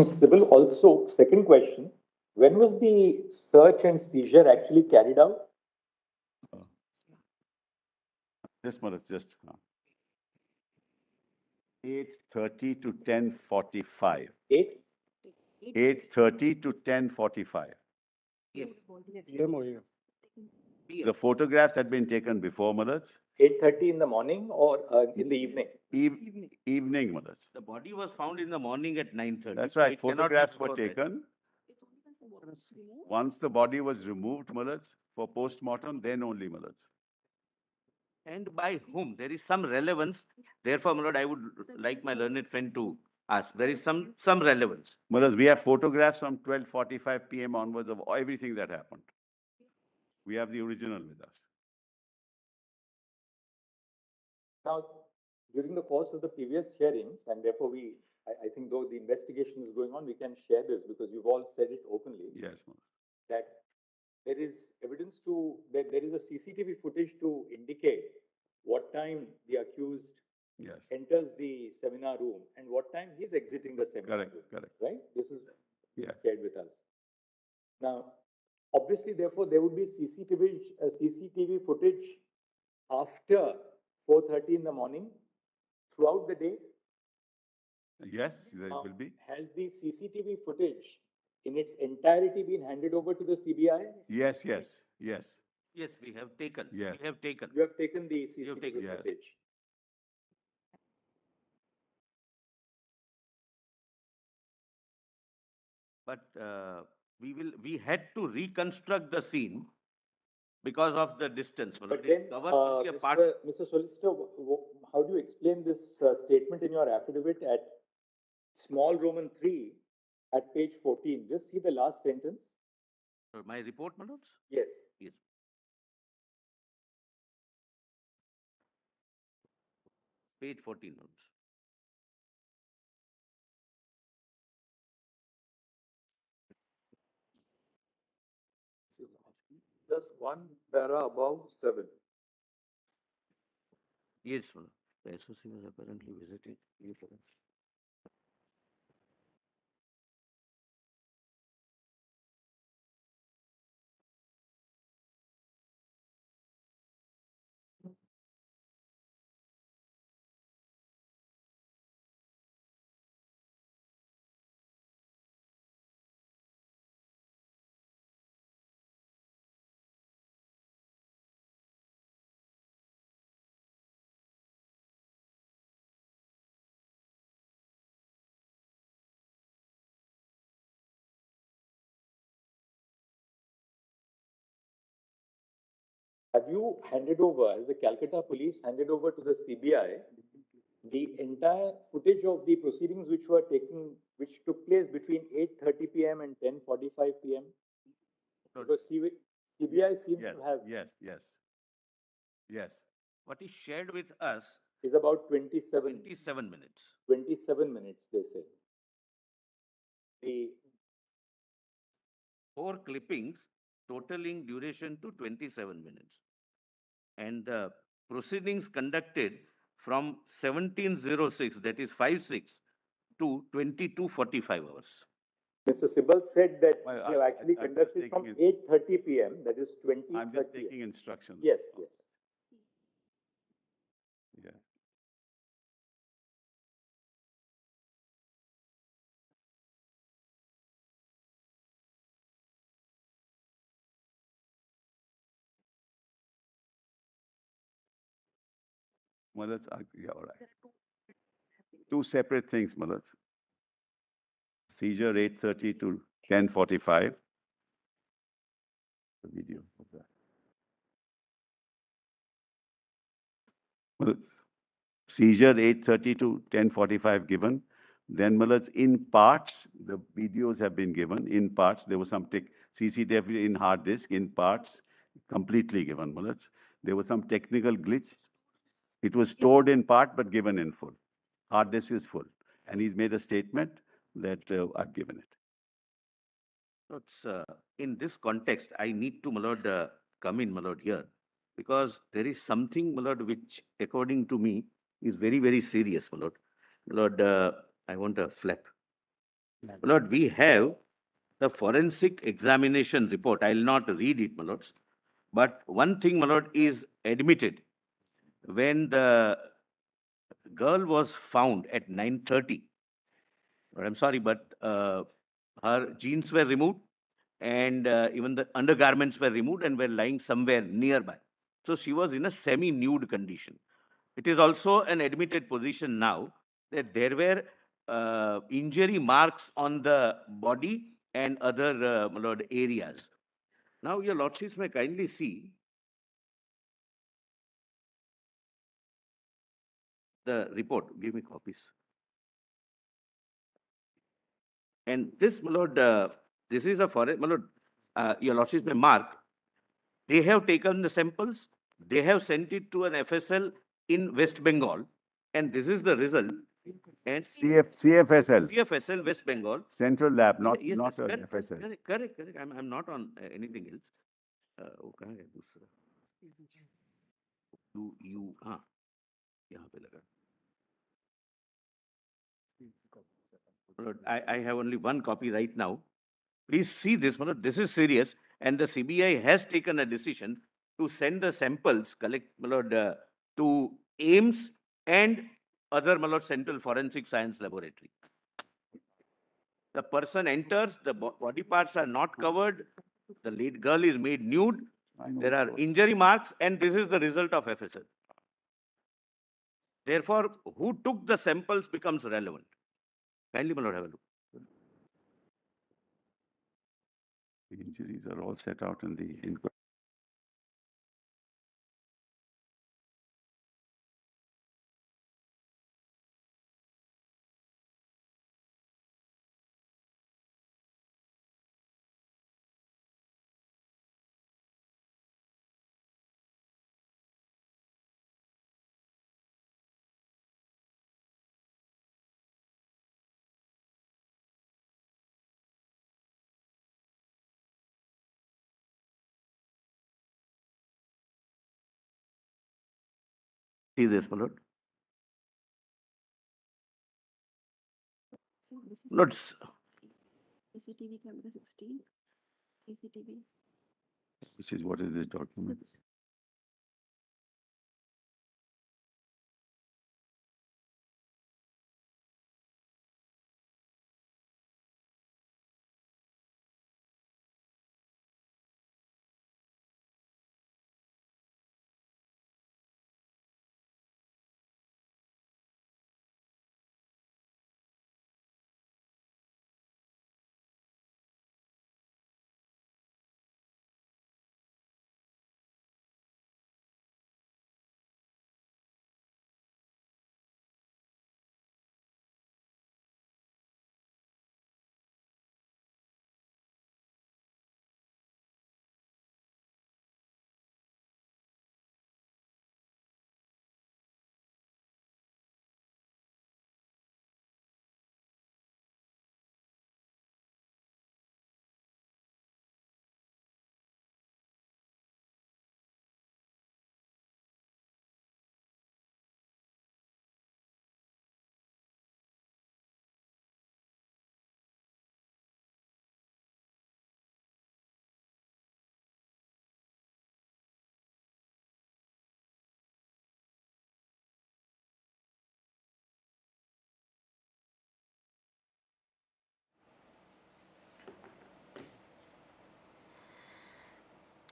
Mr. Sibyl, also, second question. When was the search and seizure actually carried out? Just Manoj, just 8:30 to 10:45. 8:30 to 10:45. The photographs had been taken before, Manoj. 8:30 in the morning or in the evening? Evening, Manoj. The body was found in the morning at 9:30. That's right. Photographs were taken. Once the body was removed, Manoj, for postmortem, then only, Manoj. And by whom? There is some relevance. Therefore, Manoj, I would like my learned friend to ask. There is some relevance. Manoj, we have photographs from 12:45 p.m. onwards of everything that happened. We have the original with us. Now, during the course of the previous hearings, and therefore I think though the investigation is going on, we can share this because you've all said it openly. Yes, Manoj. That there is evidence that there is a CCTV footage to indicate what time the accused enters the seminar room and what time he's exiting the seminar room. Correct. Right? This is shared with us. Now, obviously, therefore, there would be CCTV footage after 4:30 in the morning throughout the day. Yes, there will be. Has the CCTV footage in its entirety been handed over to the CBI? Yes. Yes, we have taken. Yes. We have taken. You have taken the CCTV footage. But we had to reconstruct the scene because of the distance. But then, Mr. Solicitor, how do you explain this statement in your affidavit at small Roman 3 at page 14? Just see the last sentence. My report, Manoj? Yes. Yes. Page 14, Manoj. Just one para above 7. Yes, Manoj. The SOC was apparently visiting. Have you handed over, as the Calcutta police handed over to the CBI, the entire footage of the proceedings which took place between 8:30 p.m. and 10:45 p.m.? Because CBI seems to have. Yes. What is shared with us is about 27 minutes. 27 minutes, they say. The 4 clippings totaling duration to 27 minutes. And the proceedings conducted from 17:06, that is 5/6, to 22:45 hours. Mr. Sibal said that they have actually conducted from 8:30 p.m., that is 20:30. I'm just taking instructions. Yes. Yeah. Manoj, all right. 2 separate things, Manoj. Seizure 8:30 to 10:45. The video of that. Manoj, seizure 8:30 to 10:45 given. Then, Manoj, in parts, the videos have been given. In parts, there was some CCTV in hard disk. In parts, completely given, Manoj. There was some technical glitch. It was stored in part, but given in full. Hard disk is full. And he's made a statement that I've given it. So in this context, I need to, Malord, come in, Malord, here. Because there is something, Malord, which, according to me, is very, very serious, Malord. Malord, I want a flap. My lord, we have the forensic examination report. I will not read it, my lords. But one thing, my lord, is admitted. When the girl was found at 9:30, I'm sorry, but her jeans were removed and even the undergarments were removed and were lying somewhere nearby. So she was in a semi-nude condition. It is also an admitted position now that there were injury marks on the body and other my lord, areas. Now, your lordships may kindly see the report. Give me copies. And this, my lord, this is a foreign, my lord, your lordships may mark. They have taken the samples. They have sent it to an FSL in West Bengal, and this is the result. And CFSL, CFSL West Bengal. Central Lab, not Yes, not yes, an FSL. correct. I'm not on anything else. वो कहाँ गया दूसरा? हाँ, यहाँ पे लगा. Lord, I have only one copy right now. Please see this, my lord. This is serious, and the CBI has taken a decision to send the samples, collect, my lord, to AIMS and other, my lord, Central Forensic Science Laboratory. The person enters, the body parts are not covered, the lead girl is made nude, there are injury marks, and this is the result of FSL. Therefore, who took the samples becomes relevant. Kindly, my lord, have a look. The injuries are all set out in the inquiry. See this, my lord. So this is Lord, CCTV camera 16. CCTV. Which is what is this document?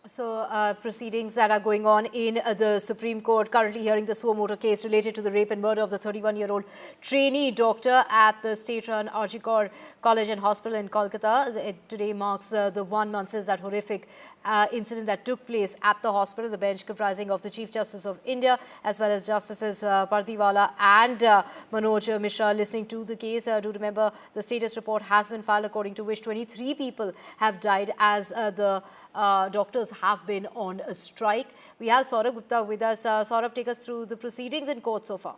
So, proceedings that are going on in the Supreme Court, currently hearing the suo motu case related to the rape and murder of the 31-year-old trainee doctor at the state-run Arjikar College and Hospital in Kolkata. Today marks the 1 month since that horrific incident that took place at the hospital. The bench comprising of the Chief Justice of India as well as Justices Pardiwala and Manoj Misra listening to the case. Do remember the status report has been filed, according to which 23 people have died as the doctors have been on a strike. We have Saurabh Gupta with us. Saurabh, take us through the proceedings in court so far.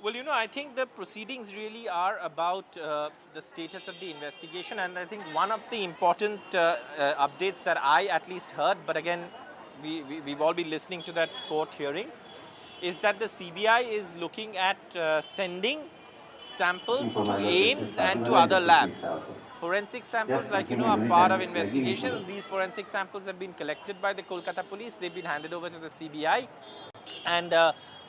Well, I think the proceedings really are about the status of the investigation, and I think one of the important updates that I at least heard, but again, we've all been listening to that court hearing, is that the CBI is looking at sending samples to AIMS and to other labs. Forensic samples, like you know, are part of investigations. These forensic samples have been collected by the Kolkata police. They've been handed over to the CBI. And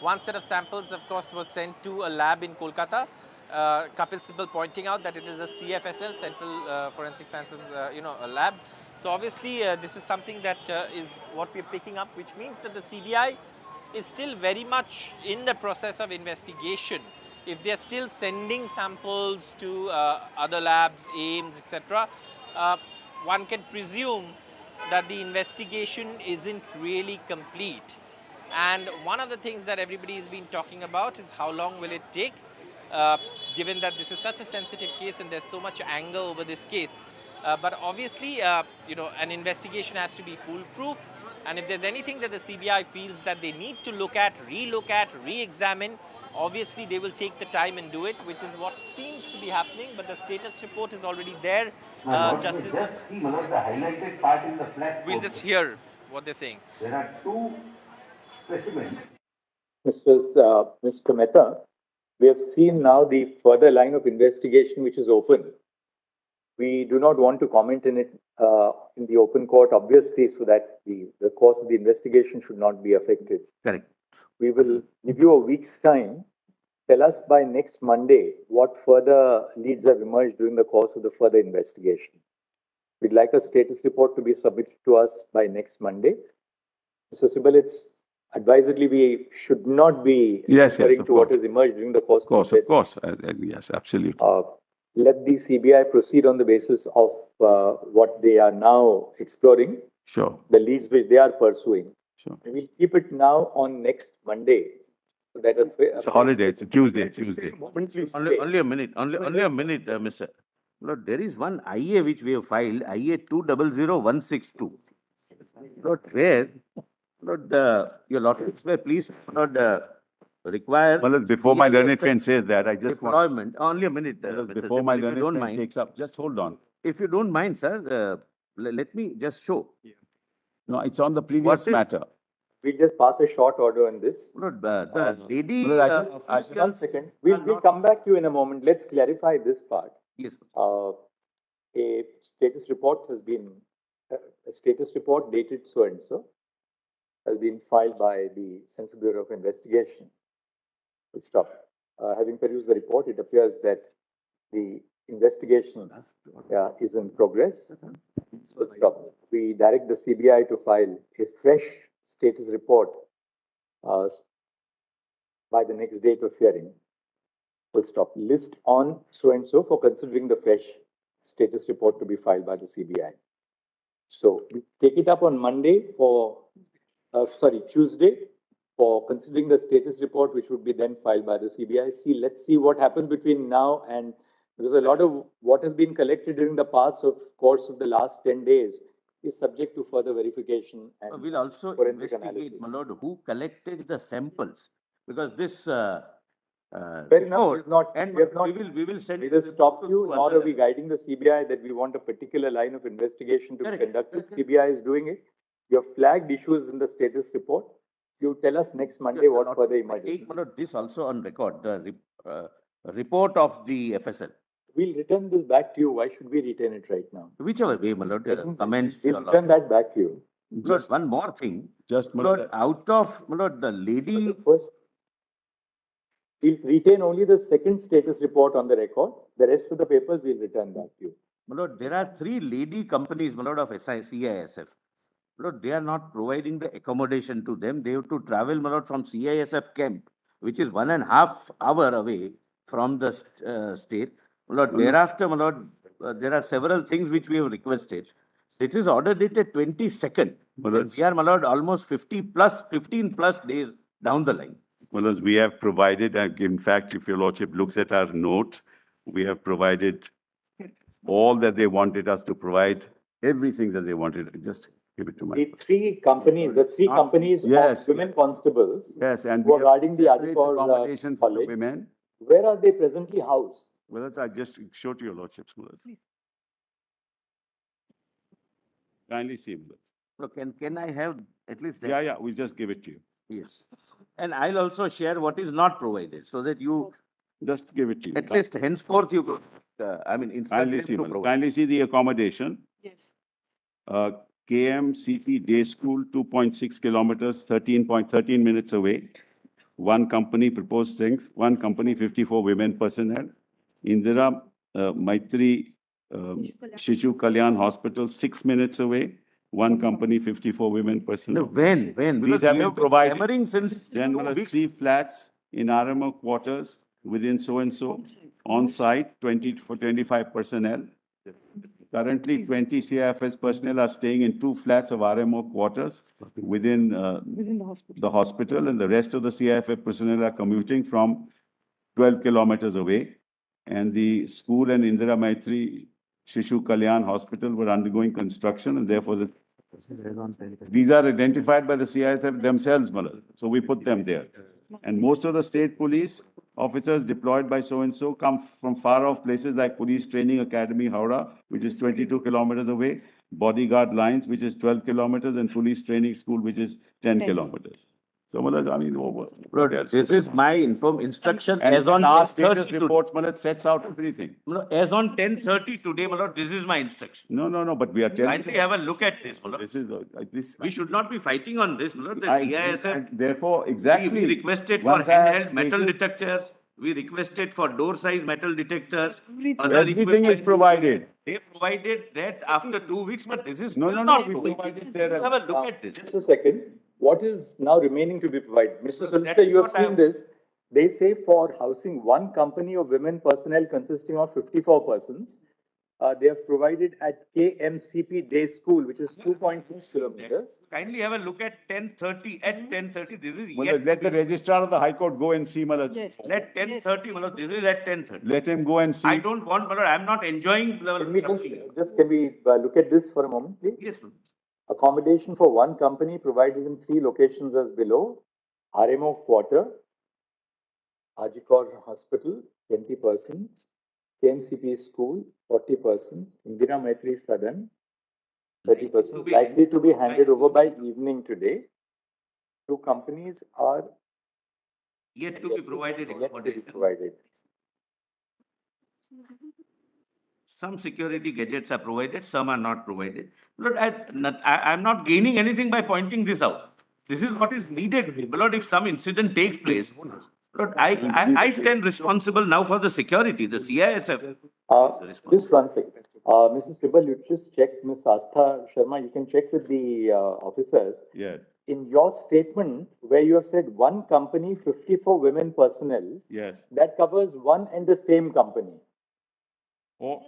one set of samples, of course, was sent to a lab in Kolkata. Kapil Sibal pointing out that it is a CFSL, Central Forensic Sciences, a lab. So obviously, this is something that is what we're picking up, which means that the CBI is still very much in the process of investigation. If they're still sending samples to other labs, AIMS, etc., one can presume that the investigation isn't really complete. And one of the things that everybody has been talking about is how long will it take, given that this is such a sensitive case and there's so much anger over this case. But obviously, an investigation has to be foolproof. And if there's anything that the CBI feels that they need to look at, re-examine, obviously they will take the time and do it, which is what seems to be happening. But the status report is already there. Just see, Manoj, the highlighted part in the flat. We'll just hear what they're saying. There are two specimens. Mr. Mehta, we have seen now the further line of investigation which is open. We do not want to comment in it in the open court, obviously, so that the course of the investigation should not be affected. Correct. We will give you a week's time. Tell us by next Monday what further leads have emerged during the course of the further investigation. We'd like a status report to be submitted to us by next Monday. Mr. Sibal, it's advisedly we should not be referring to what has emerged during the course of the investigation. Yes, absolutely. Let the CBI proceed on the basis of what they are now exploring, Sure. the leads which they are pursuing. Sure. And we'll keep it now on next Monday. So that It's a holiday. It's a Tuesday. Only a minute, Mr. Lord, there is one IA which we have filed, IA 200162. Lord, where, Lord, your lordships were please, Lord, require. Well, before my learned friend says that, I just want. Deployment. Only a minute. Before my learned friend takes up, just hold on. If you don't mind, sir, let me just show. No, it's on the previous matter. We'll just pass a short order on this. Lord, the lady. Just 1 second. We'll come back to you in a moment. Let's clarify this part. Yes. A status report has been, a status report dated so and so has been filed by the Central Bureau of Investigation. We'll stop. Having perused the report, it appears that the investigation is in progress. So stop. We direct the CBI to file a fresh status report by the next date of hearing. We'll stop. List on so and so for considering the fresh status report to be filed by the CBI. So we take it up on Monday for, Tuesday for considering the status report, which would be then filed by the CBI. Let's see what happens between now and, because a lot of what has been collected during the course of the last 10 days is subject to further verification. And we'll also investigate, my lord, who collected the samples, because this. Fair enough. We will send. Neither stop you, nor are we guiding the CBI that we want a particular line of investigation to be conducted. CBI is doing it. You have flagged issues in the status report. You tell us next Monday what further emerges. This also on record, the report of the FSL. We'll return this back to you. Why should we retain it right now? Whichever way, my lord, comments. We'll return that back to you. Just one more thing. Just, my lord, out of, my lord, the lady. First, we'll retain only the second status report on the record. The rest of the papers we'll return back to you. My lord, there are 3 lady companies, my lord, of CISF. Lord, they are not providing the accommodation to them. They have to travel, my lord, from CISF camp, which is 1.5 hours away from the state. My lord, thereafter, my lord, there are several things which we have requested. It is order dated 22nd. We are, my lord, almost 15 plus days down the line. Well, we have provided, in fact, if your lordship looks at our note, we have provided all that they wanted us to provide, everything that they wanted. Just give it to me. The three companies of women constables who are guarding the Adipur college, women. Where are they presently housed? Well, I just show to your lordships. Please. Kindly see. Look, can I have at least that? Yeah, we'll just give it to you. Yes. And I'll also share what is not provided so that you, Just give it to you. at least henceforth, you, instruct Kindly them see, to Manoj. provide. Kindly see the accommodation. Yes. KMCP Day School, 2.6 kilometers, 13 minutes away. One company proposed things, one company, 54 women personnel. Indira Maitri Shishu Kalyan Hospital, 6 minutes away. One company, 54 women No, personnel. when? These Because have we been have been provided. clamoring since Then 2 weeks. 3 flats in RMO quarters within so-and-so. On-site, 20 for 25 personnel. Currently, 20 CIFS personnel are staying in 2 flats of RMO quarters within the hospital, and the rest of the CIFF personnel are commuting from 12 kilometers away. And the school and Indira Maitri Shishu Kalyan Hospital were undergoing construction, and therefore these are identified by the CISF themselves, Malal. So we put them there. And most of the state police officers deployed by so-and-so come from far-off places like Police Training Academy, Howrah, which is 22 kilometers away, Bodyguard Lines, which is 12 kilometers, and Police Training School, which is 10 kilometers. So, Malal, I mean, Lord, this is my instruction and as on our 10:30 status today. reports, Malal, sets out everything. No, as on 10:30 today, my lord, this is my instruction. No, but we are telling. Kindly have a look at this, my lord. This is, this. We should not be fighting on this, my lord. The I- CISF, and therefore, exactly. we requested for once I have handheld metal stated- detectors. We requested for door size metal detectors. Everything is provided. They provided that after 2 weeks, but this is No, still no, not we provided. provided there. Let's have a look at this. Just a second. What is now remaining to be provided? Mr. So Solicitor, that's you have what I seen this. They say for housing one company of women personnel consisting of 54 persons, they have provided at KMCP Day School, which is 2.6 kilometers. Kindly have a look at 10:30. At 10:30, this is Malal, yet. let the registrar of the High Court go and see, Malal. Yes. Let 10:30, my lord, this is at 10:30. Let him go and see. I don't want, my lord, I'm not enjoying. Can we can we look at this for a moment, please? Yes, Lord. Accommodation for one company provided in 3 locations as below. RMO Quarter, Ajikor Hospital, 20 persons. KMCP School, 40 persons. Indira Maitri Sadan, 30 persons. Likely to be handed over by evening today. 2 companies are Yet to be provided yet to be accommodation. provided. Some security gadgets are provided, some are not provided. Lord, I'm not gaining anything by pointing this out. This is what is needed. Lord, if some incident takes place, Lord, I stand responsible now for the security, the CISF. Just one second. Mr. Sibal, you just check, Ms. Astha Sharma, you can check with the officers. Yes, In your statement, where you have said one company, 54 women personnel, yes. that covers one and the same company, Oh,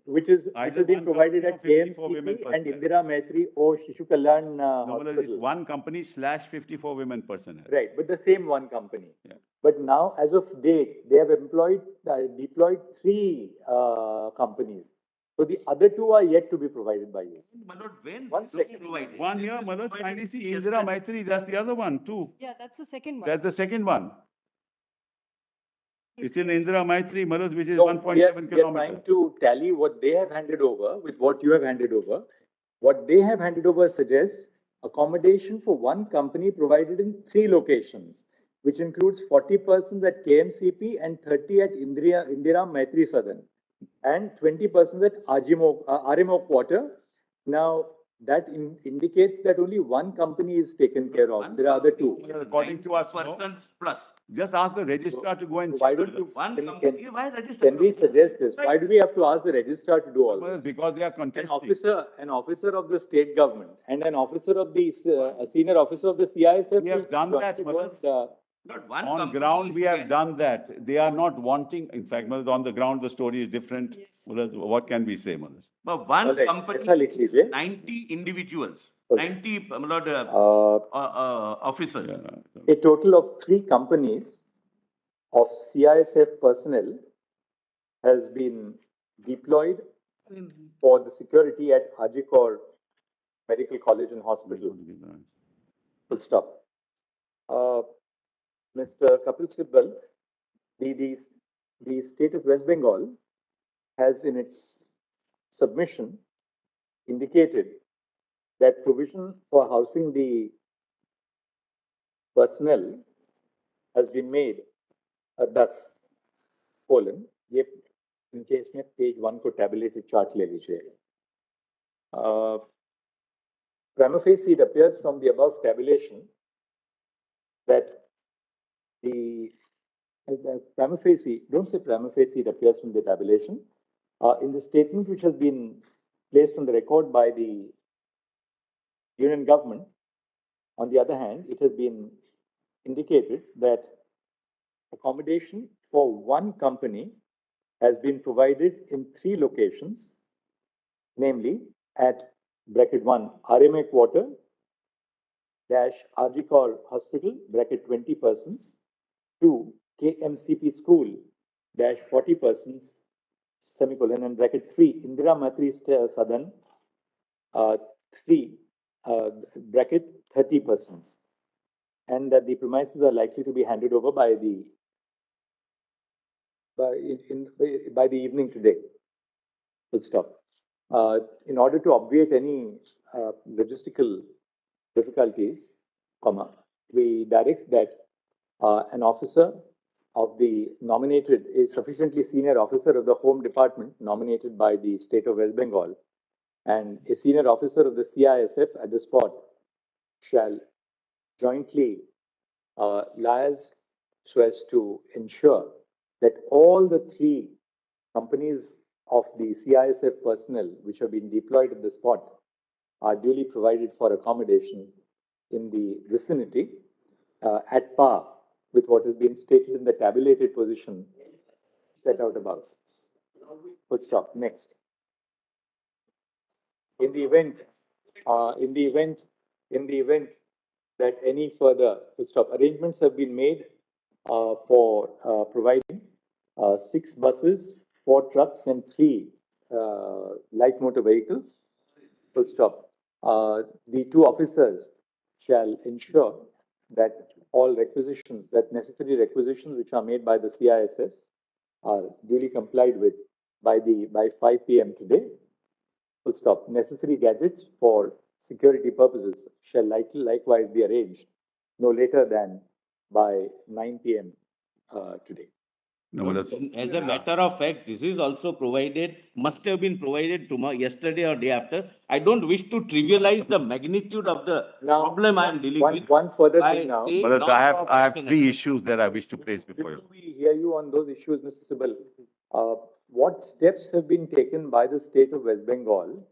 which is being one provided company at or 54 women KMCP and personnel? Indira Maitri or Shishu Kalyan no, Malal, it's Hospital. one company / 54 women personnel. Right, but the same one company. Yeah. But now, as of date, they have deployed 3 companies. So the other 2 are yet to be provided by you. My Lord, when One this is second. provided? One This here, is Manoj, provided kindly see yesterday. Indira Maitri, that's the other one too. Yeah, that's the second one. That's the second one. It's in Indira Maitri, Manoj, which is So 1.7 we are trying kilometers. to tally what they have handed over with what you have handed over. What they have handed over suggests accommodation for one company provided in 3 locations, which includes 40 persons at KMCP and 30 at Indira Maitri Sadan, and 20 persons at RMO Quarter. Now, that indicates that only one company is taken care of. There are other 2. According to us, no. Persons plus. Just ask the registrar to go and Why check. don't you, One can, company, why register? can we suggest this? Why do we have to ask the registrar to do all this? Because they are An contesting. officer of the state government and an officer of the, a senior officer of the CISF. We have done that, Manoj. Not one On company ground, we have can- done that. They are not wanting, in fact, Manoj, on the ground, the story is different. Manoj, what can we say, Manoj? But one Alright, company, ऐसा लिख लीजिए. 90 individuals, Okay. 90 officers. Yeah. A total of 3 companies of CISF personnel has been deployed for the security at Ajikor Medical College and Hospital. Full stop. Mr. Kapil Sibal, the state of West Bengal has in its submission indicated that provision for housing the personnel has been made thus colon ये इनके इसमें page 1 को tabulated chart ले लीजिए. Prima facie, it appears from the above tabulation that the prima facie, don't say prima facie, it appears from the tabulation. In the statement which has been placed on the record by the union government, on the other hand, it has been indicated that accommodation for one company has been provided in 3 locations, namely at bracket 1 RMA quarter dash RG hospital bracket 20 persons, 2 KMCP school dash 40 persons semicolon and bracket 3 Indira Matri Sadan 3 bracket 30 persons, and that the premises are likely to be handed over by the evening today. Full stop. In order to obviate any logistical difficulties, we direct that an officer of the nominated, a sufficiently senior officer of the Home Department nominated by the state of West Bengal and a senior officer of the CISF at the spot shall jointly liaise so as to ensure that all the 3 companies of the CISF personnel which have been deployed at the spot are duly provided for accommodation in the vicinity at par with what has been stated in the tabulated position set out above. Full stop. Next. In the event that any further full stop arrangements have been made for providing 6 buses, 4 trucks, and 3 light motor vehicles. Full stop. The 2 officers shall ensure that all requisitions, that necessary requisitions which are made by the CISF are duly complied with by 5 p.m. today. Full stop. Necessary gadgets for security purposes shall likewise be arranged no later than by 9 p.m. Today. No, but that's, As a matter of fact, this is also provided, must have been provided tomorrow, yesterday or day after. I don't wish to trivialize the magnitude of the problem I am dealing with. One further thing now. but I have 3 issues that I wish to place before you. Before we hear you on those issues, Mr. Sibal, what steps have been taken by the state of West Bengal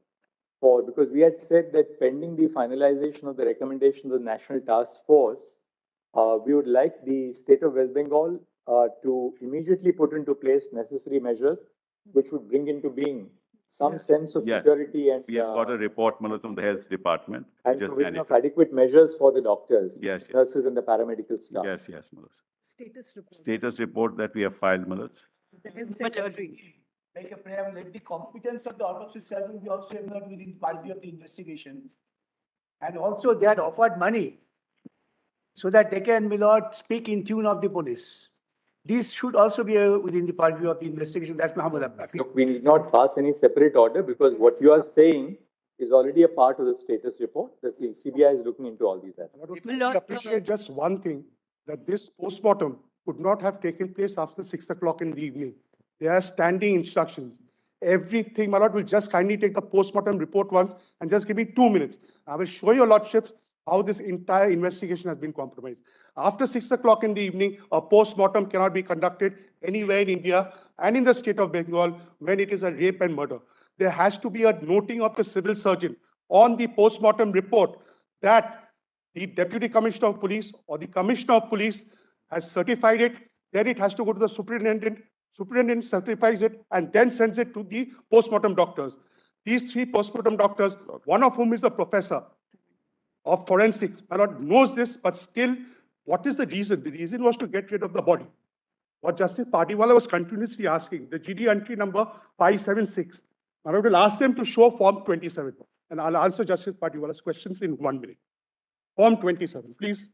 because we had said that pending the finalization of the recommendations of the National Task Force, we would like the state of West Bengal to immediately put into place necessary measures which would bring into being some sense of security and we have got a report, Manoj, from the health department. and provision of adequate measures for the doctors, nurses, and the paramedical staff. Yes, Manoj. Status report that we have filed, Manoj. Make a prayer, let the competence of the autopsy surgeon be also involved within part of the investigation. And also they had offered money so that they can, my lord, speak in tune of the police. These should also be within the purview of the investigation. That's my humble appeal. Look, we need not pass any separate order because what you are saying is already a part of the status report that the CBI is looking into all these aspects. I appreciate just one thing, that this postmortem could not have taken place after 6 o'clock in the evening. There are standing instructions. Everything, my lord, will just kindly take the postmortem report once and just give me 2 minutes. I will show your lordships how this entire investigation has been compromised. After 6 o'clock in the evening, a postmortem cannot be conducted anywhere in India and in the state of Bengal when it is a rape and murder. There has to be a noting of the civil surgeon on the postmortem report that the Deputy Commissioner of Police or the Commissioner of Police has certified it. Then it has to go to the superintendent. Superintendent certifies it and then sends it to the postmortem doctors. These 3 postmortem doctors, one of whom is a professor of forensics, my lord, knows this, but still, what is the reason? The reason was to get rid of the body. What Justice Pardiwala was continuously asking, the GD entry number 576. I will ask them to show Form 27, and I'll answer Justice Pardiwala's questions in 1 minute. Form 27, please.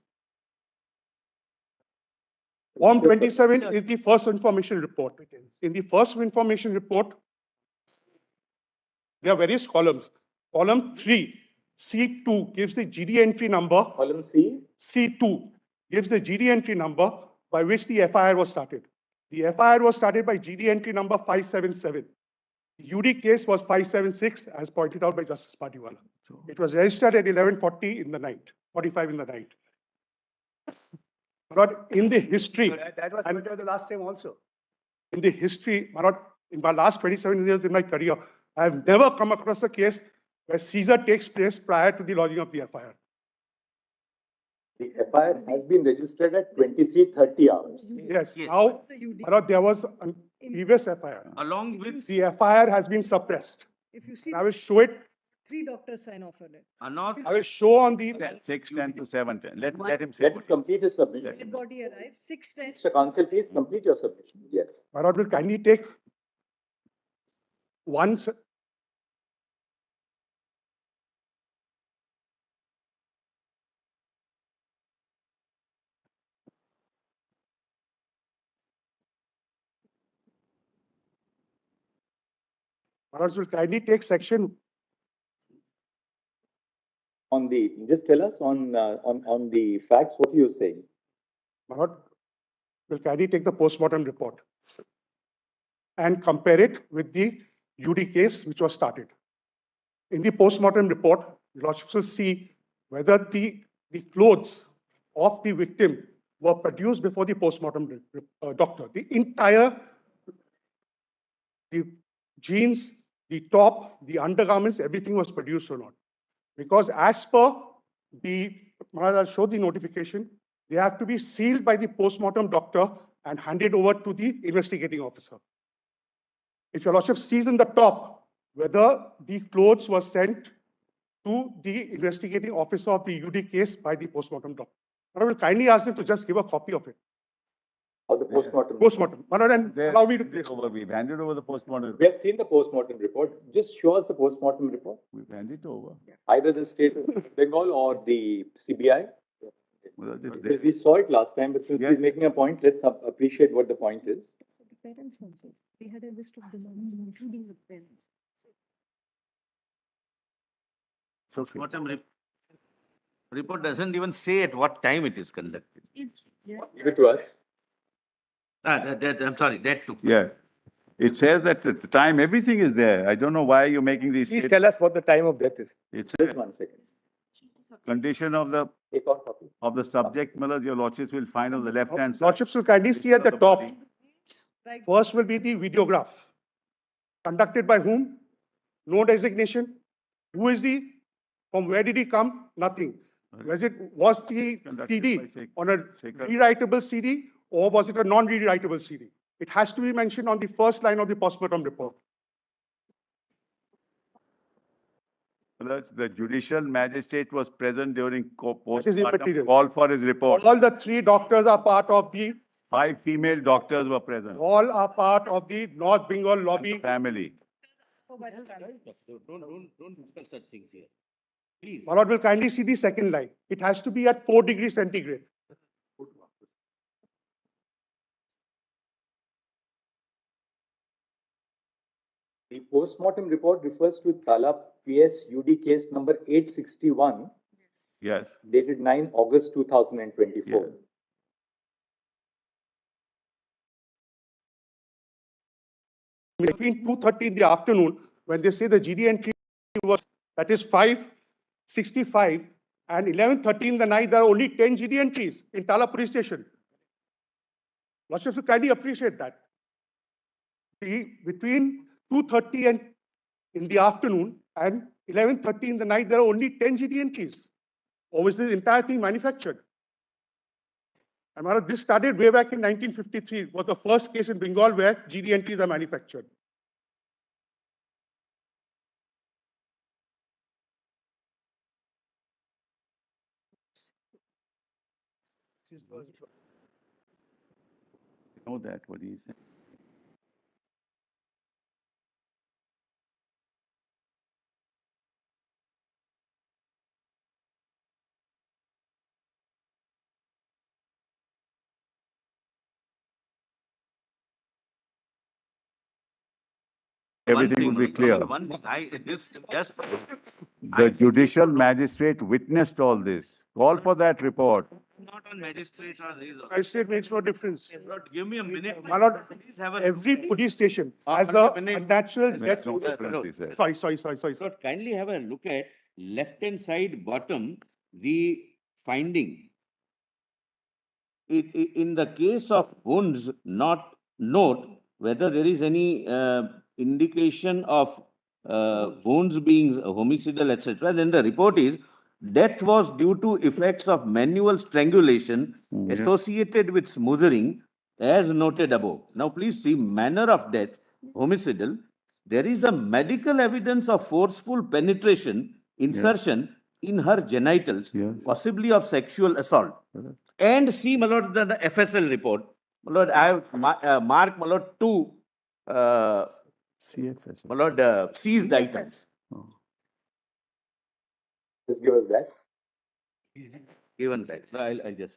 Form 27 is the first information report. In the first information report, there are various columns. Column 3, C2 gives the GD entry number. Column C? C2. gives the GD entry number by which the FIR was started. The FIR was started by GD entry number 577. The UD case was 576, as pointed out by Justice Pardiwala. It was registered at 11:40 in the night, 45 in the night. But in the history, That was pointed out the last time also. in the history, Manoj, in my last 27 years in my career, I have never come across a case where seizure takes place prior to the lodging of the FIR. The FIR has been registered at 23:30 hours. Yes, Yes. now, Manoj, there was a previous FIR. Along with The FIR has been suppressed. If you see, And I will show it, 3 doctors sign off on it. unorthorized I will show on the 6:10 to 7:10. Let him say. Let him complete his submission. Dead body arrives, 6:10. Mr. Counsel, please complete your submission. Yes. Manoj will kindly take once. Manoj will kindly take section. Just tell us on the facts, what are you saying? Manoj will kindly take the postmortem report and compare it with the UD case which was started. In the postmortem report, the Lordship will see whether the clothes of the victim were produced before the postmortem doctor. The entire, the jeans, the top, the undergarments, everything was produced or not. Because as per the, I'll show the notification, they have to be sealed by the postmortem doctor and handed over to the investigating officer. If your Lordship sees in the top whether the clothes were sent to the investigating officer of the UD case by the postmortem doctor. I will kindly ask them to just give a copy of it. Of the postmortem? Postmortem. Manoj, and allow me to place. We've handed over the postmortem. We have seen the postmortem report. Just show us the postmortem report. We've handed it over. Either the state of Bengal or the CBI. Well, We saw it last time, but since he's making a point, let's appreciate what the point is. So the parents wanted, they had a list of demands, including the parents. postmortem report doesn't even say at what time it is conducted. Give it to us. I'm sorry, that too. Yeah. It says that at the time, everything is there. I don't know why you're making these. Please tell us what the time of death is. It's Just 1 second. condition of the subject, Manoj, your Lordships will find on the left-hand side. Lordships will kindly see at the top. Right. First will be the videograph. Conducted by whom? No designation. Who is he? From where did he come? Nothing. Was the Conducted CD by on a Sircar. rewritable CD or was it a non-rewritable CD? It has to be mentioned on the first line of the postmortem report. Manoj, the judicial magistrate was present during is postmortem immaterial. call for his report. All the 3 doctors are part of the, 5 female doctors were present. all are part of the North Bengal lobby. Family. Don't discuss such things here. Please. Manoj will kindly see the second line. It has to be at 4 degrees centigrade. The postmortem report refers to Tala PS UD case number 861, Yes. dated 9 August 2024. Yeah. Between 2:30 in the afternoon, when they say the GD entry was, that is 5:65, and 11:30 in the night, there are only 10 GD entries in Tala police station. Lordships will kindly appreciate that. Between 2:30 and in the afternoon and 11:30 in the night, there are only 10 GD entries. Or was this entire thing manufactured? And Manoj, this started way back in 1953. It was the first case in Bengal where GD entries are manufactured. You know that, what he said. Everything will be clear. The judicial magistrate witnessed all this. Call for that report. not on magistrate or these. Magistrate makes no difference. Lord, give me a minute. My lord, Please have a every police station has a a minute. natural death. No difference, he said. Sorry. Lord, kindly have a look at left-hand side bottom, the finding. In the case of wounds, not note whether there is any indication of wounds being homicidal, etc. Then the report is death was due to effects of manual strangulation associated with smothering, as noted above. Now, please see manner of death, homicidal. There is a medical evidence of forceful penetration, insertion in her genitals, possibly of sexual assault. And see, my lord, the FSL report. My lord, I have marked, my lord, two CFS. my lord, seized items. Just give us that. Given that. I'll just.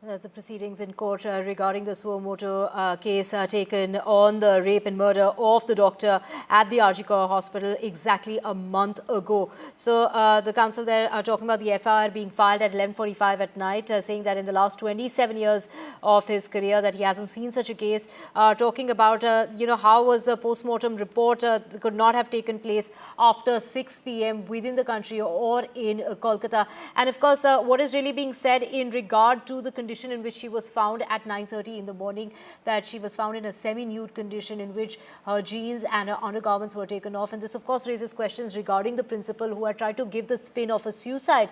The proceedings in court regarding the suo motu case taken on the rape and murder of the doctor at the RG hospital exactly a month ago. So the counsel there are talking about the FIR being filed at 11:45 at night, saying that in the last 27 years of his career that he hasn't seen such a case. Talking about, how was the postmortem report could not have taken place after 6 p.m. within the country or in Kolkata. And of course, what is really being said in regard to the condition in which she was found at 9:30 in the morning, that she was found in a semi-nude condition in which her jeans and her undergarments were taken off. And this, of course, raises questions regarding the principal who had tried to give the spin of a suicide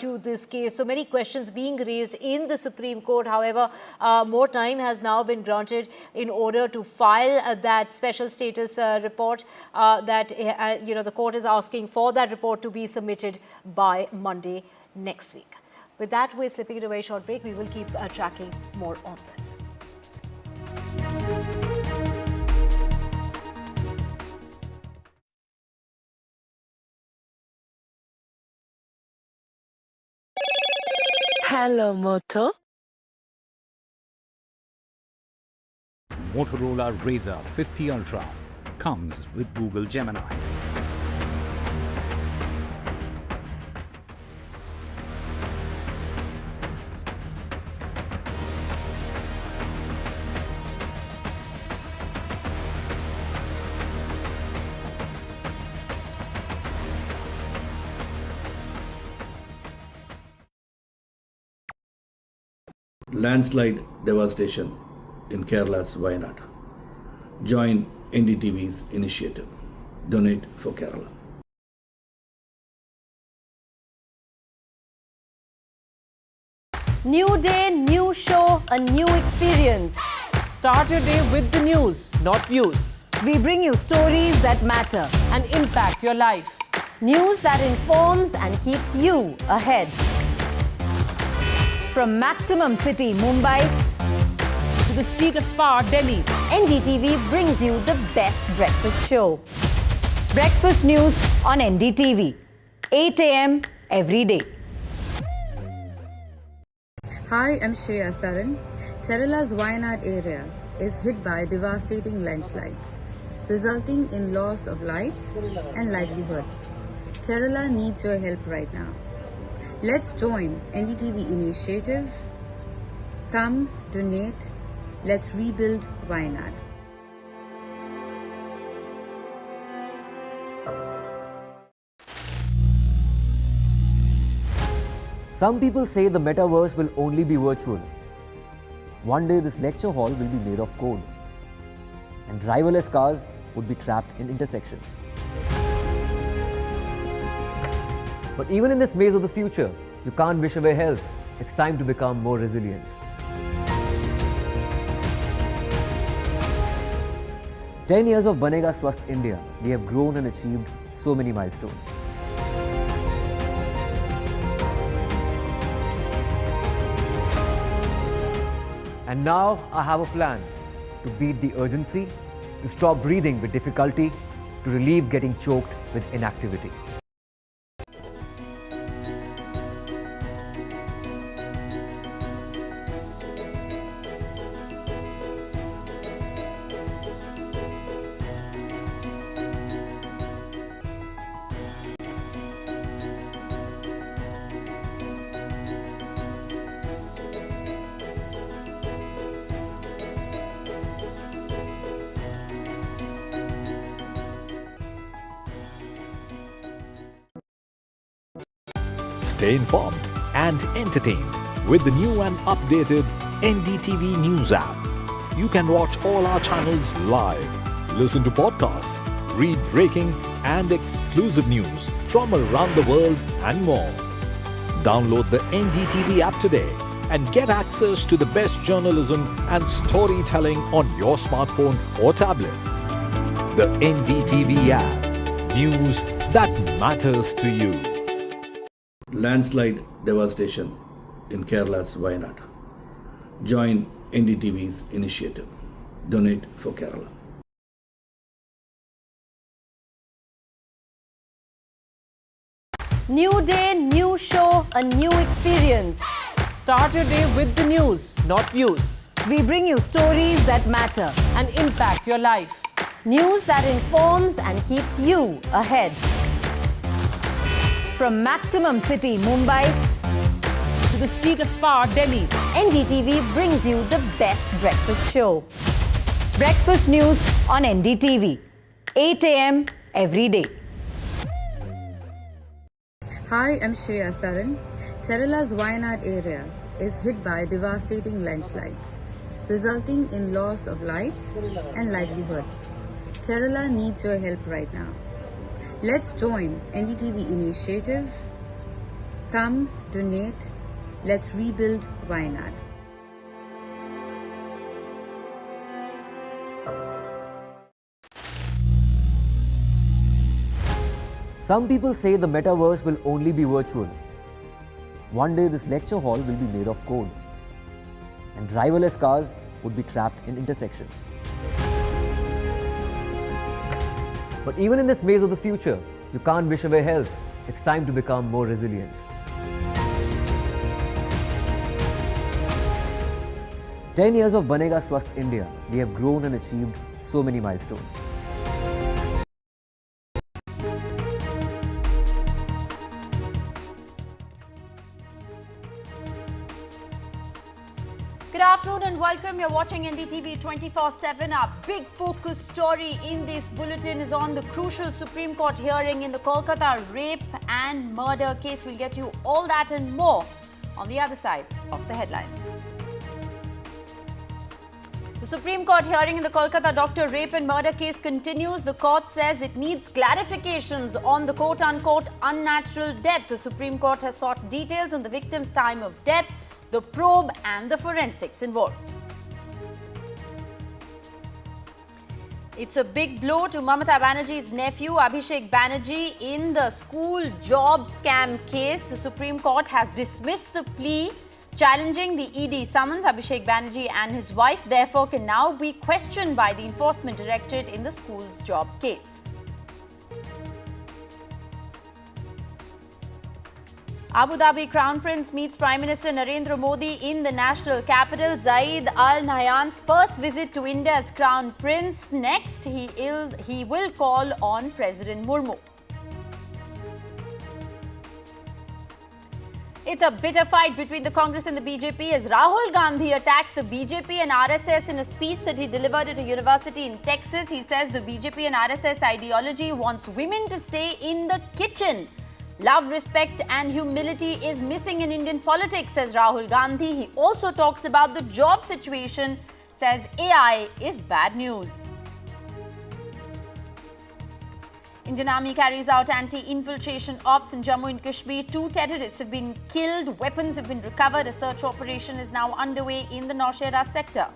to this case. So many questions being raised in the Supreme Court. However, more time has now been granted in order to file that special status report that, the court is asking for that report to be submitted by Monday next week. With that, we're slipping into a very short break. We will keep tracking more on this. Hello, Moto. Motorola Razr 50 Ultra comes with Google Gemini. Landslide devastation in Kerala's Wayanad. Join NDTV's initiative. Donate for Kerala. New day, new show, a new experience. Start your day with the news, not views. We bring you stories that matter and impact your life. News that informs and keeps you ahead. From Maximum City, Mumbai, to the seat of power, Delhi, NDTV brings you the best breakfast show. Breakfast news on NDTV, 8 a.m. every day. Hi, I'm Shreya Saran. Kerala's Wayanad area is hit by devastating landslides, resulting in loss of lives and livelihood. Kerala needs your help right now. Let's join NDTV initiative. Come, donate. Let's rebuild Wayanad. Some people say the metaverse will only be virtual. One day this lecture hall will be made of code, and driverless cars would be trapped in intersections. But even in this maze of the future, you can't wish away health. It's time to become more resilient. 10 years of Banega Swasth India, we have grown and achieved so many milestones. And now I have a plan to beat the urgency, to stop breathing with difficulty, to relieve getting choked with inactivity. Stay informed and entertained with the new and updated NDTV News app. You can watch all our channels live, listen to podcasts, read breaking and exclusive news from around the world and more. Download the NDTV app today and get access to the best journalism and storytelling on your smartphone or tablet. The NDTV app. News that matters to you. Landslide devastation in Kerala's Wayanad. Join NDTV's initiative. Donate for Kerala. New day, new show, a new experience. Start your day with the news, not views. We bring you stories that matter and impact your life. News that informs and keeps you ahead. From Maximum City, Mumbai, to the seat of power, Delhi, NDTV brings you the best breakfast show. Breakfast news on NDTV, 8 a.m. every day. Hi, I'm Shreya Saran. Kerala's Wayanad area is hit by devastating landslides, resulting in loss of lives and livelihood. Kerala needs your help right now. Let's join NDTV initiative. Come, donate. Let's rebuild Wayanad. Some people say the metaverse will only be virtual. One day this lecture hall will be made of code, and driverless cars would be trapped in intersections. But even in this maze of the future, you can't wish away health. It's time to become more resilient. "10 years of Banega Swasth India, we have grown and achieved so many milestones. Good afternoon and welcome. You're watching NDTV 24/7. Our big focus story in this bulletin is on the crucial Supreme Court hearing in the Kolkata rape and murder case. We'll get you all that and more on the other side of the headlines. The Supreme Court hearing in the Kolkata doctor rape and murder case continues. The court says it needs clarifications on the quote-unquote unnatural death. The Supreme Court has sought details on the victim's time of death, the probe and the forensics involved. It's a big blow to Mamata Banerjee's nephew Abhishek Banerjee in the school job scam case. The Supreme Court has dismissed the plea challenging the ED summons. Abhishek Banerjee and his wife therefore can now be questioned by the Enforcement Directorate in the school's job case. Abu Dhabi Crown Prince meets Prime Minister Narendra Modi in the national capital. Zayed Al Nahyan's first visit to India as Crown Prince. Next, he will call on President Murmu. It's a bitter fight between the Congress and the BJP as Rahul Gandhi attacks the BJP and RSS in a speech that he delivered at a university in Texas. He says the BJP and RSS ideology wants women to stay in the kitchen. Love, respect and humility is missing in Indian politics, says Rahul Gandhi. He also talks about the job situation, says AI is bad news. Indian Army carries out anti-infiltration ops in Jammu and Kashmir. 2 terrorists have been killed, weapons have been recovered. A search operation is now underway in the Naushera sector.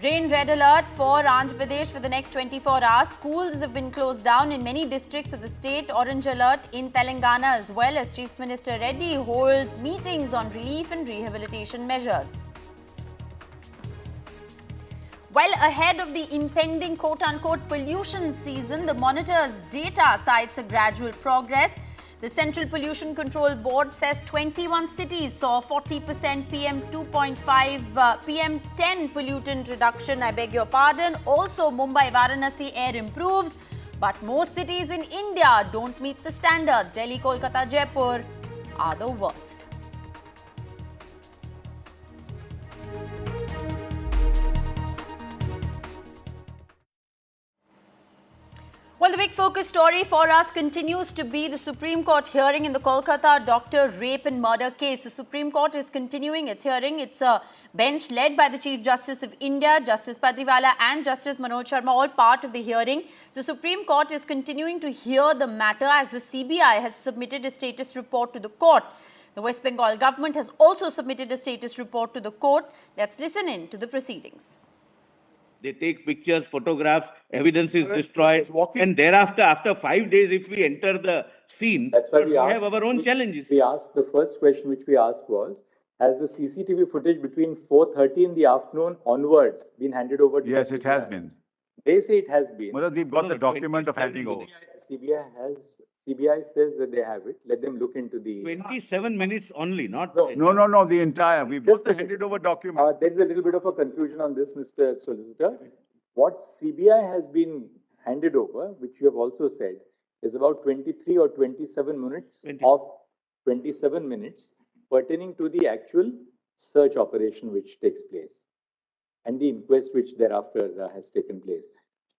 Rain red alert for Andhra Pradesh for the next 24 hours. Schools have been closed down in many districts of the state. Orange alert in Telangana as well, as Chief Minister Reddy holds meetings on relief and rehabilitation measures. While ahead of the impending quote-unquote pollution season, the monitor's data cites a gradual progress. The Central Pollution Control Board says 21 cities saw 40% PM 2.5, PM 10 pollutant reduction, I beg your pardon. Also, Mumbai-Varanasi air improves, but most cities in India don't meet the standards. Delhi, Kolkata, Jaipur are the worst. Well, the big focus story for us continues to be the Supreme Court hearing in the Kolkata doctor rape and murder case. The Supreme Court is continuing its hearing. It's a bench led by the Chief Justice of India, Justice Pardiwala and Justice Manoj, all part of the hearing. The Supreme Court is continuing to hear the matter as the CBI has submitted a status report to the court. The West Bengal government has also submitted a status report to the court. Let's listen in to the proceedings. They take pictures, photographs, evidence is destroyed, and thereafter, after 5 days, if we enter the scene, That's why we have our own challenges. We asked, the first question which we asked was, has the CCTV footage between 4:30 in the afternoon onwards been handed over to Yes, the it has CBI? been. They say it has been. Well, we've got the document of handing over. CBI says that they have it. Let them look into the... 27 minutes only, not... No, the entire. We've got the handed over document. There is a little bit of a confusion on this, Mr. Solicitor. What CBI has been handed over, which you have also said, is about 23 or 27 minutes of 27 minutes pertaining to the actual search operation which takes place and the inquest which thereafter has taken place.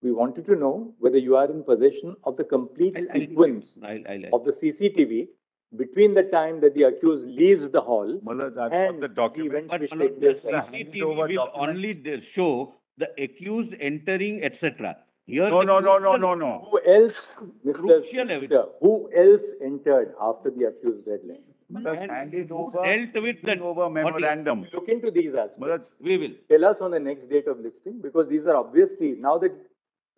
We wanted to know whether you are in possession of the complete sequence of the CCTV between the time that the accused leaves the hall and the document. But which Manoj, take the place. CCTV will only show the accused entering, etc. Here, No. Who else, Crucial evidence. who else entered after the accused had left? Handed over, dealt with the memorandum. Look into these aspects. We will. Tell us on the next date of listing, because these are obviously, now that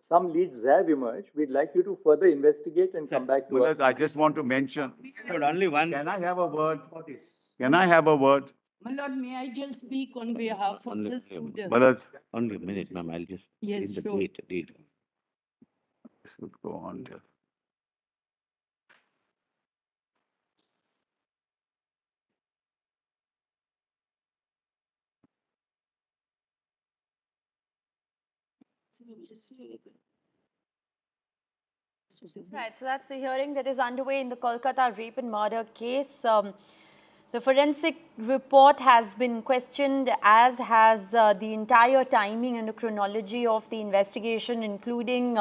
some leads have emerged, we'd like you to further investigate and come back to us. I just want to mention. Only one. Can I have a word for this? Can I have a word? My lord, may I just speak on behalf of the students? Only a minute, ma'am. I'll just Yes, read the sure. date. This would go on till. Right, so that's the hearing that is underway in the Kolkata rape and murder case. The forensic report has been questioned, as has the entire timing and the chronology of the investigation, including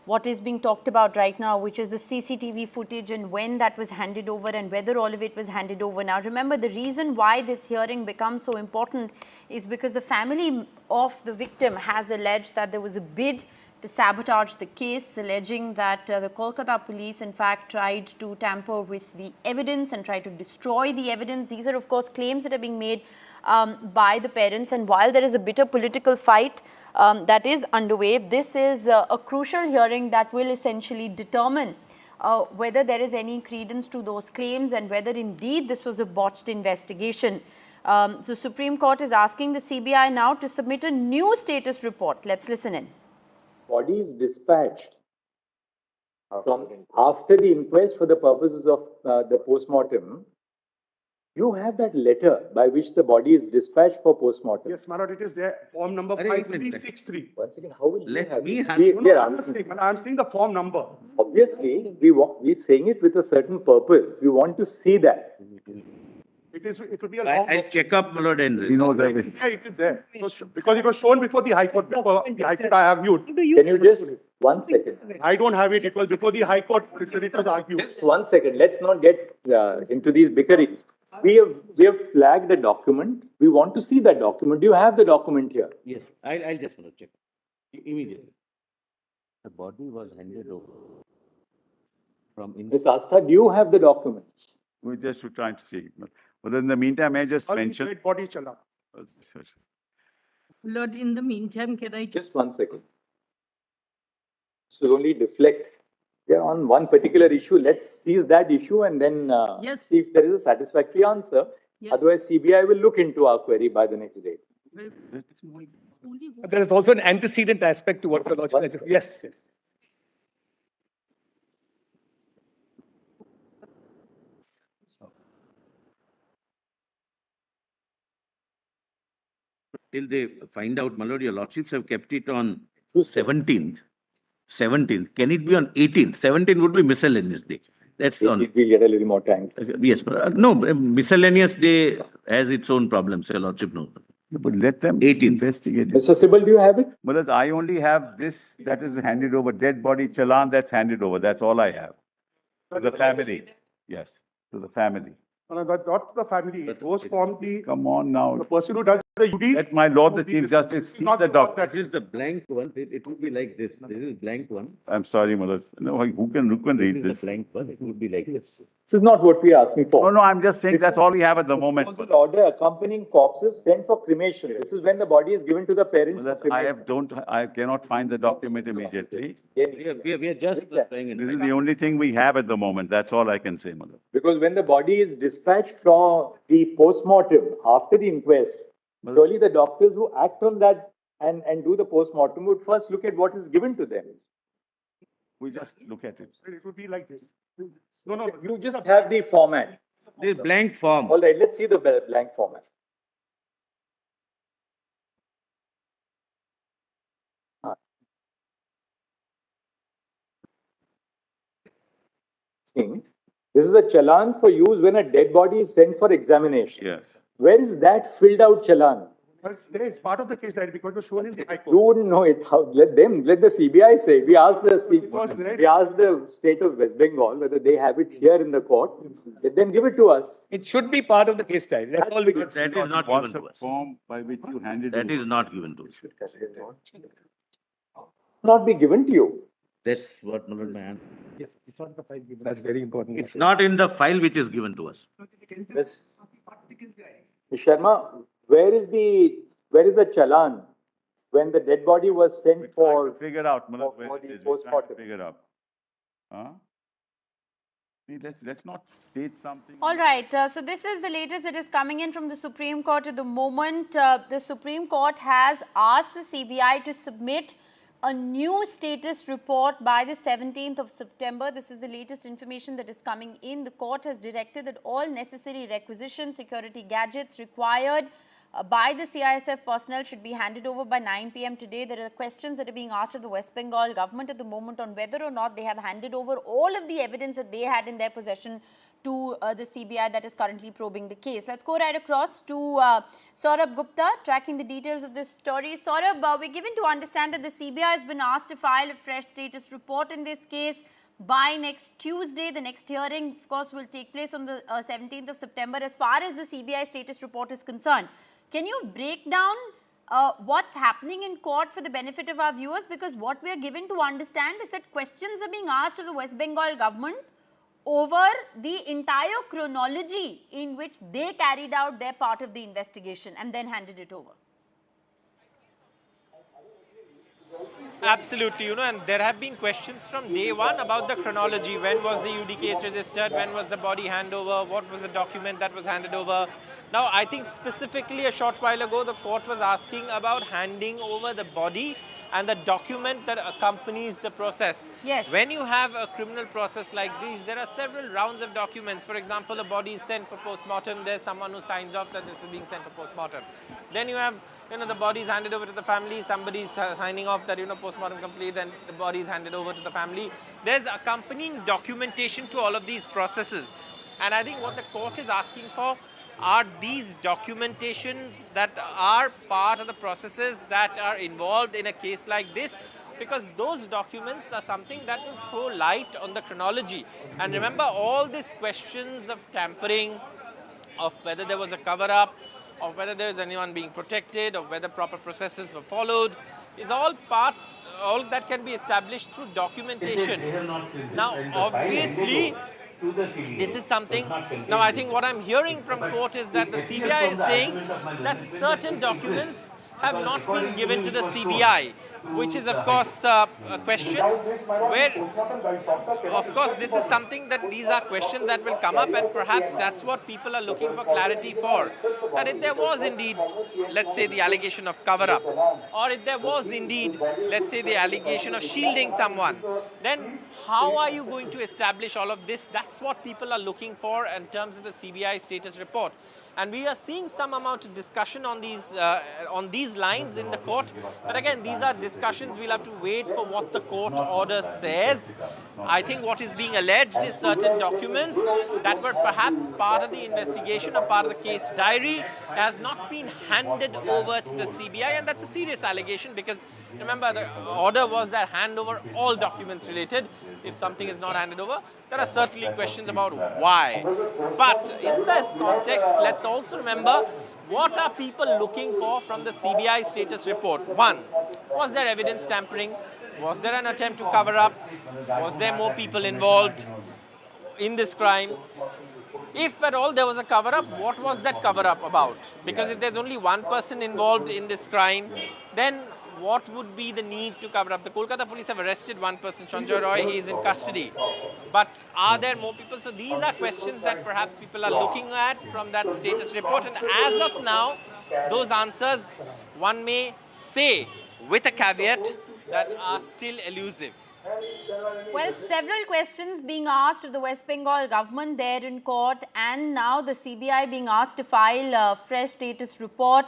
what is being talked about right now, which is the CCTV footage and when that was handed over and whether all of it was handed over. Now, remember, the reason why this hearing becomes so important is because the family of the victim has alleged that there was a bid to sabotage the case, alleging that the Kolkata police, in fact, tried to tamper with the evidence and tried to destroy the evidence. These are, of course, claims that are being made by the parents. And while there is a bitter political fight that is underway, this is a crucial hearing that will essentially determine whether there is any credence to those claims and whether indeed this was a botched investigation. The Supreme Court is asking the CBI now to submit a new status report. Let's listen in. Body is dispatched from after the inquest for the purposes of the postmortem. You have that letter by which the body is dispatched for postmortem. Yes, my lord, it is there. Form number 5363. Once again, how will Let me have... I'm seeing the form number. Obviously, we're saying it with a certain purpose. We want to see that. It will be a long... I'll check up, my lord, and... Yeah, it is there. Because it was shown before the High Court. Before the High Court, I argued. Can you just... 1 second. I don't have it. It was before the High Court. It was argued. Just 1 second. Let's not get into these bickerings. We have flagged a document. We want to see that document. Do you have the document here? Yes, I'll just check. Immediately. The body was handed over from... Ms. Astha, do you have the documents? We just were trying to see. But in the meantime, I just mentioned... Body chala. Lord, in the meantime, can I Just 1 second. So only deflect. Yeah, on one particular issue, let's seize that issue and then Yes. see if there is a satisfactory answer. Yes. Otherwise, CBI will look into our query by the next day. There is also an antecedent aspect to what the logic. Yes. Till they find out, Manoj, your lordships have kept it on 17th. 17th. Can it be on 18th? 17th would be miscellaneous day. That's on. We'll get a little more time. Yes, but no, miscellaneous day has its own problems. Your lordship knows. But let them 18th. investigate it. Mr. Sybil, do you have it? But I only have this that is handed over, dead body challan that's handed over. That's all I have. To the family. Yes, to the family. Not the family. Those form the. Come on now. The person who does the UD. Let my Lord the Chief Justice see the document. This is the blank one. It would be like this. This is blank one. I'm sorry, Manoj. No, who can read this? This is the blank one. It would be like this. This is not what we are asking for. No, I'm just saying that's all we have at the moment. Disposal order accompanying corpses sent for cremation. This is when the body is given to the parents. for cremation. I cannot find the document immediately. We are just trying it. This is the only thing we have at the moment. That's all I can say, Manoj. Because when the body is dispatched from the postmortem after the inquest, surely the doctors who act on that and do the postmortem would first look at what is given to them. We just look at it. It would be like this. No, you just have the format. The blank form. All right, let's see the blank format. This is a challan for use when a dead body is sent for examination. Yes. Where is that filled out challan? Well, it's part of the case that because it was shown in the High Court. You wouldn't know it. How? Let the CBI say. We asked the state of West Bengal whether they have it here in the court. Let them give it to us. It should be part of the case diary. That's all we can say. That is not given to us. Form by which you handed That is not given to us. Not be given to you. That's what Manoj man. Yes, it's not the file given. That's very important. It's not in the file which is given to us. Ms. Sharma, where is the challan when the dead body was sent for figure out, Manoj, for where the it is. postmortem? Figure out. Huh? See, let's not state something. All right. So this is the latest that is coming in from the Supreme Court at the moment. The Supreme Court has asked the CBI to submit a new status report by the 17th of September. This is the latest information that is coming in. The court has directed that all necessary requisitions, security gadgets required by the CISF personnel should be handed over by 9 p.m. today. There are questions that are being asked of the West Bengal government at the moment on whether or not they have handed over all of the evidence that they had in their possession to the CBI that is currently probing the case. Let's go right across to Saurabh Gupta, tracking the details of this story. Saurabh, we're given to understand that the CBI has been asked to file a fresh status report in this case by next Tuesday. The next hearing, of course, will take place on the 17th of September. As far as the CBI status report is concerned, can you break down what's happening in court for the benefit of our viewers? Because what we are given to understand is that questions are being asked of the West Bengal government over the entire chronology in which they carried out their part of the investigation and then handed it over. Absolutely, and there have been questions from day one about the chronology. When was the UD case registered? When was the body handover? What was the document that was handed over? Now, I think specifically a short while ago, the court was asking about handing over the body and the document that accompanies the process. Yes. When you have a criminal process like this, there are several rounds of documents. For example, a body is sent for postmortem. There's someone who signs off that this is being sent for postmortem. Then you have, the body is handed over to the family. Somebody is signing off that, postmortem complete, and the body is handed over to the family. There's accompanying documentation to all of these processes. And I think what the court is asking for are these documentations that are part of the processes that are involved in a case like this, because those documents are something that will throw light on the chronology. And remember, all these questions of tampering, of whether there was a cover-up, of whether there was anyone being protected, of whether proper processes were followed, is all that can be established through documentation. Now, obviously, this is something. Now, I think what I'm hearing from court is that the CBI is saying that certain documents have not been given to the CBI, which is of course a question where, of course, this is something that these are questions that will come up, and perhaps that's what people are looking for clarity for. That if there was indeed, let's say, the allegation of cover-up, or if there was indeed, let's say, the allegation of shielding someone, then how are you going to establish all of this? That's what people are looking for in terms of the CBI status report. And we are seeing some amount of discussion on these lines in the court. But again, these are discussions. We'll have to wait for what the court order says. I think what is being alleged is certain documents that were perhaps part of the investigation or part of the case diary has not been handed over to the CBI. And that's a serious allegation because, remember, the order was that hand over all documents related. If something is not handed over, there are certainly questions about why. But in this context, let's also remember, what are people looking for from the CBI status report? One, was there evidence tampering? Was there an attempt to cover up? Was there more people involved in this crime? If at all there was a cover-up, what was that cover-up about? Because if there's only one person involved in this crime, then what would be the need to cover up? The Kolkata police have arrested one person, Chandrachud. He is in custody. But are there more people? So these are questions that perhaps people are looking at from that status report. And as of now, those answers, one may say, with a caveat, that are still elusive. Well, several questions being asked of the West Bengal government there in court, and now the CBI being asked to file a fresh status report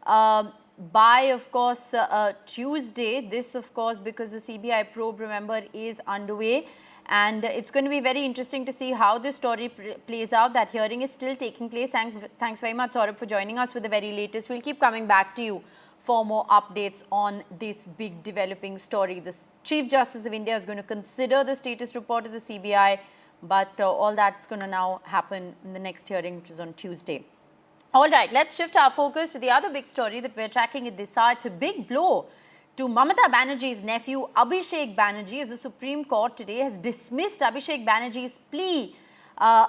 by, of course, Tuesday. This, of course, because the CBI probe, remember, is underway. And it's going to be very interesting to see how this story plays out. That hearing is still taking place. Thanks very much, Saurabh, for joining us with the very latest. We'll keep coming back to you for more updates on this big developing story. The Chief Justice of India is going to consider the status report of the CBI, but all that's going to now happen in the next hearing, which is on Tuesday. All right, let's shift our focus to the other big story that we're tracking at this hour. It's a big blow to Mamata Banerjee's nephew, Abhishek Banerjee, as the Supreme Court today has dismissed Abhishek Banerjee's plea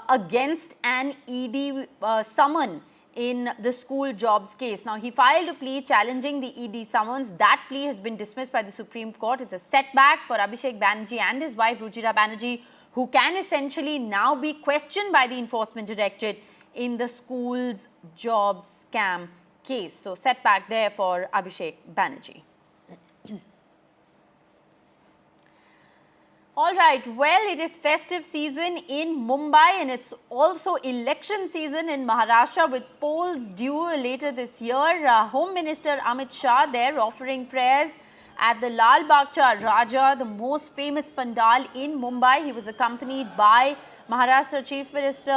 against an ED summon in the school jobs case. Now, he filed a plea challenging the ED summons. That plea has been dismissed by the Supreme Court. It's a setback for Abhishek Banerjee and his wife, Ruchira Banerjee, who can essentially now be questioned by the Enforcement Directorate in the school's job scam case. So, setback there for Abhishek Banerjee. All right, well, it is festive season in Mumbai and it's also election season in Maharashtra with polls due later this year. Home Minister Amit Shah there offering prayers at the Lal Bagh Cha Raja, the most famous pandal in Mumbai. He was accompanied by Maharashtra Chief Minister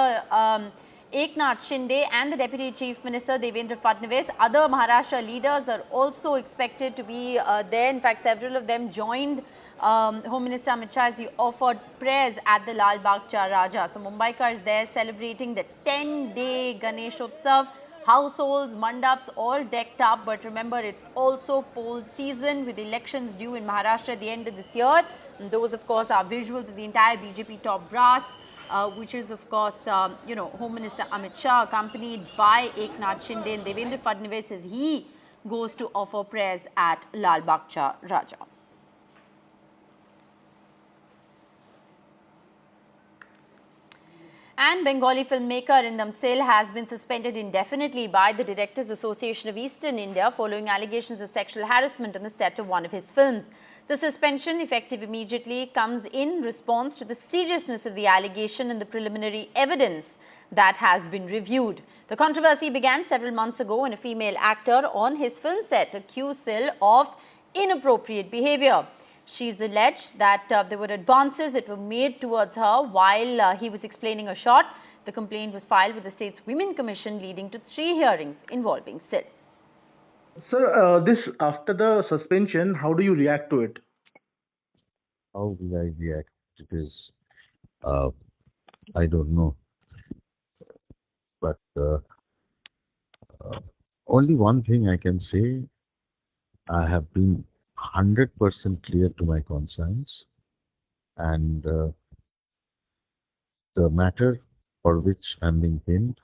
Eknath Shinde and the Deputy Chief Minister Devendra Fadnavis. Other Maharashtra leaders are also expected to be there. In fact, several of them joined Home Minister Amit Shah as he offered prayers at the Lal Bagh Cha Raja. So Mumbaikars there celebrating the 10-day Ganesh Utsav. Households, mandaps all decked up, but remember it's also poll season with elections due in Maharashtra at the end of this year. And those, of course, are visuals of the entire BJP top brass, which is, of course, Home Minister Amit Shah accompanied by Eknath Shinde and Devendra Fadnavis as he goes to offer prayers at Lal Bagh Cha Raja. And Bengali filmmaker Indam Sil has been suspended indefinitely by the Directors Association of Eastern India following allegations of sexual harassment on the set of one of his films. The suspension, effective immediately, comes in response to the seriousness of the allegation and the preliminary evidence that has been reviewed. The controversy began several months ago when a female actor on his film set accused Sil of inappropriate behavior. She's alleged that there were advances that were made towards her while he was explaining a shot. The complaint was filed with the state's Women Commission, leading to 3 hearings involving Sil. Sir, this after the suspension, how do you react to it? How will I react? Because I don't know. But only one thing I can say, I have been 100% clear to my conscience, and the matter for which I'm being pinned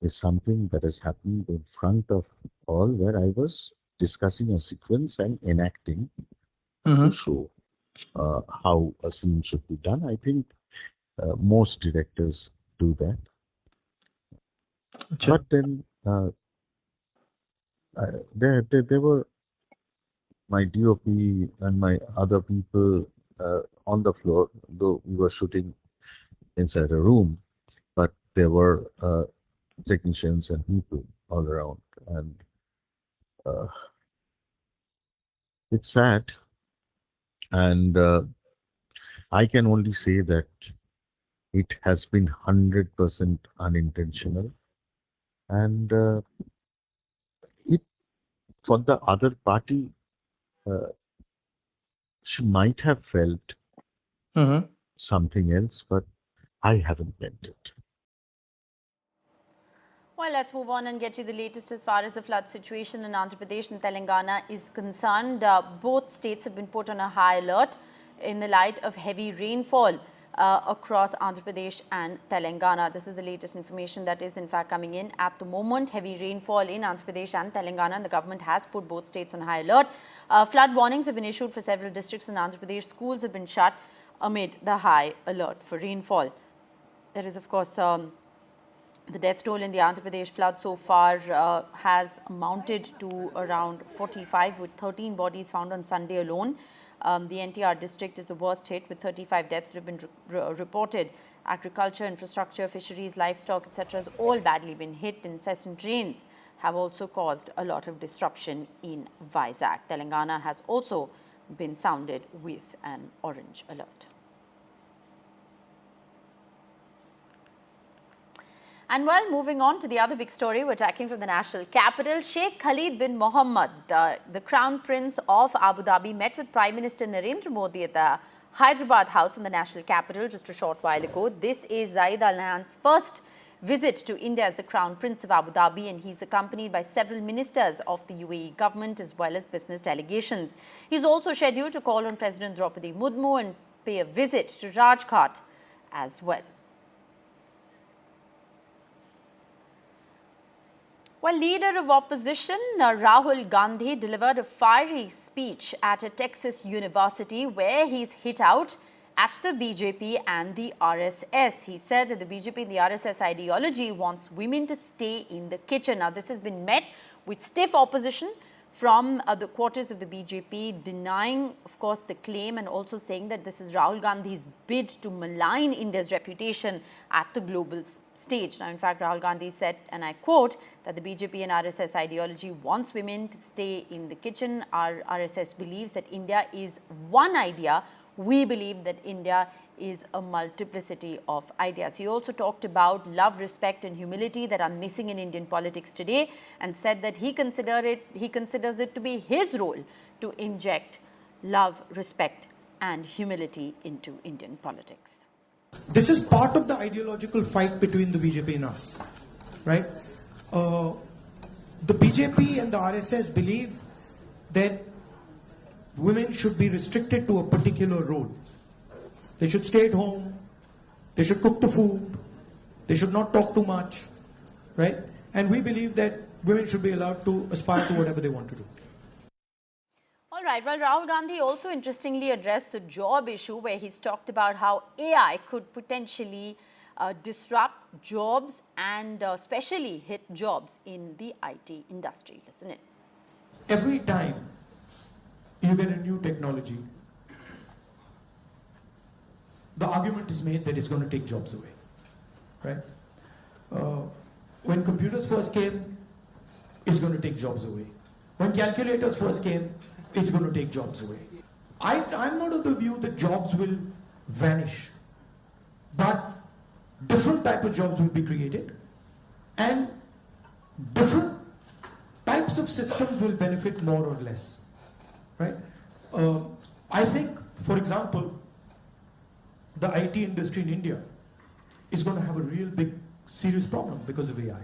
is something that has happened in front of all, where I was discussing a sequence and enacting to show how a scene should be done. I think most directors do that. But then there were my DOP and my other people on the floor, though we were shooting inside a room, but there were technicians and people all around, and it's sad, and I can only say that it has been 100% unintentional, and it for the other party, she might have felt something else, but I haven't meant it. Well, let's move on and get you the latest as far as the flood situation in Andhra Pradesh and Telangana is concerned. Both states have been put on a high alert in the light of heavy rainfall across Andhra Pradesh and Telangana. This is the latest information that is in fact coming in at the moment. Heavy rainfall in Andhra Pradesh and Telangana, and the government has put both states on high alert. Flood warnings have been issued for several districts in Andhra Pradesh. Schools have been shut amid the high alert for rainfall. There is, of course, the death toll in the Andhra Pradesh flood so far has amounted to around 45, with 13 bodies found on Sunday alone. The NTR district is the worst hit, with 35 deaths have been reported. Agriculture, infrastructure, fisheries, livestock, etc. has all badly been hit. Incessant rains have also caused a lot of disruption in Vizag. Telangana has also been sounded with an orange alert. And well, moving on to the other big story, we're tracking from the national capital. Sheikh Khalid bin Mohammed, the Crown Prince of Abu Dhabi, met with Prime Minister Narendra Modi at the Hyderabad house in the national capital just a short while ago. This is Zayed Al Nahyan's first visit to India as the Crown Prince of Abu Dhabi, and he's accompanied by several ministers of the UAE government as well as business delegations. He's also scheduled to call on President Draupadi Murmu and pay a visit to Rajghat as well. Well, leader of opposition Rahul Gandhi delivered a fiery speech at a Texas university where he's hit out at the BJP and the RSS. He said that the BJP and the RSS ideology wants women to stay in the kitchen. Now, this has been met with stiff opposition from the quarters of the BJP, denying, of course, the claim and also saying that this is Rahul Gandhi's bid to malign India's reputation at the global stage. Now, in fact, Rahul Gandhi said, and I quote, that the BJP and RSS ideology wants women to stay in the kitchen. Our RSS believes that India is one idea. We believe that India is a multiplicity of ideas. He also talked about love, respect and humility that are missing in Indian politics today, and said that he considers it to be his role to inject love, respect and humility into Indian politics. This is part of the ideological fight between the BJP and us, right? The BJP and the RSS believe that women should be restricted to a particular role. They should stay at home, they should cook the food, they should not talk too much, right? And we believe that women should be allowed to aspire to whatever they want to do. All right, well, Rahul Gandhi also interestingly addressed the job issue, where he's talked about how AI could potentially disrupt jobs and especially hit jobs in the IT industry. Listen in. Every time you get a new technology, the argument is made that it's going to take jobs away, right? When computers first came, it's going to take jobs away. When calculators first came, it's going to take jobs away. I'm not of the view that jobs will vanish, but different type of jobs will be created, and different types of systems will benefit more or less, right? I think, for example, the IT industry in India is going to have a real big, serious problem because of AI.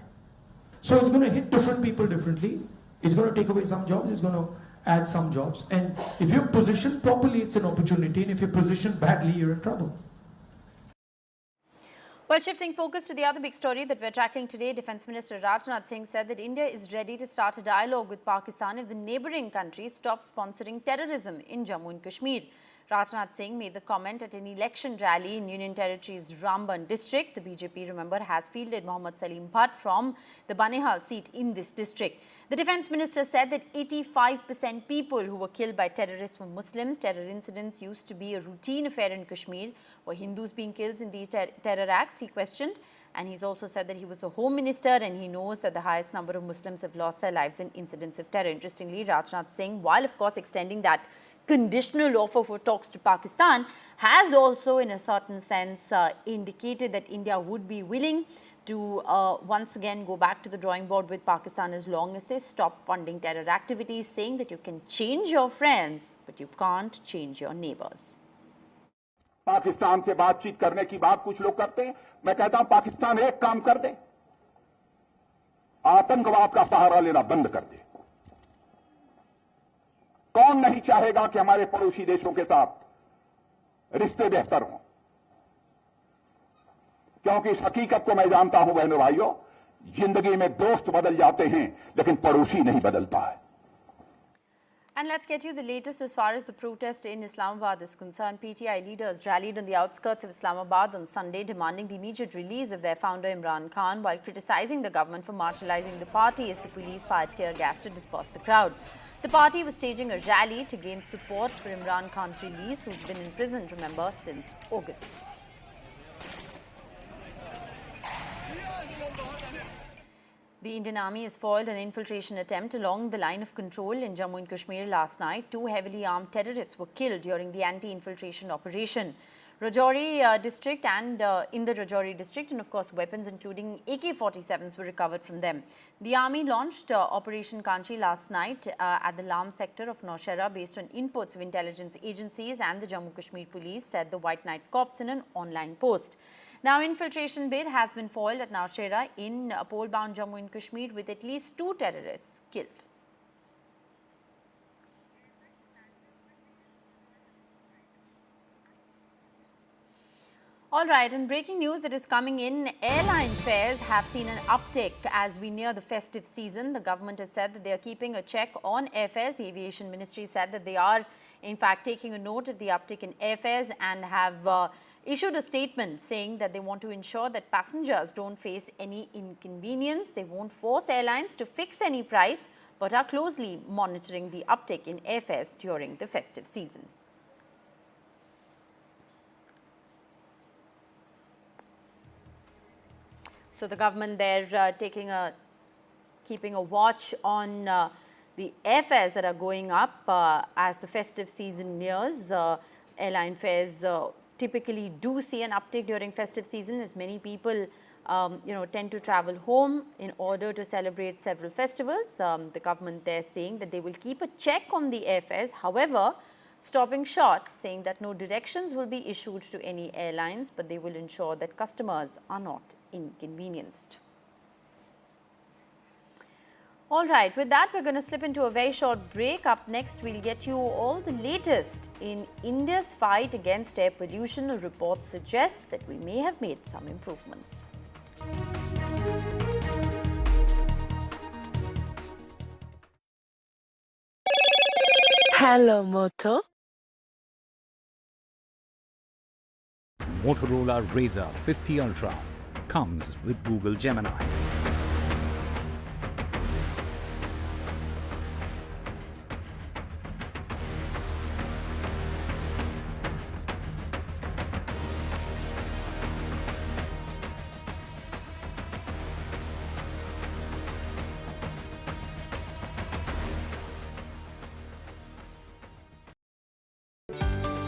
So it's going to hit different people differently. It's going to take away some jobs. It's going to add some jobs. And if you're positioned properly, it's an opportunity. And if you're positioned badly, you're in trouble. Well, shifting focus to the other big story that we're tracking today, Defence Minister Rajnath Singh said that India is ready to start a dialogue with Pakistan if the neighbouring country stops sponsoring terrorism in Jammu and Kashmir. Rajnath Singh made the comment at an election rally in Union Territory's Ramban district. The BJP, remember, has fielded Mohammad Salim Bhatt from the Banihal seat in this district. The Defence Minister said that 85% people who were killed by terrorists were Muslims. Terror incidents used to be a routine affair in Kashmir. Were Hindus being killed in the terror acts, he questioned. And he's also said that he was a home minister and he knows that the highest number of Muslims have lost their lives in incidents of terror. Interestingly, Rajnath Singh, while of course extending that conditional offer for talks to Pakistan, has also in a certain sense indicated that India would be willing to once again go back to the drawing board with Pakistan as long as they stop funding terror activities, saying that you can change your friends, but you can't change your neighbors. Pakistan से बातचीत करने की बात कुछ लोग करते हैं। मैं कहता हूं पाकिस्तान एक काम कर दे, आतंकवाद का सहारा लेना बंद कर दे। कौन नहीं चाहेगा कि हमारे पड़ोसी देशों के साथ रिश्ते बेहतर हों? क्योंकि इस हकीकत को मैं जानता हूं बहनों भाइयों, जिंदगी में दोस्त बदल जाते हैं लेकिन पड़ोसी नहीं बदलता है। And let's get you the latest as far as the protest in Islamabad is concerned. PTI leaders rallied on the outskirts of Islamabad on Sunday, demanding the immediate release of their founder Imran Khan, while criticizing the government for marginalizing the party as the police fired tear gas to disperse the crowd. The party was staging a rally to gain support for Imran Khan's release, who's been in prison, remember, since August. The Indian Army has foiled an infiltration attempt along the line of control in Jammu and Kashmir last night. 2 heavily armed terrorists were killed during the anti-infiltration operation. Rajouri district and in the Rajouri district, and of course weapons including AK-47s were recovered from them. The army launched Operation Kanchi last night at the Lam sector of Naushera based on inputs of intelligence agencies, and the Jammu Kashmir police said the White Knight Corps in an online post. Now, infiltration bid has been foiled at Naushera in pole-bound Jammu and Kashmir with at least 2 terrorists killed. All right, and breaking news that is coming in, airline fares have seen an uptick as we near the festive season. The government has said that they are keeping a check on airfares. The Aviation Ministry said that they are, in fact, taking a note of the uptick in airfares and have issued a statement saying that they want to ensure that passengers don't face any inconvenience. They won't force airlines to fix any price, but are closely monitoring the uptick in airfares during the festive season. So the government there keeping a watch on the airfares that are going up as the festive season nears. Airline fares typically do see an uptick during festive season as many people tend to travel home in order to celebrate several festivals. The government there saying that they will keep a check on the airfares, however, stopping short, saying that no directions will be issued to any airlines, but they will ensure that customers are not inconvenienced. All right, with that, we're going to slip into a very short break. Up next, we'll get you all the latest in India's fight against air pollution. A report suggests that we may have made some improvements. Hello, Moto. Motorola Razr 50 Ultra comes with Google Gemini.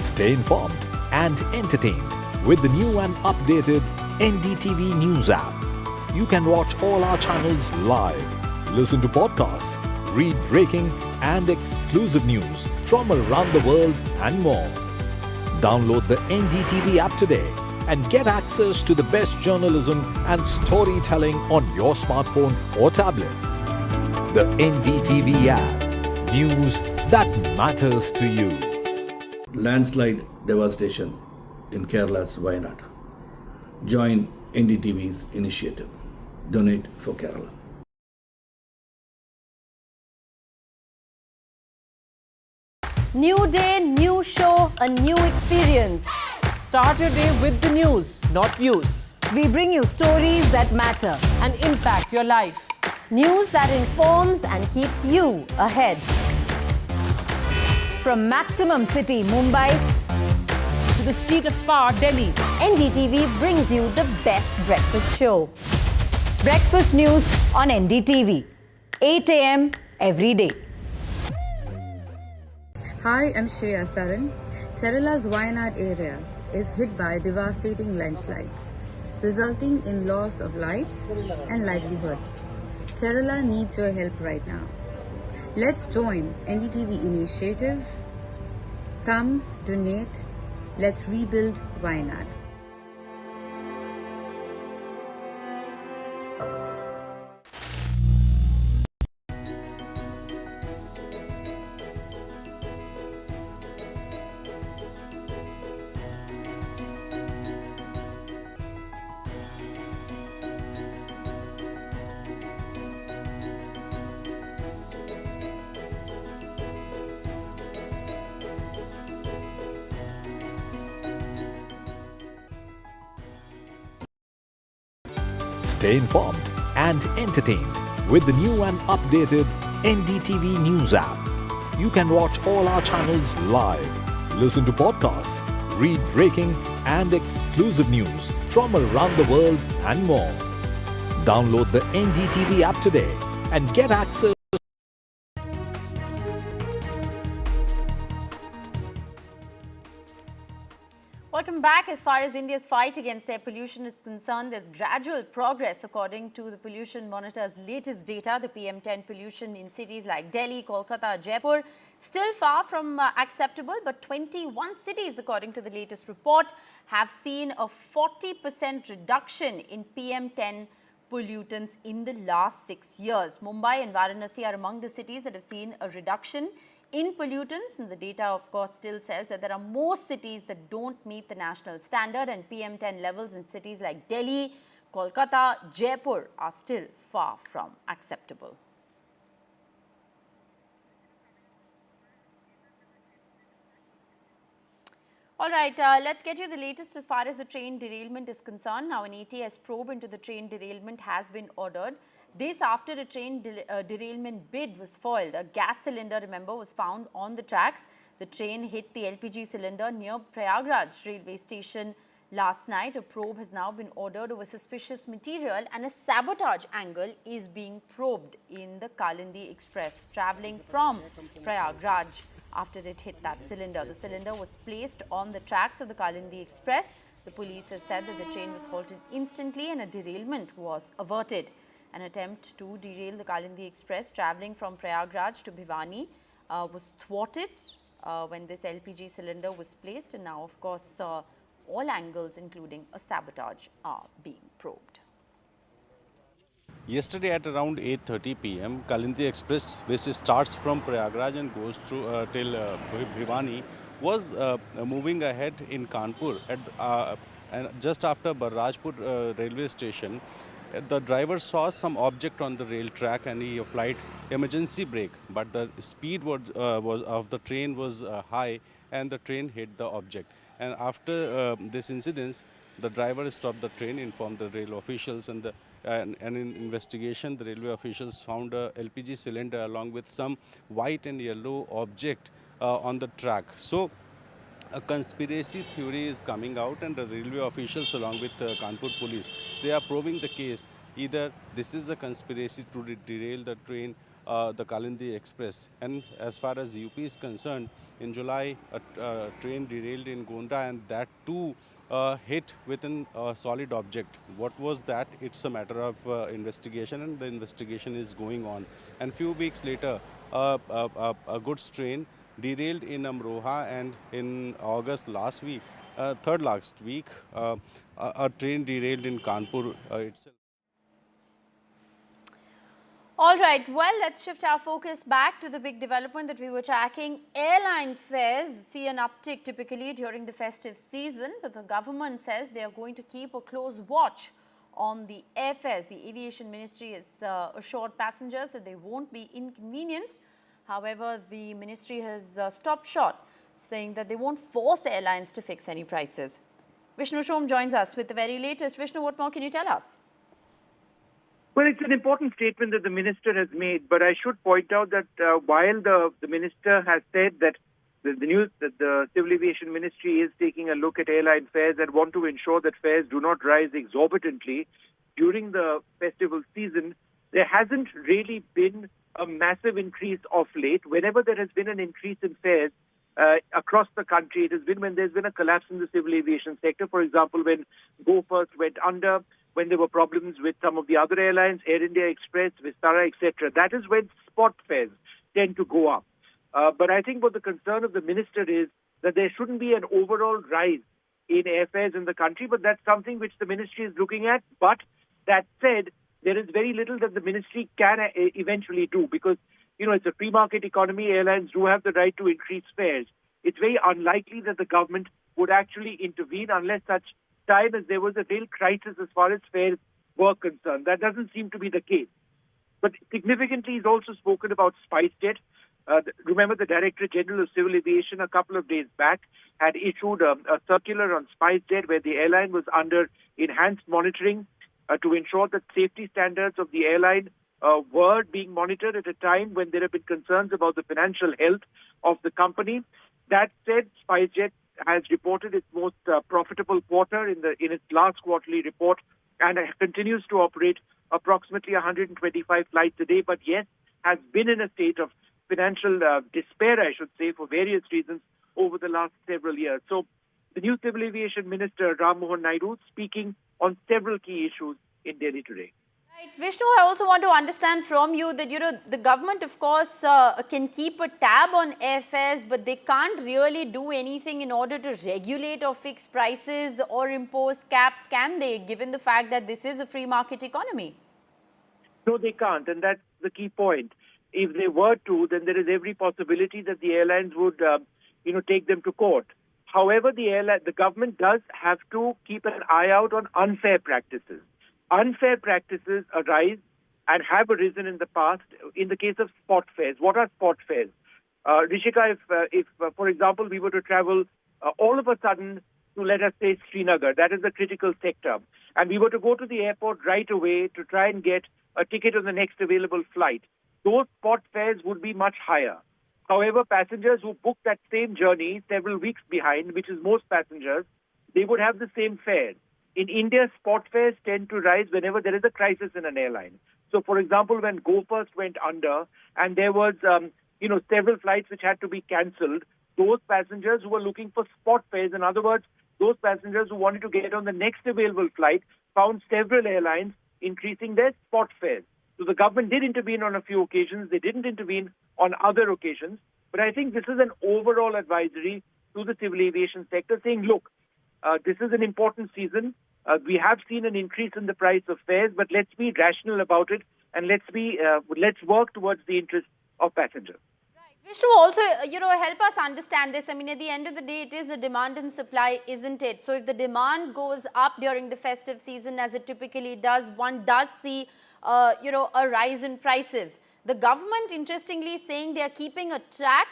Stay informed and entertained with the new and updated NDTV News app. You can watch all our channels live, listen to podcasts, read breaking and exclusive news from around the world and more. Download the NDTV app today and get access to the best journalism and storytelling on your smartphone or tablet. The NDTV app. News that matters to you. Landslide devastation in Kerala's Wayanad. Join NDTV's initiative. Donate for Kerala. New day, new show, a new experience. Start your day with the news, not views. We bring you stories that matter and impact your life. News that informs and keeps you ahead. From Maximum City, Mumbai, to the seat of power, Delhi, NDTV brings you the best breakfast show. Breakfast news on NDTV, 8 a.m. every day. Hi, I'm Shreya Saran. Kerala's Wayanad area is hit by devastating landslides, resulting in loss of lives and livelihood. Kerala needs your help right now. Let's join NDTV initiative. Come, donate. Let's rebuild Wayanad. Stay informed and entertained with the new and updated NDTV News app. You can watch all our channels live, listen to podcasts, read breaking and exclusive news from around the world and more. Download the NDTV app today and get access. Welcome back. As far as India's fight against air pollution is concerned, there's gradual progress according to the Pollution Monitor's latest data. The PM10 pollution in cities like Delhi, Kolkata, Jaipur still far from acceptable, but 21 cities, according to the latest report, have seen a 40% reduction in PM10 pollutants in the last 6 years. Mumbai and Varanasi are among the cities that have seen a reduction in pollutants, and the data of course still says that there are more cities that don't meet the national standard, and PM10 levels in cities like Delhi, Kolkata, Jaipur are still far from acceptable. All right, let's get you the latest as far as the train derailment is concerned. Now, an ATS probe into the train derailment has been ordered. This after a train derailment bid was foiled. A gas cylinder, remember, was found on the tracks. The train hit the LPG cylinder near Prayagraj railway station last night. A probe has now been ordered over suspicious material, and a sabotage angle is being probed in the Kalindi Express travelling from Prayagraj after it hit that cylinder. The cylinder was placed on the tracks of the Kalindi Express. The police has said that the train was halted instantly and a derailment was averted. An attempt to derail the Kalindi Express travelling from Prayagraj to Bhiwani was thwarted when this LPG cylinder was placed, and now of course all angles including a sabotage are being probed. Yesterday at around 8:30 p.m., Kalindi Express, which starts from Prayagraj and goes through till Bhiwani, was moving ahead in Kanpur and just after Barrajpur railway station. The driver saw some object on the rail track and he applied emergency brake, but the speed of the train was high and the train hit the object. And after this incident, the driver stopped the train, informed the rail officials, and in investigation, the railway officials found a LPG cylinder along with some white and yellow object on the track. So a conspiracy theory is coming out, and the railway officials along with Kanpur police, they are probing the case. Either this is a conspiracy to derail the train, the Kalindi Express. And as far as UP is concerned, in July, a train derailed in Gonda, and that too hit within a solid object. What was that? It's a matter of investigation, and the investigation is going on. And few weeks later, a goods train derailed in Amroha, and in August last week, third last week, a train derailed in Kanpur itself. All right, well, let's shift our focus back to the big development that we were tracking. Airline fares see an uptick typically during the festive season, but the government says they are going to keep a close watch on the airfares. The Aviation Ministry has assured passengers that they won't be inconvenienced. However, the ministry has stopped short, saying that they won't force airlines to fix any prices. Vishnu Shom joins us with the very latest. Vishnu, what more can you tell us? Well, it's an important statement that the minister has made, but I should point out that while the minister has said that the Civil Aviation Ministry is taking a look at airline fares and want to ensure that fares do not rise exorbitantly during the festival season, there hasn't really been a massive increase of late. Whenever there has been an increase in fares across the country, it has been when there's been a collapse in the civil aviation sector. For example, when Go First went under, when there were problems with some of the other airlines, Air India Express, Vistara, etc. That is when spot fares tend to go up. But I think what the concern of the minister is that there shouldn't be an overall rise in airfares in the country, but that's something which the ministry is looking at. But that said, there is very little that the ministry can eventually do because, it's a free market economy. Airlines do have the right to increase fares. It's very unlikely that the government would actually intervene unless such time as there was a real crisis as far as fares were concerned. That doesn't seem to be the case. But significantly, he's also spoken about SpiceJet. Remember, the Director General of Civil Aviation a couple of days back had issued a circular on SpiceJet where the airline was under enhanced monitoring to ensure that safety standards of the airline were being monitored at a time when there have been concerns about the financial health of the company. That said, SpiceJet has reported its most profitable quarter in its last quarterly report and continues to operate approximately 125 flights a day, but yes, has been in a state of financial despair, I should say, for various reasons over the last several years. So the new Civil Aviation Minister, Ram Mohan Naidu, speaking on several key issues in Delhi today. Right. Vishnu, I also want to understand from you that, the government, of course, can keep a tab on airfares, but they can't really do anything in order to regulate or fix prices or impose caps, can they, given the fact that this is a free market economy? No, they can't, and that's the key point. If they were to, then there is every possibility that the airlines would, take them to court. However, the government does have to keep an eye out on unfair practices. Unfair practices arise and have arisen in the past in the case of spot fares. What are spot fares? Rishika, if for example, we were to travel all of a sudden to, let us say, Srinagar, that is a critical sector, and we were to go to the airport right away to try and get a ticket on the next available flight, those spot fares would be much higher. However, passengers who book that same journey several weeks behind, which is most passengers, they would have the same fare. In India, spot fares tend to rise whenever there is a crisis in an airline. So, for example, when Go First went under and there was, several flights which had to be cancelled, those passengers who were looking for spot fares, in other words, those passengers who wanted to get on the next available flight, found several airlines increasing their spot fares. So the government did intervene on a few occasions. They didn't intervene on other occasions. But I think this is an overall advisory to the civil aviation sector saying, look, this is an important season. We have seen an increase in the price of fares, but let's be rational about it and let's work towards the interest of passengers. Vishnu, also, help us understand this. I mean, at the end of the day, it is a demand and supply, isn't it? So if the demand goes up during the festive season, as it typically does, one does see, a rise in prices. The government, interestingly, saying they are keeping a track.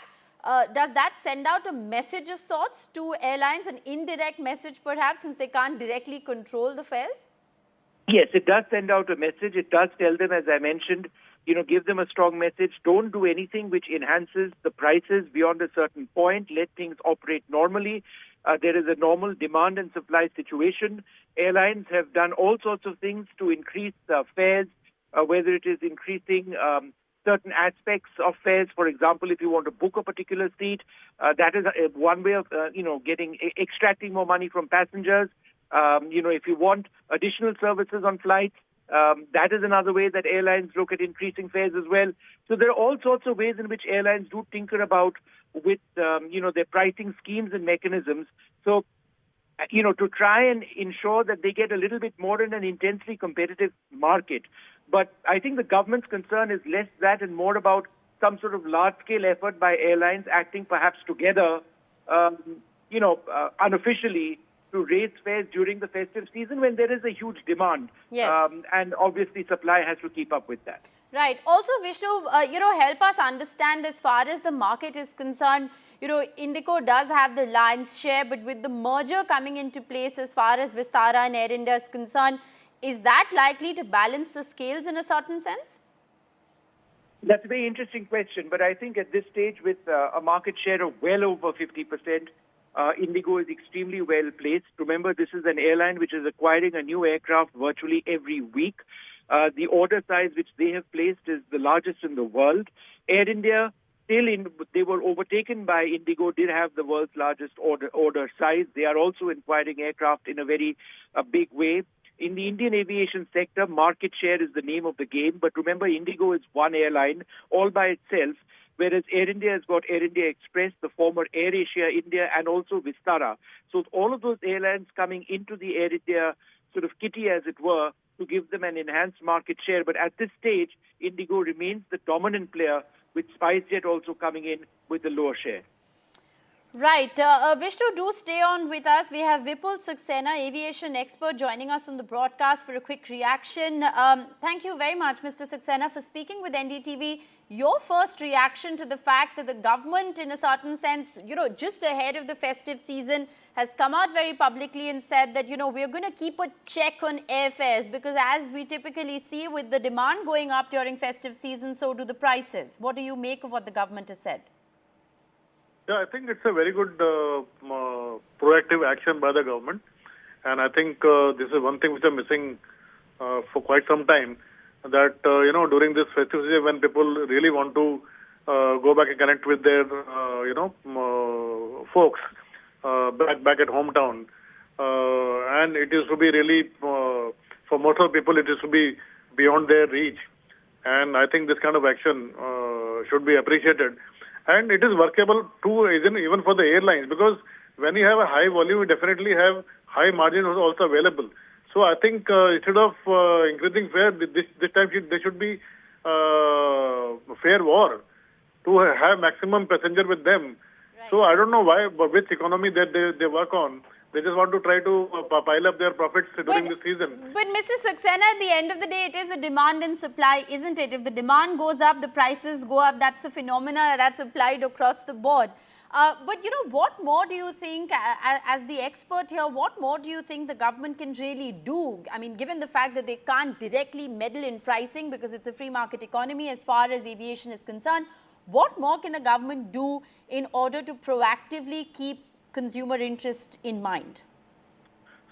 Does that send out a message of sorts to airlines, an indirect message perhaps, since they can't directly control the fares? Yes, it does send out a message. It does tell them, as I mentioned, give them a strong message. Don't do anything which enhances the prices beyond a certain point. Let things operate normally. There is a normal demand and supply situation. Airlines have done all sorts of things to increase fares, whether it is increasing certain aspects of fares. For example, if you want to book a particular seat, that is one way of, extracting more money from passengers. If you want additional services on flights, that is another way that airlines look at increasing fares as well. So there are all sorts of ways in which airlines do tinker about with, their pricing schemes and mechanisms. So, to try and ensure that they get a little bit more in an intensely competitive market. But I think the government's concern is less that and more about some sort of large-scale effort by airlines acting perhaps together, unofficially, to raise fares during the festive season when there is a huge demand. Yes. And obviously supply has to keep up with that. Right. Also, Vishnu, help us understand as far as the market is concerned. Indigo does have the lion's share, but with the merger coming into place as far as Vistara and Air India is concerned, is that likely to balance the scales in a certain sense? That's a very interesting question, but I think at this stage with a market share of well over 50%, Indigo is extremely well placed. Remember, this is an airline which is acquiring a new aircraft virtually every week. The order size which they have placed is the largest in the world. Air India, they were overtaken by Indigo, did have the world's largest order size. They are also acquiring aircraft in a very big way. In the Indian aviation sector, market share is the name of the game. But remember, Indigo is one airline all by itself, whereas Air India has got Air India Express, the former Air Asia India, and also Vistara. So all of those airlines coming into the Air India sort of kitty, as it were, to give them an enhanced market share. But at this stage, Indigo remains the dominant player, with SpiceJet also coming in with the lower share. Right. Vishnu, do stay on with us. We have Vipul Saxena, aviation expert, joining us on the broadcast for a quick reaction. Thank you very much, Mr. Saxena, for speaking with NDTV. Your first reaction to the fact that the government, in a certain sense, just ahead of the festive season, has come out very publicly and said that, we're going to keep a check on airfares, because as we typically see with the demand going up during festive season, so do the prices. What do you make of what the government has said? Yeah, I think it's a very good proactive action by the government. And I think this is one thing which is missing for quite some time, that, during this festive season when people really want to go back and connect with their, folks back at hometown. And it is to be really, for most of the people, it is to be beyond their reach. And I think this kind of action should be appreciated. And it is workable too, even for the airlines, because when you have a high volume, you definitely have high margins also available. So I think instead of increasing fare, this time there should be fare war to have maximum passenger with them. Right. So I don't know which economy that they work on. They just want to try to pile up their profits during the season. But Mr. Saxena, at the end of the day, it is a demand and supply, isn't it? If the demand goes up, the prices go up. That's a phenomena that's applied across the board. But, what more do you think, as the expert here, what more do you think the government can really do? I mean, given the fact that they can't directly meddle in pricing because it's a free market economy as far as aviation is concerned, what more can the government do in order to proactively keep consumer interest in mind?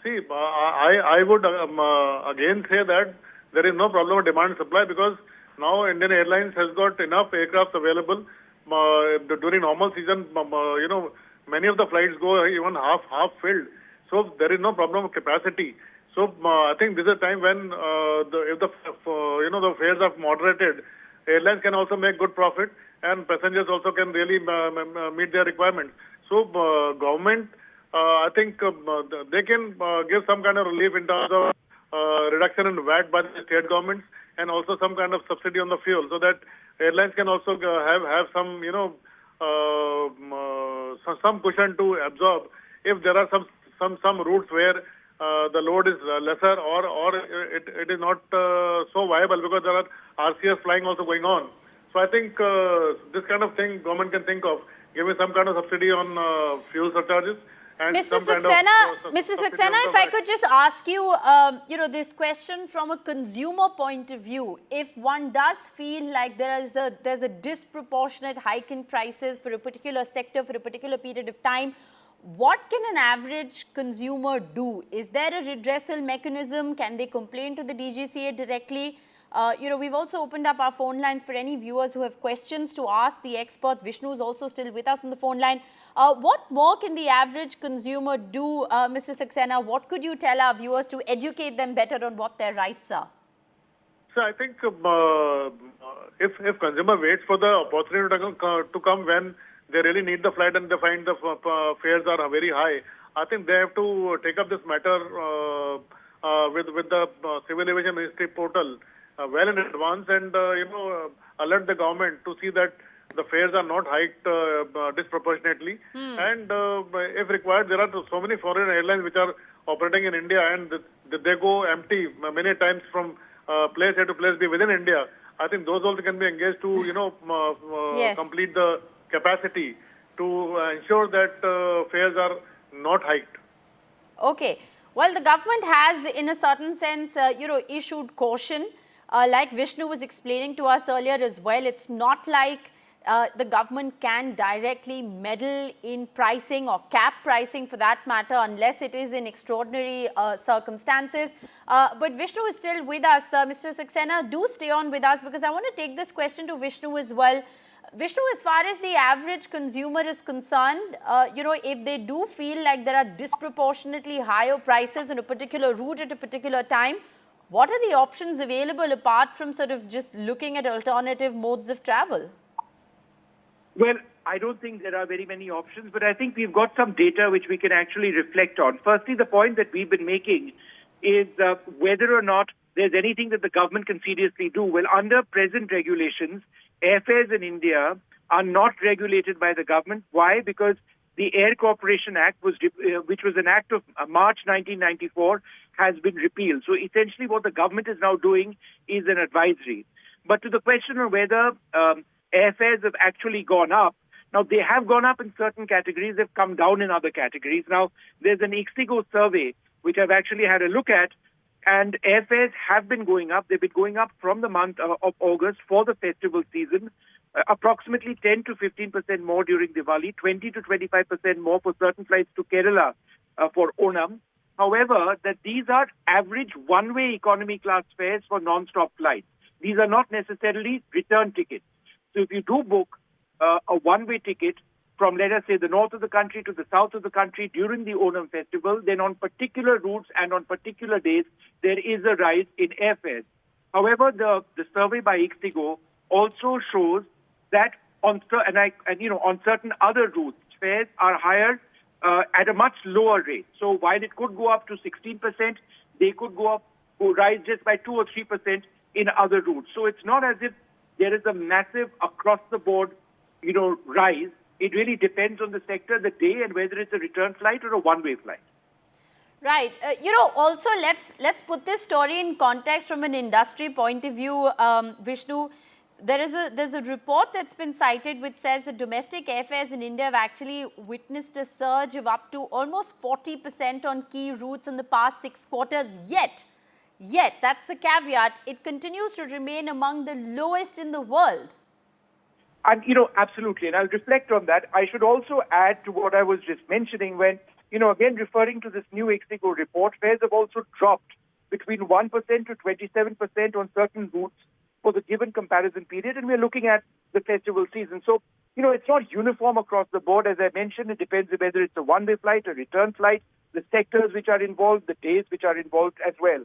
See, I would again say that there is no problem with demand and supply, because now Indian Airlines has got enough aircraft available. During normal season, many of the flights go even half filled. So there is no problem with capacity. So I think this is a time when if the fares are moderated, airlines can also make good profit, and passengers also can really meet their requirements. So government, I think they can give some kind of relief in terms of reduction in VAT by the state governments, and also some kind of subsidy on the fuel, so that airlines can also have some some cushion to absorb if there are some routes where the load is lesser, or it is not so viable because there are RCS flying also going on. So I think this kind of thing government can think of, giving some kind of subsidy on fuel surcharges. And Mr. Saxena, if I could just ask you, this question from a consumer point of view. If one does feel like there's a disproportionate hike in prices for a particular sector for a particular period of time, what can an average consumer do? Is there a redressal mechanism? Can they complain to the DGCA directly? We've also opened up our phone lines for any viewers who have questions to ask the experts. Vishnu is also still with us on the phone line. What more can the average consumer do, Mr. Saxena? What could you tell our viewers to educate them better on what their rights are? So I think if consumer waits for the opportunity to come when they really need the flight and they find the fares are very high, I think they have to take up this matter with the Civil Aviation Ministry portal well in advance, and alert the government to see that the fares are not hiked disproportionately. And if required, there are so many foreign airlines which are operating in India, and they go empty many times from place A to place B within India. I think those also can be engaged to, Yes. complete the capacity to ensure that fares are not hiked. Okay. Well, the government has, in a certain sense, issued caution. Like Vishnu was explaining to us earlier as well, it's not like the government can directly meddle in pricing or cap pricing for that matter, unless it is in extraordinary circumstances. But Vishnu is still with us. Mr. Saxena, do stay on with us, because I want to take this question to Vishnu as well. Vishnu, as far as the average consumer is concerned, if they do feel like there are disproportionately higher prices on a particular route at a particular time, what are the options available apart from sort of just looking at alternative modes of travel? Well, I don't think there are very many options, but I think we've got some data which we can actually reflect on. Firstly, the point that we've been making is whether or not there's anything that the government can seriously do. Well, under present regulations, airfares in India are not regulated by the government. Why? Because the Air Corporation Act, which was an act of March 1994, has been repealed. So essentially what the government is now doing is an advisory. But to the question of whether airfares have actually gone up, now they have gone up in certain categories, they've come down in other categories. Now there's an Ixigo survey which I've actually had a look at, and airfares have been going up. They've been going up from the month of August for the festival season, approximately 10 to 15% more during Diwali, 20 to 25% more for certain flights to Kerala for Onam. However, that these are average one-way economy class fares for non-stop flights. These are not necessarily return tickets. So if you do book a one-way ticket from, let us say, the north of the country to the south of the country during the Onam festival, then on particular routes and on particular days, there is a rise in airfares. However, the survey by Ixigo also shows that on certain other routes, fares are higher at a much lower rate. So while it could go up to 16%, they could rise just by 2 or 3% in other routes. So it's not as if there is a massive across-the-board, rise. It really depends on the sector, the day, and whether it's a return flight or a one-way flight. Right. Also let's put this story in context from an industry point of view, Vishnu. There's a report that's been cited which says that domestic airfares in India have actually witnessed a surge of up to almost 40% on key routes in the past 6 quarters. Yet, that's the caveat, it continues to remain among the lowest in the world. And, absolutely. And I'll reflect on that. I should also add to what I was just mentioning when, again, referring to this new Ixigo report, fares have also dropped between 1% to 27% on certain routes for the given comparison period. And we're looking at the festival season. So, it's not uniform across the board. As I mentioned, it depends on whether it's a one-way flight, a return flight, the sectors which are involved, the days which are involved as well.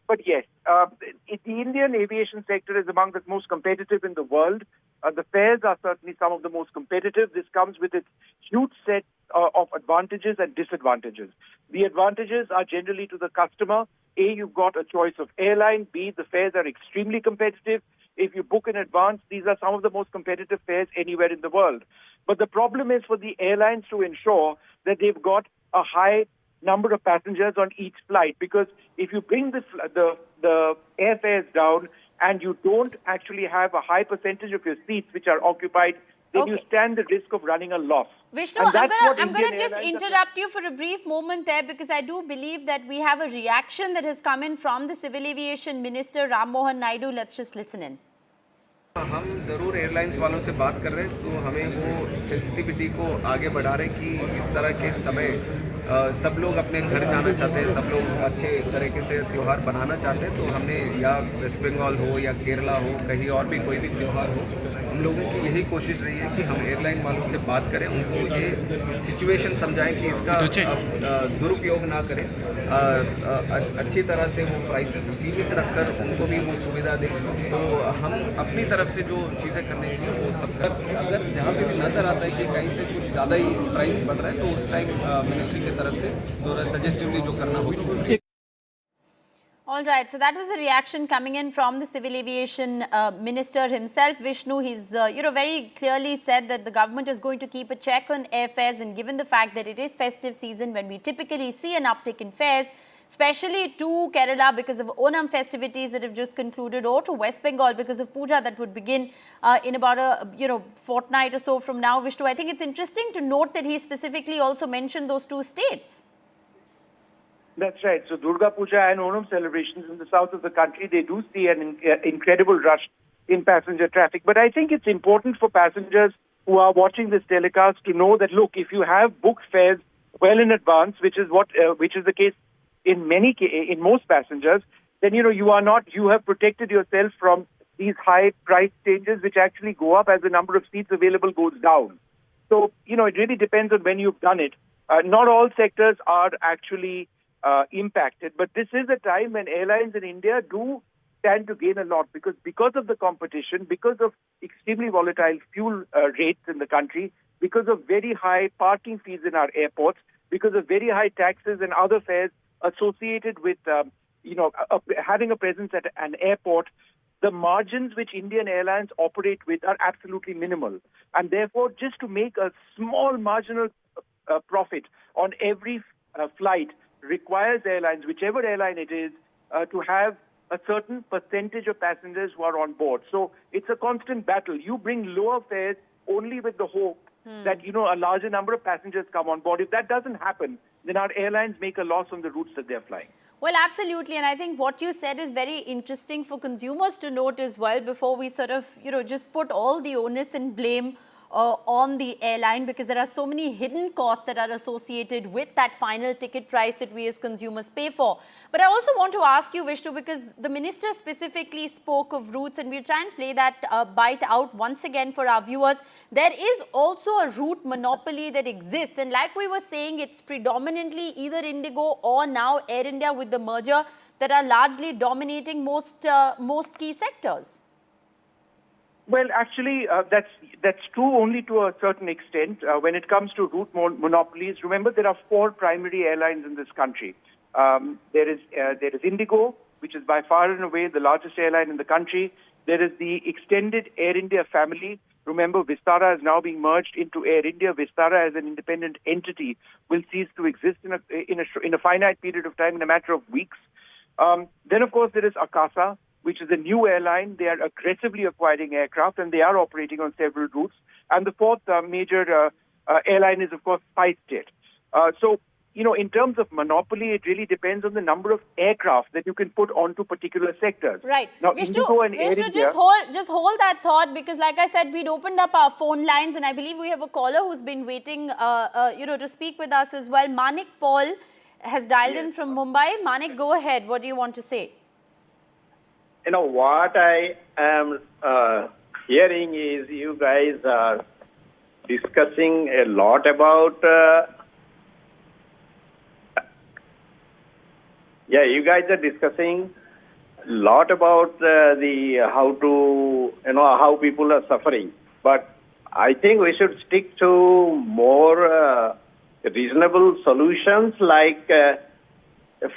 But yes, the Indian aviation sector is among the most competitive in the world. The fares are certainly some of the most competitive. This comes with its huge set of advantages and disadvantages. The advantages are generally to the customer. A, you've got a choice of airline. B, the fares are extremely competitive. If you book in advance, these are some of the most competitive fares anywhere in the world. But the problem is for the airlines to ensure that they've got a high number of passengers on each flight, because if you bring the airfares down and you don't actually have a high percentage of your seats which are occupied, then you stand the risk of running a loss. Vishnu, I'm going to just interrupt you for a brief moment there, because I do believe that we have a reaction that has come in from the Civil Aviation Minister, Ram Mohan Naidu. Let's just listen in. हम ज़रूर airlines वालों से बात कर रहे हैं, तो हमें वो सेंसिटिविटी को आगे बढ़ा रहे हैं कि इस तरह के समय सब लोग अपने घर जाना चाहते हैं, सब लोग अच्छे तरीके से त्यौहार बनाना चाहते हैं। तो हमने या वेस्ट बंगाल हो या केरला हो, कहीं और भी कोई भी त्यौहार हो, हम लोगों की यही कोशिश रही है कि हम एयरलाइन वालों से बात करें, उनको ये सिचुएशन समझाएं कि इसका दुरुपयोग ना करें, अच्छी तरह से वो प्राइसेस सीमित रखकर उनको भी वो सुविधा दें। तो हम अपनी तरफ से जो चीज़ें करनी चाहिए वो सब अगर जहाँ पे भी नज़र आता है कि कहीं से कुछ ज़्यादा ही प्राइस बढ़ रहा है, तो उस टाइम मिनिस्ट्री की तरफ से थोड़ा सजेस्टिवली जो करना होगा। All right, so that was a reaction coming in from the Civil Aviation Minister himself, Vishnu. He's, very clearly said that the government is going to keep a check on airfares, and given the fact that it is festive season when we typically see an uptick in fares, especially to Kerala because of Onam festivities that have just concluded, or to West Bengal because of Puja that would begin in about a fortnight or so from now, Vishnu. I think it's interesting to note that he specifically also mentioned those two states. That's right. So Durga Puja and Onam celebrations in the south of the country, they do see an incredible rush in passenger traffic. But I think it's important for passengers who are watching this telecast to know that, look, if you have booked fares well in advance, which is the case in most passengers, then you have protected yourself from these high price changes, which actually go up as the number of seats available goes down. So it really depends on when you've done it. Not all sectors are actually impacted, but this is a time when airlines in India do stand to gain a lot because of the competition, because of extremely volatile fuel rates in the country, because of very high parking fees in our airports, because of very high taxes and other fares associated with having a presence at an airport. The margins which Indian airlines operate with are absolutely minimal, and therefore just to make a small marginal profit on every flight requires airlines, whichever airline it is, to have a certain percentage of passengers who are on board. So it's a constant battle. You bring lower fares only with the hope that, a larger number of passengers come on board. If that doesn't happen, then our airlines make a loss on the routes that they're flying. Well, absolutely. And I think what you said is very interesting for consumers to note as well before we sort of, just put all the onus and blame on the airline, because there are so many hidden costs that are associated with that final ticket price that we as consumers pay for. But I also want to ask you, Vishnu, because the minister specifically spoke of routes, and we'll try and play that bite out once again for our viewers. There is also a route monopoly that exists, and like we were saying, it's predominantly either Indigo or now Air India with the merger that are largely dominating most key sectors. Well, actually, that's true only to a certain extent. When it comes to route monopolies, remember there are 4 primary airlines in this country. There is Indigo, which is by far and away the largest airline in the country. There is the extended Air India family. Remember, Vistara is now being merged into Air India. Vistara, as an independent entity, will cease to exist in a finite period of time, in a matter of weeks. Then, of course, there is Akasa, which is a new airline. They are aggressively acquiring aircraft, and they are operating on several routes. And the 4th major airline is, of course, SpiceJet. So, in terms of monopoly, it really depends on the number of aircraft that you can put onto particular sectors. Right. Now, Vishnu, Indigo and Air India, just hold that thought, because like I said, we'd opened up our phone lines, and I believe we have a caller who's been waiting, to speak with us as well. Manik Paul has dialed in from Mumbai. Manik, go ahead. What do you want to say? What I am hearing is you guys are discussing a lot about, you guys are discussing a lot about how people are suffering. But I think we should stick to more reasonable solutions like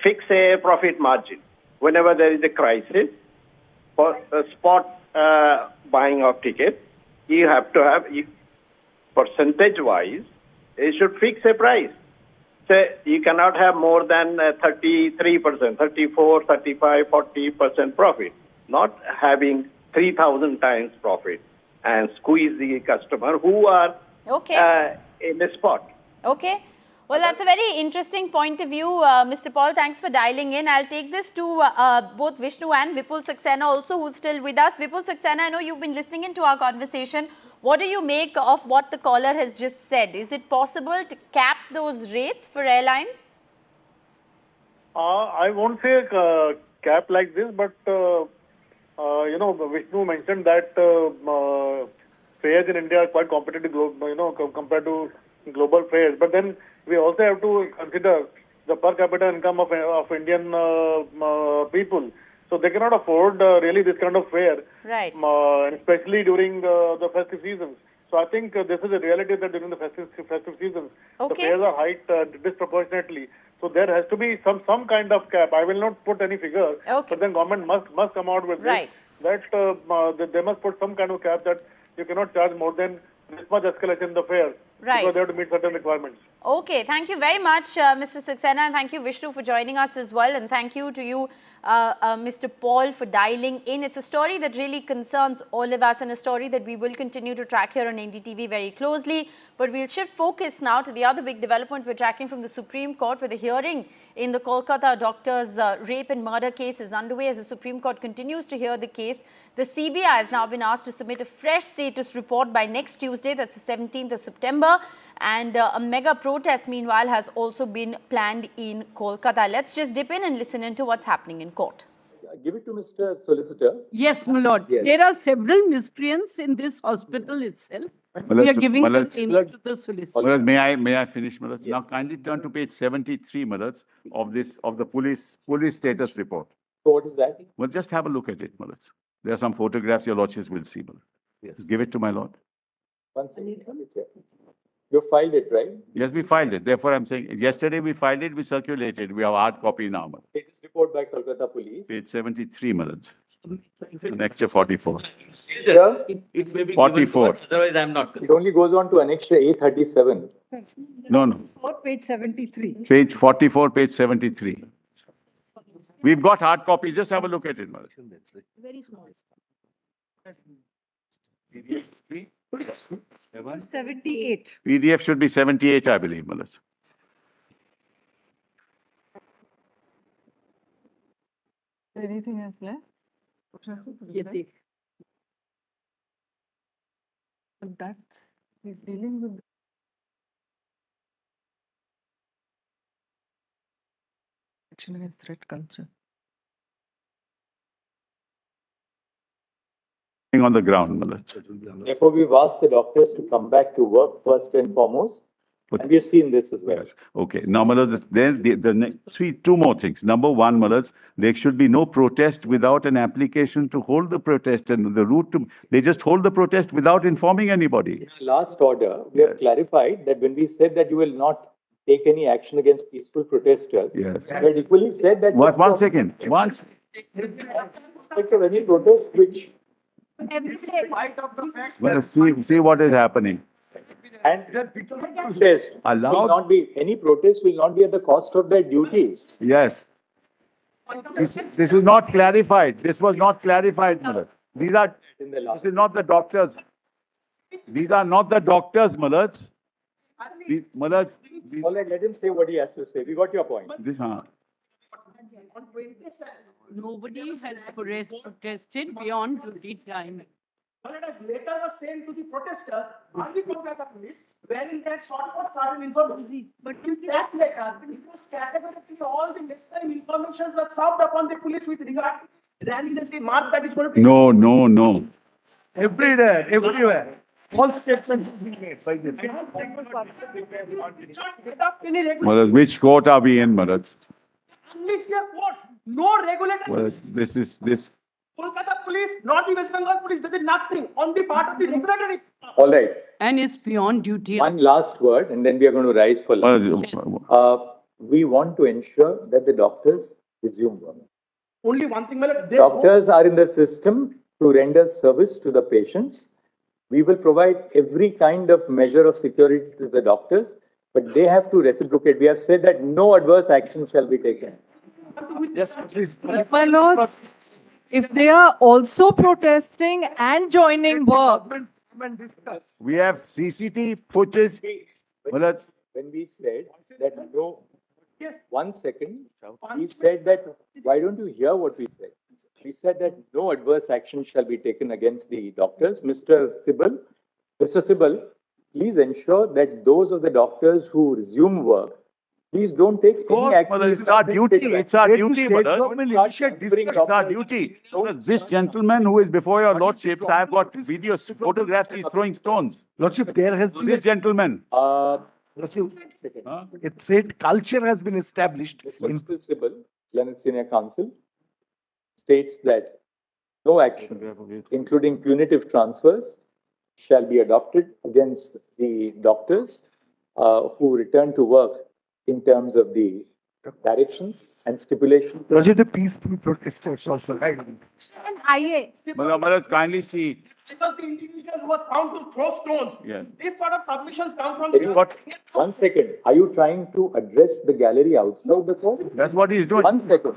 fix a profit margin whenever there is a crisis. For spot buying of tickets, you have to have, percentage-wise, you should fix a price. So you cannot have more than 33%, 34, 35, 40% profit. Not having 3,000 times profit and squeeze the customer who are in the spot. Okay. Well, that's a very interesting point of view, Mr. Paul. Thanks for dialing in. I'll take this to both Vishnu and Vipul Saxena also, who's still with us. Vipul Saxena, I know you've been listening into our conversation. What do you make of what the caller has just said? Is it possible to cap those rates for airlines? I won't say cap like this, but, Vishnu mentioned that fares in India are quite competitive, compared to global fares. But then we also have to consider the per capita income of Indian people. So they cannot afford really this kind of fare, right? Especially during the festive seasons. So I think this is a reality that during the festive seasons, the fares are hiked disproportionately. So there has to be some kind of cap. I will not put any figure, but then government must come out with Right. this, that they must put some kind of cap that you cannot charge more than this much escalation in the fare. Right. Because they have to meet certain requirements. Okay, thank you very much, Mr. Saxena, and thank you, Vishnu, for joining us as well, and thank you to you, Mr. Paul, for dialing in. It's a story that really concerns all of us, and a story that we will continue to track here on NDTV very closely. But we'll shift focus now to the other big development we're tracking from the Supreme Court, where the hearing in the Kolkata doctor's rape and murder case is underway. As the Supreme Court continues to hear the case, the CBI has now been asked to submit a fresh status report by next Tuesday, that's the 17th of September. And a mega protest, meanwhile, has also been planned in Kolkata. Let's just dip in and listen into what's happening in court. Give it to Mr. Solicitor. Yes, my lord. Yes. There are several miscreants in this hospital itself. We are giving the names to the solicitor. Manoj, may I finish, Manoj? Yes. Now kindly turn to page 73, Manoj, of the police status report. So what is that? Well, just have a look at it, Manoj. There are some photographs your lordships will see, Manoj. Yes. Give it to my lord. One second. You filed it, right? Yes, we filed it. Therefore, I'm saying yesterday we filed it, we circulated. We have hard copy now, Manoj. Status report by Kolkata Police. Page 73, Manoj. Annexure 44. It may be 44. Given, otherwise, I'm not. It only goes on to Annexure A37. No. Page 73. Page 44, page 73. We've got hard copies. Just have a look at it, Manoj. Very small. PDF 78. PDF should be 78, I believe, Manoj. Anything else left? That he's dealing with. Action against threat culture. On the ground, Manoj. Therefore, we've asked the doctors to come back to work first and foremost. And we've seen this as well. Yes. Okay. Now, Manoj, then two more things. Number one, Manoj, there should be no protest without an application to hold the protest, and the route to they just hold the protest without informing anybody. In our last order, we have clarified that when we said that you will not take any action against peaceful protesters, yes, we had equally said that. One second. Once. Respect of any protest which. Well, see what is happening. And protest will not be, any protest will not be at the cost of their duties. Yes. This is not clarified. This was not clarified, Manoj. This is not the doctors. These are not the doctors, Manoj. Manoj, let him say what he has to say. We got your point. Nobody has protested beyond duty time. Letter was sent to the protesters by the Kolkata police, wherein that sought for certain information. But in that letter, it was categorically all the necessary information was served upon the police with regard to the rally that they marked that is going to be. No. Everywhere. All statements have been made by them. Manoj, which court are we in, Manoj? Amnesty courts, no regulatory. Well, this. Kolkata police, not the West Bengal police, they did nothing on the part of the regulatory. All right. And it's beyond duty. One last word, and then we are going to rise for lunch. We want to ensure that the doctors resume work. Only one thing, doctors are in the system to render service to the patients. We will provide every kind of measure of security to the doctors, but they have to reciprocate. We have said that no adverse action shall be taken. Yes, please. My lord, if they are also protesting and joining work. We have CCTV footage. When we said that no, one second, we said that, why don't you hear what we said? We said that no adverse action shall be taken against the doctors. Mr. Sibal, please ensure that those of the doctors who resume work, please don't take any action. It's our duty. It's our duty, It's our duty. This gentleman who is before your lordships, I have got videos, photographs, he's throwing stones. Lordship, there has been this gentleman. Lordship, a threat culture has been established. Principal Sibal, Learned Senior Counsel, states that no action, including punitive transfers, shall be adopted against the doctors who return to work in terms of the directions and stipulations. Those are the peaceful protesters also, right? And IA. Manoj, kindly see. Because the individual who was found to throw stones. Yeah. These sort of submissions come from. One second. Are you trying to address the gallery outside the court? That's what he's doing. 1 second.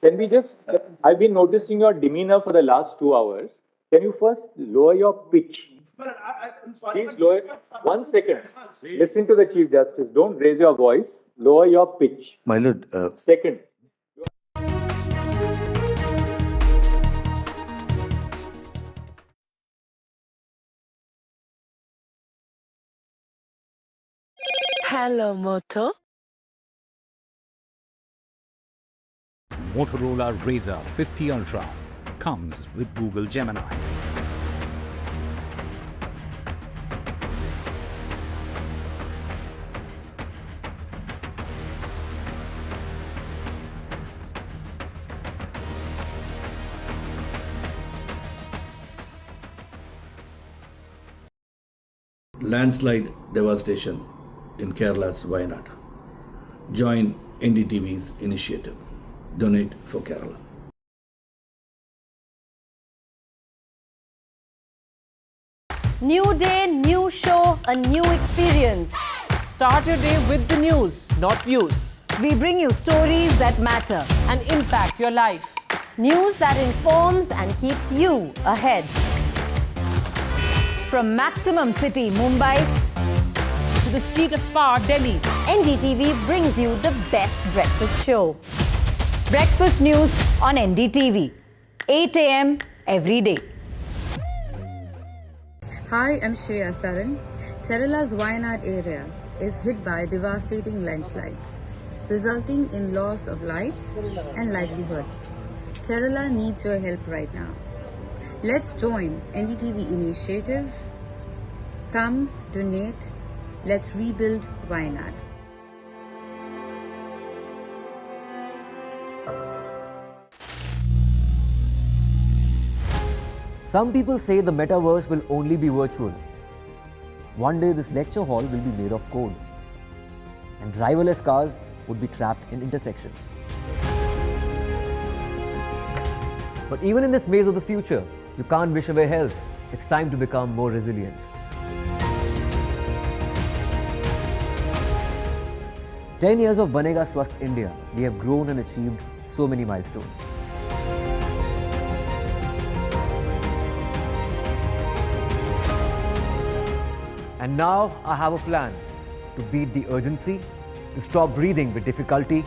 Can we just? I've been noticing your demeanor for the last 2 hours. Can you first lower your pitch? I'm sorry. Please lower. 1 second. Listen to the Chief Justice. Don't raise your voice. Lower your pitch. My lord. Second. Hello, Moto. Motorola Razr 50 Ultra comes with Google Gemini. Landslide devastation in Kerala's Wayanad. Join NDTV's initiative. Donate for Kerala. New day, new show, a new experience. Start your day with the news, not views. We bring you stories that matter and impact your life. News that informs and keeps you ahead. From Maximum City, Mumbai, to the seat of power, Delhi, NDTV brings you the best breakfast show. Breakfast news on NDTV, 8 a.m. every day. Hi, I'm Shreya Saran. Kerala's Wayanad area is hit by devastating landslides, resulting in loss of lives and livelihood. Kerala needs your help right now. Let's join NDTV initiative. Come, donate. Let's rebuild Wayanad. Some people say the metaverse will only be virtual. One day this lecture hall will be made of code, and driverless cars would be trapped in intersections. But even in this maze of the future, you can't wish away health. It's time to become more resilient. "10 years of Banega Swasth India, we have grown and achieved so many milestones. And now I have a plan to beat the urgency, to stop breathing with difficulty,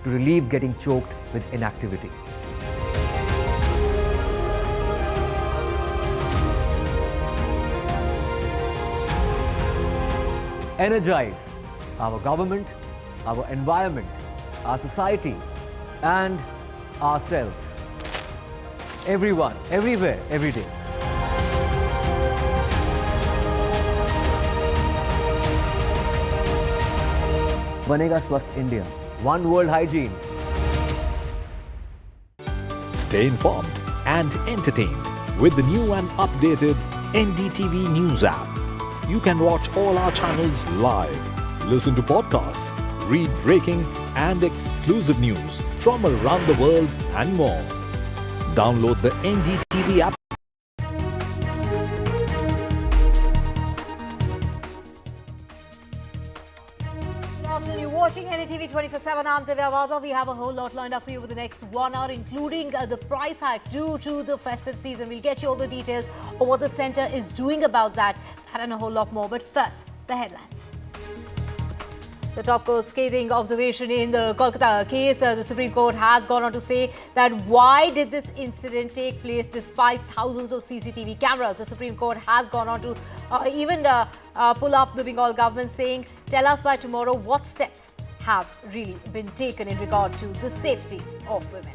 to relieve getting choked with inactivity. Energize our government, our environment, our society, and ourselves. Everyone, everywhere, every day. Banega Swasth India. One world hygiene. Stay informed and entertained with the new and updated NDTV News app. You can watch all our channels live, listen to podcasts, read breaking and exclusive news from around the world and more. Download the NDTV app. You're watching NDTV 24/7. I'm Divya Vada. We have a whole lot lined up for you over the next 1 hour, including the price hike due to the festive season. We'll get you all the details of what the centre is doing about that and a whole lot more. But first, the headlines. The top court scathing observation in the Kolkata case. The Supreme Court has gone on to say that why did this incident take place despite thousands of CCTV cameras? The Supreme Court has gone on to even pull up the Bengal government, saying, tell us by tomorrow what steps have really been taken in regard to the safety of women.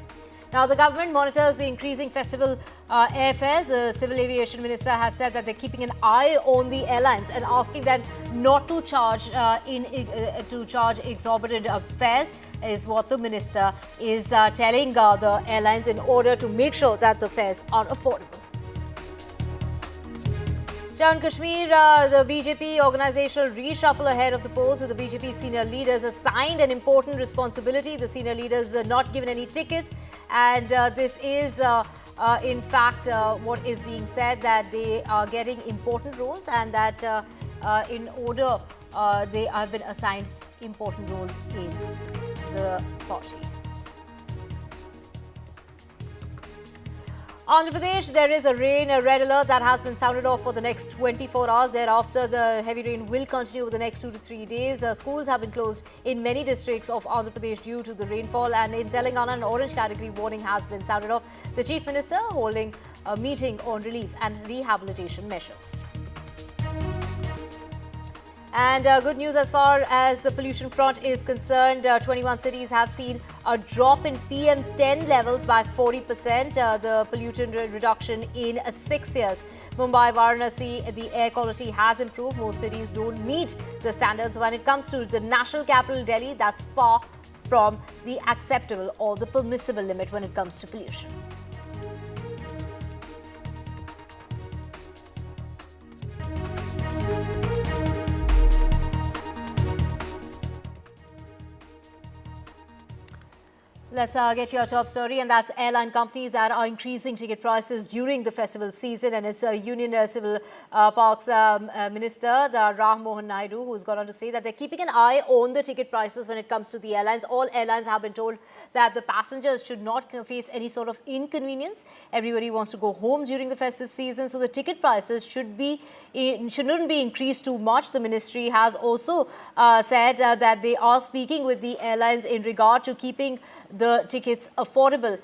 Now, the government monitors the increasing festival airfares. The Civil Aviation Minister has said that they're keeping an eye on the airlines and asking them not to charge exorbitant fares, is what the minister is telling the airlines in order to make sure that the fares are affordable. Down Kashmir, the BJP organizational reshuffle ahead of the polls, with the BJP senior leaders assigned an important responsibility. The senior leaders are not given any tickets, and this is in fact what is being said, that they are getting important roles, and that in order they have been assigned important roles in the party. Andhra Pradesh, there is a red alert that has been sounded off for the next 24 hours. Thereafter, the heavy rain will continue over the next 2 to 3 days. Schools have been closed in many districts of Andhra Pradesh due to the rainfall, and in Telangana, an orange category warning has been sounded off. The Chief Minister holding a meeting on relief and rehabilitation measures. And good news as far as the pollution front is concerned. 21 cities have seen a drop in PM10 levels by 40%, the pollutant reduction in 6 years. Mumbai, Varanasi, the air quality has improved. Most cities don't meet the standards. When it comes to the national capital, Delhi, that's far from the acceptable or the permissible limit when it comes to pollution. Let's get your top story, and that's airline companies that are increasing ticket prices during the festival season. And it's Union Civil Parks Minister, Ram Mohan Naidu, who's gone on to say that they're keeping an eye on the ticket prices when it comes to the airlines. All airlines have been told that the passengers should not face any sort of inconvenience. Everybody wants to go home during the festive season, so the ticket prices shouldn't be increased too much. The ministry has also said that they are speaking with the airlines in regard to keeping the tickets affordable.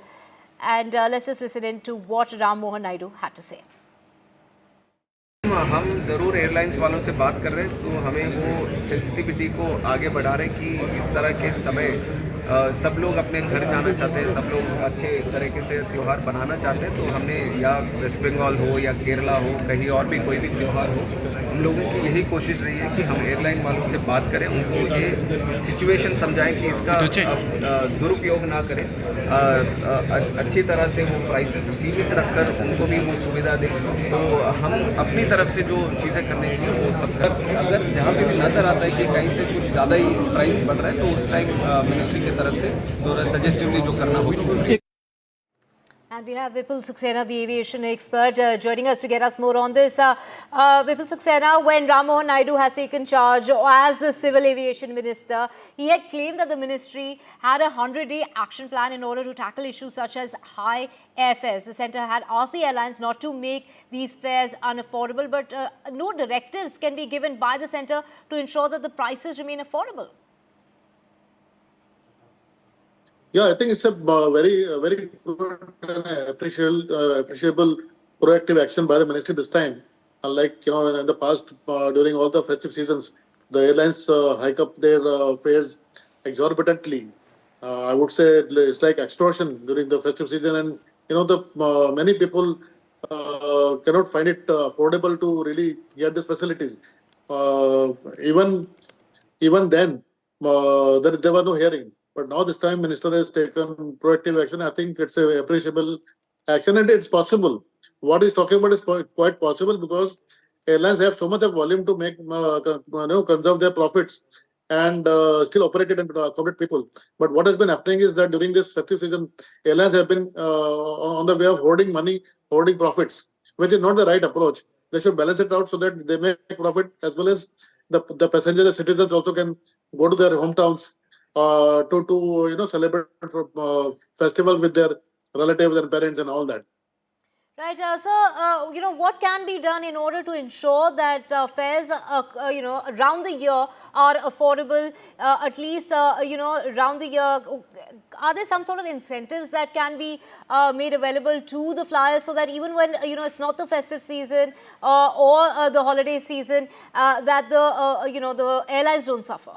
And let's just listen in to what Ram Mohan Naidu had to say. हम ज़रूर airlines वालों से बात कर रहे हैं, तो हमें वो सेंसिटिविटी को आगे बढ़ा रहे हैं कि इस तरह के समय सब लोग अपने घर जाना चाहते हैं, सब लोग अच्छे तरीके से त्यौहार बनाना चाहते हैं। तो हमने या वेस्ट बंगाल हो या केरला हो, कहीं और भी कोई भी त्यौहार हो, हम लोगों की यही कोशिश रही है कि हम एयरलाइन वालों से बात करें, उनको ये सिचुएशन समझाएं कि इसका दुरुपयोग ना करें, अच्छी तरह से वो प्राइसेस सीमित रखकर उनको भी वो सुविधा दें। तो हम अपनी तरफ से जो चीज़ें करनी चाहिए वो सब कर, अगर जहाँ पे भी नज़र आता है कि कहीं से कुछ ज़्यादा ही प्राइस बढ़ रहा है, तो उस टाइम मिनिस्ट्री की तरफ से थोड़ा सजेस्टिवली जो करना हो। And we have Vipul Saxena, the aviation expert, joining us to get us more on this. Vipul Saxena, when Ram Mohan Naidu has taken charge as the civil aviation minister, he had claimed that the ministry had a 100-day action plan in order to tackle issues such as high airfares. The centre had asked the airlines not to make these fares unaffordable, but no directives can be given by the centre to ensure that the prices remain affordable. Yeah, I think it's a very good and appreciable proactive action by the ministry this time. Unlike in the past, during all the festive seasons, the airlines hike up their fares exorbitantly. I would say it's like extortion during the festive season, and the many people cannot find it affordable to really get these facilities. Even then, there were no hearing. But now this time, Minister has taken proactive action. I think it's a appreciable action, and it's possible. What he's talking about is quite possible, because airlines have so much of volume to make, conserve their profits and still operate it and accommodate people. But what has been happening is that during this festive season, airlines have been on the way of hoarding money, hoarding profits, which is not the right approach. They should balance it out so that they make profit, as well as the passengers and citizens also can go to their hometowns to celebrate festivals with their relatives and parents and all that. Right, so what can be done in order to ensure that fares, around the year are affordable, at least, around the year? Are there some sort of incentives that can be made available to the flyers, so that even when, it's not the festive season or the holiday season, that the airlines don't suffer?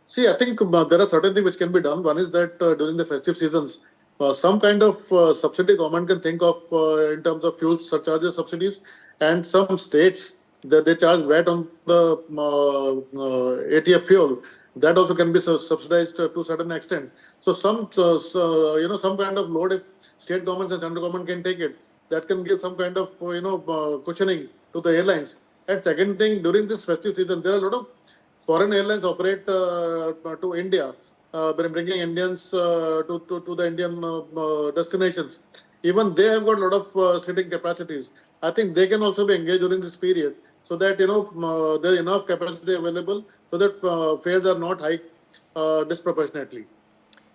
See, I think there are certain things which can be done. One is that during the festive seasons, some kind of subsidy government can think of in terms of fuel surcharges subsidies, and some states that they charge VAT on the ATF fuel. That also can be subsidized to a certain extent. So some kind of load, if state governments and central government can take it, that can give some kind of, cushioning to the airlines. And second thing, during this festive season, there are a lot of foreign airlines operate to India, bringing Indians to the Indian destinations. Even they have got a lot of seating capacities. I think they can also be engaged during this period so that, there is enough capacity available so that fares are not hiked disproportionately.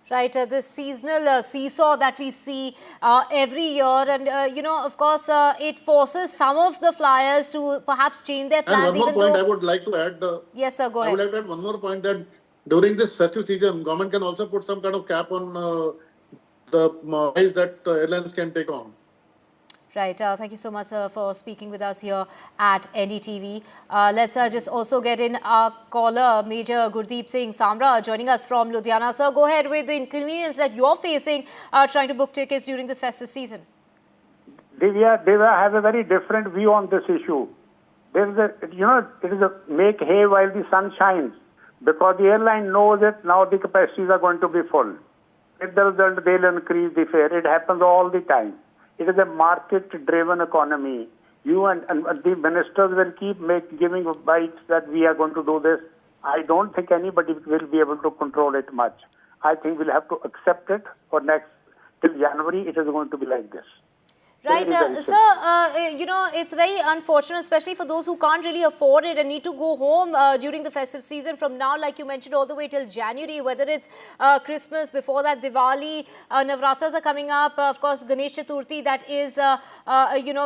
Right, this seasonal seesaw that we see every year, and of course, it forces some of the flyers to perhaps change their plans. And one more point I would like to add. Yes, sir, go ahead. I would like to add one more point, that during this festive season, government can also put some kind of cap on the price that airlines can take on. Right. Thank you so much, sir, for speaking with us here at NDTV. Let's just also get in our caller, Major Gurdeep Singh Samra, joining us from Ludhiana. Sir, go ahead with the inconvenience that you're facing trying to book tickets during this festive season. Divya have a very different view on this issue. There is it is a make hay while the sun shines, because the airline knows that now the capacities are going to be full. If the result, they'll increase the fare. It happens all the time. It is a market-driven economy. You and the ministers will keep giving bites that we are going to do this. I don't think anybody will be able to control it much. I think we'll have to accept it for till January. It is going to be like this. Right, sir, it's very unfortunate, especially for those who can't really afford it and need to go home during the festive season from now, like you mentioned, all the way till January, whether it's Christmas, before that Diwali, Navratras are coming up, of course, Ganesh Chaturthi, that is,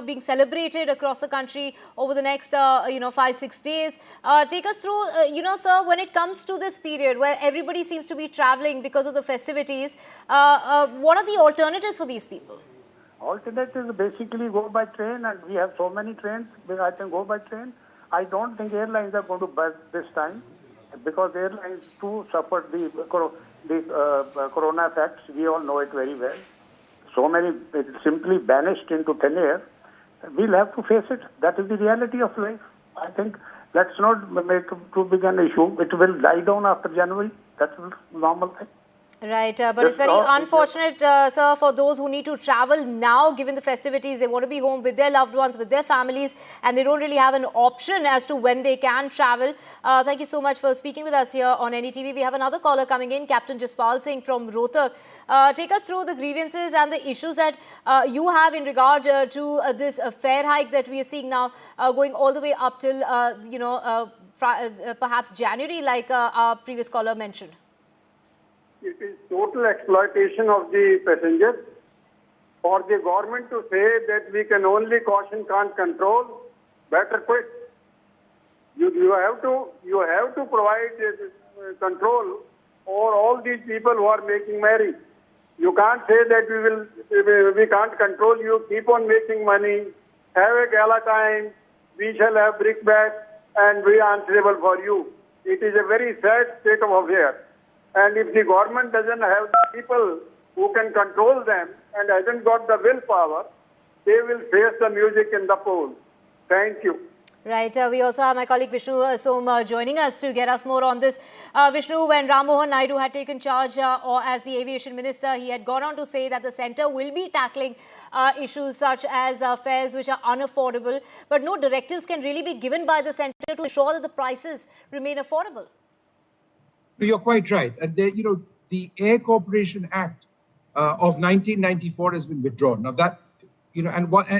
being celebrated across the country over the next, 5-6 days. Take us through, sir, when it comes to this period where everybody seems to be traveling because of the festivities, what are the alternatives for these people? Alternatives basically go by train, and we have so many trains. I can go by train. I don't think airlines are going to bust this time, because airlines too suffered the corona effects. We all know it very well. So many simply vanished into thin air. We'll have to face it. That is the reality of life. I think let's not make it too big an issue. It will die down after January. That's a normal thing. Right, but it's very unfortunate, sir, for those who need to travel now, given the festivities. They want to be home with their loved ones, with their families, and they don't really have an option as to when they can travel. Thank you so much for speaking with us here on NDTV. We have another caller coming in, Captain Jaspal Singh from Rohtak. Take us through the grievances and the issues that you have in regard to this fare hike that we are seeing now, going all the way up till, perhaps January, like our previous caller mentioned. It is total exploitation of the passengers. For the government to say that we can only caution, can't control, better quit. You have to provide control for all these people who are making merry. You can't say that we can't control you. Keep on making money. Have a gala time. We shall have brickbat, and we are answerable for you. It is a very sad state of affairs. And if the government doesn't have the people who can control them and hasn't got the willpower, they will face the music in the polls. Thank you. Right. We also have my colleague Vishnu Som joining us to get us more on this. Vishnu, when Ram Mohan Naidu had taken charge or as the aviation minister, he had gone on to say that the centre will be tackling issues such as fares which are unaffordable. But no directives can really be given by the centre to ensure that the prices remain affordable. You're quite right. And the Air Corporation Act of 1994 has been withdrawn. Now that, and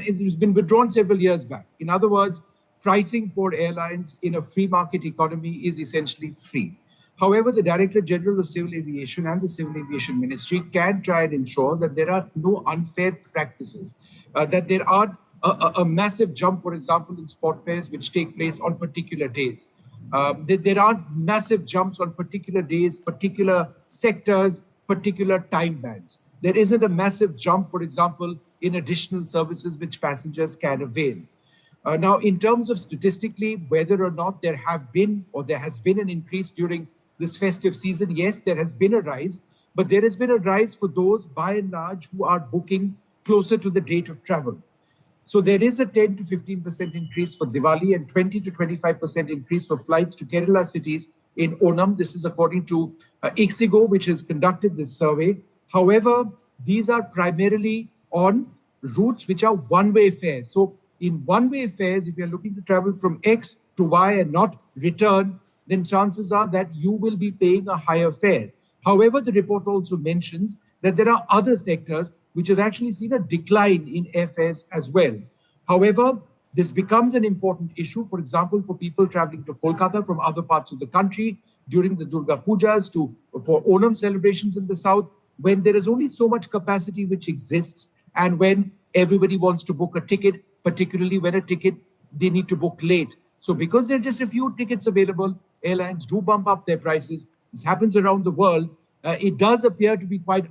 it has been withdrawn several years back. In other words, pricing for airlines in a free market economy is essentially free. However, the Director General of Civil Aviation and the Civil Aviation Ministry can try and ensure that there are no unfair practices, that there are a massive jump, for example, in spot fares which take place on particular days. There are massive jumps on particular days, particular sectors, particular time bands. There isn't a massive jump, for example, in additional services which passengers can avail. Now, in terms of statistically, whether or not there have been or there has been an increase during this festive season, yes, there has been a rise, but there has been a rise for those by and large who are booking closer to the date of travel. So there is a 10 to 15% increase for Diwali and 20 to 25% increase for flights to Kerala cities in Onam. This is according to Ixigo, which has conducted this survey. However, these are primarily on routes which are one-way fares. So in one-way fares, if you're looking to travel from X to Y and not return, then chances are that you will be paying a higher fare. However, the report also mentions that there are other sectors which have actually seen a decline in airfares as well. However, this becomes an important issue, for example, for people traveling to Kolkata from other parts of the country during the Durga Pujas, for Onam celebrations in the south, when there is only so much capacity which exists, and when everybody wants to book a ticket, particularly when a ticket they need to book late. So because there are just a few tickets available, airlines do bump up their prices. This happens around the world. It does appear to be quite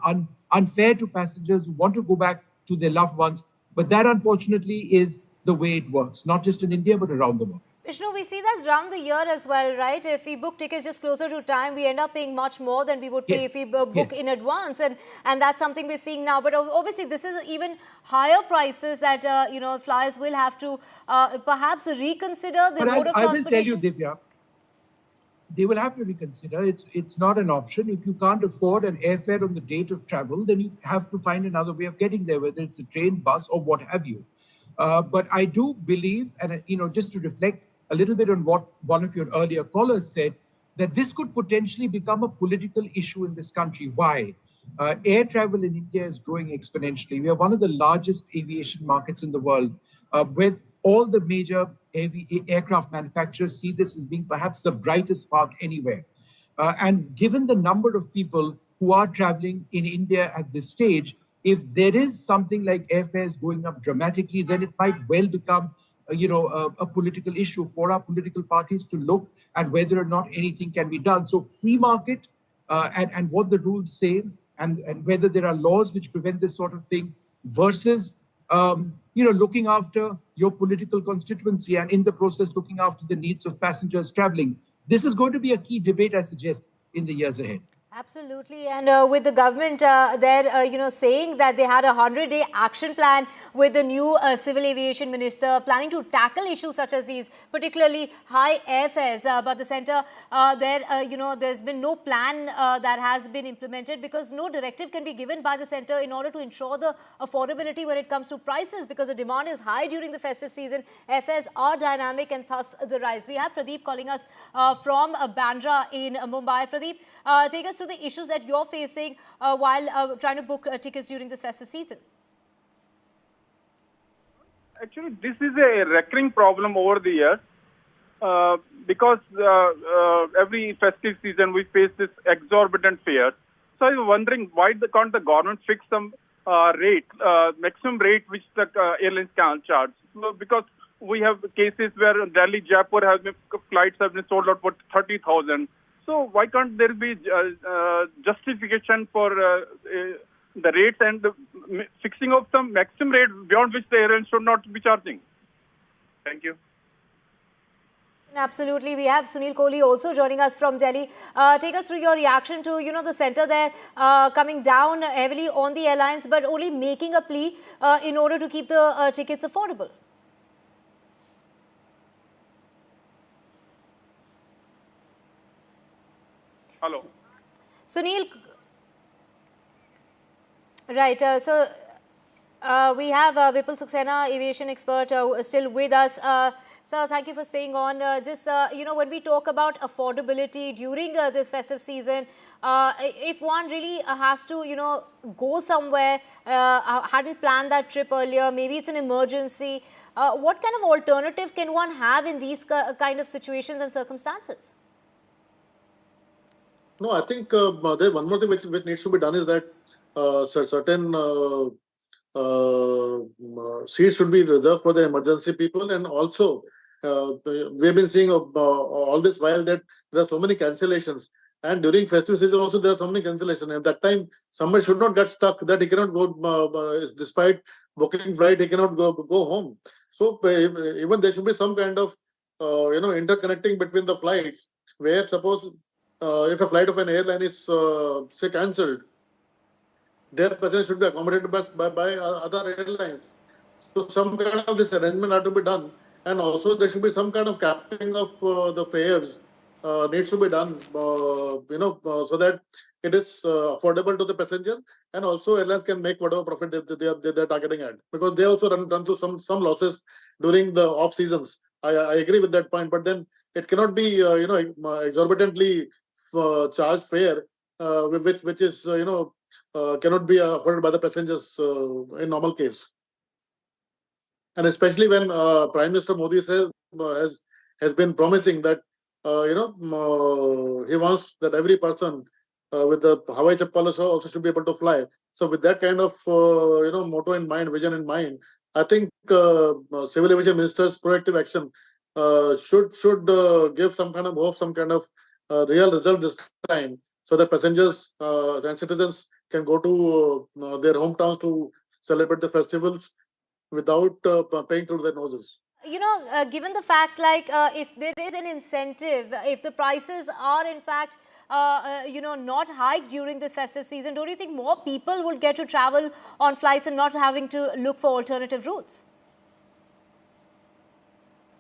unfair to passengers who want to go back to their loved ones. But that, unfortunately, is the way it works, not just in India, but around the world. Vishnu, we see that around the year as well, right? If we book tickets just closer to time, we end up paying much more than we would pay if we book in advance. And that's something we're seeing now. But obviously, this is even higher prices that, flyers will have to perhaps reconsider the mode of transportation. I will tell you, Divya, they will have to reconsider. It's not an option. If you can't afford an airfare on the date of travel, then you have to find another way of getting there, whether it's a train, bus, or what have you. But I do believe, and just to reflect a little bit on what one of your earlier callers said, that this could potentially become a political issue in this country. Why? Air travel in India is growing exponentially. We are one of the largest aviation markets in the world, with all the major aircraft manufacturers see this as being perhaps the brightest spark anywhere. And given the number of people who are traveling in India at this stage, if there is something like airfares going up dramatically, then it might well become a political issue for our political parties to look at whether or not anything can be done. So free market and what the rules say, and whether there are laws which prevent this sort of thing, versus looking after your political constituency, and in the process looking after the needs of passengers traveling. This is going to be a key debate, I suggest, in the years ahead. Absolutely. And with the government saying that they had a 100-day action plan with the new civil aviation minister planning to tackle issues such as these, particularly high airfares. But the centre there's been no plan that has been implemented, because no directive can be given by the centre in order to ensure the affordability when it comes to prices, because the demand is high during the festive season. Airfares are dynamic, and thus the rise. We have Pradeep calling us from Bandra in Mumbai. Pradeep, take us to the issues that you're facing while trying to book tickets during this festive season. Actually, this is a recurring problem over the years because every festive season we face this exorbitant fares. So I was wondering, why can't the government fix some maximum rate which the airlines can charge? So, because we have cases where Delhi, Jaipur flights have been sold out for 30,000. So why can't there be justification for the rates and the fixing of some maximum rate beyond which the airlines should not be charging? Thank you. Absolutely. We have Sunil Kohli also joining us from Delhi. Take us through your reaction to, the centre there coming down heavily on the airlines, but only making a plea in order to keep the tickets affordable. Hello. Sunil, right. We have Vipul Saxena, aviation expert, still with us. Sir, thank you for staying on. When we talk about affordability during this festive season, if one really has to, go somewhere, hadn't planned that trip earlier, maybe it's an emergency, what kind of alternative can one have in these kind of situations and circumstances? No, I think there's one more thing which needs to be done is that certain seats should be reserved for the emergency people, and also we've been seeing all this while that there are so many cancellations, and during festive season also there are so many cancellations. At that time, somebody should not get stuck that he cannot go despite booking flight, he cannot go home. So even there should be some kind of interconnecting between the flights, where suppose if a flight of an airline is say cancelled, their passengers should be accommodated by other airlines. So some kind of this arrangement had to be done, and also there should be some kind of capping of the fares needs to be done. So that it is affordable to the passenger, and also airlines can make whatever profit they're targeting at, because they also run through some losses during the off seasons. I agree with that point, but then it cannot be exorbitantly charged fare, which is cannot be afforded by the passengers in normal case. And especially when Prime Minister Modi has been promising that he wants that every person with the Hawaii Chappal also should be able to fly. So with that kind of motto in mind, vision in mind, I think Civil Aviation Minister's proactive action should give some kind of hope, some kind of real result this time, so that passengers and citizens can go to their hometowns to celebrate the festivals without paying through their noses. Given the fact, if there is an incentive, if the prices are in fact, not hiked during this festive season, don't you think more people would get to travel on flights and not having to look for alternative routes?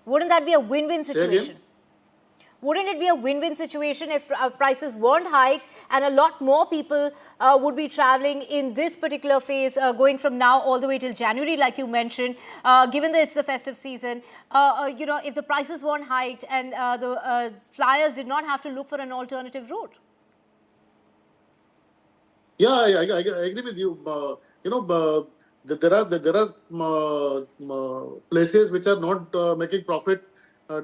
Wouldn't that be a win-win situation? Wouldn't it be a win-win situation if prices weren't hiked and a lot more people would be traveling in this particular phase, going from now all the way till January, like you mentioned, given that it's the festive season, if the prices weren't hiked and the flyers did not have to look for an alternative route? Yeah, I agree with you. There are places which are not making profit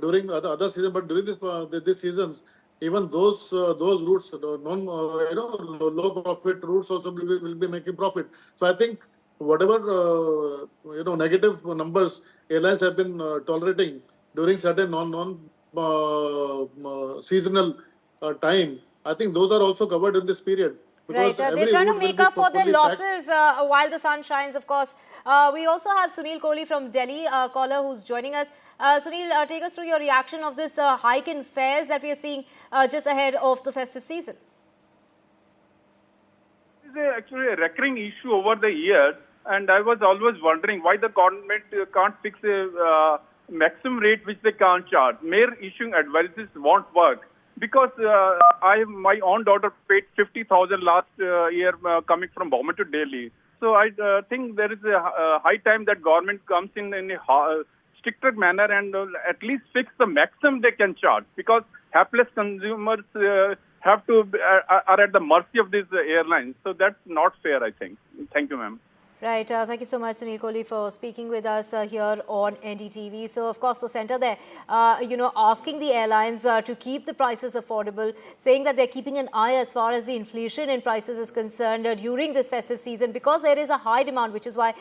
during other season, but during this seasons, even those routes, low profit routes also will be making profit. So I think whatever negative numbers airlines have been tolerating during certain non seasonal time, I think those are also covered in this period. Right, they're trying to make up for their losses while the sun shines, of course. We also have Sunil Kohli from Delhi, caller who's joining us. Sunil, take us through your reaction of this hike in fares that we are seeing just ahead of the festive season. This is actually a recurring issue over the years, and I was always wondering why the government can't fix a maximum rate which they can't charge. Mere issuing advices won't work. Because my own daughter paid 50,000 last year coming from Bombay to Delhi. So I think there is a high time that government comes in a stricter manner and at least fix the maximum they can charge. Because hapless consumers are at the mercy of these airlines. So that's not fair, I think. Thank you, ma'am. Right. Thank you so much, Sunil Kohli, for speaking with us here on NDTV. So, of course, the centre there, asking the airlines to keep the prices affordable, saying that they're keeping an eye as far as the inflation in prices is concerned during this festive season, because there is a high demand, which is why,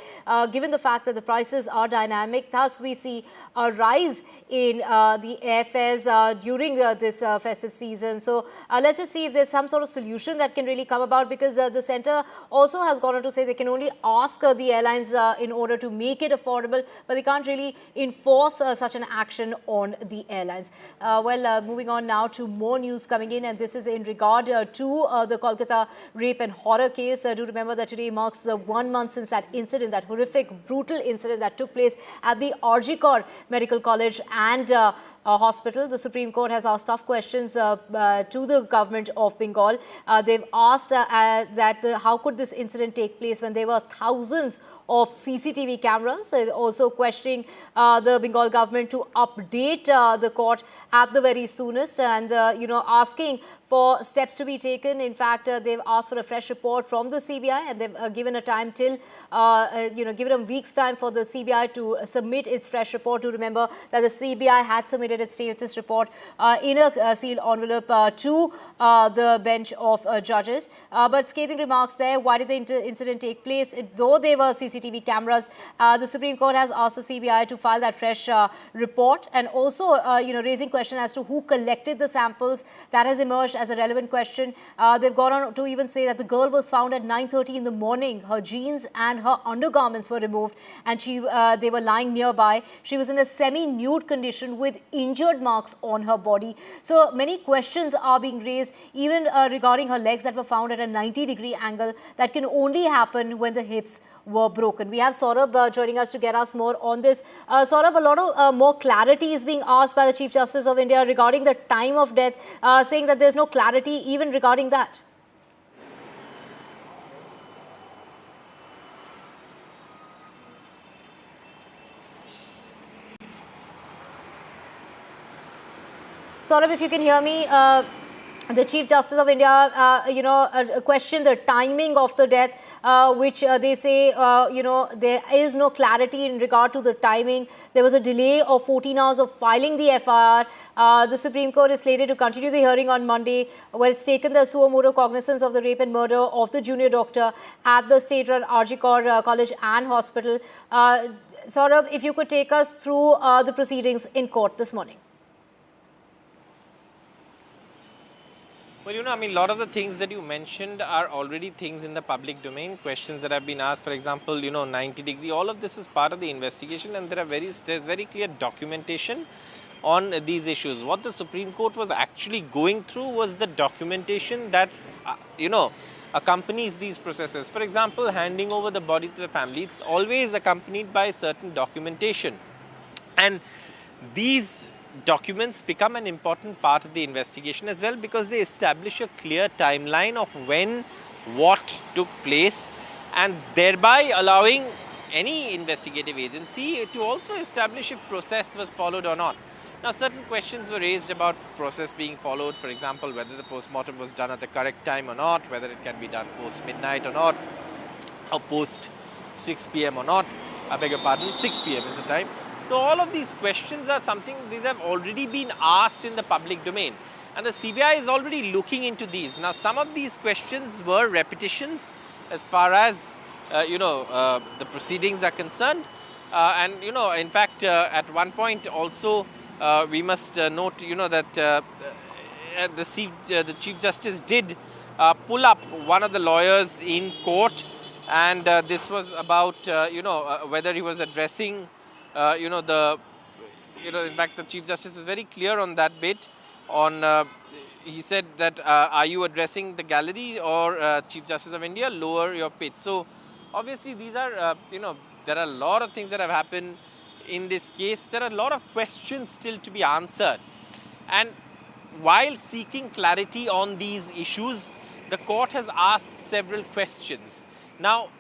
given the fact that the prices are dynamic, thus we see a rise in the airfares during this festive season. So, let's just see if there's some sort of solution that can really come about, because the centre also has gone on to say they can only ask the airlines in order to make it affordable, but they can't really enforce such an action on the airlines. Moving on now to more news coming in, and this is in regard to the Kolkata rape and horror case. Do remember that today marks 1 month since that incident, that horrific, brutal incident that took place at the RG Kaur Medical College and hospital. The Supreme Court has asked tough questions to the government of Bengal. They've asked how could this incident take place when there were thousands of CCTV cameras, also questioning the Bengal government to update the court at the very soonest, and asking for steps to be taken. In fact, they've asked for a fresh report from the CBI, and they've given a time till, given a week's time for the CBI to submit its fresh report. To remember that the CBI had submitted its status report in a sealed envelope to the bench of judges. But scathing remarks there. Why did the incident take place? Though there were CCTV cameras, the Supreme Court has asked the CBI to file that fresh report, and also, raising question as to who collected the samples. That has emerged as a relevant question. They've gone on to even say that the girl was found at 9:30 in the morning. Her jeans and her undergarments were removed, and they were lying nearby. She was in a semi-nude condition with injured marks on her body. So many questions are being raised, even regarding her legs that were found at a 90-degree angle. That can only happen when the hips were broken. We have Saurabh joining us to get us more on this. Saurabh, a lot of more clarity is being asked by the Chief Justice of India regarding the time of death, saying that there's no clarity even regarding that. Saurabh, if you can hear me, the Chief Justice of India, questioned the timing of the death, which they say, there is no clarity in regard to the timing. There was a delay of 14 hours of filing the FIR. The Supreme Court is slated to continue the hearing on Monday, where it's taken the suo motu cognizance of the rape and murder of the junior doctor at the state-run RG Kaur College and Hospital. Saurabh, if you could take us through the proceedings in court this morning. Well, I mean, a lot of the things that you mentioned are already things in the public domain, questions that have been asked, for example, 90-degree, all of this is part of the investigation, and there's very clear documentation on these issues. What the Supreme Court was actually going through was the documentation that, accompanies these processes. For example, handing over the body to the family, it's always accompanied by certain documentation. And these documents become an important part of the investigation as well, because they establish a clear timeline of when what took place, and thereby allowing any investigative agency to also establish if process was followed or not. Now, certain questions were raised about process being followed, for example, whether the postmortem was done at the correct time or not, whether it can be done post midnight or not, or post 6 p.m. or not. I beg your pardon, 6 p.m. is the time. So all of these questions are something these have already been asked in the public domain, and the CBI is already looking into these. Now, some of these questions were repetitions as far as the proceedings are concerned, and in fact, at one point also we must note that the Chief Justice did pull up one of the lawyers in court, and this was about whether he was addressing. In fact, the Chief Justice is very clear on that bit. He said that, are you addressing the gallery or Chief Justice of India, lower your pitch. So, obviously, these are, there are a lot of things that have happened in this case. There are a lot of questions still to be answered. And while seeking clarity on these issues, the court has asked several questions. Now,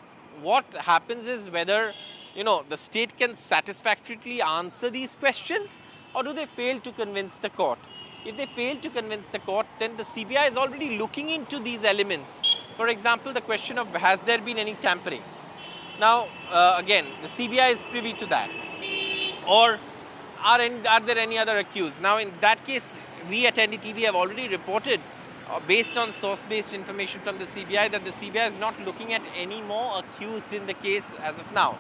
what happens is whether the state can satisfactorily answer these questions, or do they fail to convince the court? If they fail to convince the court, then the CBI is already looking into these elements. For example, the question of has there been any tampering? Now, again, the CBI is privy to that. Or are there any other accused? Now, in that case, we at NDTV have already reported, based on source-based information from the CBI, that the CBI is not looking at any more accused in the case as of now,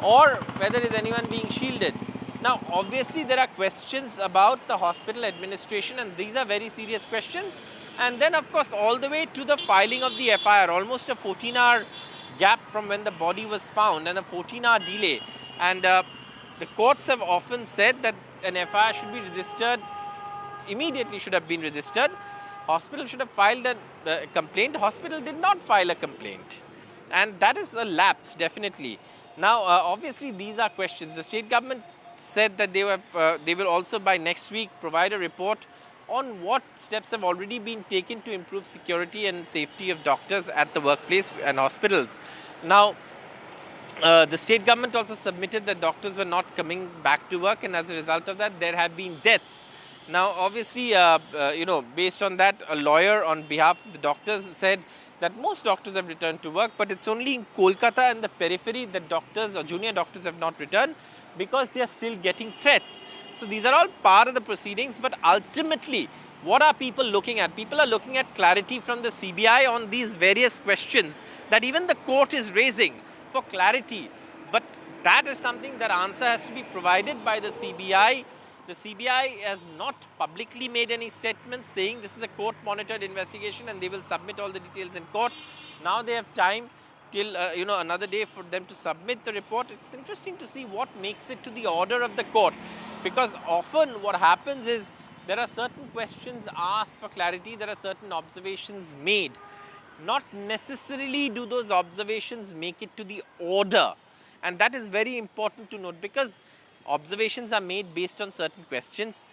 or whether is anyone being shielded. Now, obviously, there are questions about the hospital administration, and these are very serious questions. And then, of course, all the way to the filing of the FIR, almost a 14-hour gap from when the body was found, and a 14-hour delay. And the courts have often said that an FIR should be registered, immediately should have been registered. Hospital should have filed a complaint. Hospital did not file a complaint. And that is a lapse, definitely. Now, obviously, these are questions. The state government said that they will also by next week provide a report on what steps have already been taken to improve security and safety of doctors at the workplace and hospitals. Now, the state government also submitted that doctors were not coming back to work, and as a result of that, there have been deaths. Now, obviously, based on that, a lawyer on behalf of the doctors said that most doctors have returned to work, but it's only in Kolkata and the periphery that doctors or junior doctors have not returned, because they are still getting threats. So these are all part of the proceedings, but ultimately, what are people looking at? People are looking at clarity from the CBI on these various questions that even the court is raising for clarity. But that is something that answer has to be provided by the CBI. The CBI has not publicly made any statements saying this is a court-monitored investigation and they will submit all the details in court. Now they have time till another day for them to submit the report. It's interesting to see what makes it to the order of the court, because often what happens is there are certain questions asked for clarity, there are certain observations made. Not necessarily do those observations make it to the order, and that is very important to note, because observations are made based on certain questions.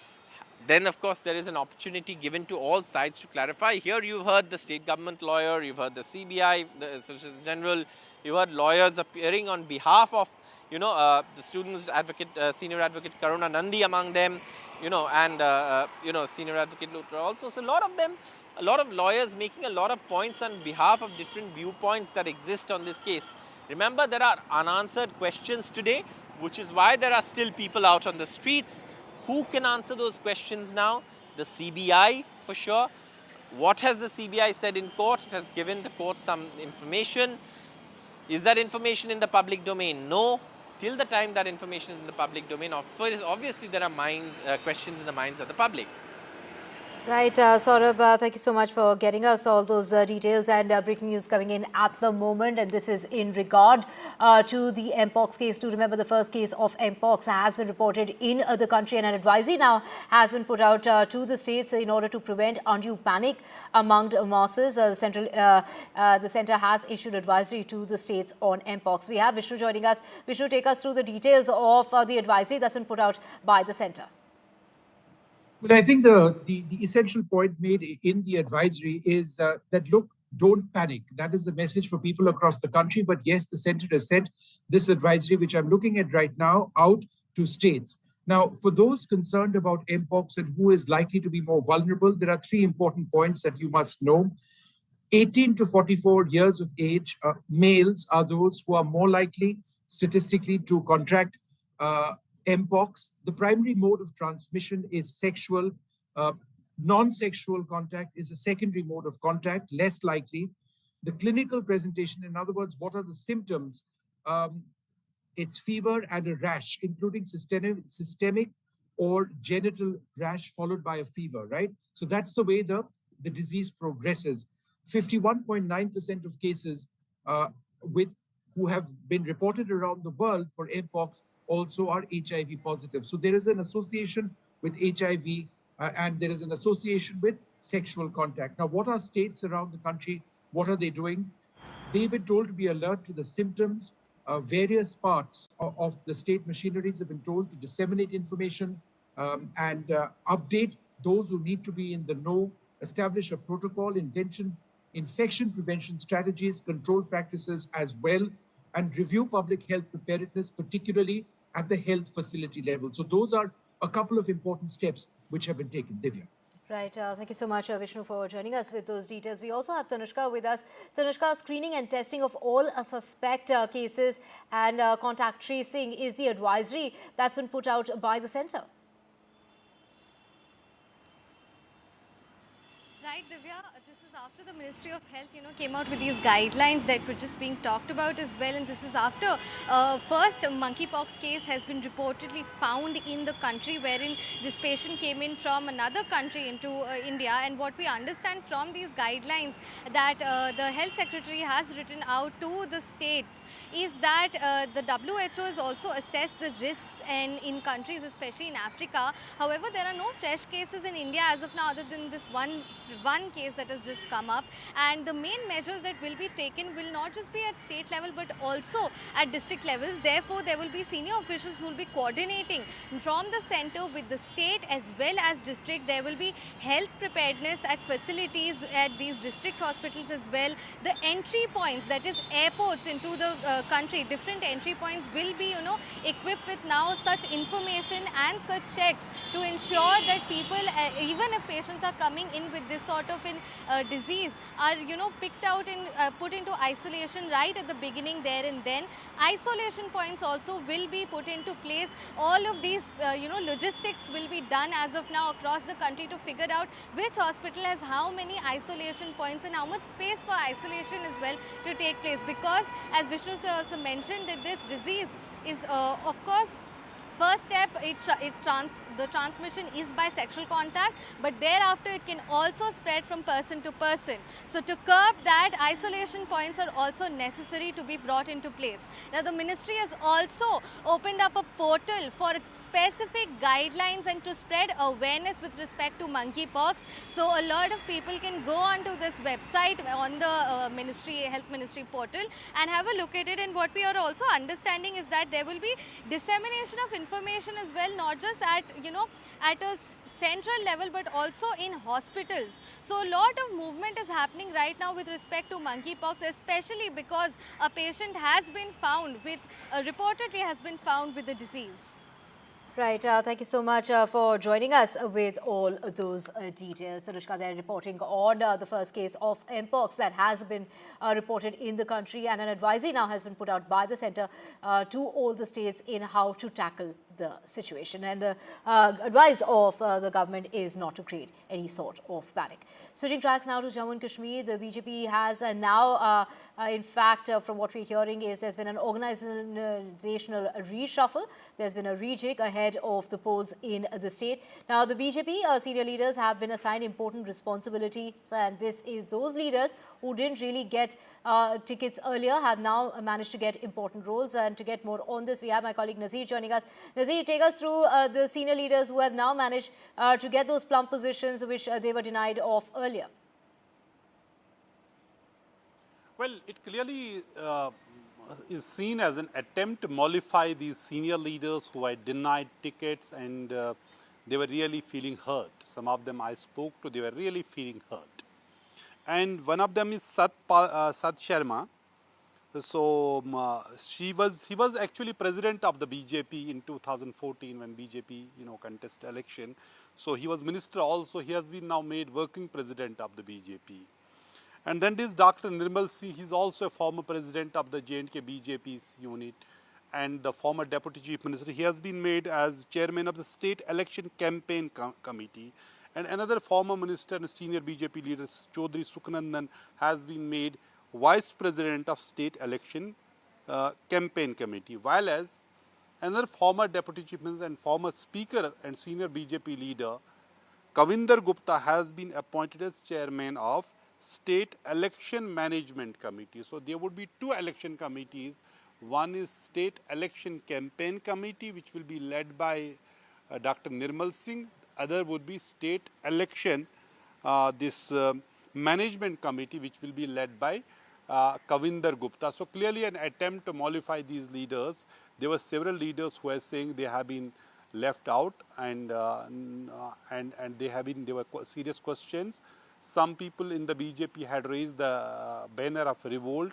Then, of course, there is an opportunity given to all sides to clarify. Here you've heard the state government lawyer, you've heard the CBI, the Solicitor General, you've heard lawyers appearing on behalf of, the students' advocate, senior advocate Karuna Nandi among them. Senior Advocate Luthra also. So a lot of lawyers making a lot of points on behalf of different viewpoints that exist on this case. Remember, there are unanswered questions today, which is why there are still people out on the streets. Who can answer those questions now? The CBI, for sure. What has the CBI said in court? It has given the court some information. Is that information in the public domain? No. Till the time that information is in the public domain, obviously there are questions in the minds of the public. Right, Saurabh, thank you so much for getting us all those details and breaking news coming in at the moment. And this is in regard to the Mpox case. Do remember the first case of Mpox has been reported in the country, and an advisory now has been put out to the states in order to prevent undue panic among masses. The centre has issued advisory to the states on Mpox. We have Vishnu joining us. Vishnu, take us through the details of the advisory that's been put out by the centre. Well, I think the essential point made in the advisory is that, look, don't panic. That is the message for people across the country. But yes, the centre has sent this advisory, which I'm looking at right now, out to states. Now, for those concerned about Mpox and who is likely to be more vulnerable, there are three important points that you must know. 18 to 44 years of age, males are those who are more likely statistically to contract Mpox. The primary mode of transmission is sexual. Non-sexual contact is a secondary mode of contact, less likely. The clinical presentation, in other words, what are the symptoms? It's fever and a rash, including systemic or genital rash followed by a fever, right? So that's the way the disease progresses. 51.9% of cases who have been reported around the world for Mpox also are HIV positive. So there is an association with HIV and there is an association with sexual contact. Now, what are states around the country? What are they doing? They've been told to be alert to the symptoms. Various parts of the state machineries have been told to disseminate information and update those who need to be in the know, establish a protocol, infection prevention strategies, control practices as well, and review public health preparedness, particularly at the health facility level. So those are a couple of important steps which have been taken. Divya. Right. Thank you so much, Vishnu, for joining us with those details. We also have Tanushka with us. Tanushka, screening and testing of all suspect cases and contact tracing is the advisory that's been put out by the centre. Right, Divya, this is after the Ministry of Health, came out with these guidelines that were just being talked about as well. And this is after first monkeypox case has been reportedly found in the country, wherein this patient came in from another country into India. And what we understand from these guidelines that the Health Secretary has written out to the states is that the WHO has also assessed the risks in countries, especially in Africa. However, there are no fresh cases in India as of now, other than this one case that has just come up, and the main measures that will be taken will not just be at state level but also at district levels. Therefore, there will be senior officials who will be coordinating from the centre with the state as well as district. There will be health preparedness at facilities at these district hospitals as well. The entry points, that is airports into the country, different entry points will be equipped with now such information and such checks to ensure that people, even if patients are coming in with this sort of disease, are picked out and put into isolation right at the beginning there and then. Isolation points also will be put into place. All of these logistics will be done as of now across the country to figure out which hospital has how many isolation points and how much space for isolation as well to take place, because as Vishnu sir also mentioned that this disease is of course first step, the transmission is by sexual contact, but thereafter it can also spread from person to person. So to curb that, isolation points are also necessary to be brought into place. Now the ministry has also opened up a portal for specific guidelines and to spread awareness with respect to monkeypox. So a lot of people can go onto this website on the Health Ministry portal and have a look at it. And what we are also understanding is that there will be dissemination of information as well, not just at at a central level but also in hospitals. So a lot of movement is happening right now with respect to monkeypox, especially because a patient has been found with reportedly has been found with the disease. Right, thank you so much for joining us with all those details. Tanushka there reporting on the first case of Mpox that has been reported in the country, and an advisory now has been put out by the centre to all the states in how to tackle the situation. And the advice of the government is not to create any sort of panic. Switching tracks now to Jammu and Kashmir, the BJP has now, in fact, from what we're hearing is there's been an organizational reshuffle. There's been a rejig ahead of the polls in the state. Now, the BJP senior leaders have been assigned important responsibilities, and this is those leaders who didn't really get tickets earlier have now managed to get important roles. And to get more on this, we have my colleague Nazir joining us. Nazir, take us through the senior leaders who have now managed to get those plum positions which they were denied of earlier. Well, it clearly is seen as an attempt to mollify these senior leaders who had denied tickets, and they were really feeling hurt. Some of them I spoke to, they were really feeling hurt. And one of them is Sat Sharma. So he was actually president of the BJP in 2014 when BJP contested election. So he was minister also. He has been now made working president of the BJP. And then this Dr. Nirmal Singh, he's also a former president of the J&K BJP's unit and the former deputy chief minister. He has been made as chairman of the state election campaign committee. And another former minister and senior BJP leader, Chaudhry Sukhnandan, has been made vice president of state election campaign committee. While as another former deputy chief minister and former speaker and senior BJP leader, Kavinder Gupta, has been appointed as chairman of State Election Management Committee. So there would be two election committees. One is State Election Campaign Committee, which will be led by Dr. Nirmal Singh. Other would be State Election Management Committee, which will be led by Kavinder Gupta. So clearly an attempt to mollify these leaders. There were several leaders who were saying they have been left out, and there were serious questions. Some people in the BJP had raised the banner of revolt.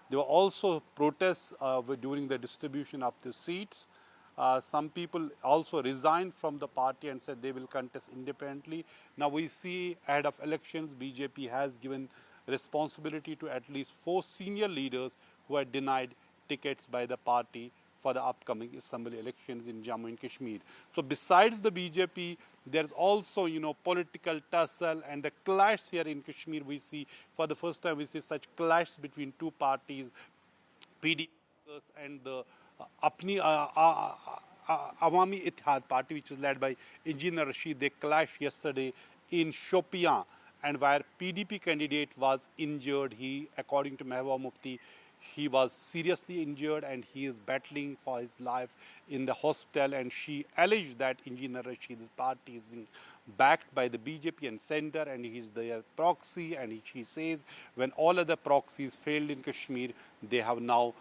There were also protests during the distribution of the seats. Some people also resigned from the party and said they will contest independently. Now we see ahead of elections, BJP has given responsibility to at least 4 senior leaders who are denied tickets by the party for the upcoming assembly elections in Jammu and Kashmir. So besides the BJP, there's also, political tussle and the clash here in Kashmir. We see, for the first time, we see such clash between two parties, PDP and the Awami Ittihad party, which is led by Engineer Rashid. They clashed yesterday in Shopian, and where PDP candidate was injured. He, according to Mehbooba Mufti, he was seriously injured and he is battling for his life in the hospital, and she alleged that Engineer Rashid's party is being backed by the BJP and centre, and he is their proxy, and she says when all other proxies failed in Kashmir, they have now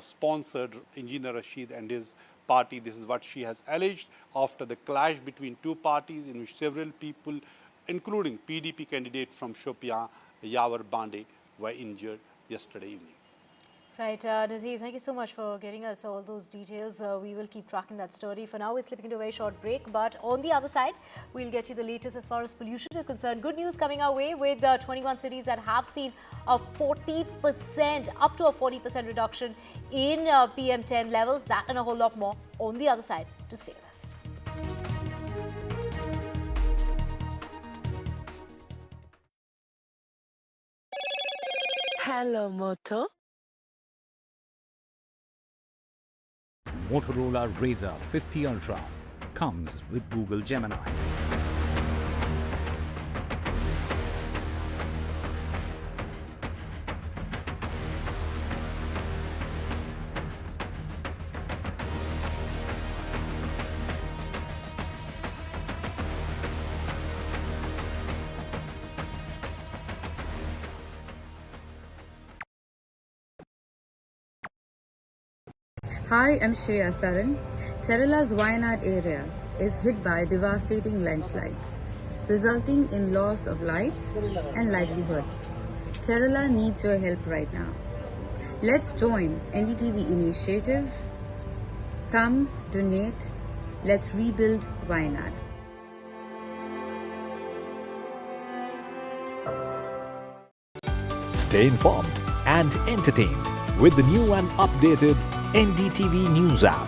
sponsored Engineer Rashid and his party. This is what she has alleged after the clash between two parties in which several people, including PDP candidate from Shopian, Jawhar Bande, were injured yesterday evening. Right, Nazir, thank you so much for getting us all those details. We will keep tracking that story. For now, we're slipping into a very short break, but on the other side, we'll get you the latest as far as pollution is concerned. Good news coming our way with 21 cities that have seen a 40%, up to a 40% reduction in PM10 levels. That and a whole lot more on the other side. To stay with us. Hello, Moto. Motorola Razr 50 Ultra comes with Google Gemini. Hi, I'm Shreya Saran. Kerala's Wayanad area is hit by devastating landslides, resulting in loss of lives and livelihood. Kerala needs your help right now. Let's join NDTV initiative. Come, donate, Let's rebuild Wayanad. Stay informed and entertained with the new and updated NDTV News app.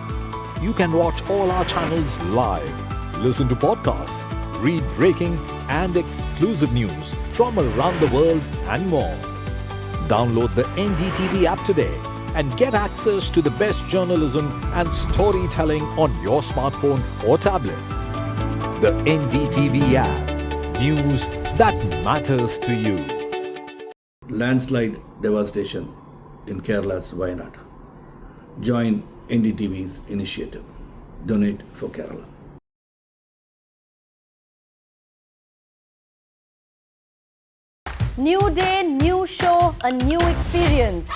You can watch all our channels live, listen to podcasts, read breaking and exclusive news from around the world and more. Download the NDTV app today and get access to the best journalism and storytelling on your smartphone or tablet. The NDTV app. News that matters to you. Landslide devastation in Kerala's Wayanad. Join NDTV's initiative. Donate for Kerala. New day, new show, a new experience.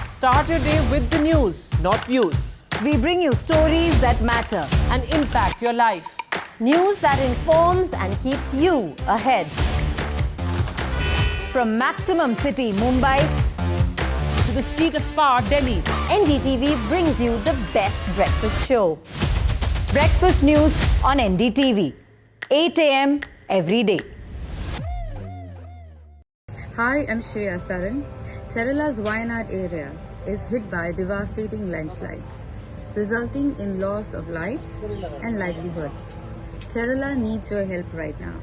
Start your day with the news, not views. We bring you stories that matter and impact your life. News that informs and keeps you ahead. From Maximum City, Mumbai, to the seat of power, Delhi, NDTV brings you the best breakfast show. Breakfast news on NDTV, 8 a.m. every day. Hi, I'm Shreya Saran. Kerala's Wayanad area is hit by devastating landslides, resulting in loss of lives and livelihood. Kerala needs your help right now.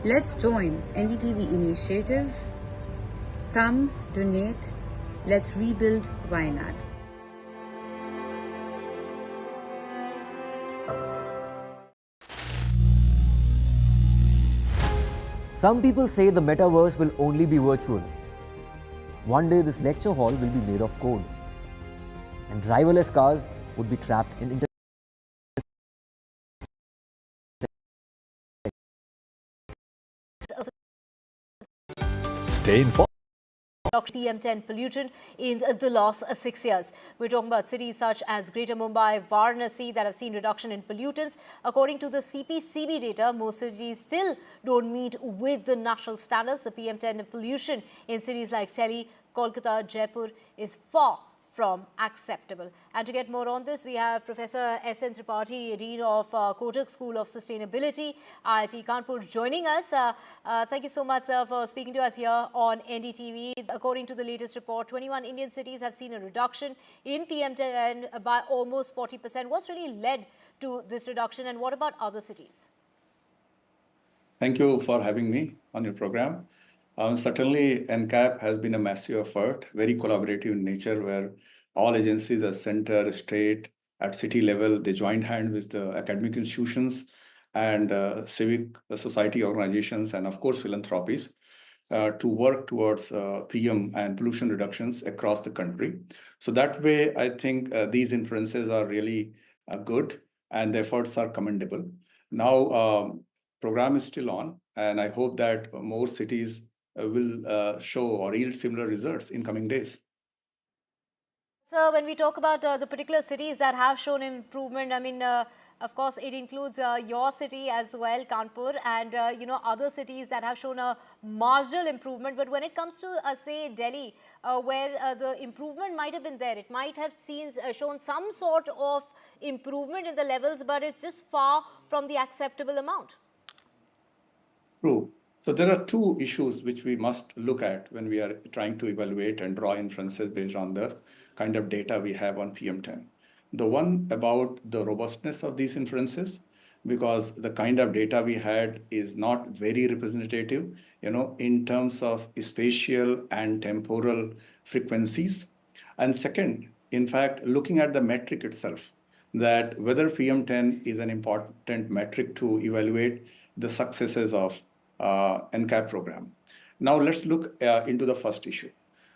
Let's join NDTV initiative. Come, donate. Let's rebuild Wayanad. Some people say the metaverse will only be virtual. One day this lecture hall will be made of code, and driverless cars would be trapped in Stay informed. PM10 pollutant in the last 6 years. We're talking about cities such as Greater Mumbai, Varanasi that have seen reduction in pollutants. According to the CPCB data, most cities still don't meet with the national standards. The PM10 pollution in cities like Delhi, Kolkata, Jaipur is far from acceptable. And to get more on this, we have Professor S.N. Tripathi, Dean of Kotak School of Sustainability, IIT Kanpur, joining us. Thank you so much, sir, for speaking to us here on NDTV. According to the latest report, 21 Indian cities have seen a reduction in PM10 by almost 40%. What's really led to this reduction, and what about other cities? Thank you for having me on your program. Certainly, NCAP has been a massive effort, very collaborative in nature, where all agencies at center, state, at city level, they joined hand with the academic institutions and civic society organizations, and of course, philanthropies, to work towards PM and pollution reductions across the country. So that way, I think these inferences are really good, and the efforts are commendable. Now, program is still on, and I hope that more cities will show or yield similar results in coming days. So when we talk about the particular cities that have shown improvement, I mean, of course, it includes your city as well, Kanpur, and other cities that have shown a marginal improvement. But when it comes to, say, Delhi, where the improvement might have been there, it might have shown some sort of improvement in the levels, but it's just far from the acceptable amount. True. So there are two issues which we must look at when we are trying to evaluate and draw inferences based on the kind of data we have on PM10. The one about the robustness of these inferences, because the kind of data we had is not very representative, in terms of spatial and temporal frequencies. And second, in fact, looking at the metric itself, that whether PM10 is an important metric to evaluate the successes of NCAP program. Now let's look into the first issue.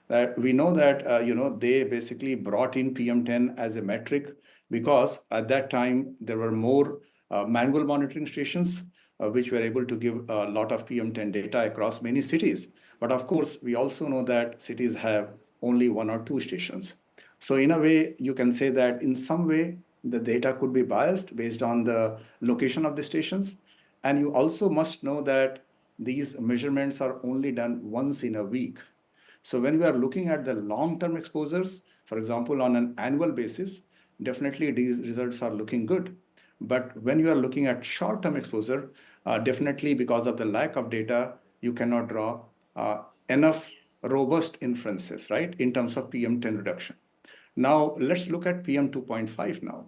That we know that they basically brought in PM10 as a metric because at that time there were more manual monitoring stations which were able to give a lot of PM10 data across many cities. But of course, we also know that cities have only 1 or 2 stations. So in a way, you can say that in some way the data could be biased based on the location of the stations. And you also must know that these measurements are only done once in a week. So when we are looking at the long-term exposures, for example, on an annual basis, definitely these results are looking good. But when you are looking at short-term exposure, definitely because of the lack of data, you cannot draw enough robust inferences, right, in terms of PM10 reduction. Now, let's look at PM 2.5 now.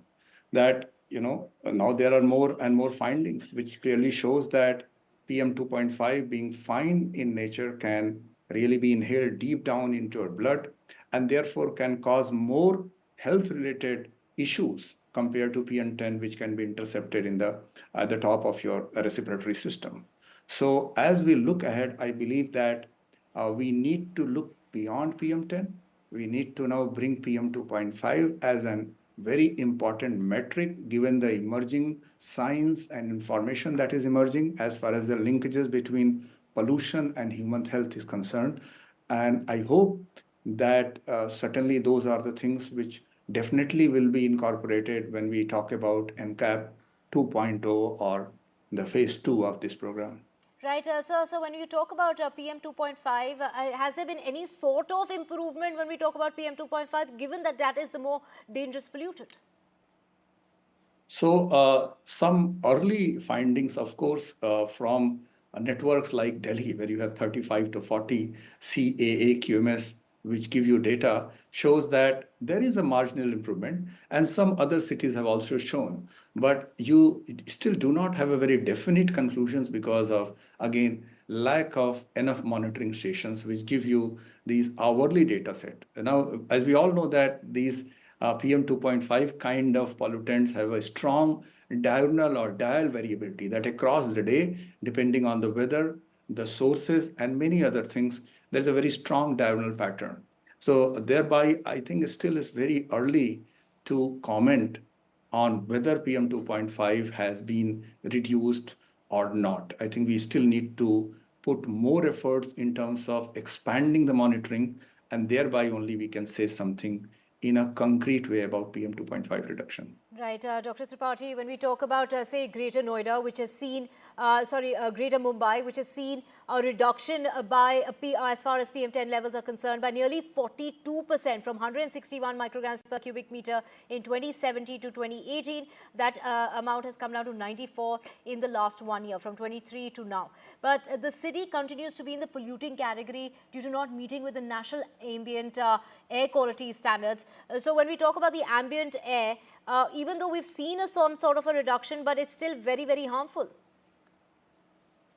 That, now there are more and more findings which clearly shows that PM 2.5 being fine in nature can really be inhaled deep down into your blood and therefore can cause more health-related issues compared to PM10, which can be intercepted in at the top of your respiratory system. So as we look ahead, I believe that we need to look beyond PM10. We need to now bring PM 2.5 as a very important metric given the emerging science and information that is emerging as far as the linkages between pollution and human health is concerned. And I hope that certainly those are the things which definitely will be incorporated when we talk about NCAP 2.0 or the phase 2 of this program. Right, so when you talk about PM 2.5, has there been any sort of improvement when we talk about PM 2.5, given that that is the more dangerous pollutant? So some early findings, of course, from networks like Delhi, where you have 35 to 40 CAA QMS, which give you data, shows that there is a marginal improvement, and some other cities have also shown. But you still do not have a very definite conclusions because of, again, lack of enough monitoring stations, which give you these hourly data set. Now, as we all know that these PM 2.5 kind of pollutants have a strong diurnal or dial variability that across the day, depending on the weather, the sources, and many other things, there's a very strong diurnal pattern. So thereby, I think it still is very early to comment on whether PM 2.5 has been reduced or not. I think we still need to put more efforts in terms of expanding the monitoring, and thereby only we can say something in a concrete way about PM 2.5 reduction. Right, Dr. Tripathi, when we talk about, say, Greater Noida, which has seen, Greater Mumbai, which has seen a reduction by, as far as PM10 levels are concerned, by nearly 42% from 161 micrograms per cubic meter in 2017 to 2018. That amount has come down to 94 in the last 1 year, from 23 to now. But the city continues to be in the polluting category due to not meeting with the national ambient air quality standards. So when we talk about the ambient air, even though we've seen some sort of a reduction, but it's still very, very harmful.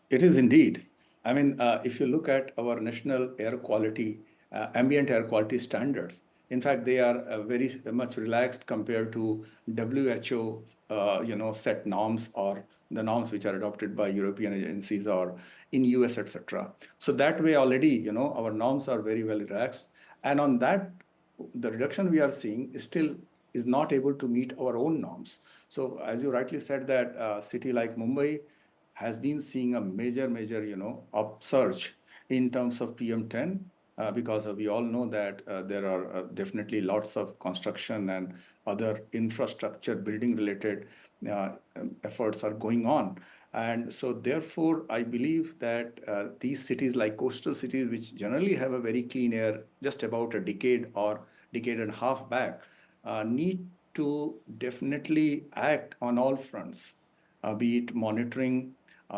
It is indeed. I mean, if you look at our national air quality, ambient air quality standards, in fact, they are very much relaxed compared to WHO, set norms or the norms which are adopted by European agencies or in US, etc. So that way already, our norms are very well relaxed. And on that, the reduction we are seeing is not able to meet our own norms. So as you rightly said that a city like Mumbai has been seeing a major, upsurge in terms of PM10 because we all know that there are definitely lots of construction and other infrastructure building related efforts are going on. And so therefore, I believe that these cities like coastal cities, which generally have a very clean air just about a decade or decade and a half back, need to definitely act on all fronts, be it monitoring,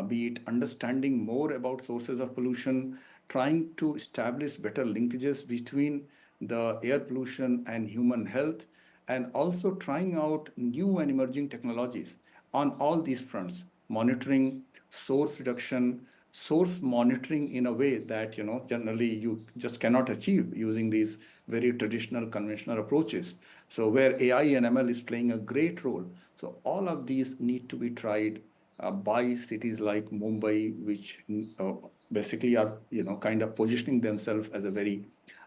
be it understanding more about sources of pollution, trying to establish better linkages between the air pollution and human health, and also trying out new and emerging technologies on all these fronts, monitoring, source reduction, source monitoring in a way that, generally you just cannot achieve using these very traditional conventional approaches. So where AI and ML is playing a great role. So all of these need to be tried by cities like Mumbai, which basically are, kind of positioning themselves as a very,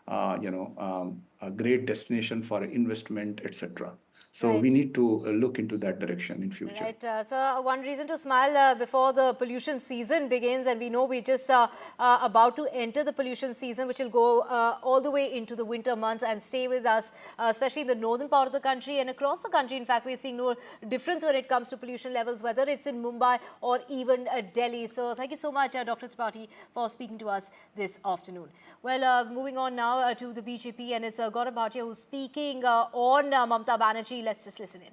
a great destination for investment, etc. So we need to look into that direction in future. Right. So one reason to smile before the pollution season begins, and we know we're just about to enter the pollution season, which will go all the way into the winter months and stay with us, especially in the northern part of the country and across the country. In fact, we're seeing no difference when it comes to pollution levels, whether it's in Mumbai or even Delhi. So thank you so much, Dr. Tripathi, for speaking to us this afternoon. Well, moving on now to the BJP, and it's Gaurav Bhatia who's speaking on Mamata Banerjee. Let's just listen in.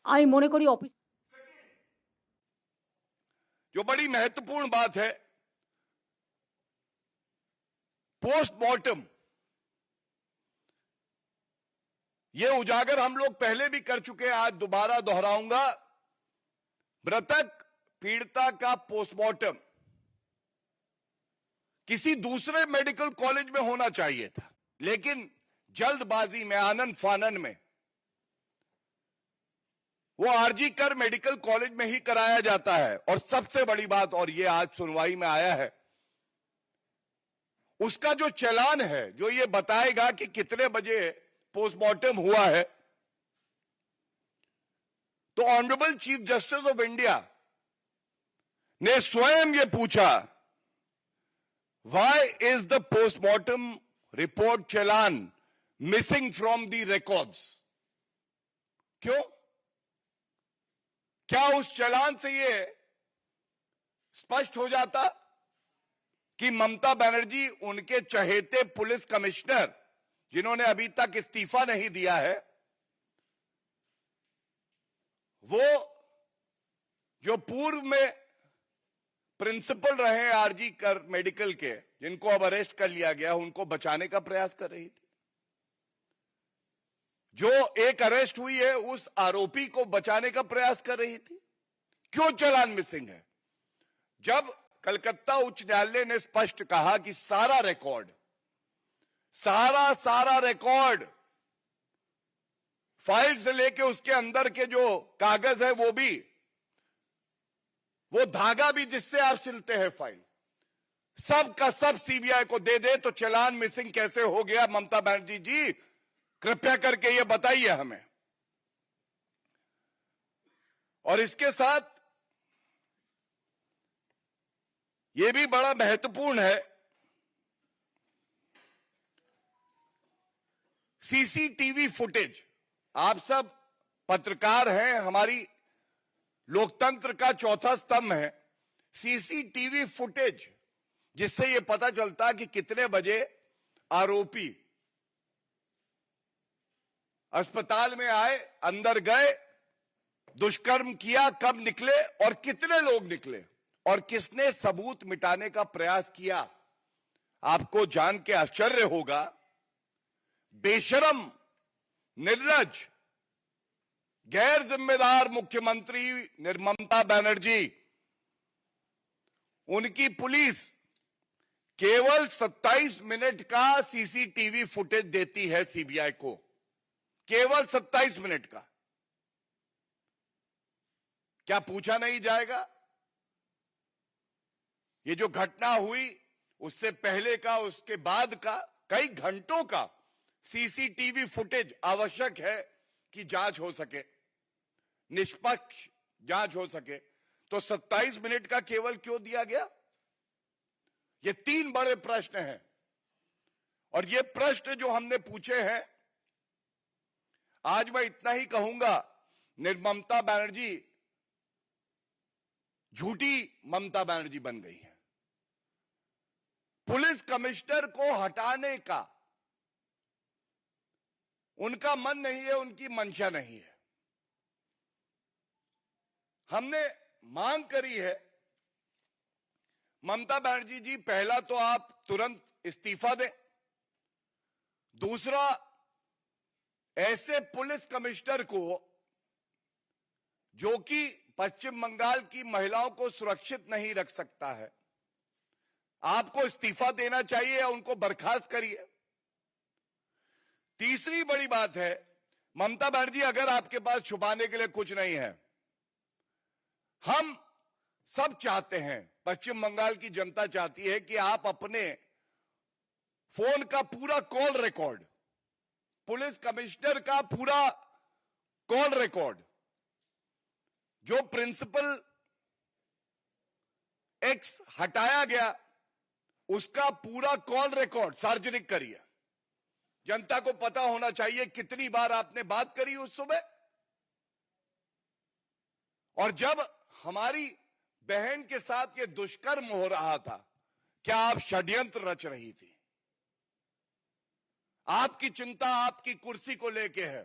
আমি মনে করি office जो बड़ी महत्वपूर्ण बात है, postmortem, ये उजागर हम लोग पहले भी कर चुके हैं, आज दोबारा दोहराऊंगा। मृतक पीड़िता का पोस्टमार्टम किसी दूसरे मेडिकल कॉलेज में होना चाहिए था, लेकिन जल्दबाजी में, आनन फानन में वो आरजी कर मेडिकल कॉलेज में ही कराया जाता है। और सबसे बड़ी बात, और ये आज सुनवाई में आया है, उसका जो चालान है, जो ये बताएगा कि कितने बजे पोस्टमार्टम हुआ है, तो honourable chief justice of India ने स्वयं ये पूछा, why is the postmortem report challan missing from the records? क्यों? क्या उस चालान से ये स्पष्ट हो जाता कि ममता बनर्जी, उनके चहेते पुलिस कमिश्नर, जिन्होंने अभी तक इस्तीफा नहीं दिया है, वो जो पूर्व में प्रिंसिपल रहे आरजी कर मेडिकल के, जिनको अब अरेस्ट कर लिया गया, उनको बचाने का प्रयास कर रही थी? जो एक अरेस्ट हुई है, उस आरोपी को बचाने का प्रयास कर रही थी? क्यों चालान मिसिंग है? जब कलकत्ता उच्च न्यायालय ने स्पष्ट कहा कि सारा रिकॉर्ड, फाइल से लेके उसके अंदर के जो कागज है, वो धागा भी जिससे आप सिलते हैं फाइल, सब का सब सीबीआई को दे दे, तो चालान मिसिंग कैसे हो गया? ममता बनर्जी जी, कृपया करके ये बताइए हमें। और इसके साथ ये भी बड़ा महत्वपूर्ण है, सीसीटीवी फुटेज। आप सब पत्रकार हैं, हमारी लोकतंत्र का चौथा स्तंभ है सीसीटीवी फुटेज, जिससे यह पता चलता कि कितने बजे आरोपी अस्पताल में आए, अंदर गए, दुष्कर्म किया, कब निकले और कितने लोग निकले, और किसने सबूत मिटाने का प्रयास किया। आपको जान के आश्चर्य होगा, बेशरम, निर्लज, गैर जिम्मेदार मुख्यमंत्री ममता बनर्जी, उनकी पुलिस केवल 27 मिनट का सीसीटीवी फुटेज देती है सीबीआई को, केवल 27 मिनट का। क्या पूछा नहीं जाएगा? ये जो घटना हुई, उससे पहले का, उसके बाद का कई घंटों का सीसीटीवी फुटेज आवश्यक है कि जांच हो सके, निष्पक्ष जांच हो सके। तो 27 मिनट का केवल क्यों दिया गया? ये 3 बड़े प्रश्न हैं, और ये प्रश्न जो हमने पूछे हैं, आज मैं इतना ही कहूंगा, निर्ममता बनर्जी झूठी ममता बनर्जी बन गई है। पुलिस कमिश्नर को हटाने का उनका मन नहीं है, उनकी मंशा नहीं है। हमने मांग करी है, ममता बनर्जी जी, पहला तो आप तुरंत इस्तीफा दें, दूसरा, ऐसे पुलिस कमिश्नर को जो कि पश्चिम बंगाल की महिलाओं को सुरक्षित नहीं रख सकता है, आपको इस्तीफा देना चाहिए या उनको बर्खास्त करिए। तीसरी बड़ी बात है, ममता बनर्जी, अगर आपके पास छुपाने के लिए कुछ नहीं है, हम सब चाहते हैं, पश्चिम बंगाल की जनता चाहती है कि आप अपने फोन का पूरा कॉल रिकॉर्ड, पुलिस कमिश्नर का पूरा कॉल रिकॉर्ड, जो प्रिंसिपल एक्स हटाया गया, उसका पूरा कॉल रिकॉर्ड सार्वजनिक करिए। जनता को पता होना चाहिए कितनी बार आपने बात करी उस सुबह, और जब हमारी बहन के साथ ये दुष्कर्म हो रहा था, क्या आप षड्यंत्र रच रही थी? आपकी चिंता आपकी कुर्सी को लेके है।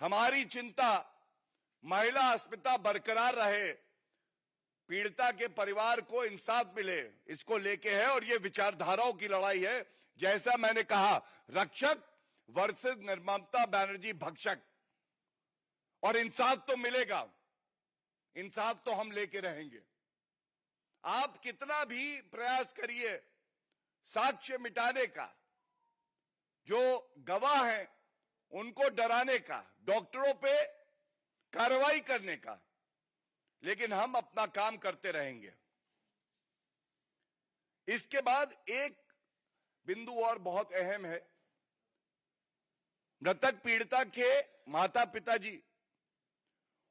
हमारी चिंता महिला अस्मिता बरकरार रहे, पीड़िता के परिवार को इंसाफ मिले, इसको लेके है। और ये विचारधाराओं की लड़ाई है। जैसा मैंने कहा, रक्षक वर्सेस निर्ममता बनर्जी भक्षक। और इंसाफ तो मिलेगा, इंसाफ तो हम लेके रहेंगे। आप कितना भी प्रयास करिए साक्ष्य मिटाने का, जो गवाह हैं उनको डराने का, डॉक्टरों पे कार्रवाई करने का, लेकिन हम अपना काम करते रहेंगे। इसके बाद एक बिंदु और बहुत अहम है। मृतक पीड़िता के माता पिताजी,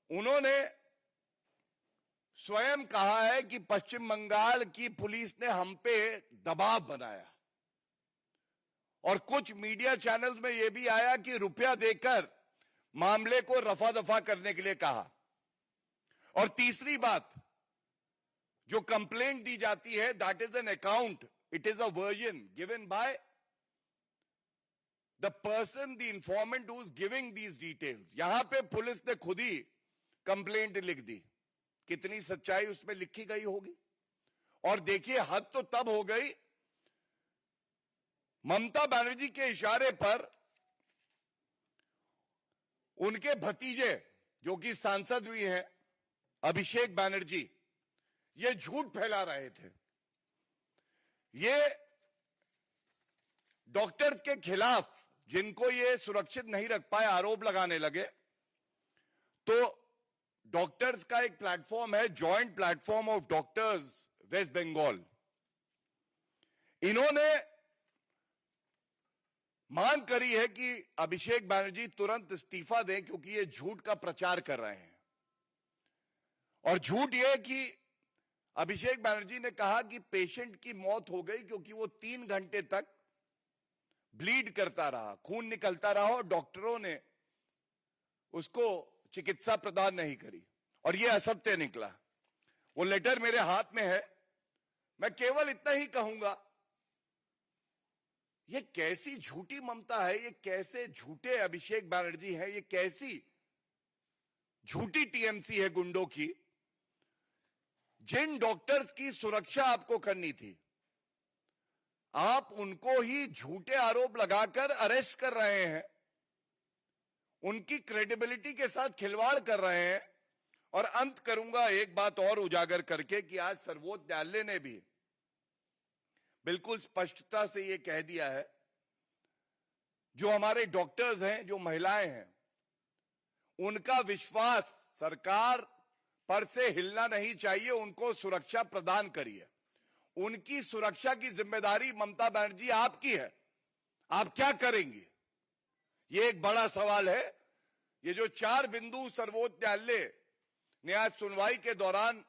उन्होंने स्वयं कहा है कि पश्चिम बंगाल की पुलिस ने हम पे दबाव बनाया, और कुछ मीडिया चैनल्स में यह भी आया कि रुपया देकर मामले को रफा दफा करने के लिए कहा। और तीसरी बात, जो कंप्लेंट दी जाती है, that is an account, it is a version given by the person, the इंफॉर्मेंट who is giving these details. यहां पे पुलिस ने खुद ही कंप्लेंट लिख दी। कितनी सच्चाई उसमें लिखी गई होगी। और देखिए, हद तो तब हो गई, ममता बनर्जी के इशारे पर उनके भतीजे, जो कि सांसद भी हैं, अभिषेक बनर्जी, ये झूठ फैला रहे थे। ये डॉक्टर्स के खिलाफ, जिनको ये सुरक्षित नहीं रख पाए, आरोप लगाने लगे। तो डॉक्टर्स का एक प्लेटफॉर्म है, joint platform of doctors West Bengal. इन्होंने मांग करी है कि अभिषेक बनर्जी तुरंत इस्तीफा दें, क्योंकि ये झूठ का प्रचार कर रहे हैं। और झूठ यह कि अभिषेक बनर्जी ने कहा कि पेशेंट की मौत हो गई क्योंकि वो 3 घंटे तक ब्लीड करता रहा, खून निकलता रहा, और डॉक्टरों ने उसको चिकित्सा प्रदान नहीं करी। और यह असत्य निकला। वो लेटर मेरे हाथ में है। मैं केवल इतना ही कहूंगा, ये कैसी झूठी ममता है, ये कैसे झूठे अभिषेक बनर्जी हैं, ये कैसी झूठी टीएमसी है गुंडों की। जिन डॉक्टर्स की सुरक्षा आपको करनी थी, आप उनको ही झूठे आरोप लगाकर अरेस्ट कर रहे हैं, उनकी क्रेडिबिलिटी के साथ खिलवाड़ कर रहे हैं। और अंत करूंगा एक बात और उजागर करके कि आज सर्वोच्च न्यायालय ने भी बिल्कुल स्पष्टता से यह कह दिया है, जो हमारे डॉक्टर्स हैं, जो महिलाएं हैं, उनका विश्वास सरकार पर से हिलना नहीं चाहिए। उनको सुरक्षा प्रदान करिए। उनकी सुरक्षा की जिम्मेदारी ममता बनर्जी आपकी है। आप क्या करेंगी, ये एक बड़ा सवाल है। ये जो 4 बिंदु सर्वोच्च न्यायालय ने आज सुनवाई के दौरान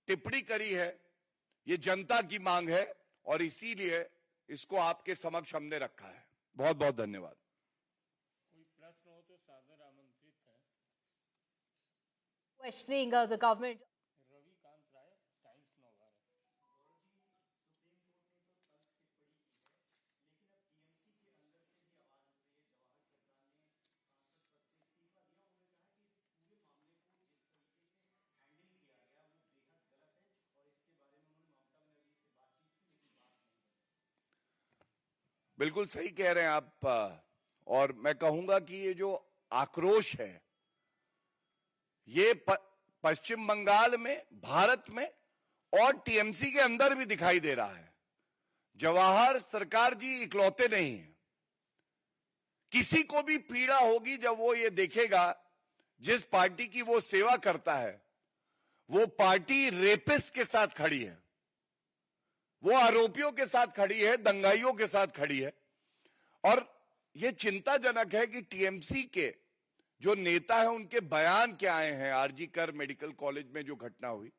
टिप्पणी करी है, ये जनता की मांग है, और इसीलिए इसको आपके समक्ष हमने रखा है। बहुत बहुत धन्यवाद। कोई प्रश्न हो तो सादर आमंत्रित है। Questioning the government. बिल्कुल सही कह रहे हैं आप। और मैं कहूंगा कि ये जो आक्रोश है, ये पश्चिम बंगाल में, भारत में और टीएमसी के अंदर भी दिखाई दे रहा है। जवाहर सरकार जी इकलौते नहीं है। किसी को भी पीड़ा होगी जब वो ये देखेगा जिस पार्टी की वो सेवा करता है, वो पार्टी रेपिस्ट के साथ खड़ी है, वो आरोपियों के साथ खड़ी है, दंगाइयों के साथ खड़ी है। और यह चिंताजनक है कि टीएमसी के जो नेता हैं, उनके बयान क्या आए हैं। आरजी कर मेडिकल कॉलेज में जो घटना हुई,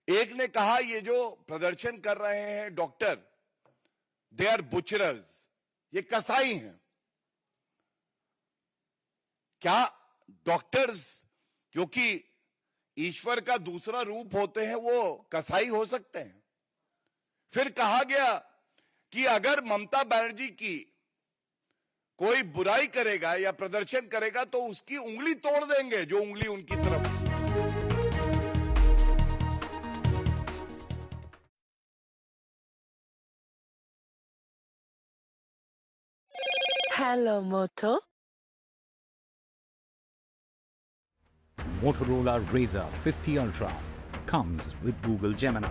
एक ने कहा ये जो प्रदर्शन कर रहे हैं डॉक्टर, दे आर बुचरर्स, ये कसाई हैं। क्या डॉक्टर्स जो कि ईश्वर का दूसरा रूप होते हैं, वो कसाई हो सकते हैं? फिर कहा गया कि अगर ममता बनर्जी की कोई बुराई करेगा या प्रदर्शन करेगा तो उसकी उंगली तोड़ देंगे, जो उंगली उनकी तरफ। Hello, Moto. Motorola Razr 50 Ultra comes with Google Gemini.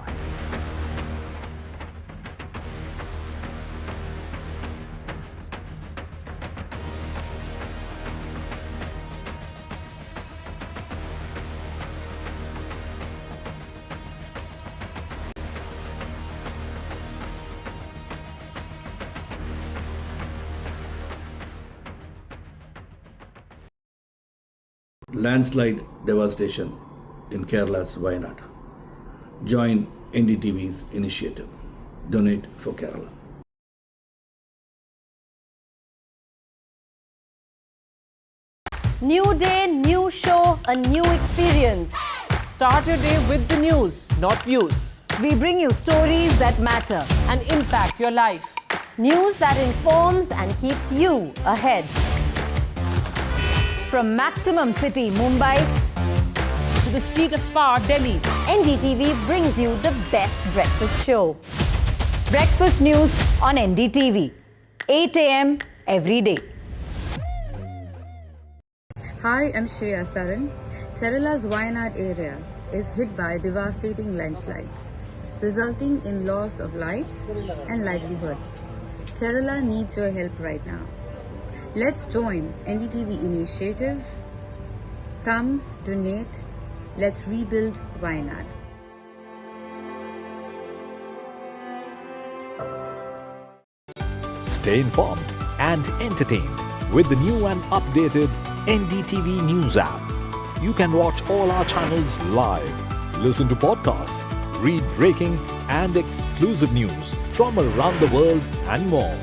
Landslide devastation in Kerala's Wayanad. Join NDTV's initiative. Donate for Kerala. New day, new show, a new experience. Start your day with the news, not views. We bring you stories that matter and impact your life. News that informs and keeps you ahead. From Maximum City, Mumbai, to the seat of power, Delhi, NDTV brings you the best breakfast show. Breakfast news on NDTV, 8 a.m. every day. Hi, I'm Shreya Saran. Kerala's Wayanad area is hit by devastating landslides, resulting in loss of lives and livelihood. Kerala needs your help right now. Let's join NDTV initiative. Come, donate. Let's rebuild Wayanad. Stay informed and entertained with the new and updated NDTV News app. You can watch all our channels live, listen to podcasts, read breaking and exclusive news from around the world and more.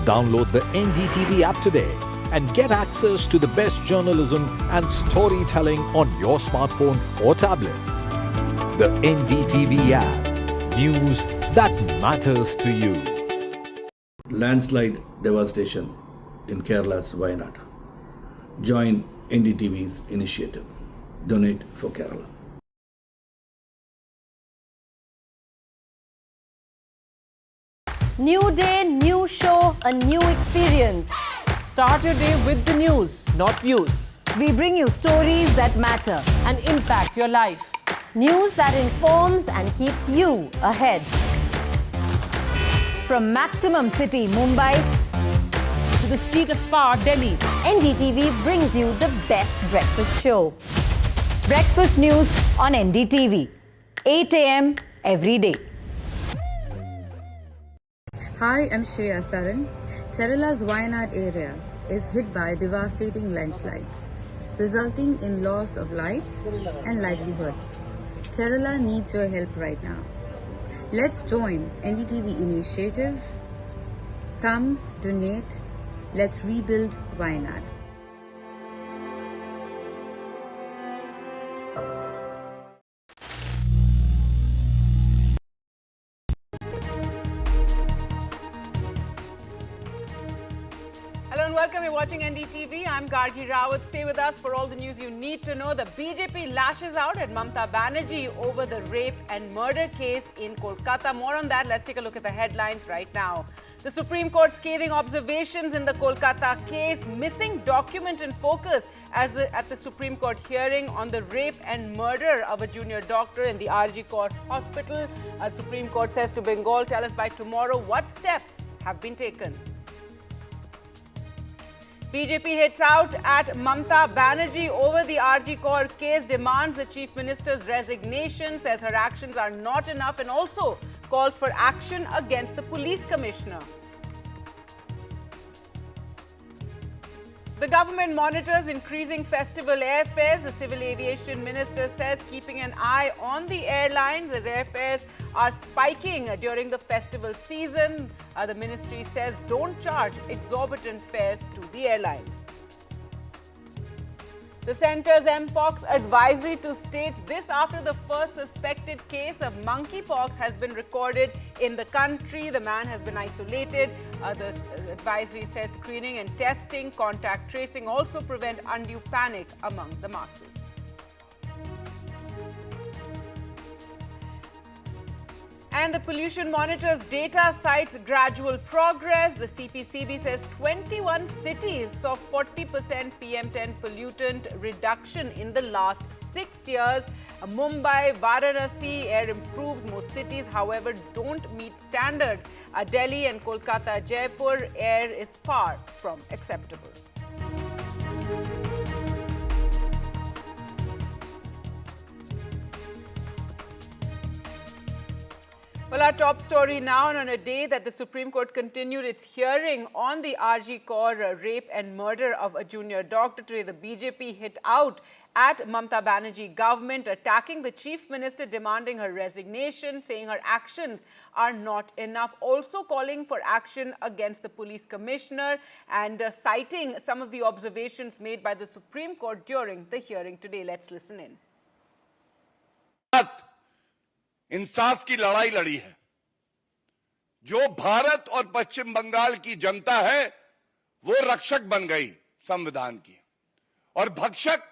Download the NDTV app today and get access to the best journalism and storytelling on your smartphone or tablet. The NDTV app. News that matters to you. Landslide devastation in Kerala's Wayanad. Join NDTV's initiative. Donate for Kerala. New day, new show, a new experience. Start your day with the news, not views. We bring you stories that matter and impact your life. News that informs and keeps you ahead. From Maximum City, Mumbai, to the seat of power, Delhi, NDTV brings you the best breakfast show. Breakfast news on NDTV, 8 a.m. every day. Hi, I'm Shreya Saran. Kerala's Wayanad area is hit by devastating landslides, resulting in loss of lives and livelihood. Kerala needs your help right now. Let's join NDTV initiative. Come, donate. Let's rebuild Wayanad. Hello and welcome. You're watching NDTV. I'm Gargi Rawat. Stay with us for all the news you need to know. The BJP lashes out at Mamta Banerjee over the rape and murder case in Kolkata. More on that. Let's take a look at the headlines right now. The Supreme Court scathing observations in the Kolkata case. Missing document in focus at the Supreme Court hearing on the rape and murder of a junior doctor in the RG Court Hospital. Supreme Court says to Bengal, tell us by tomorrow what steps have been taken. BJP hits out at Mamta Banerjee over the RG Kaur case, demands the Chief Minister's resignation, says her actions are not enough and also calls for action against the Police Commissioner. The government monitors increasing festival airfares. The Civil Aviation Minister says keeping an eye on the airlines as airfares are spiking during the festival season. The ministry says don't charge exorbitant fares to the airlines. The centre's Mpox advisory to states this after the first suspected case of monkeypox has been recorded in the country. The man has been isolated. The advisory says screening and testing, contact tracing also prevent undue panic among the masses. And the pollution monitor's data cites gradual progress. The CPCB says 21 cities saw 40% PM10 pollutant reduction in the last 6 years. Mumbai, Varanasi, air improves. Most cities, however, don't meet standards. Delhi and Kolkata, Jaipur, air is far from acceptable. Well, our top story now, and on a day that the Supreme Court continued its hearing on the RG Kaur rape and murder of a junior doctor, today the BJP hit out at Mamata Banerjee government, attacking the Chief Minister, demanding her resignation, saying her actions are not enough, also calling for action against the police commissioner and citing some of the observations made by the Supreme Court during the hearing today. Let's listen in. इंसाफ की लड़ाई लड़ी है। जो भारत और पश्चिम बंगाल की जनता है वो रक्षक बन गई संविधान की, और भक्षक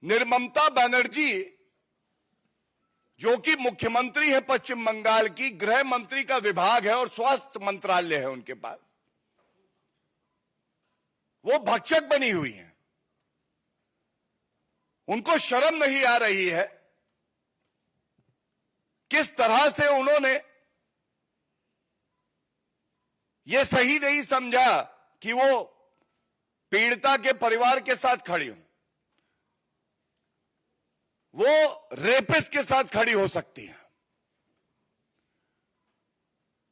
निर्ममता बनर्जी जो कि मुख्यमंत्री है पश्चिम बंगाल की, गृह मंत्री का विभाग है और स्वास्थ्य मंत्रालय है उनके पास, वो भक्षक बनी हुई है। उनको शर्म नहीं आ रही है किस तरह से उन्होंने ये सही नहीं समझा कि वो पीड़िता के परिवार के साथ खड़ी हो, वो रेपिस्ट के साथ खड़ी हो सकती है।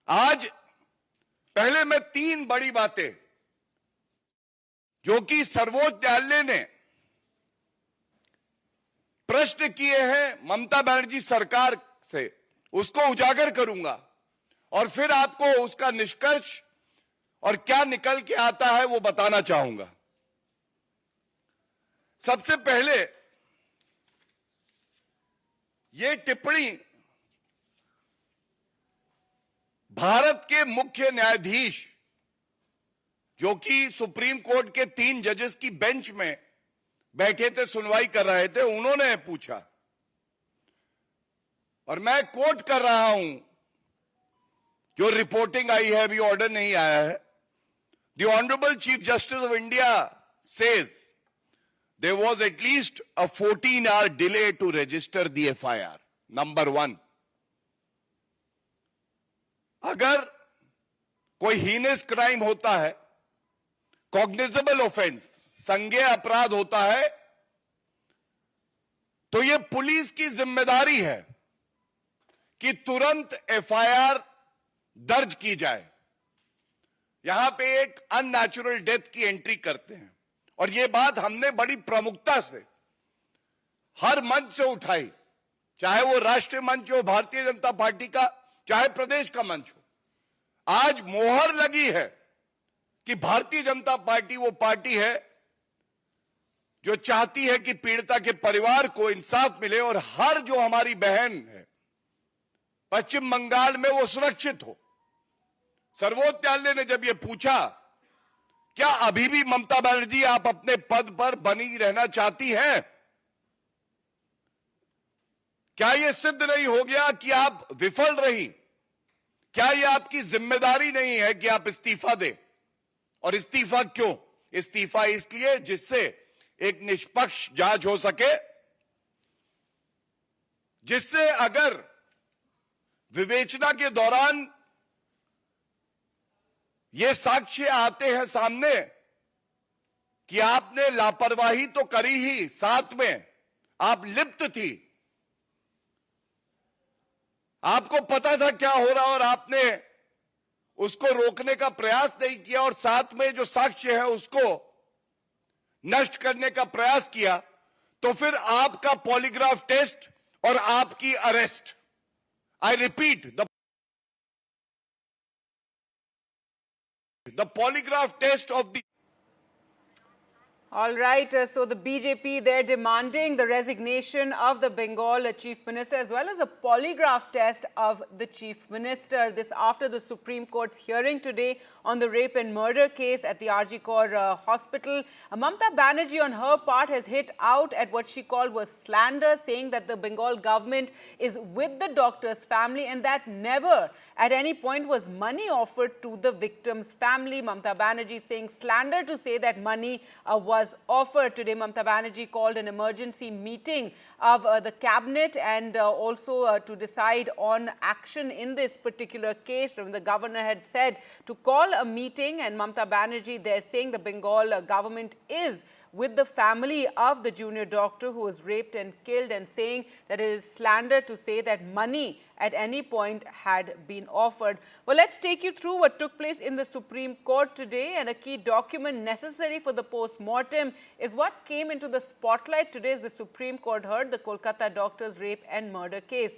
आज पहले मैं 3 बड़ी बातें जो कि सर्वोच्च न्यायालय ने प्रश्न किए हैं ममता बनर्जी सरकार से, उसको उजागर करूंगा और फिर आपको उसका निष्कर्ष और क्या निकल के आता है वो बताना चाहूंगा। सबसे पहले ये टिप्पणी भारत के मुख्य न्यायाधीश जो कि सुप्रीम कोर्ट के 3 जजेस की बेंच में बैठे थे, सुनवाई कर रहे थे, उन्होंने पूछा, और मैं कोट कर रहा हूं, जो रिपोर्टिंग आई है, अभी ऑर्डर नहीं आया है। The honourable chief justice of India says there was at least a 14-hour delay to register the FIR। Number 1, अगर कोई हीनस क्राइम होता है, कॉग्निजेबल ऑफेंस, संज्ञेय अपराध होता है, तो यह पुलिस की जिम्मेदारी है कि तुरंत FIR दर्ज की जाए। यहां पे एक अननेचुरल डेथ की एंट्री करते हैं, और यह बात हमने बड़ी प्रमुखता से हर मंच से उठाई, चाहे वो राष्ट्रीय मंच हो भारतीय जनता पार्टी का, चाहे प्रदेश का मंच हो। आज मोहर लगी है कि भारतीय जनता पार्टी वो पार्टी है जो चाहती है कि पीड़िता के परिवार को इंसाफ मिले और हर जो हमारी बहन है पश्चिम बंगाल में वो सुरक्षित हो। सर्वोच्च न्यायालय ने जब ये पूछा, क्या अभी भी ममता बनर्जी आप अपने पद पर बनी रहना चाहती हैं? क्या यह सिद्ध नहीं हो गया कि आप विफल रही? क्या यह आपकी जिम्मेदारी नहीं है कि आप इस्तीफा दें? और इस्तीफा क्यों? इस्तीफा इसलिए जिससे एक निष्पक्ष जांच हो सके, जिससे अगर विवेचना के दौरान ये साक्ष्य आते हैं सामने कि आपने लापरवाही तो करी ही, साथ में आप लिप्त थी, आपको पता था क्या हो रहा और आपने उसको रोकने का प्रयास नहीं किया और साथ में जो साक्ष्य है उसको नष्ट करने का प्रयास किया, तो फिर आपका पॉलीग्राफ टेस्ट और आपकी arrest, I repeat, the polygraph test of the All right, so the BJP, they're demanding the resignation of the Bengal Chief Minister as well as a polygraph test of the Chief Minister. This after the Supreme Court's hearing today on the rape and murder case at the RG Kaur Hospital. Mamata Banerjee on her part has hit out at what she called was slander, saying that the Bengal government is with the doctor's family and that never at any point was money offered to the victim's family. Mamata Banerjee saying slander to say that money was offered. Today, Mamata Banerjee called an emergency meeting of the cabinet and also to decide on action in this particular case. The governor had said to call a meeting, and Mamata Banerjee, they're saying the Bengal government is with the family of the junior doctor who was raped and killed, and saying that it is slander to say that money at any point had been offered. Well, let's take you through what took place in the Supreme Court today, and a key document necessary for the post-mortem is what came into the spotlight today as the Supreme Court heard the Kolkata doctor's rape and murder case.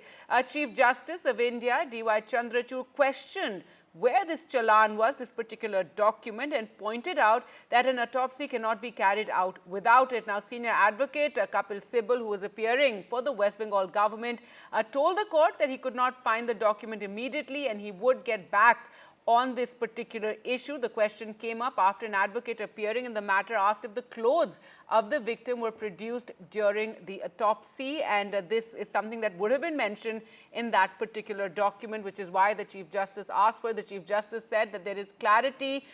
Chief Justice of India, D.Y. Chandrachud, questioned where this challan was, this particular document, and pointed out that an autopsy cannot be carried out without it. Now, senior advocate Kapil Sibal, who was appearing for the West Bengal government, told the court that he could not find the document immediately and he would get back on this particular issue. The question came up after an advocate appearing in the matter asked if the clothes of the victim were produced during the autopsy, and this is something that would have been mentioned in that particular document, which is why the Chief Justice asked for it. The Chief Justice said that there is clarity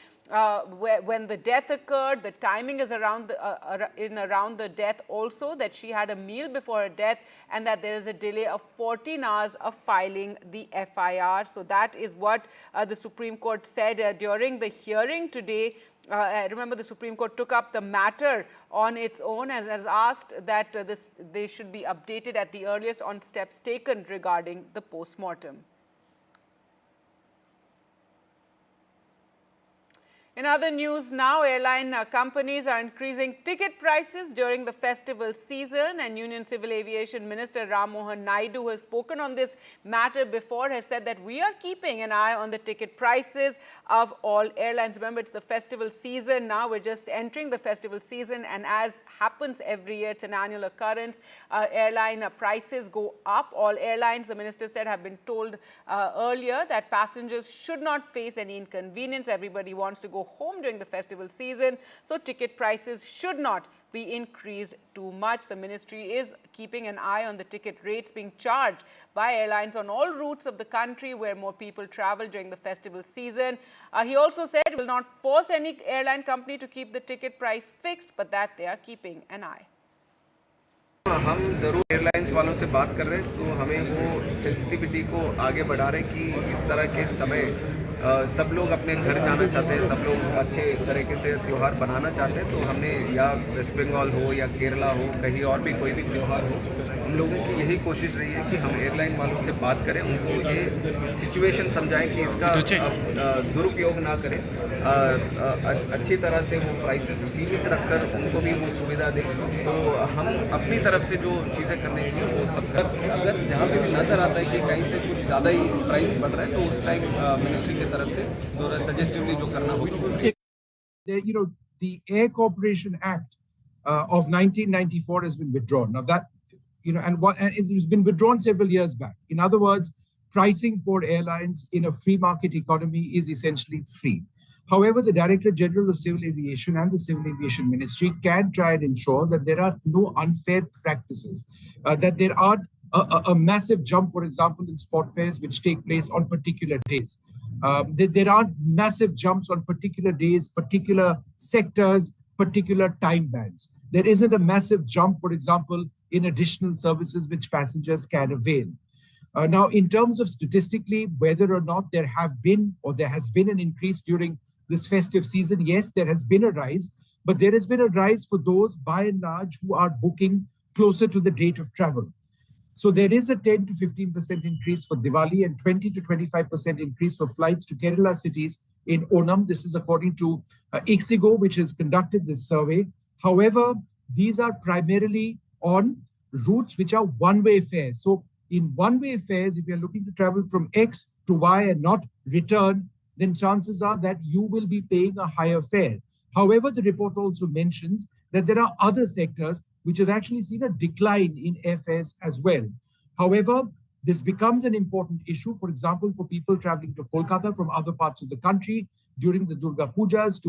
when the death occurred, the timing is around the death also, that she had a meal before her death, and that there is a delay of 14 hours of filing the FIR. So that is what the Supreme Court said during the hearing today. Remember, the Supreme Court took up the matter on its own and has asked that they should be updated at the earliest on steps taken regarding the post-mortem. In other news now, airline companies are increasing ticket prices during the festival season, and Union Civil Aviation Minister Ram Mohan Naidu, who has spoken on this matter before, has said that we are keeping an eye on the ticket prices of all airlines. Remember, it's the festival season now. We're just entering the festival season, and as happens every year, it's an annual occurrence. Airline prices go up. All airlines, the minister said, have been told earlier that passengers should not face any inconvenience. Everybody wants to go home during the festival season, so ticket prices should not be increased too much. The ministry is keeping an eye on the ticket rates being charged by airlines on all routes of the country where more people travel during the festival season. He also said it will not force any airline company to keep the ticket price fixed, but that they are keeping an eye. हम ज़रूर airlines वालों से बात कर रहे हैं, तो हमें वो सेंसिटिविटी को आगे बढ़ा रहे हैं कि इस तरह के समय सब लोग अपने घर जाना चाहते हैं, सब लोग अच्छे तरीके से त्यौहार बनाना चाहते हैं। तो हमने या वेस्ट बंगाल हो या केरला हो, कहीं और भी कोई भी त्यौहार हो, हम लोगों की यही कोशिश रही है कि हम एयरलाइन वालों से बात करें, उनको ये सिचुएशन समझाएं कि इसका दुरुपयोग ना करें, अच्छी तरह से वो प्राइसेस सीमित रखकर उनको भी वो सुविधा दें। तो हम अपनी तरफ से जो चीज़ें करनी चाहिए वो सब कर, अगर जहाँ पे भी नज़र आता है कि कहीं से कुछ ज़्यादा ही प्राइस बढ़ रहा है, तो उस टाइम मिनिस्ट्री की तरफ से थोड़ा सजेस्टिवली जो करना होगा। You know, the Air Corporation Act of 1994 has been withdrawn. Now that, you know, and it has been withdrawn several years back. In other words, pricing for airlines in a free market economy is essentially free. However, the Director General of Civil Aviation and the Civil Aviation Ministry can try and ensure that there are no unfair practices, that there are a massive jump, for example, in spot fares which take place on particular days. There are massive jumps on particular days, particular sectors, particular time bands. There isn't a massive jump, for example, in additional services which passengers can avail. Now, in terms of statistically, whether or not there have been or there has been an increase during this festive season, yes, there has been a rise, but there has been a rise for those by and large who are booking closer to the date of travel. So there is a 10 to 15% increase for Diwali and 20 to 25% increase for flights to Kerala cities in Onam. This is according to Ixigo, which has conducted this survey. However, these are primarily on routes which are one-way fares. So in one-way fares, if you're looking to travel from X to Y and not return, then chances are that you will be paying a higher fare. However, the report also mentions that there are other sectors which have actually seen a decline in airfares as well. However, this becomes an important issue, for example, for people traveling to Kolkata from other parts of the country during the Durga Pujas,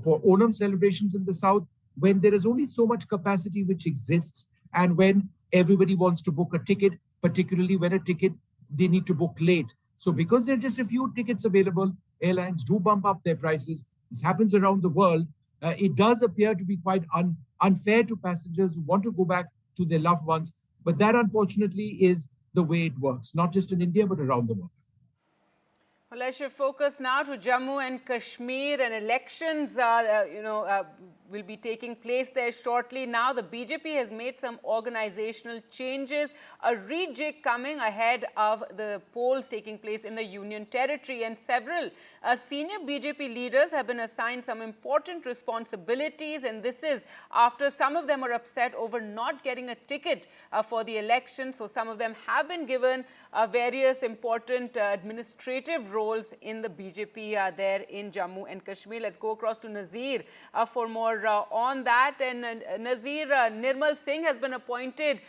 for Onam celebrations in the south, when there is only so much capacity which exists, and when everybody wants to book a ticket, particularly when a ticket they need to book late. So because there are just a few tickets available, airlines do bump up their prices. This happens around the world. It does appear to be quite unfair to passengers who want to go back to their loved ones. But that, unfortunately, is the way it works, not just in India, but around the world. Well, let's shift focus now to Jammu and Kashmir, and elections, will be taking place there shortly. Now, the BJP has made some organizational changes, a rejig coming ahead of the polls taking place in the Union Territory, and several senior BJP leaders have been assigned some important responsibilities, and this is after some of them are upset over not getting a ticket for the election. So some of them have been given various important administrative roles in the BJP there in Jammu and Kashmir. Let's go across to Nazir for more on that. And Nazir, Nirmal Singh has been appointed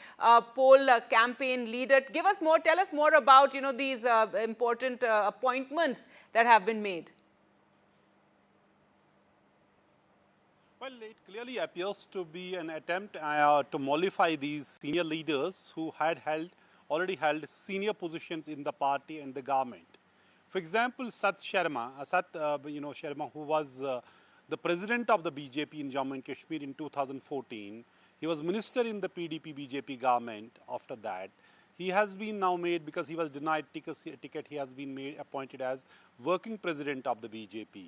poll campaign leader. Give us more, tell us more about these important appointments that have been made. Well, it clearly appears to be an attempt to mollify these senior leaders who had already held senior positions in the party and the government. For example, Sat Sharma, Sharma, who was the president of the BJP in Jammu and Kashmir in 2014. He was minister in the PDP-BJP government after that. He has been now made, because he was denied ticket, he has been appointed as working president of the BJP.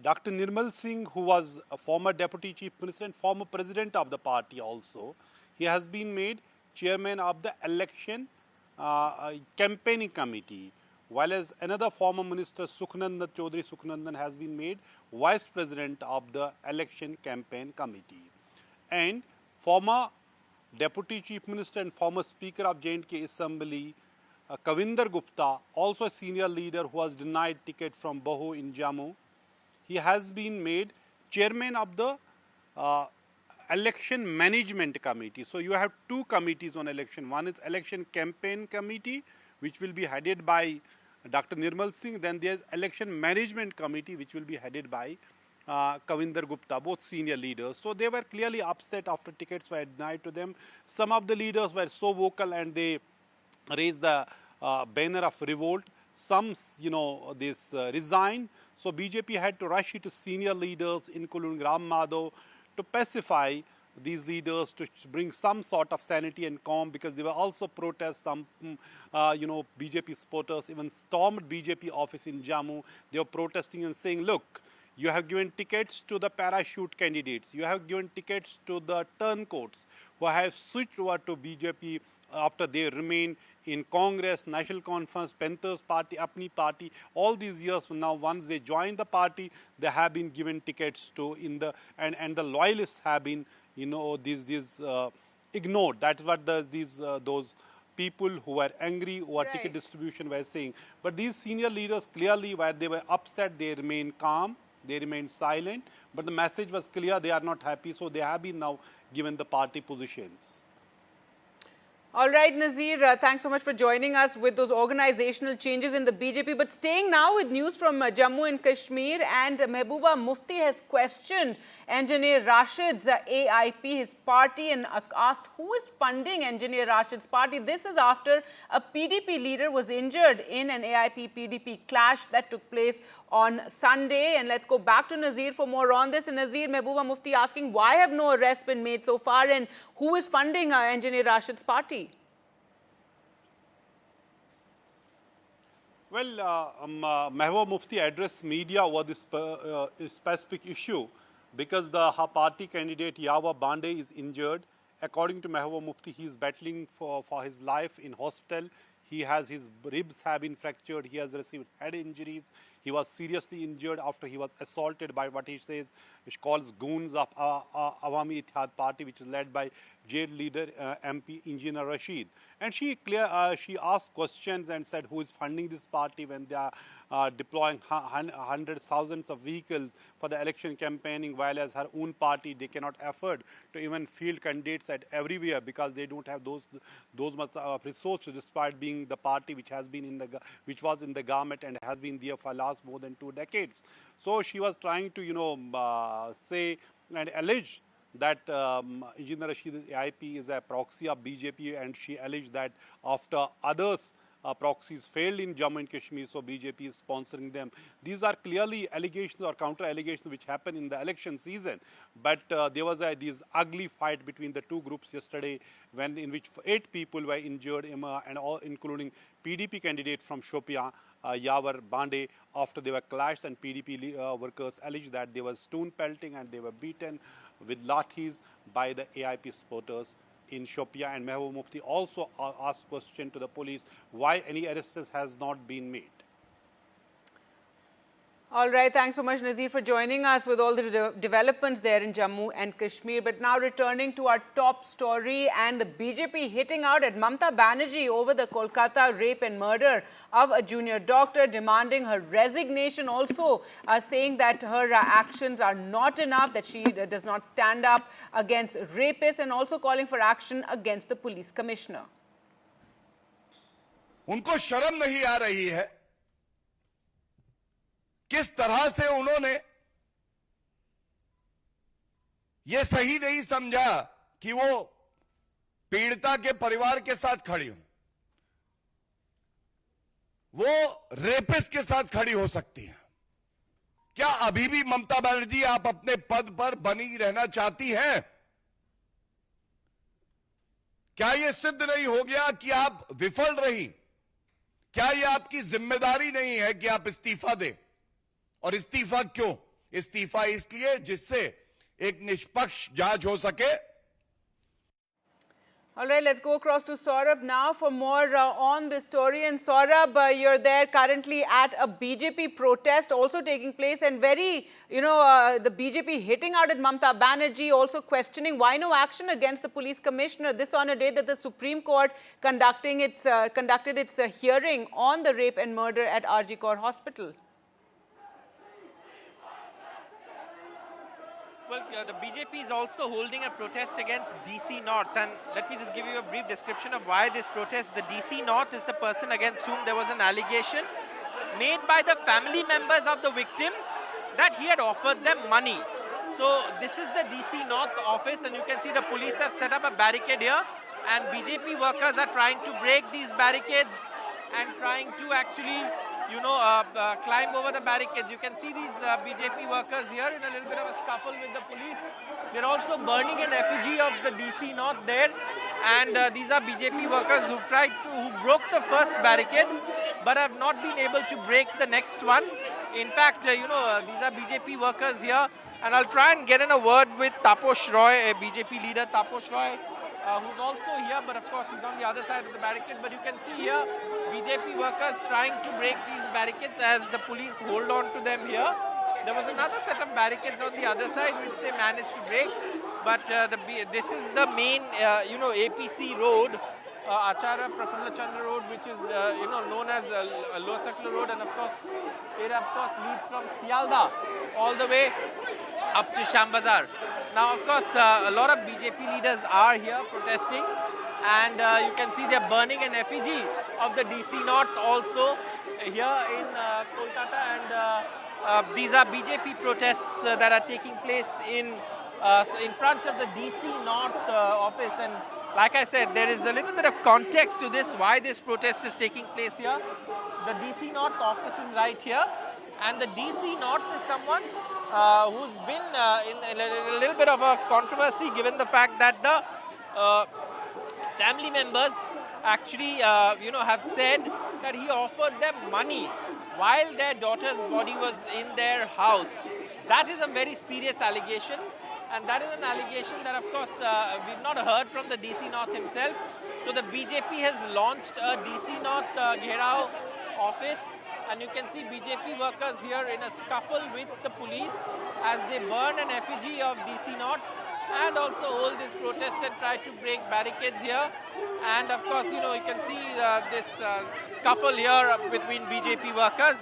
Dr. Nirmal Singh, who was a former deputy chief minister and former president of the party also, he has been made chairman of the election campaigning committee, while as another former minister, Chaudhary Sukhnandan, has been made vice president of the election campaign committee. And former deputy chief minister and former speaker of J&K Assembly, Kavinder Gupta, also a senior leader who was denied ticket from Bahu in Jammu, he has been made chairman of the election management committee. So you have two committees on election. One is election campaign committee, which will be headed by Dr. Nirmal Singh. Then there is election management committee, which will be headed by Kavinder Gupta, both senior leaders. So they were clearly upset after tickets were denied to them. Some of the leaders were so vocal and they raised the banner of revolt. Some, resigned. So BJP had to rush it to senior leaders, including Ram Madhav, to pacify these leaders, to bring some sort of sanity and calm, because there were also protests. Some, BJP supporters even stormed BJP office in Jammu. They were protesting and saying, look, you have given tickets to the parachute candidates. You have given tickets to the turncoats who have switched over to BJP after they remain in Congress, National Conference, Panthers Party, Apni Party. All these years from now, once they join the party, they have been given tickets to and the loyalists have been, ignored. That's what those people who were angry over ticket distribution were saying. But these senior leaders clearly, where they were upset, they remained calm, they remained silent. But the message was clear, they are not happy, so they have been now given the party positions. All right, Nazir, thanks so much for joining us with those organizational changes in the BJP. But staying now with news from Jammu and Kashmir, and Mehbooba Mufti has questioned Engineer Rashid's AIP, his party, and asked who is funding Engineer Rashid's party. This is after a PDP leader was injured in an AIP-PDP clash that took place on Sunday. And let's go back to Nazir for more on this. And Nazir, Mehbooba Mufti asking why have no arrests been made so far, and who is funding Engineer Rashid's party? Well, Mehbooba Mufti addressed media over this specific issue because her party candidate Yawa Bande is injured. According to Mehbooba Mufti, he is battling for his life in hospital. His ribs have been fractured. He has received head injuries. He was seriously injured after he was assaulted by what he says, which calls goons of Awami Ittihad Party, which is led by jail leader MP Engineer Rashid. And she asked questions and said who is funding this party when they are deploying hundreds, thousands of vehicles for the election campaigning, while as her own party they cannot afford to even field candidates at everywhere because they don't have those much resources, despite being the party which was in the government and has been there for last more than 2 decades. So she was trying to say and allege that Engineer Rashid AIP is a proxy of BJP, and she alleged that after others proxies failed in Jammu and Kashmir, so BJP is sponsoring them. These are clearly allegations or counter allegations which happened in the election season. But there was this ugly fight between the two groups yesterday, in which 8 people were injured, and all including PDP candidate from Shopian, Jawhar Bande, after they were clashed, and PDP workers alleged that there was stone pelting and they were beaten with lathis by the AIP supporters in Shopian. And Mehboob Mufti also asked question to the police why any arrests has not been made. All right, thanks so much, Nazir, for joining us with all the developments there in Jammu and Kashmir. But now returning to our top story, and the BJP hitting out at Mamta Banerjee over the Kolkata rape and murder of a junior doctor, demanding her resignation, also saying that her actions are not enough, that she does not stand up against rapists, and also calling for action against the police commissioner. उनको शर्म नहीं आ रही है किस तरह से उन्होंने ये सही नहीं समझा कि वो पीड़िता के परिवार के साथ खड़ी हो, वो रेपिस्ट के साथ खड़ी हो सकती है। क्या अभी भी ममता बनर्जी आप अपने पद पर बनी रहना चाहती हैं? क्या ये सिद्ध नहीं हो गया कि आप विफल रही? क्या ये आपकी जिम्मेदारी नहीं है कि आप इस्तीफा दें? और इस्तीफा क्यों? इस्तीफा इसलिए जिससे एक निष्पक्ष जांच हो सके। All right, let's go across to Saurabh now for more on this story. And Saurabh, you're there currently at a BJP protest also taking place, and very, the BJP hitting out at Mamta Banerjee, also questioning why no action against the police commissioner. This on a day that the Supreme Court conducted its hearing on the rape and murder at RG Kaur Hospital. Well, the BJP is also holding a protest against DC North, and let me just give you a brief description of why this protest. The DC North is the person against whom there was an allegation made by the family members of the victim that he had offered them money. So this is the DC North office, and you can see the police have set up a barricade here, and BJP workers are trying to break these barricades and trying to actually climb over the barricades. You can see these BJP workers here in a little bit of a scuffle with the police. They're also burning an effigy of the DC North there. And these are BJP workers who broke the first barricade, but have not been able to break the next one. In fact, these are BJP workers here. And I'll try and get in a word with Taposh Roy, a BJP leader, Taposh Roy, who's also here, but of course he's on the other side of the barricade. But you can see here BJP workers trying to break these barricades as the police hold on to them here. There was another set of barricades on the other side which they managed to break. But this is the main, APC road, Acharya Prafulla Chandra Road, which is, known as Logistical Road, and of course, it leads from Sialda all the way up to Shambazar. Now, of course, a lot of BJP leaders are here protesting, and you can see they're burning an effigy of the DC North also here in Kolkata, and these are BJP protests that are taking place in front of the DC North office. And like I said, there is a little bit of context to this, why this protest is taking place here. The DC North office is right here, and the DC North is someone who's been in a little bit of a controversy, given the fact that the family members actually, have said that he offered them money while their daughter's body was in their house. That is a very serious allegation, and that is an allegation that, of course, we've not heard from the DC North himself. So the BJP has launched a DC North Gherao office, And you can see BJP workers here in a scuffle with the police as they burn an effigy of DC North and also hold this protest and try to break barricades here. And of course, you can see this scuffle here between BJP workers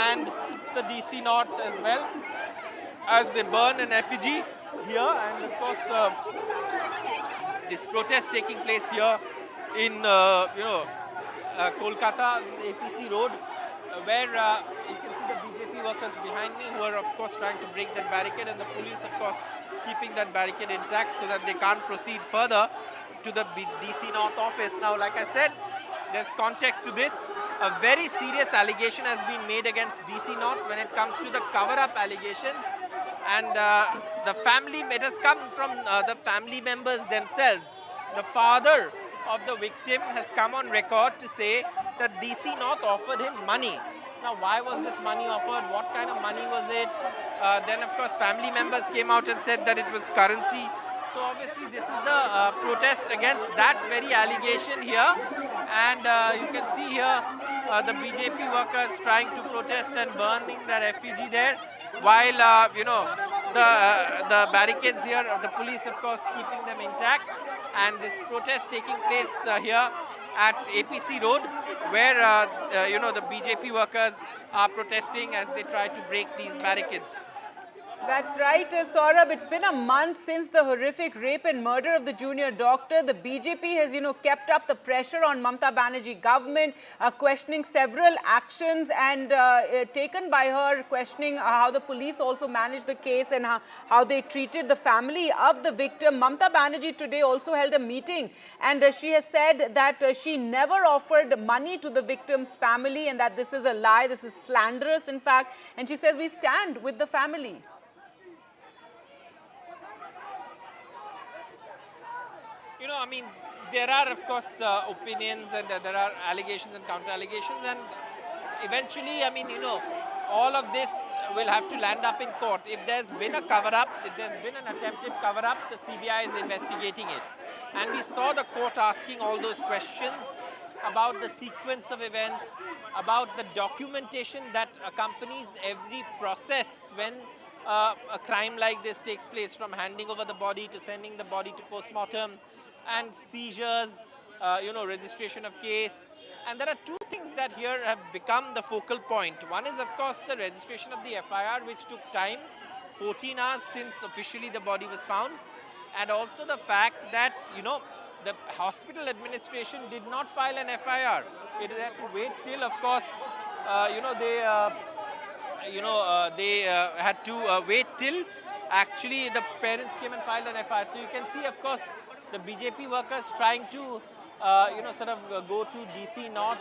and the DC North as well, as they burn an effigy here. And of course, this protest taking place here in, Kolkata's APC Road, where you can see the BJP workers behind me who are, of course, trying to break that barricade, and the police, of course, keeping that barricade intact so that they can't proceed further to the DC North office. Now, like I said, there's context to this. A very serious allegation has been made against DC North when it comes to the cover-up allegations. And the family, it has come from the family members themselves. The father of the victim has come on record to say that DC North offered him money. Now, why was this money offered? What kind of money was it? Then, of course, family members came out and said that it was currency. So, obviously, this is the protest against that very allegation here. And you can see here the BJP workers trying to protest and burning that effigy there. While, the barricades here, the police, of course, keeping them intact. And this protest taking place here at APC Road, where, the BJP workers are protesting as they try to break these barricades. That's right, Saurabh. It's been a month since the horrific rape and murder of the junior doctor. The BJP has, kept up the pressure on Mamata Banerjee government, questioning several actions and taken by her, questioning how the police also managed the case and how they treated the family of the victim. Mamata Banerjee today also held a meeting, and she has said that she never offered money to the victim's family and that this is a lie, this is slanderous, in fact. And she says we stand with the family. There are, of course, opinions and there are allegations and counter-allegations, and eventually, all of this will have to land up in court. If there's been a cover-up, if there's been an attempted cover-up, the CBI is investigating it. And we saw the court asking all those questions about the sequence of events, about the documentation that accompanies every process when a crime like this takes place, from handing over the body to sending the body to postmortem, and seizures, registration of case. And there are two things that here have become the focal point. One is, of course, the registration of the FIR, which took time, 14 hours since officially the body was found. And also the fact that, the hospital administration did not file an FIR. It had to wait till, of course, they had to wait till actually the parents came and filed an FIR. So you can see, of course, the BJP workers trying to, go to DC North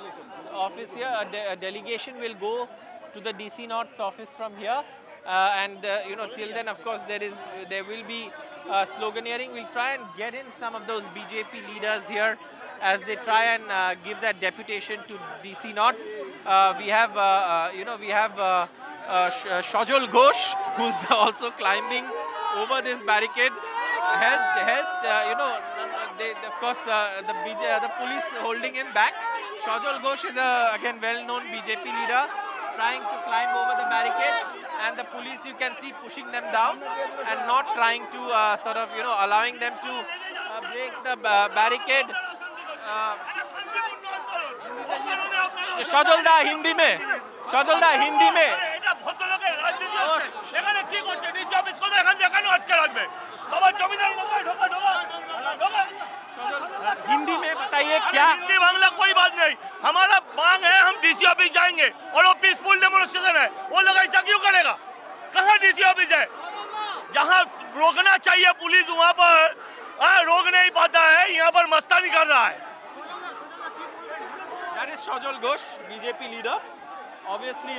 office here. A delegation will go to the DC North's office from here. Till then, of course, there will be sloganeering. We'll try and get in some of those BJP leaders here as they try and give that deputation to DC North. We have Shajol Ghosh, who's also climbing over this barricade. Of course, the police holding him back. Shajol Ghosh is again well-known BJP leader, trying to climb over the barricade, and the police, you can see, pushing them down and not trying to allowing them to break the barricade. Shajol da Hindi mein. Shajol da Hindi mein. Hindi में बताइए क्या? हिंदी बांग्ला कोई बात नहीं, हमारा मांग है, हम डीसी ऑफिस जाएंगे और वो पीसफुल डेमोन्स्ट्रेशन है, वो लोग ऐसा क्यों करेगा? कहाँ डीसी ऑफिस है? जहाँ रोकना चाहिए पुलिस वहाँ पर रोक नहीं पाता है, यहाँ पर मस्तानी कर रहा है. That is Shajol Ghosh, BJP leader. Obviously,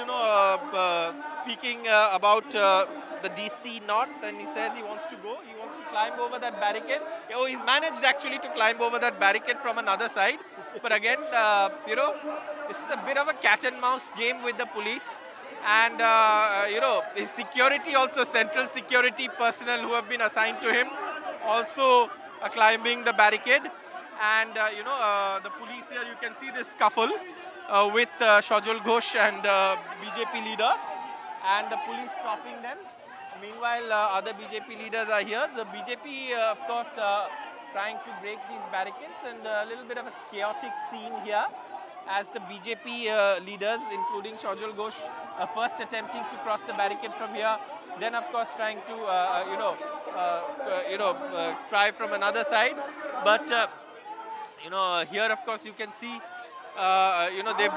speaking about the DC North, and he says he wants to go. He wants to climb over that barricade. Oh, he's managed actually to climb over that barricade from another side. But again, this is a bit of a cat and mouse game with the police. And, his security also, central security personnel who have been assigned to him, also climbing the barricade. And, the police here, you can see this scuffle. with Shajul Ghosh and BJP leader, and the police stopping them. Meanwhile, other BJP leaders are here. The BJP, of course, trying to break these barricades, and a little bit of a chaotic scene here as the BJP leaders, including Shajul Ghosh, first attempting to cross the barricade from here, then of course trying to, try from another side. But, here of course you can see, they've...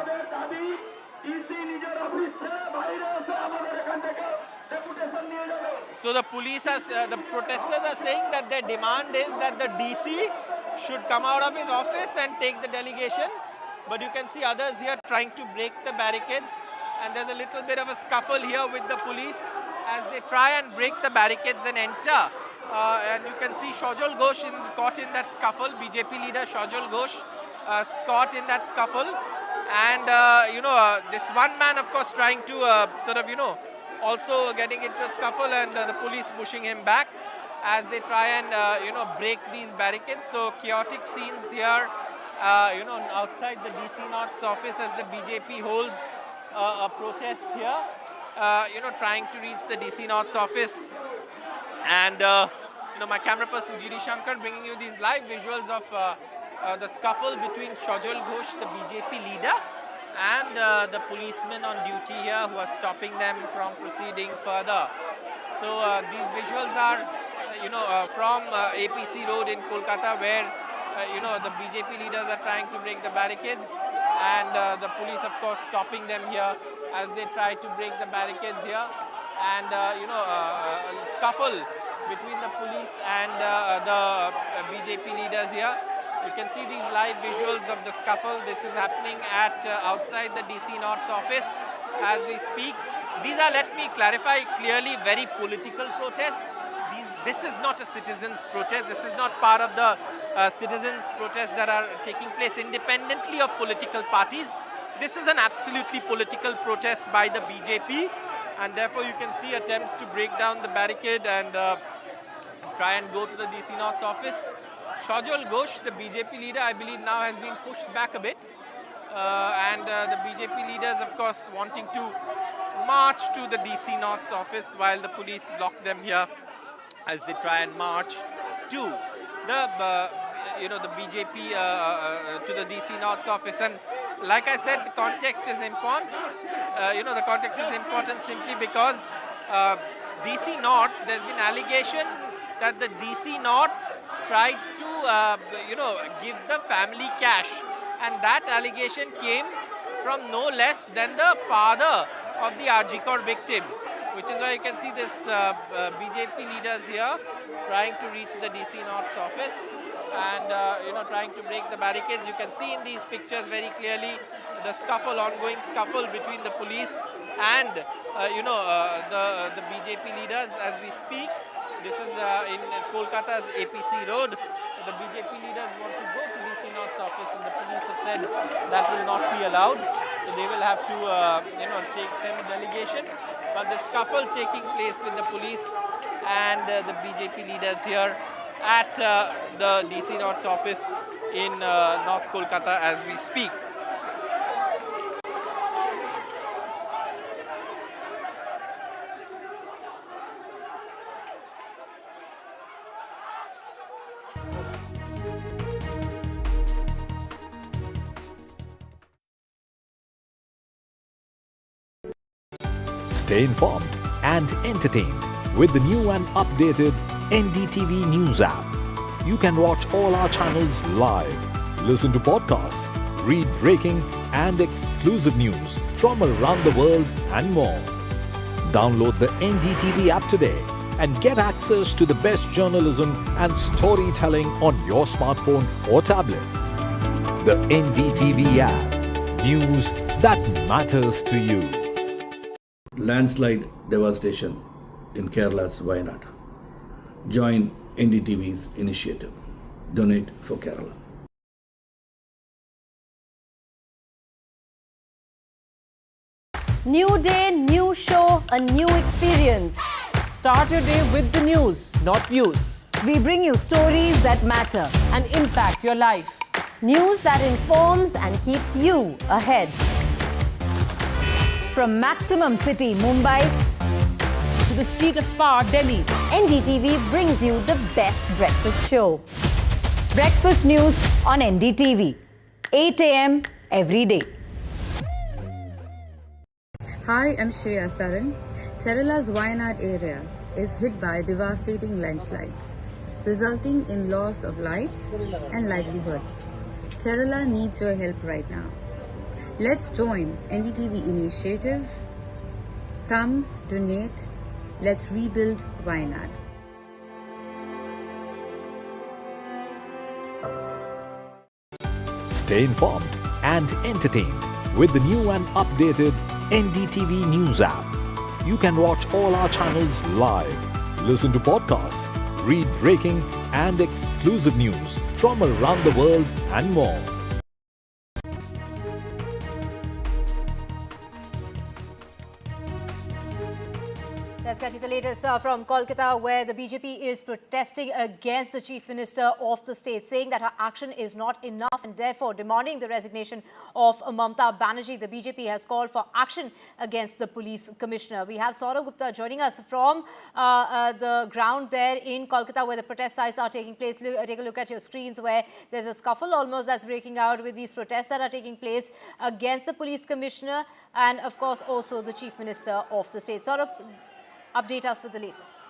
So the police has, the protesters are saying that their demand is that the DC should come out of his office and take the delegation. But you can see others here trying to break the barricades, and there's a little bit of a scuffle here with the police as they try and break the barricades and enter. And you can see Shajul Ghosh caught in that scuffle, BJP leader Shajul Ghosh caught in that scuffle. And, this one man, of course, trying to also getting into a scuffle, and the police pushing him back as they try and, break these barricades. So chaotic scenes here, outside the DC North's office as the BJP holds a protest here, trying to reach the DC North's office. And, my camera person GD Shankar bringing you these live visuals of the scuffle between Shajul Ghosh, the BJP leader, and the policemen on duty here who are stopping them from proceeding further. So these visuals are, from APC Road in Kolkata, where, the BJP leaders are trying to break the barricades, and the police, of course, stopping them here as they try to break the barricades here. And, scuffle between the police and the BJP leaders here. You can see these live visuals of the scuffle. This is happening at outside the DC North's office as we speak. These are, let me clarify clearly, very political protests. This is not a citizens' protest. This is not part of the citizens' protests that are taking place independently of political parties. This is an absolutely political protest by the BJP, and therefore you can see attempts to break down the barricade and try and go to the DC North's office. Shajul Ghosh, the BJP leader, I believe now has been pushed back a bit. And the BJP leaders, of course, wanting to march to the DC North's office while the police block them here as they try and march to the BJP to the DC North's office. And like I said, the context is important. The context is important simply because DC North, there's been allegation that the DC North tried to, give the family cash. And that allegation came from no less than the father of the Arjikor victim, which is why you can see this BJP leaders here trying to reach the DC North's office and, trying to break the barricades. You can see in these pictures very clearly the scuffle, ongoing scuffle between the police and, the BJP leaders as we speak. This is in Kolkata's APC Road. The BJP leaders want to go to DC North's office, and the police have said that will not be allowed. So they will have to, send a delegation. But the scuffle taking place with the police and the BJP leaders here at the DC North's office in North Kolkata as we speak. Stay informed and entertained with the new and updated NDTV News app. You can watch all our channels live, listen to podcasts, read breaking and exclusive news from around the world and more. Download the NDTV app today and get access to the best journalism and storytelling on your smartphone or tablet. The NDTV app. News that matters to you. Landslide devastation in Kerala's Wayanad. Join NDTV's initiative. Donate for Kerala. New day, new show, a new experience. Start your day with the news, not views. We bring you stories that matter and impact your life. News that informs and keeps you ahead. From maximum city, Mumbai, to the seat of power, Delhi, NDTV brings you the best breakfast show. breakfast news on NDTV, 8 a.m. every day. Hi, I'm Shreya Saran. Kerala's Wayanad area is hit by devastating landslides, resulting in loss of lives and livelihood. Kerala needs your help right now. Let's join NDTV initiative. Come, donate. Let's rebuild Wayanad. Stay informed and entertained with the new and updated NDTV News app. You can watch all our channels live, listen to podcasts, read breaking and exclusive news from around the world and more. Let's get you the latest from Kolkata, where the BJP is protesting against the Chief Minister of the state, saying that her action is not enough and therefore demanding the resignation of Mamta Banerjee. The BJP has called for action against the police commissioner. We have Saurabh Gupta joining us from the ground there in Kolkata, where the protest sites are taking place. Take a look at your screens, where there's a scuffle almost that's breaking out with these protests that are taking place against the police commissioner and, of course, also the Chief Minister of the state. Saurabh, update us with the latest.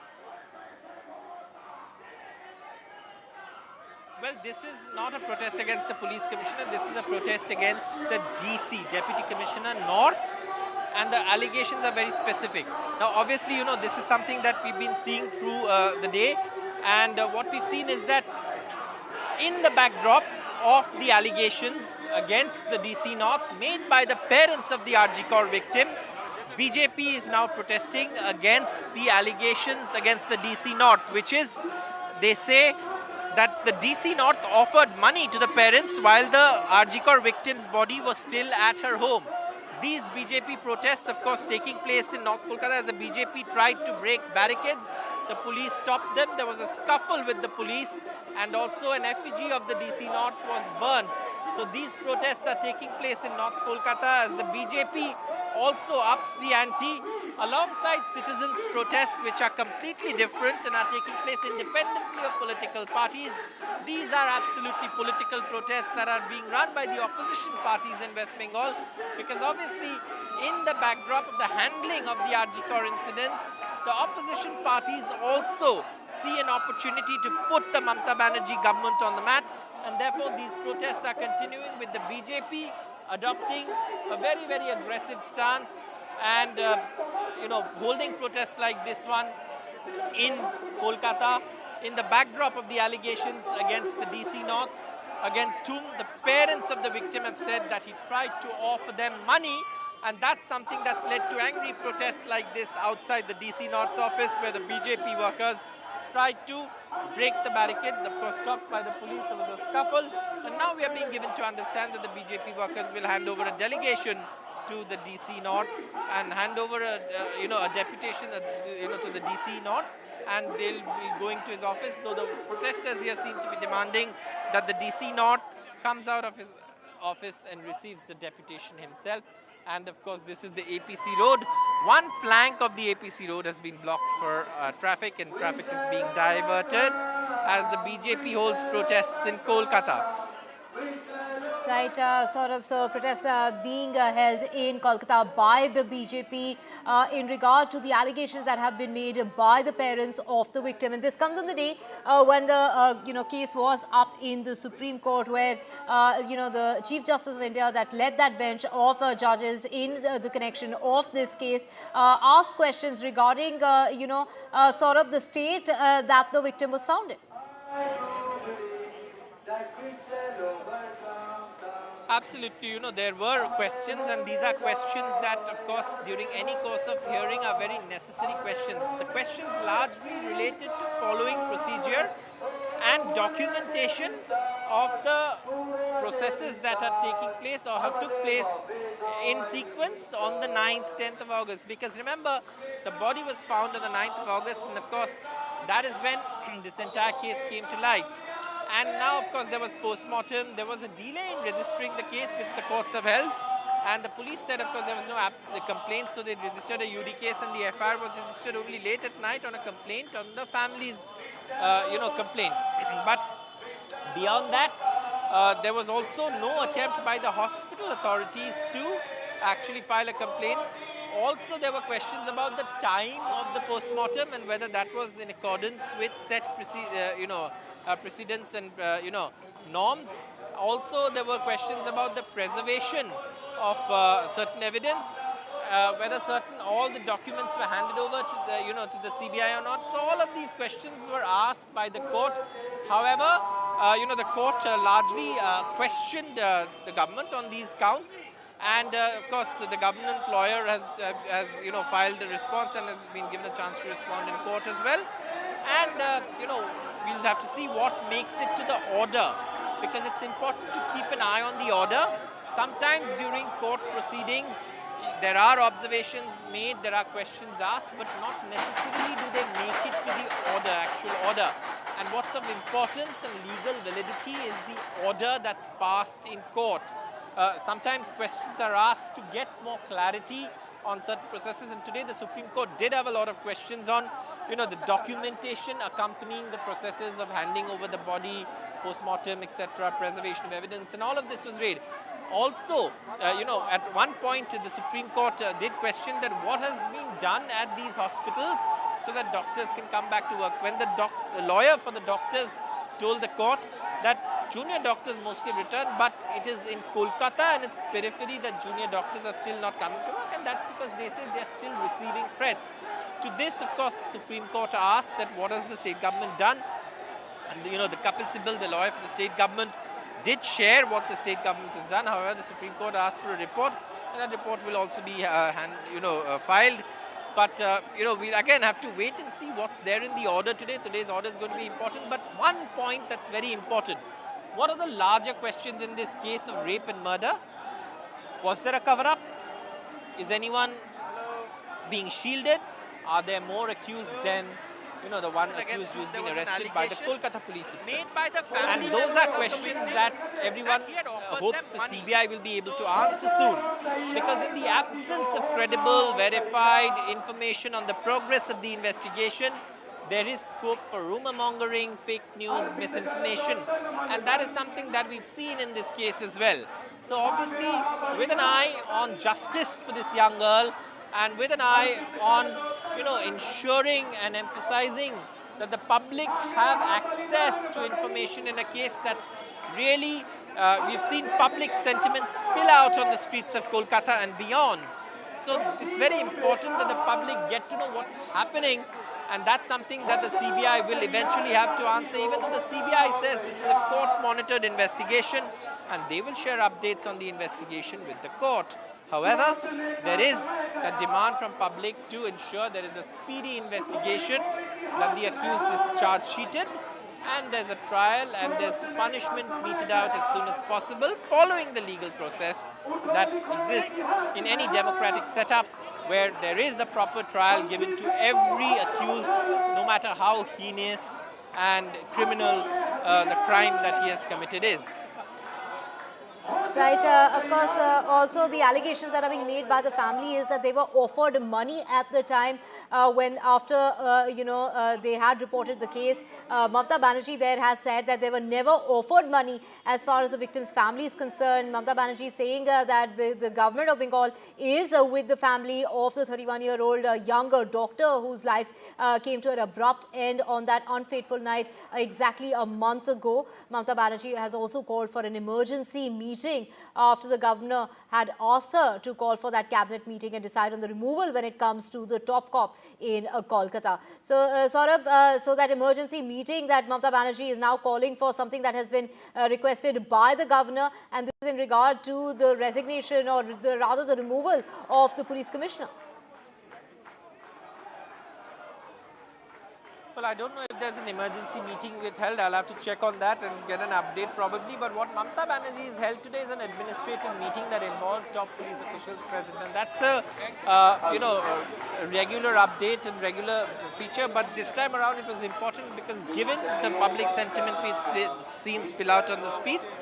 Well, this is not a protest against the police commissioner. This is a protest against the DC, Deputy Commissioner North, and the allegations are very specific. Now, obviously, this is something that we've been seeing through the day, and what we've seen is that in the backdrop of the allegations against the DC North made by the parents of the RG victim, BJP is now protesting against the allegations against the DC North, which is, they say that the DC North offered money to the parents while the RG victim's body was still at her home. These BJP protests, of course, taking place in North Kolkata as the BJP tried to break barricades. The police stopped them. There was a scuffle with the police, and also an effigy of the DC North was burned. So these protests are taking place in North Kolkata as the BJP also ups the ante alongside citizens' protests, which are completely different and are taking place independently of political parties. These are absolutely political protests that are being run by the opposition parties in West Bengal, because obviously in the backdrop of the handling of the RG incident, the opposition parties also see an opportunity to put the Mamta Banerjee government on the mat, and therefore these protests are continuing with the BJP adopting a very, very aggressive stance and, holding protests like this one in Kolkata in the backdrop of the allegations against the DC North, against whom the parents of the victim have said that he tried to offer them money, and that's something that's led to angry protests like this outside the DC North's office, where the BJP workers tried to break the barricade, of course stopped by the police. There was a scuffle, and now we are being given to understand that the BJP workers will hand over a delegation to the DC North and hand over a deputation to the DC North, and they'll be going to his office, though the protesters here seem to be demanding that the DC North comes out of his office and receives the deputation himself. And of course, this is the APC road. One flank of the APC road has been blocked for traffic, and traffic is being diverted as the BJP holds protests in Kolkata. Right, Saurabh, so protests are being held in Kolkata by the BJP in regard to the allegations that have been made by the parents of the victim. And this comes on the day when the case was up in the Supreme Court, where the Chief Justice of India that led that bench of judges in the connection of this case asked questions regarding Saurabh, the state that the victim was found in. Absolutely, there were questions, and these are questions that, of course, during any course of hearing are very necessary questions. The questions largely related to following procedure and documentation of the processes that are taking place or have took place in sequence on the 9th, 10th of August. Because remember, the body was found on the 9th of August, and of course, that is when this entire case came to light. And now, of course, there was postmortem. There was a delay in registering the case, which the courts have held. And the police said, of course, there was no complaint, so they registered a UD case, and the FIR was registered only late at night on a complaint on the family's, complaint. But beyond that, there was also no attempt by the hospital authorities to actually file a complaint. Also, there were questions about the time of the postmortem and whether that was in accordance with set precedents and norms. Also, there were questions about the preservation of certain evidence, whether all the documents were handed over to the to the CBI or not. So all of these questions were asked by the court. However, the court largely questioned the government on these counts. And of course, the government lawyer has filed the response and has been given a chance to respond in court as well. And we'll have to see what makes it to the order, because it's important to keep an eye on the order. Sometimes during court proceedings, there are observations made, there are questions asked, but not necessarily do they make it to the order, actual order. And what's of importance and legal validity is the order that's passed in court. Sometimes questions are asked to get more clarity on certain processes, and today the Supreme Court did have a lot of questions on, the documentation accompanying the processes of handing over the body, postmortem, etc., preservation of evidence, and all of this was read. Also, at one point the Supreme Court did question that what has been done at these hospitals so that doctors can come back to work. When the lawyer for the doctors told the court that junior doctors mostly return, but it is in Kolkata and its periphery that junior doctors are still not coming to work, and that's because they say they're still receiving threats. To this, of course, the Supreme Court asked that what has the state government done? And the Kapil Sibal, the lawyer for the state government, did share what the state government has done. However, the Supreme Court asked for a report, and that report will also be filed. But we'll again have to wait and see what's there in the order today. Today's order is going to be important. But one point that's very important: what are the larger questions in this case of rape and murder? Was there a cover-up? Is anyone being shielded? Are there more accused than the one accused who's been arrested by the Kolkata police itself? Made by the family, and those are questions that everyone hopes the CBI will be able to answer soon. Because in the absence of credible, verified information on the progress of the investigation, there is scope for rumor mongering, fake news, misinformation. And that is something that we've seen in this case as well. So obviously, with an eye on justice for this young girl, and with an eye on ensuring and emphasizing that the public have access to information in a case that's really, we've seen public sentiment spill out on the streets of Kolkata and beyond. So it's very important that the public get to know what's happening, and that's something that the CBI will eventually have to answer, even though the CBI says this is a court-monitored investigation and they will share updates on the investigation with the court. However, there is a demand from public to ensure there is a speedy investigation, that the accused is charge sheeted, and there's a trial and there's punishment meted out as soon as possible following the legal process that exists in any democratic setup, where there is a proper trial given to every accused, no matter how heinous and criminal the crime that he has committed is. Right. Of course, also the allegations that are being made by the family is that they were offered money at the time when after, they had reported the case. Mamata Banerjee there has said that they were never offered money as far as the victim's family is concerned. Mamata Banerjee saying that the government of Bengal is with the family of the 31-year-old younger doctor whose life came to an abrupt end on that unfateful night exactly a month ago. Mamata Banerjee has also called for an emergency meeting after the governor had asked her to call for that cabinet meeting and decide on the removal when it comes to the top cop in Kolkata. So, Saurabh, so that emergency meeting that Mamata Banerjee is now calling for, something that has been requested by the governor, and this is in regard to the resignation, or rather the removal of the police commissioner. Well, I don't know if there's an emergency meeting held. I'll have to check on that and get an update probably. But what Mamata Banerjee has held today is an administrative meeting that involved top police officials present. And that's a, a regular update and regular feature. But this time around it was important because given the public sentiment we've seen spill out on the streets,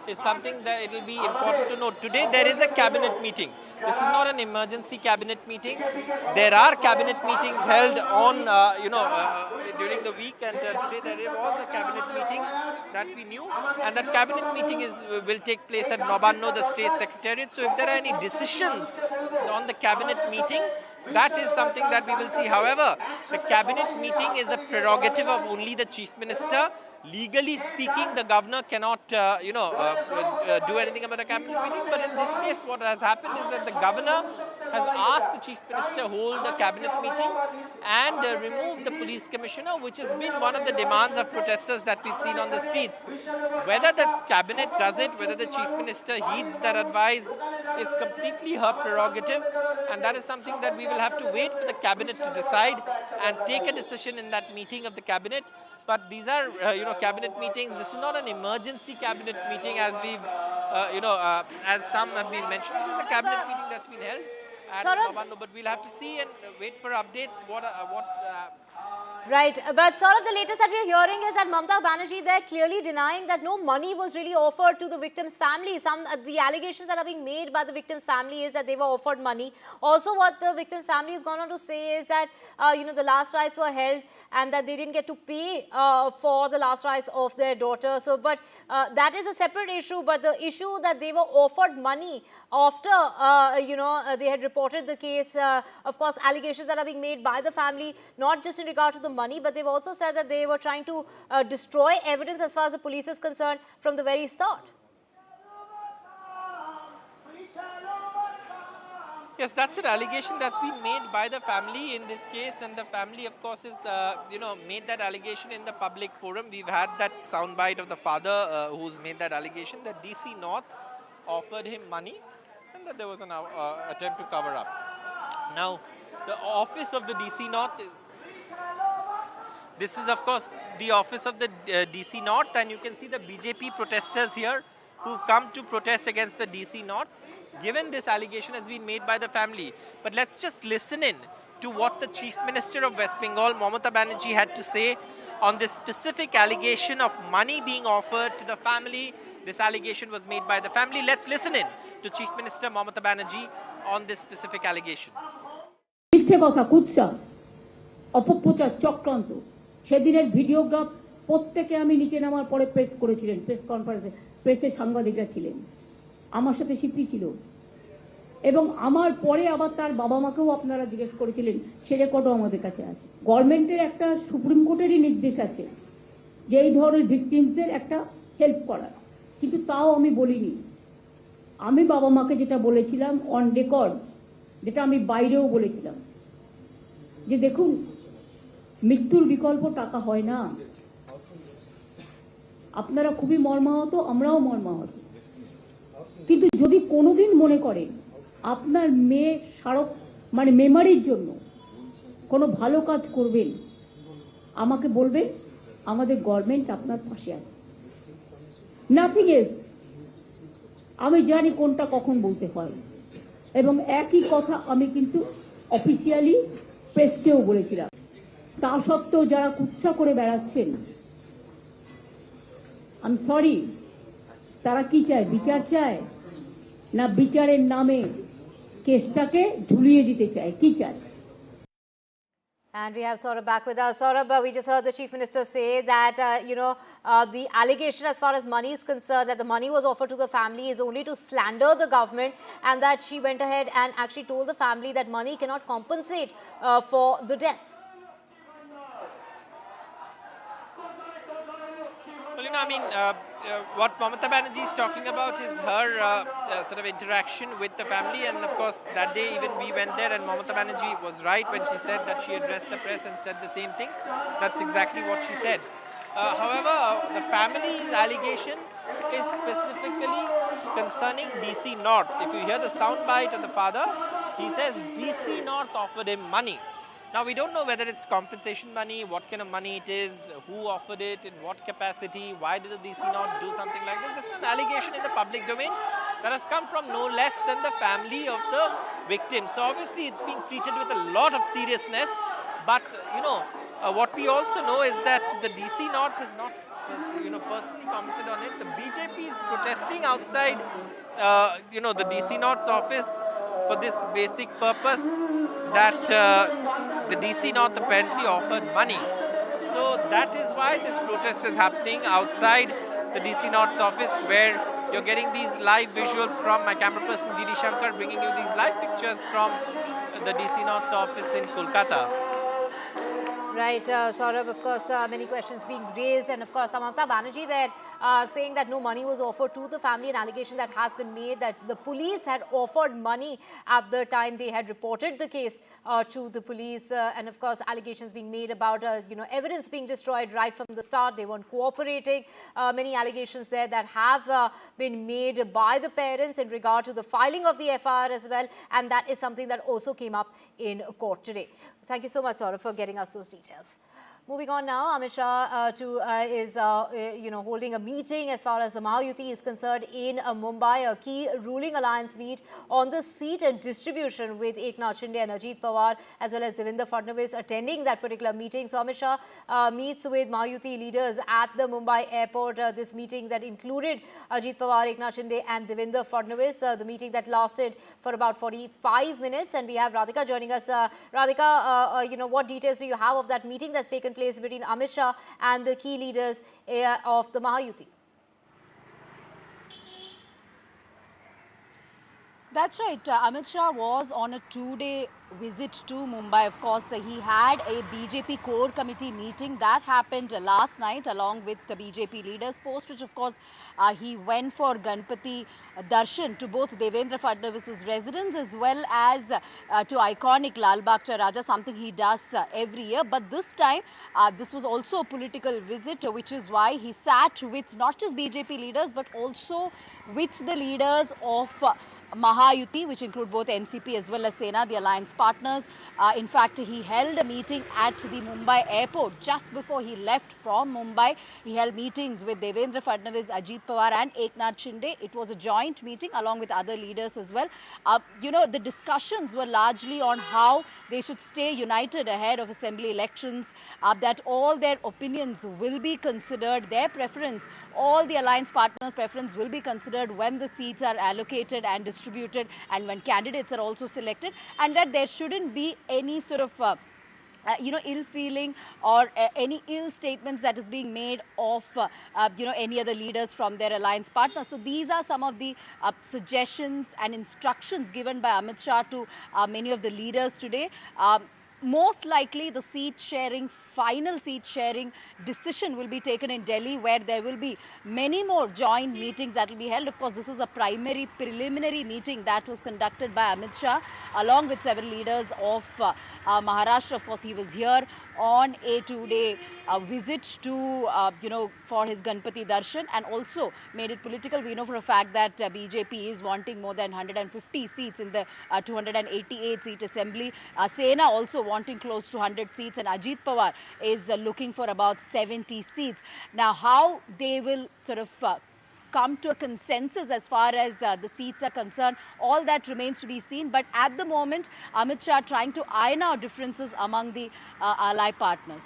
is something that it will be important to note. Today there is a cabinet meeting. This is not an emergency cabinet meeting. There are cabinet meetings held on, during the week, and today there was a cabinet meeting that we knew, and that cabinet meeting will take place at Nobanno, the state secretariat. So if there are any decisions on the cabinet meeting, that is something that we will see. However, the cabinet meeting is a prerogative of only the chief minister. Legally speaking, the governor cannot, do anything about a cabinet meeting. But in this case, what has happened is that the governor has asked the chief minister hold a cabinet meeting and remove the police commissioner, which has been one of the demands of protesters that we've seen on the streets. Whether the cabinet does it, whether the chief minister heeds that advice, is completely her prerogative, and that is something that we will have to wait for the cabinet to decide and take a decision in that meeting of the cabinet. But these are, cabinet meetings. This is not an emergency cabinet meeting as we've, as some have been mentioned. This is a cabinet meeting that's been held at Nobanno, but we'll have to see and wait for updates. Right, but sort of the latest that we're hearing is that Mamata Banerjee, they're clearly denying that no money was really offered to the victim's family. The allegations that are being made by the victim's family is that they were offered money. Also, what the victim's family has gone on to say is that, the last rites were held and that they didn't get to pay for the last rites of their daughter. So, but that is a separate issue. But the issue that they were offered money after, they had reported the case, of course, allegations that are being made by the family, not just in regard to the money, but they've also said that they were trying to destroy evidence as far as the police is concerned from the very start. Yes, that's an allegation that's been made by the family in this case, and the family, of course, is, made that allegation in the public forum. We've had that soundbite of the father who's made that allegation that DC North offered him money and that there was an attempt to cover up. Now, the office of the DC North this is, of course, the office of the DC North, and you can see the BJP protesters here who come to protest against the DC North, given this allegation has been made by the family. But let's just listen in to what the Chief Minister of West Bengal, Mamata Banerjee, had to say on this specific allegation of money being offered to the family. This allegation was made by the family. Let's listen in to Chief Minister Mamata Banerjee on this specific allegation. সেদিনের videograph প্রত্যেকে আমি নিচে নামার পরে press করেছিলেন, press কনফারেন্সে প্রেসের সাংবাদিকরা ছিলেন, আমার সাথে শিপি ছিল, এবং আমার পরে আবার তার বাবা মাকেও আপনারা জিজ্ঞেস করেছিলেন, সে রেকর্ডও আমাদের কাছে আছে। গভর্নমেন্টের একটা সুপ্রিম কোর্টেরই নির্দেশ আছে যে এই ধরনের ভিকটিমসদের একটা হেল্প করার, কিন্তু তাও আমি বলিনি। আমি বাবা মাকে যেটা বলেছিলাম অন রেকর্ড, যেটা আমি বাইরেও বলেছিলাম, যে দেখুন মৃত্যুর বিকল্প টাকা হয় না। আপনারা খুবই মর্মাহত, আমরাও মর্মাহত, কিন্তু যদি কোনোদিন মনে করেন আপনার মেয়ে স্মারক মেমারির জন্য কোনো ভালো কাজ করবেন, আমাকে বলবেন, আমাদের গভর্নমেন্ট আপনার পাশে আছে। Nothing else. আমি জানি কোনটা কখন বলতে হয়, এবং একই কথা আমি কিন্তু অফিসিয়ালি প্রেসকেও বলেছিলাম। তা সত্ত্বেও যারা কুৎসা করে বেড়াচ্ছেন, আমি সরি, তারা কি চায়? বিচার চায় না বিচারের নামে কেসটাকে ঝুলিয়ে দিতে চায়? কি চায়? And we have Saurabh back with us. Saurabh, we just heard the Chief Minister say that, the allegation as far as money is concerned, that the money was offered to the family is only to slander the government, and that she went ahead and actually told the family that money cannot compensate for the death. Well, what Mamata Banerjee is talking about is her sort of interaction with the family, and of course that day even we went there, and Mamata Banerjee was right when she said that she addressed the press and said the same thing. That's exactly what she said. However, the family's allegation is specifically concerning DC North. If you hear the soundbite of the father, he says DC North offered him money. Now, we don't know whether it's compensation money, what kind of money it is, who offered it, in what capacity, why did the DC not do something like this. This is an allegation in the public domain that has come from no less than the family of the victim. So obviously it's being treated with a lot of seriousness. But, what we also know is that the DC North has not, personally commented on it. The BJP is protesting outside, the DC North's office for this basic purpose that the DC North apparently offered money. So that is why this protest is happening outside the DC North's office, where you're getting these live visuals from my camera person GD Shankar, bringing you these live pictures from the DC North's office in Kolkata. Right, Saurabh, of course, many questions being raised, and of course, Mamata Banerjee there saying that no money was offered to the family, an allegation that has been made that the police had offered money at the time they had reported the case to the police, and of course, allegations being made about, evidence being destroyed right from the start. They weren't cooperating. Many allegations there that have been made by the parents in regard to the filing of the FIR as well, and that is something that also came up in court today. Thank you so much, Saurabh, for getting us those details. Moving on now, Amit Shah is holding a meeting as far as the Mahayuti is concerned in Mumbai, a key ruling alliance meet on the seat and distribution with Eknath Shinde and Ajit Pawar as well as Devendra Fadnavis attending that particular meeting. So Amit Shah meets with Mahayuti leaders at the Mumbai airport. This meeting that included Ajit Pawar, Eknath Shinde and Devendra Fadnavis. The meeting that lasted for about 45 minutes, and we have Radhika joining us. Radhika, what details do you have of that meeting that's taken place between Amit Shah and the key leaders of the Mahayuti? That's right. Amit Shah was on a two-day visit to Mumbai. Of course, he had a BJP core committee meeting that happened last night along with the BJP leaders, post which, of course, he went for Ganpati Darshan to both Devendra Fadnavis' residence as well as to iconic Lal Bagh Cha Raja, something he does every year. But this time, this was also a political visit, which is why he sat with not just BJP leaders but also with the leaders of Mahayuti, which include both NCP as well as Sena, the alliance partners. In fact, he held a meeting at the Mumbai airport just before he left from Mumbai. He held meetings with Devendra Fadnavis, Ajit Pawar and Eknath Shinde. It was a joint meeting along with other leaders as well. The discussions were largely on how they should stay united ahead of assembly elections, that all their opinions will be considered, their preference, all the alliance partners' preference will be considered when the seats are allocated and distributed and when candidates are also selected, and that there shouldn't be any sort of ill feeling or any ill statements that is being made of any other leaders from their alliance partners. So these are some of the suggestions and instructions given by Amit Shah to many of the leaders today. Most likely the final seat sharing decision will be taken in Delhi, where there will be many more joint meetings that will be held. Of course, this is a preliminary meeting that was conducted by Amit Shah along with several leaders of Maharashtra. Of course, he was here on a two-day visit to, for his Ganpati Darshan, and also made it political. We know for a fact that BJP is wanting more than 150 seats in the 288-seat assembly. Sena also wanting close to 100 seats, and Ajit Pawar is looking for about 70 seats. Now, how they will sort of come to a consensus as far as the seats are concerned, all that remains to be seen. But at the moment, Amit Shah trying to iron out differences among the ally partners.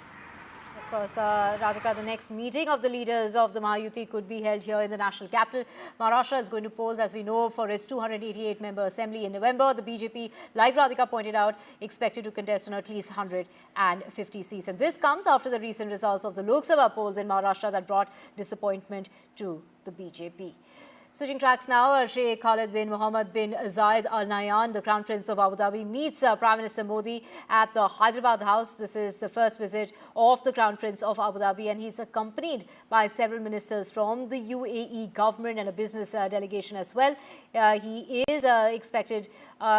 Of course, Radhika, the next meeting of the leaders of the Mahayuti could be held here in the national capital. Maharashtra is going to polls, as we know, for its 288-member assembly in November. The BJP, like Radhika pointed out, expected to contest on at least 150 seats. And this comes after the recent results of the Lok Sabha polls in Maharashtra that brought disappointment to the BJP. Switching tracks now, Sheikh Khalid bin Mohammed bin Zayed Al Nahyan, the Crown Prince of Abu Dhabi, meets Prime Minister Modi at the Hyderabad House. This is the first visit of the Crown Prince of Abu Dhabi, and he's accompanied by several ministers from the UAE government and a business delegation as well. He is expected,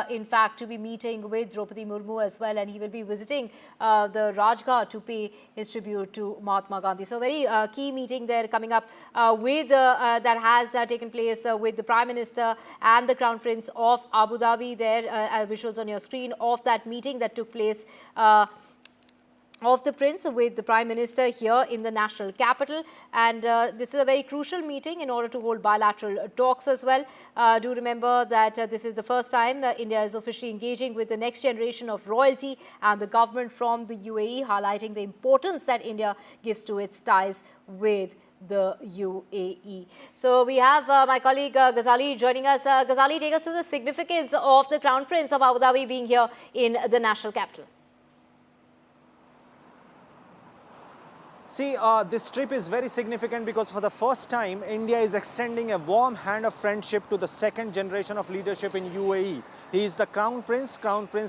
in fact, to be meeting with Draupadi Murmu as well, and he will be visiting the Rajghat to pay his tribute to Mahatma Gandhi. So, very key meeting there coming up that has taken place place with the Prime Minister and the Crown Prince of Abu Dhabi. There visuals on your screen of that meeting that took place of the Prince with the Prime Minister here in the national capital. And this is a very crucial meeting in order to hold bilateral talks as well. Do remember that this is the first time India is officially engaging with the next generation of royalty and the government from the UAE, highlighting the importance that India gives to its ties with the UAE. So we have my colleague Ghazali joining us. Ghazali, take us to the significance of the Crown Prince of Abu Dhabi being here in the national capital. See, this trip is very significant because for the first time, India is extending a warm hand of friendship to the second generation of leadership in UAE. He is the Crown Prince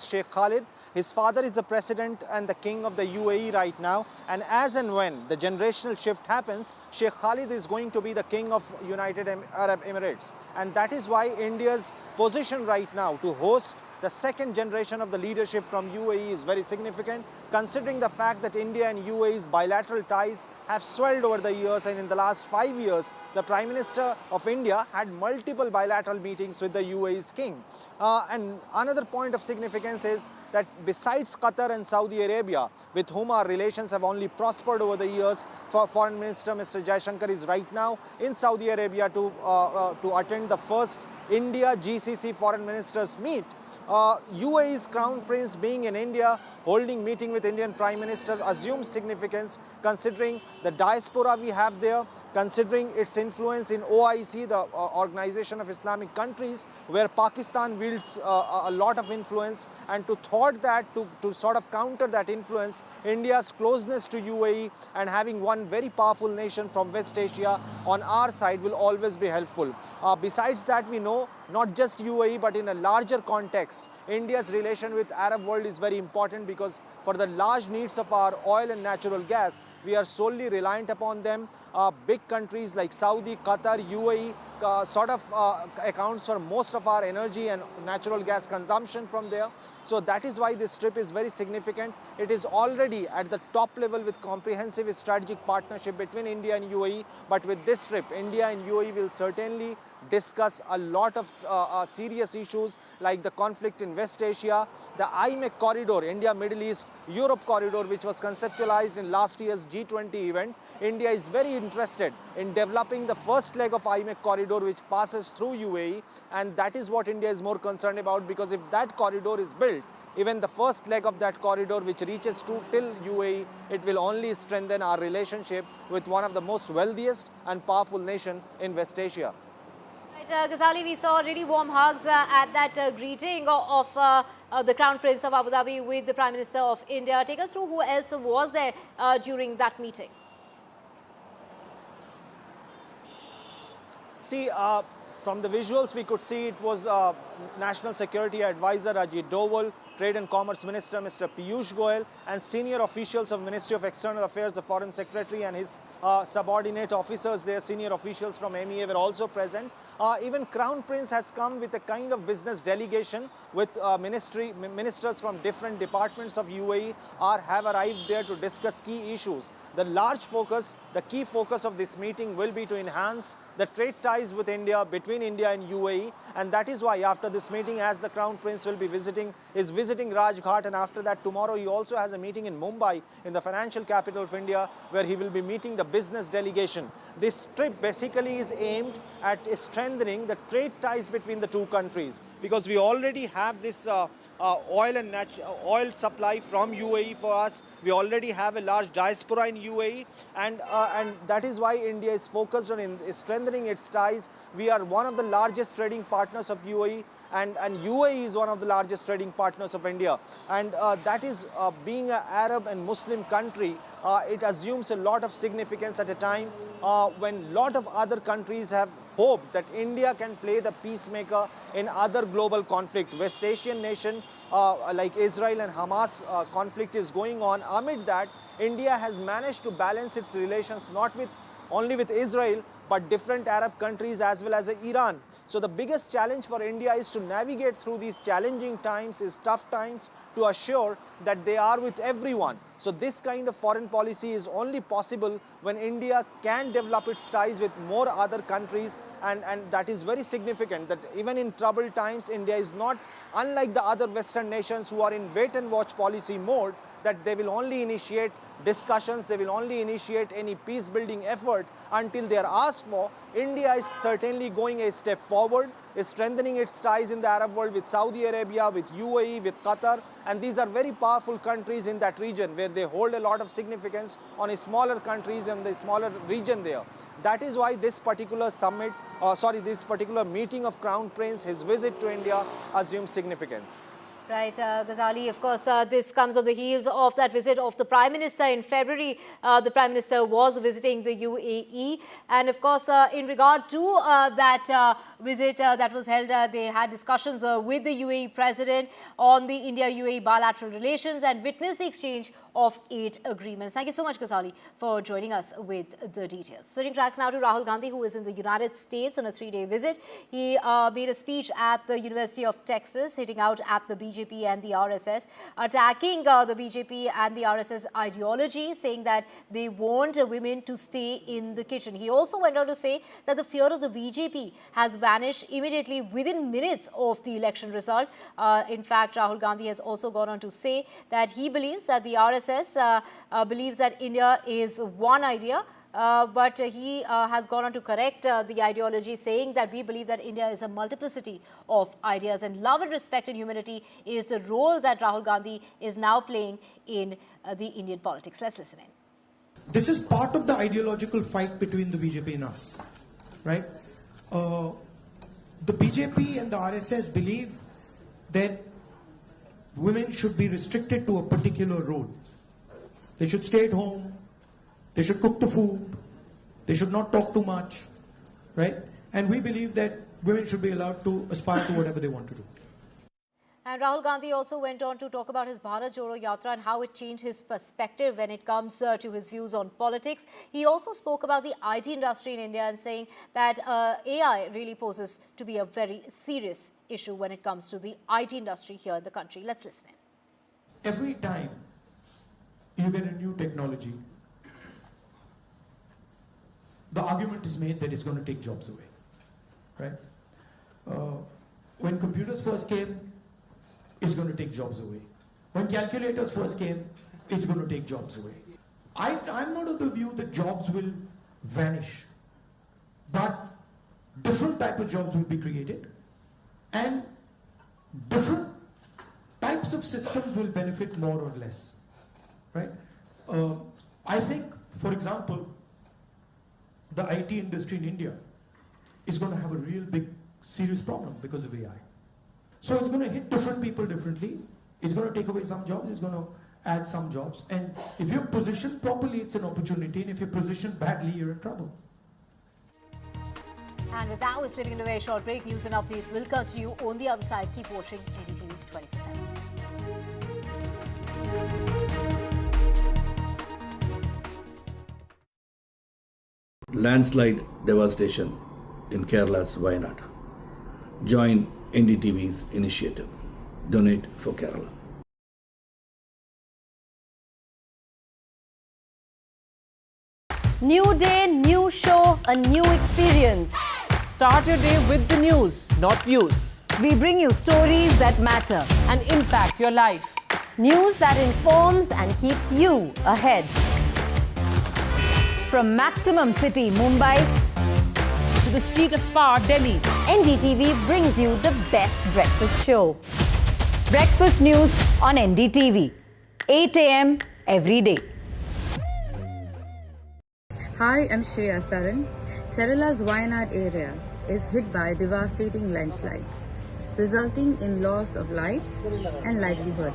Sheikh Khalid. His father is the president and the king of the UAE right now. And as and when the generational shift happens, Sheikh Khalid is going to be the king of United Arab Emirates. And that is why India's position right now to host the second generation of the leadership from UAE is very significant, considering the fact that India and UAE's bilateral ties have swelled over the years, and in the last 5 years, the Prime Minister of India had multiple bilateral meetings with the UAE's king. And another point of significance is that besides Qatar and Saudi Arabia, with whom our relations have only prospered over the years, Foreign Minister Mr. Jaishankar is right now in Saudi Arabia to attend the first India GCC Foreign Ministers meet. UAE's Crown Prince being in India, holding meeting with Indian Prime Minister assumes significance considering the diaspora we have there, considering its influence in OIC, the Organization of Islamic Countries, where Pakistan wields a lot of influence, and to sort of counter that influence, India's closeness to UAE and having one very powerful nation from West Asia on our side will always be helpful. Besides that, we know not just UAE, but in a larger context, India's relation with Arab world is very important because for the large needs of our oil and natural gas, we are solely reliant upon them. Big countries like Saudi, Qatar, UAE accounts for most of our energy and natural gas consumption from there. So that is why this trip is very significant. It is already at the top level with comprehensive strategic partnership between India and UAE. But with this trip, India and UAE will certainly discuss a lot of serious issues like the conflict in West Asia, the IMEC corridor, India, Middle East, Europe corridor, which was conceptualized in last year's G20 event. India is very interested in developing the first leg of IMEC corridor, which passes through UAE, and that is what India is more concerned about, because if that corridor is built, even the first leg of that corridor, which reaches till UAE, it will only strengthen our relationship with one of the most wealthiest and powerful nation in West Asia. Ghazali, we saw really warm hugs at that greeting of the Crown Prince of Abu Dhabi with the Prime Minister of India. Take us through who else was there during that meeting. See, from the visuals we could see it was National Security Advisor Ajit Doval, Trade and Commerce Minister Mr. Piyush Goyal, and senior officials of Ministry of External Affairs, the Foreign Secretary and his subordinate officers there, senior officials from MEA were also present. Even Crown Prince has come with a kind of business delegation with ministers from different departments of UAE have arrived there to discuss key issues. The key focus of this meeting will be to enhance the trade ties with India, between India and UAE, and that is why after this meeting, as the Crown Prince will be visiting Rajghat, and after that tomorrow he also has a meeting in Mumbai, in the financial capital of India, where he will be meeting the business delegation. This trip basically is aimed at strengthening the trade ties between the two countries, because we already have this oil supply from UAE for us. We already have a large diaspora in UAE, and that is why India is focused on strengthening its ties. We are one of the largest trading partners of UAE, and UAE is one of the largest trading partners of India. And that is, being an Arab and Muslim country, it assumes a lot of significance at a time when a lot of other countries have hoped that India can play the peacemaker in other global conflict. West Asian nation like Israel and Hamas conflict is going on. Amid that, India has managed to balance its relations not only with Israel, but different Arab countries as well as Iran. So the biggest challenge for India is to navigate through these challenging times, is tough times, to assure that they are with everyone. So this kind of foreign policy is only possible when India can develop its ties with more other countries, and that is very significant, that even in troubled times, India is not unlike the other Western nations who are in wait and watch policy mode, that they will only initiate discussions, they will only initiate any peace building effort until they are asked for. India is certainly going a step forward, is strengthening its ties in the Arab world with Saudi Arabia, with UAE, with Qatar, and these are very powerful countries in that region where they hold a lot of significance on a smaller countries and the smaller region there. That is why this particular summit, this particular meeting of Crown Prince, his visit to India assumes significance. Right, Ghazali, of course, this comes on the heels of that visit of the Prime Minister in February. The Prime Minister was visiting the UAE. And of course, in regard to that visit that was held, they had discussions with the UAE President on the India-UAE bilateral relations and witnessed the exchange of 8 agreements. Thank you so much, Ghazali, for joining us with the details. Switching tracks now to Rahul Gandhi, who is in the United States on a 3-day visit. He made a speech at the University of Texas, hitting out at the BJP and the RSS, attacking the BJP and the RSS ideology, saying that they want women to stay in the kitchen. He also went on to say that the fear of the BJP has vanished immediately within minutes of the election result. In fact, Rahul Gandhi has also gone on to say that he believes that the RSS believes that India is one idea, but he has gone on to correct the ideology, saying that we believe that India is a multiplicity of ideas, and love and respect and humanity is the role that Rahul Gandhi is now playing in the Indian politics. Let's listen in. This is part of the ideological fight between the BJP and us, right? The BJP and the RSS believe that women should be restricted to a particular role. They should stay at home, they should cook the food, they should not talk too much, right? And we believe that women should be allowed to aspire to whatever they want to do. And Rahul Gandhi also went on to talk about his Bharat Jodo Yatra and how it changed his perspective when it comes to his views on politics. He also spoke about the IT industry in India and saying that AI really poses to be a very serious issue when it comes to the IT industry here in the country. Let's listen in. Every time you get a new technology, the argument is made that it's going to take jobs away, right? When computers first came, it's going to take jobs away. When calculators first came, it's going to take jobs away. I'm not of the view that jobs will vanish, but different type of jobs will be created, and different types of systems will benefit more or less, right? I think, for example, the IT industry in India is going to have a real big, serious problem because of AI. So it's going to hit different people differently. It's going to take away some jobs. It's going to add some jobs. And if you're positioned properly, it's an opportunity. And if you're positioned badly, you're in trouble. And with that, we're sitting in a very short break. News and updates will continue on the other side. Keep watching NDTV 24/7. Landslide devastation in Kerala's Wayanad. Join NDTV's initiative. Donate for Kerala. New day, new show, a new experience. Start your day with the news, not views. We bring you stories that matter and impact your life. News that informs and keeps you ahead. From Maximum City, Mumbai, to the seat of power, Delhi, NDTV brings you the best breakfast show. Breakfast news on NDTV, 8 a.m. every day. Hi, I'm Shreya Saran. Kerala's Wayanad area is hit by devastating landslides, resulting in loss of lives and livelihood.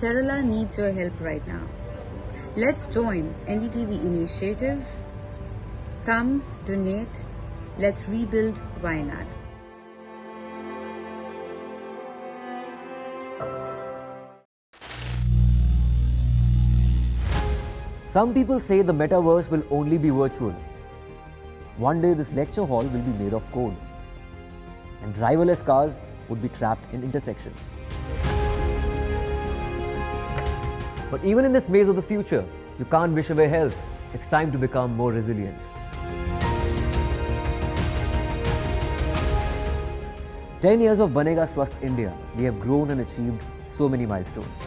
Kerala needs your help right now. Let's join NDTV initiative. Come, donate. Let's rebuild Wayanad. Some people say the metaverse will only be virtual. One day this lecture hall will be made of code. and driverless cars would be trapped in intersections. But even in this maze of the future, you can't wish away health. It's time to become more resilient. "10 years of Banega Swasth India, we have grown and achieved so many milestones.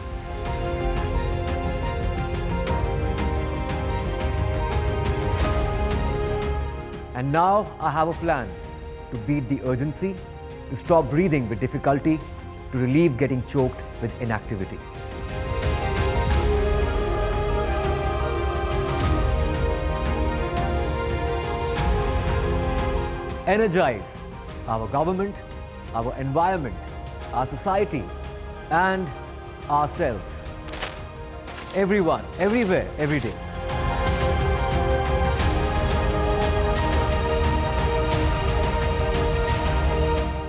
And now I have a plan to beat the urgency, to stop breathing with difficulty, to relieve getting choked with inactivity. Energize our government, our environment, our society, and ourselves. Everyone, everywhere, every day.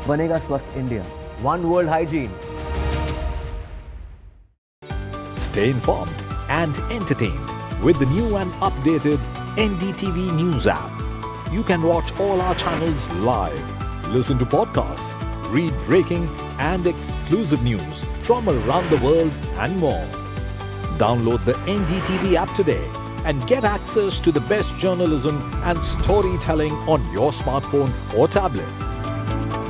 Banega Swasth India. One world hygiene. Stay informed and entertained with the new and updated NDTV News app. You can watch all our channels live, listen to podcasts, read breaking and exclusive news from around the world and more. Download the NDTV app today and get access to the best journalism and storytelling on your smartphone or tablet.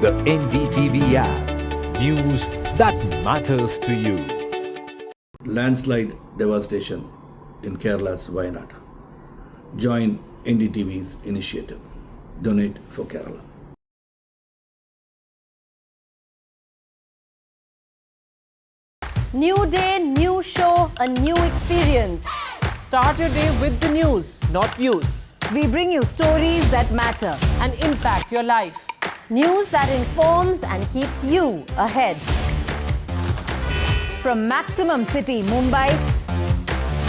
The NDTV app. News that matters to you. Landslide devastation in Kerala's Wayanad. Join NDTV's initiative. Donate for Kerala. New day, new show, a new experience. Start your day with the news, not views. We bring you stories that matter and impact your life. News that informs and keeps you ahead. From Maximum City, Mumbai,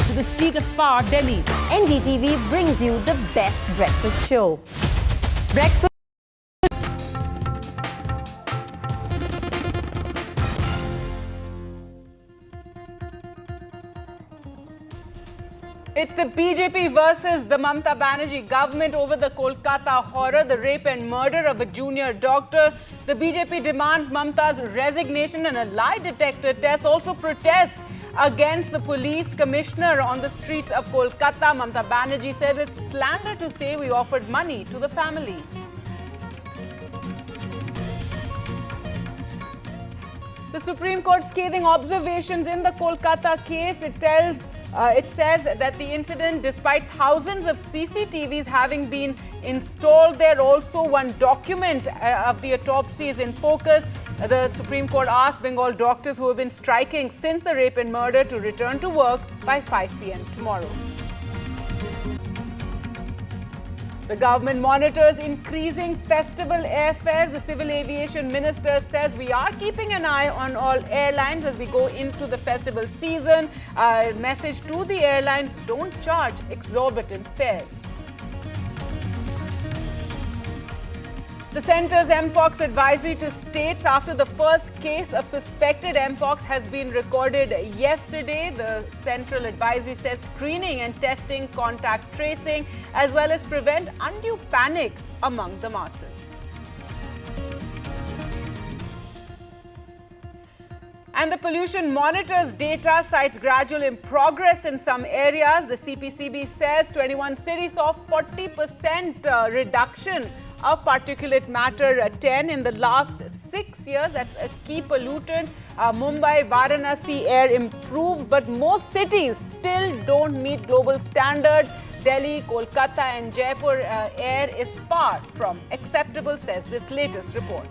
to the seat of power, Delhi, NDTV brings you the best breakfast show. breakfast. It's the BJP versus the Mamata Banerjee government over the Kolkata horror, the rape and murder of a junior doctor. The BJP demands Mamata's resignation and a lie detector test. Also protests against the police commissioner on the streets of Kolkata. Mamata Banerjee says it's slander to say we offered money to the family. The Supreme Court scathing observations in the Kolkata case. It says that the incident, despite thousands of CCTVs having been installed there, also one document of the autopsy is in focus. The Supreme Court asked Bengal doctors who have been striking since the rape and murder to return to work by 5 p.m. tomorrow. The government monitors increasing festival airfares. The Civil Aviation Minister says we are keeping an eye on all airlines as we go into the festival season. A message to the airlines: don't charge exorbitant fares. The centre's Mpox advisory to states after the first case of suspected Mpox has been recorded yesterday. The central advisory says screening and testing, contact tracing, as well as prevent undue panic among the masses. And the pollution monitors data cites gradual progress in some areas. The CPCB says 21 cities saw 40% reduction of particulate matter 10 in the last 6 years. That's a key pollutant. Mumbai, Varanasi air improved, but most cities still don't meet global standards. Delhi, Kolkata and Jaipur air is far from acceptable, says this latest report.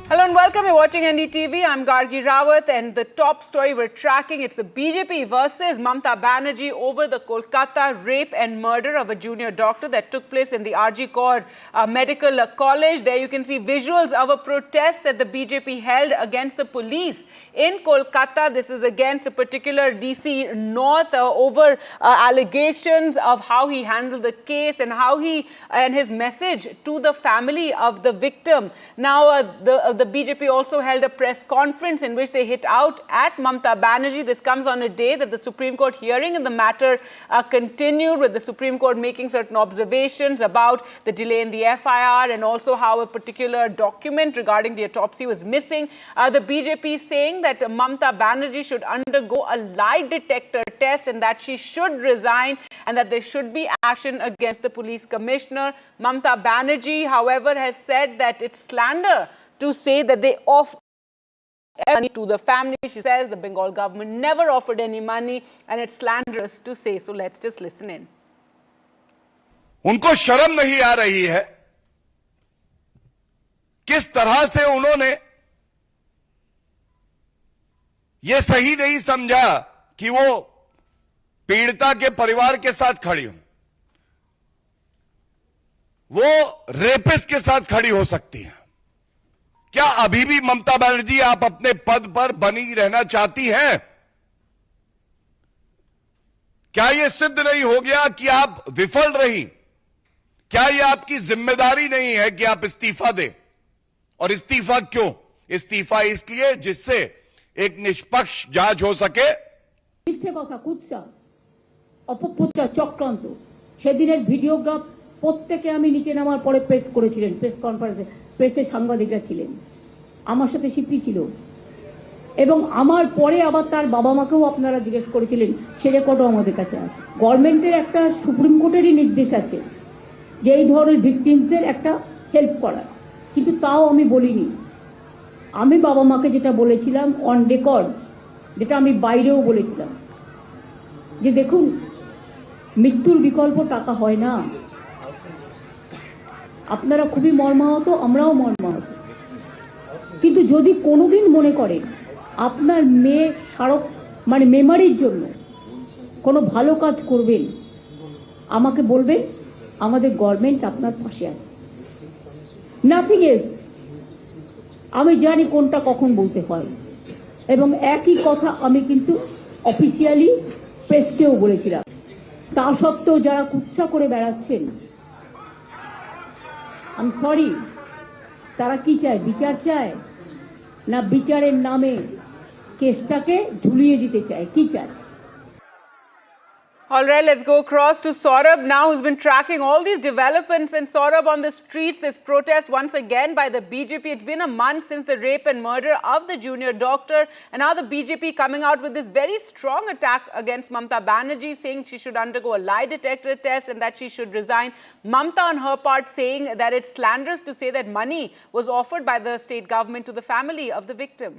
Hello and welcome. You're watching NDTV. I'm Gargi Rawat, and the top story we're tracking, it's the BJP versus Mamata Banerjee over the Kolkata rape and murder of a junior doctor that took place in the RG Kaur Medical College. There you can see visuals of a protest that the BJP held against the police in Kolkata. This is against a particular DC North over allegations of how he handled the case and how his message to the family of the victim. Now, the the BJP also held a press conference in which they hit out at Mamta Banerjee. This comes on a day that the Supreme Court hearing in the matter continued, with the Supreme Court making certain observations about the delay in the FIR and also how a particular document regarding the autopsy was missing. The BJP is saying that Mamta Banerjee should undergo a lie detector test and that she should resign and that there should be action against the police commissioner. Mamta Banerjee, however, has said that it's slander to say that they offer money to the family. She says the Bengal government never offered any money and it's slanderous to say. So let's just listen in. उनको शर्म नहीं आ रही है किस तरह से उन्होंने ये सही नहीं समझा कि वो पीड़िता के परिवार के साथ खड़ी हो, वो रेपिस्ट के साथ खड़ी हो सकती है। क्या अभी भी ममता बनर्जी आप अपने पद पर बनी रहना चाहती हैं? क्या यह सिद्ध नहीं हो गया कि आप विफल रही? क्या यह आपकी जिम्मेदारी नहीं है कि आप इस्तीफा दें? और इस्तीफा क्यों? इस्तीफा इसलिए जिससे एक निष्पक्ष जांच हो सके। মিথ্যে কথা, কুৎসা, অপপ্রচার, চক্রান্ত। সেদিনের ভিডিওগ্রাফ প্রত্যেকে আমি নিচে নামার পরে প্রেস করেছিলেন, প্রেস কনফারেন্সে প্রেসে সাংবাদিকরা ছিলেন, আমার সাথে সিপি ছিল এবং আমার পরে আবার তার বাবা মাকেও আপনারা জিজ্ঞেস করেছিলেন, সে রেকর্ডও আমাদের কাছে আছে। গভর্নমেন্টের একটা সুপ্রিম কোর্টেরই নির্দেশ আছে যে এই ধরনের ভিকটিমসদের একটা হেল্প করার, কিন্তু তাও আমি বলিনি। আমি বাবা মাকে যেটা বলেছিলাম অন রেকর্ড, যেটা আমি বাইরেও বলেছিলাম, যে দেখুন মৃত্যুর বিকল্প টাকা হয় না। আপনারা খুবই মর্মাহত, আমরাও মর্মাহত, কিন্তু যদি কোনোদিন মনে করেন আপনার মেয়ে স্মারক মানে মেমারির জন্য কোনো ভালো কাজ করবেন, আমাকে বলবেন, আমাদের গভর্নমেন্ট আপনার পাশে আছে। Nothing else. আমি জানি কোনটা কখন বলতে হয় এবং একই কথা আমি কিন্তু অফিসিয়ালি প্রেসকেও বলেছিলাম। তা সত্ত্বেও যারা কুৎসা করে বেড়াচ্ছেন, আমি সরি, তারা কি চায়? বিচার চায় না বিচারের নামে কেসটাকে ঝুলিয়ে দিতে চায়? কি চায়? All right, let's go across to Saurabh now, who's been tracking all these developments. And Saurabh, on the streets, this protest once again by the BJP. It's been a month since the rape and murder of the junior doctor. And now the BJP coming out with this very strong attack against Mamta Banerjee, saying she should undergo a lie detector test and that she should resign. Mamta, on her part, saying that it's slanderous to say that money was offered by the state government to the family of the victim.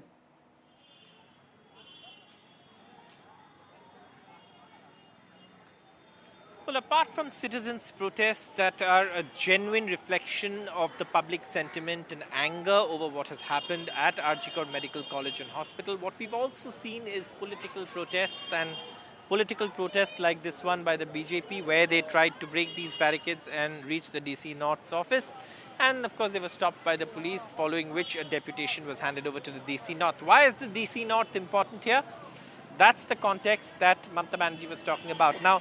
Well, apart from citizens' protests that are a genuine reflection of the public sentiment and anger over what has happened at Arjikar Medical College and Hospital, what we've also seen is political protests, and political protests like this one by the BJP, where they tried to break these barricades and reach the DC North's office. And of course, they were stopped by the police, following which a deputation was handed over to the DC North. Why is the DC North important here? That's the context that Mamta Banerjee was talking about. Now,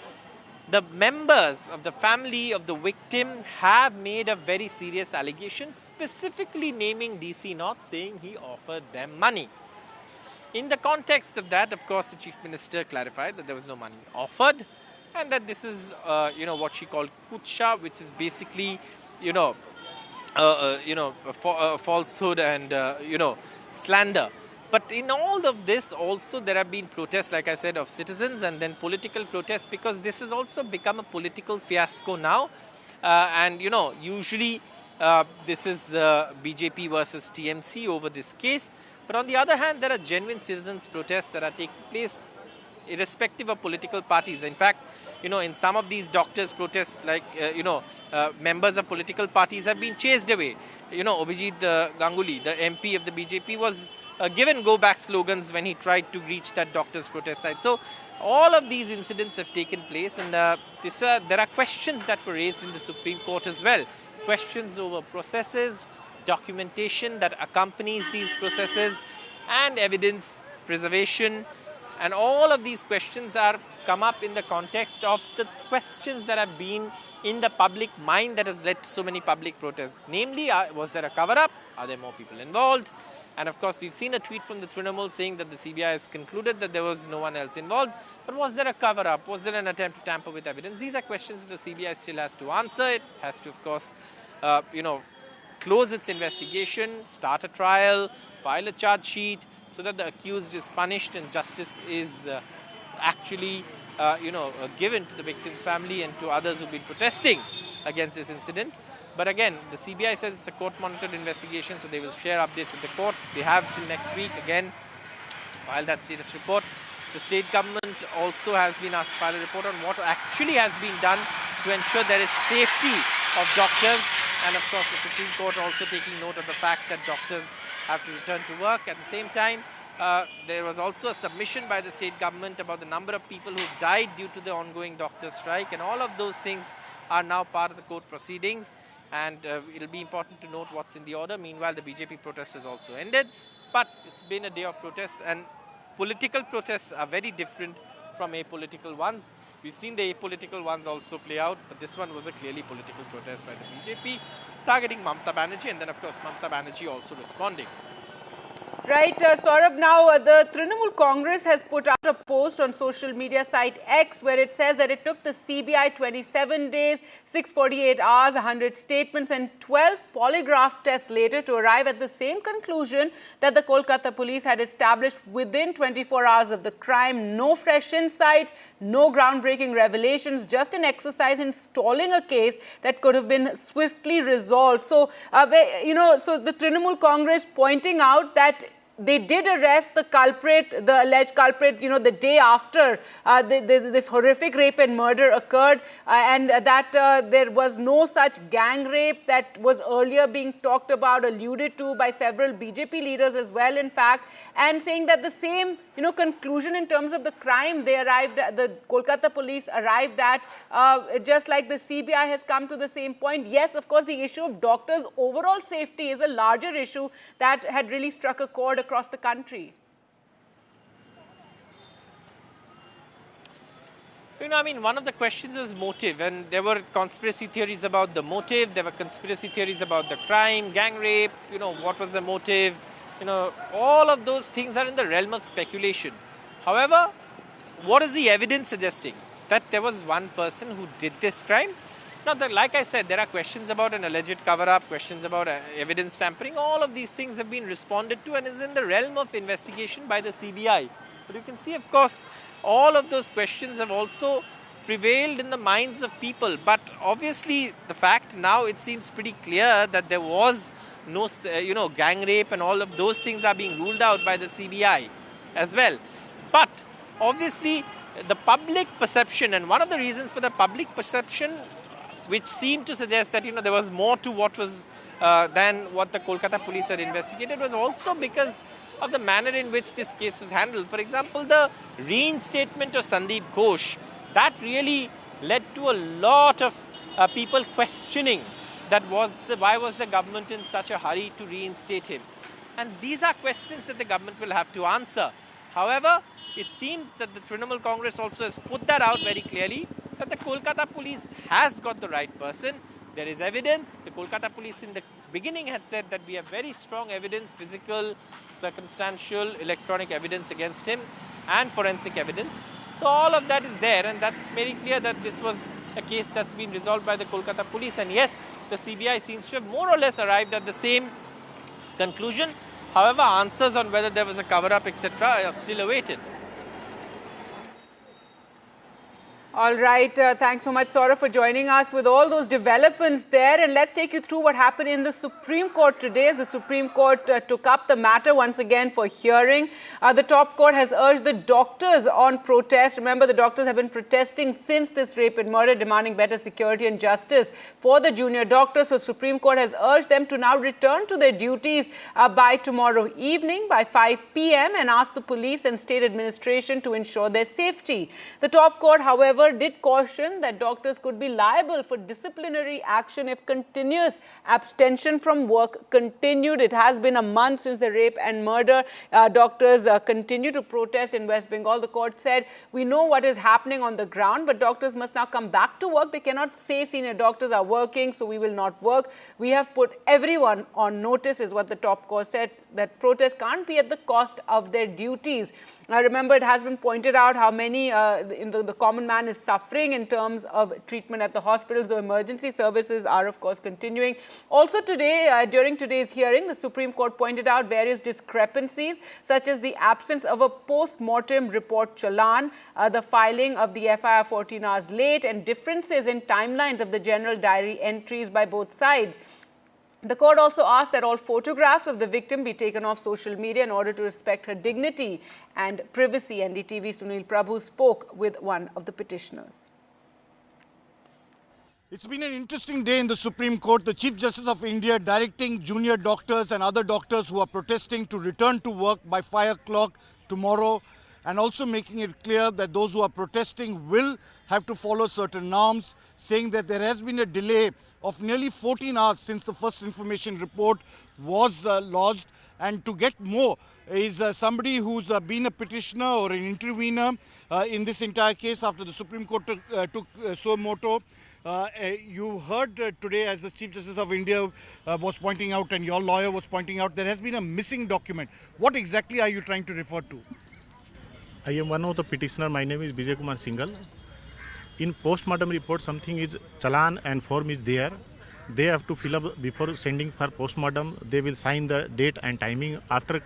the members of the family of the victim have made a very serious allegation, specifically naming DC North, saying he offered them money. In the context of that, of course, the Chief Minister clarified that there was no money offered and that this is, what she called kutsha, which is basically, falsehood and, slander. But in all of this, also there have been protests, like I said, of citizens and then political protests, because this has also become a political fiasco now. Usually this is BJP versus TMC over this case. But on the other hand, there are genuine citizens' protests that are taking place irrespective of political parties. In fact, in some of these doctors' protests, like, members of political parties have been chased away. Abhijit Ganguly, the MP of the BJP, was given go-back slogans when he tried to reach that doctor's protest site. So all of these incidents have taken place, and there are questions that were raised in the Supreme Court as well. Questions over processes, documentation that accompanies these processes, and evidence preservation. And all of these questions are come up in the context of the questions that have been in the public mind that has led to so many public protests. Namely, was there a cover-up? Are there more people involved? And of course, we've seen a tweet from the Trinamool saying that the CBI has concluded that there was no one else involved. But was there a cover-up? Was there an attempt to tamper with evidence? These are questions that the CBI still has to answer. It has to, of course, close its investigation, start a trial, file a charge sheet so that the accused is punished and justice is actually given to the victim's family and to others who've been protesting against this incident. But again, the CBI says it's a court-monitored investigation, so they will share updates with the court. They have till next week, again, to file that status report. The state government also has been asked to file a report on what actually has been done to ensure there is safety of doctors. And of course, the Supreme Court also taking note of the fact that doctors have to return to work. At the same time, there was also a submission by the state government about the number of people who died due to the ongoing doctor strike, and all of those things are now part of the court proceedings, and it'll be important to note what's in the order. Meanwhile, the BJP protest has also ended, but it's been a day of protest, and political protests are very different from apolitical ones. We've seen the apolitical ones also play out, but this one was a clearly political protest by the BJP, targeting Mamata Banerjee, and then of course Mamata Banerjee also responding. Right, Saurabh, now the Trinamool Congress has put out a post on social media site X where it says that it took the CBI 27 days, 648 hours, 100 statements and 12 polygraph tests later to arrive at the same conclusion that the Kolkata police had established within 24 hours of the crime. No fresh insights, no groundbreaking revelations, just an exercise in stalling a case that could have been swiftly resolved. So, so the Trinamool Congress pointing out that they did arrest the culprit, the alleged culprit, the day after this horrific rape and murder occurred, and that there was no such gang rape that was earlier being talked about, alluded to by several BJP leaders as well, in fact, and saying that the same, conclusion in terms of the crime the Kolkata police arrived at, just like the CBI has come to the same point. Yes, of course, the issue of doctors' overall safety is a larger issue that had really struck a chord across the country. One of the questions is motive, and there were conspiracy theories about the motive, there were conspiracy theories about the crime, gang rape, what was the motive, all of those things are in the realm of speculation. However, what is the evidence suggesting? That there was one person who did this crime? Now, like I said, there are questions about an alleged cover-up, questions about evidence tampering. All of these things have been responded to and is in the realm of investigation by the CBI. But you can see, of course, all of those questions have also prevailed in the minds of people. But obviously, the fact now it seems pretty clear that there was no, gang rape and all of those things are being ruled out by the CBI as well. But obviously, the public perception, and one of the reasons for the public perception which seemed to suggest that there was more to what was than what the Kolkata police had investigated, was also because of the manner in which this case was handled. For example, the reinstatement of Sandeep Ghosh, that really led to a lot of people questioning that why was the government in such a hurry to reinstate him. And these are questions that the government will have to answer. However, it seems that the Trinamool Congress also has put that out very clearly, that the Kolkata police has got the right person. There is evidence. The Kolkata police in the beginning had said that we have very strong evidence, physical, circumstantial, electronic evidence against him and forensic evidence. So all of that is there, and that's very clear that this was a case that's been resolved by the Kolkata police. And yes, the CBI seems to have more or less arrived at the same conclusion. However, answers on whether there was a cover-up, etc. are still awaited. All right, thanks so much, Saurabh, for joining us with all those developments there. And let's take you through what happened in the Supreme Court today. The Supreme Court took up the matter once again for hearing. The top court has urged the doctors on protest. Remember, the doctors have been protesting since this rape and murder, demanding better security and justice for the junior doctors. So Supreme Court has urged them to now return to their duties by tomorrow evening by 5 p.m. and asked the police and state administration to ensure their safety. The top court, however, however, did caution that doctors could be liable for disciplinary action if continuous abstention from work continued. It has been a month since the rape and murder. Doctors continue to protest in West Bengal. The court said, we know what is happening on the ground, but doctors must now come back to work. They cannot say senior doctors are working, so we will not work. We have put everyone on notice, is what the top court said, that protests can't be at the cost of their duties. Now, remember, it has been pointed out how many, the common man is suffering in terms of treatment at the hospitals. The emergency services are, of course, continuing. Also today, during today's hearing, the Supreme Court pointed out various discrepancies, such as the absence of a post-mortem report challan, the filing of the FIR 14 hours late, and differences in timelines of the general diary entries by both sides. The court also asked that all photographs of the victim be taken off social media in order to respect her dignity and privacy. NDTV Sunil Prabhu spoke with one of the petitioners. It's been an interesting day in the Supreme Court. The Chief Justice of India directing junior doctors and other doctors who are protesting to return to work by 5 o'clock tomorrow, and also making it clear that those who are protesting will have to follow certain norms, saying that there has been a delay of nearly 14 hours since the first information report was lodged. And to get more is somebody who's been a petitioner or an intervener in this entire case after the Supreme Court took suo moto. You heard today, as the Chief Justice of India was pointing out and your lawyer was pointing out, there has been a missing document. What exactly are you trying to refer to? I am one of the petitioner. My name is Vijay Kumar Singhal. In postmortem report, something is challan and form is there. They have to fill up before sending for postmortem. They will sign the date and timing. After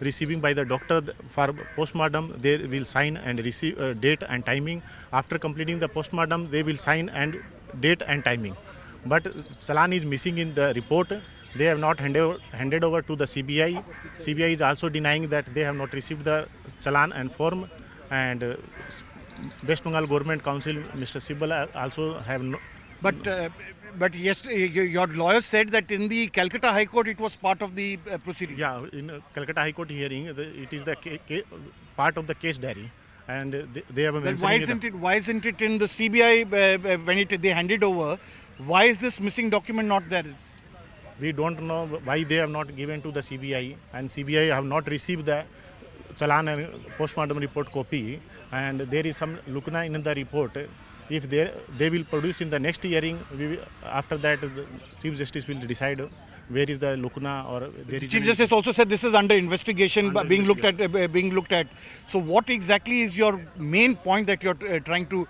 receiving by the doctor for postmortem, they will sign and receive date and timing. After completing the postmortem, they will sign and date and timing. But challan is missing in the report. They have not handed over to the CBI. CBI is also denying that they have not received the challan and form. And West Bengal Government Council, Mr. Sibal, also have no. But yes, your lawyer said that in the Calcutta High Court it was part of the proceeding. Yeah, in Calcutta High Court hearing, it is the part of the case diary, and they have mentioned. Why isn't it in the CBI when they handed over? Why is this missing document not there? We don't know why they have not given to the CBI, and CBI have not received the challan and postmortem report copy, and there is some lacuna in the report. If they will produce in the next hearing, after that the Chief Justice will decide where is the lacuna or there is. Chief Justice also said this is under investigation, being looked at. So what exactly is your main point that you're trying to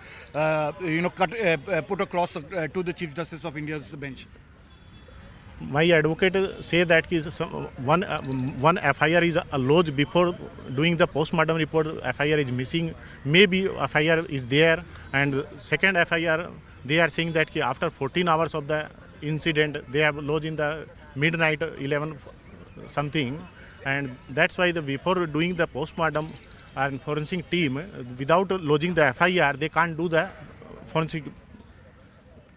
put across to the Chief Justice of India's bench? My advocate say that one FIR is lodged before doing the postmortem report. FIR is missing. Maybe FIR is there, and second FIR they are saying that after 14 hours of the incident they have lodged in the midnight 11 something, and that's why before doing the postmortem and forensic team, without lodging the FIR, they can't do the forensic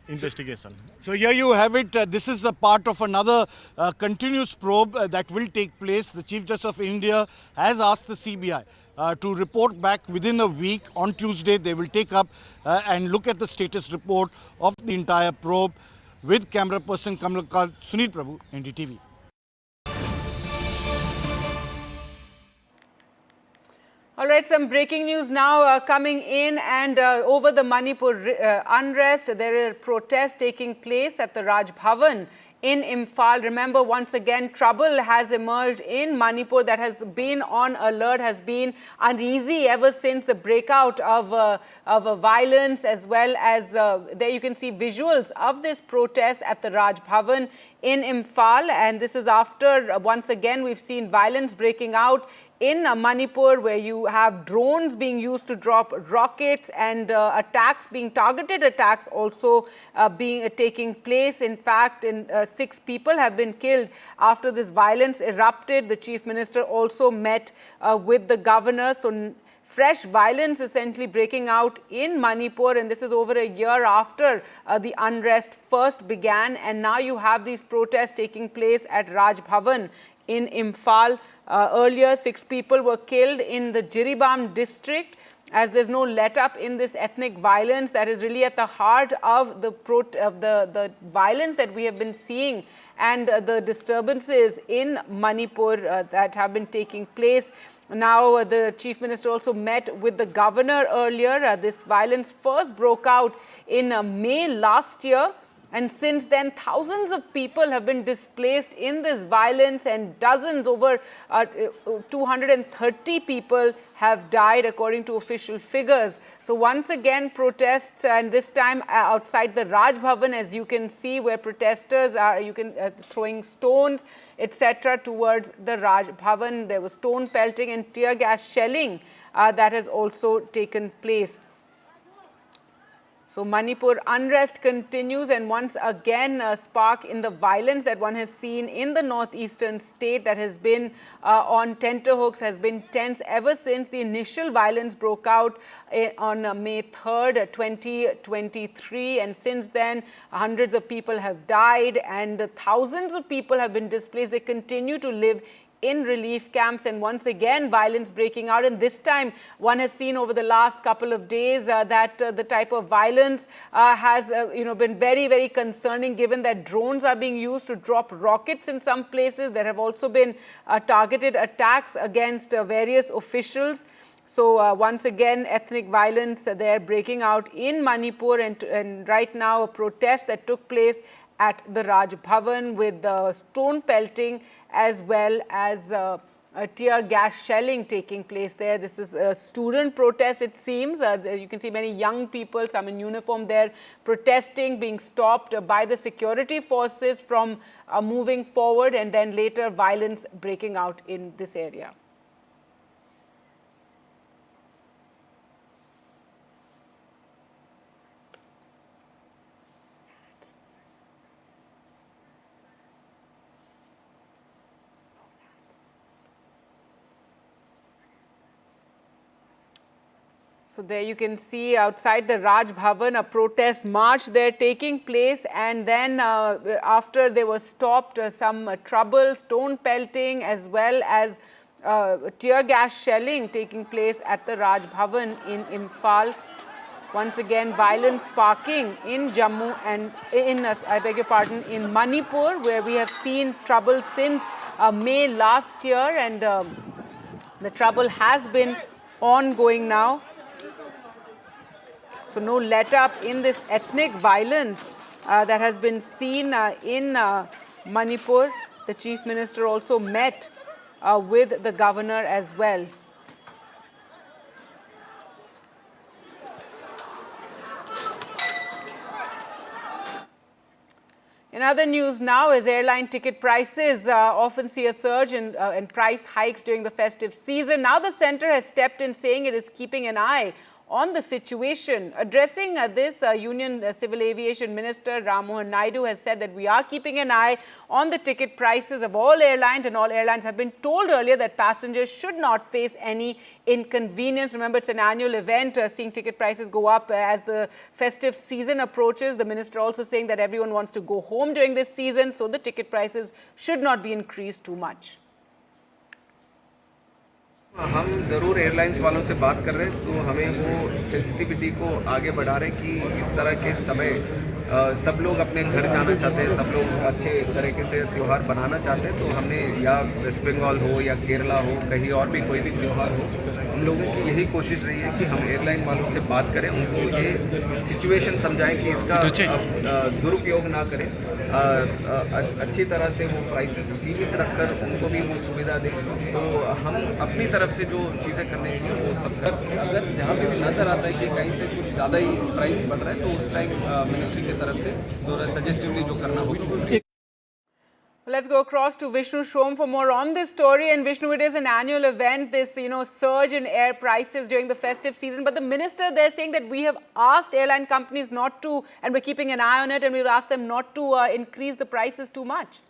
investigation. So here you have it. This is a part of another continuous probe that will take place. The Chief Justice of India has asked the CBI to report back within a week. On Tuesday, they will take up and look at the status report of the entire probe. With camera person Sunil Prabhu, NDTV. All right, some breaking news now coming in, and over the Manipur unrest, there are protests taking place at the Raj Bhavan in Imphal. Remember, once again, trouble has emerged in Manipur that has been on alert, has been uneasy ever since the breakout of violence, as well as there you can see visuals of this protest at the Raj Bhavan in Imphal. And this is after, once again, we've seen violence breaking out in Manipur, where you have drones being used to drop rockets and targeted attacks also taking place. In fact, 6 people have been killed after this violence erupted. The Chief Minister also met with the governor. So fresh violence essentially breaking out in Manipur, and this is over a year after the unrest first began. And now you have these protests taking place at Raj Bhavan in Imphal. Earlier, 6 people were killed in the Jiribam district as there's no let up in this ethnic violence that is really at the heart of the violence that we have been seeing and the disturbances in Manipur that have been taking place. Now, the Chief Minister also met with the governor earlier. This violence first broke out in May last year. And since then, thousands of people have been displaced in this violence, and dozens, over 230 people have died according to official figures. So once again, protests, and this time outside the Raj Bhavan, as you can see, where protesters are throwing stones, etc., towards the Raj Bhavan. There was stone pelting and tear gas shelling that has also taken place. So Manipur unrest continues, and once again a spark in the violence that one has seen in the northeastern state that has been on tenterhooks, has been tense ever since the initial violence broke out on May 3rd, 2023. And since then, hundreds of people have died and thousands of people have been displaced. They continue to live in relief camps, and once again violence breaking out. And this time one has seen over the last couple of days that the type of violence has been very, very concerning, given that drones are being used to drop rockets in some places. There have also been targeted attacks against various officials. So once again, ethnic violence there breaking out in Manipur, and right now a protest that took place at the Raj Bhavan with stone pelting as well as tear gas shelling taking place there. This is a student protest, it seems. You can see many young people, some in uniform there, protesting, being stopped by the security forces from moving forward, and then later violence breaking out in this area. So there you can see outside the Raj Bhavan, a protest march there taking place, and then after they were stopped, some trouble, stone pelting as well as tear gas shelling taking place at the Raj Bhavan in Imphal. Once again, violence sparking in Jammu and in Manipur, where we have seen trouble since May last year, and the trouble has been ongoing now. So no let up in this ethnic violence that has been seen in Manipur. The Chief Minister also met with the governor as well. In other news now, as airline ticket prices often see a surge in price hikes during the festive season, now the centre has stepped in, saying it is keeping an eye on the situation. Addressing this, Union Civil Aviation Minister Ram Mohan Naidu has said that we are keeping an eye on the ticket prices of all airlines, and all airlines have been told earlier that passengers should not face any inconvenience. Remember, it's an annual event, seeing ticket prices go up as the festive season approaches. The minister also saying that everyone wants to go home during this season, so the ticket prices should not be increased too much. हम ज़रूर airlines वालों से बात कर रहे हैं, तो हमें वो सेंसिटिविटी को आगे बढ़ा रहे हैं कि इस तरह के समय सब लोग अपने घर जाना चाहते हैं, सब लोग अच्छे तरीके से त्यौहार बनाना चाहते हैं। तो हमने या वेस्ट बंगाल हो या केरला हो, कहीं और भी कोई भी त्यौहार हो, हम लोगों की यही कोशिश रही है कि हम एयरलाइन वालों से बात करें, उनको ये सिचुएशन समझाएं कि इसका दुरुपयोग ना करें, अच्छी तरह से वो प्राइसेस सीमित रखकर उनको भी वो सुविधा दें। तो हम अपनी तरफ से जो चीज़ें करनी चाहिए वो सब कर, अगर जहाँ पे भी नज़र आता है कि कहीं से कुछ ज़्यादा ही प्राइस बढ़ रहा है, तो उस टाइम मिनिस्ट्री की तरफ से थोड़ा सजेस्टिवली जो करना होगा। Let's go across to Vishnu Shom for more on this story. And Vishnu, it is an annual event, this surge in air prices during the festive season. But the minister, they're saying that we have asked airline companies not to, and we're keeping an eye on it, and we've asked them not to increase the prices too much.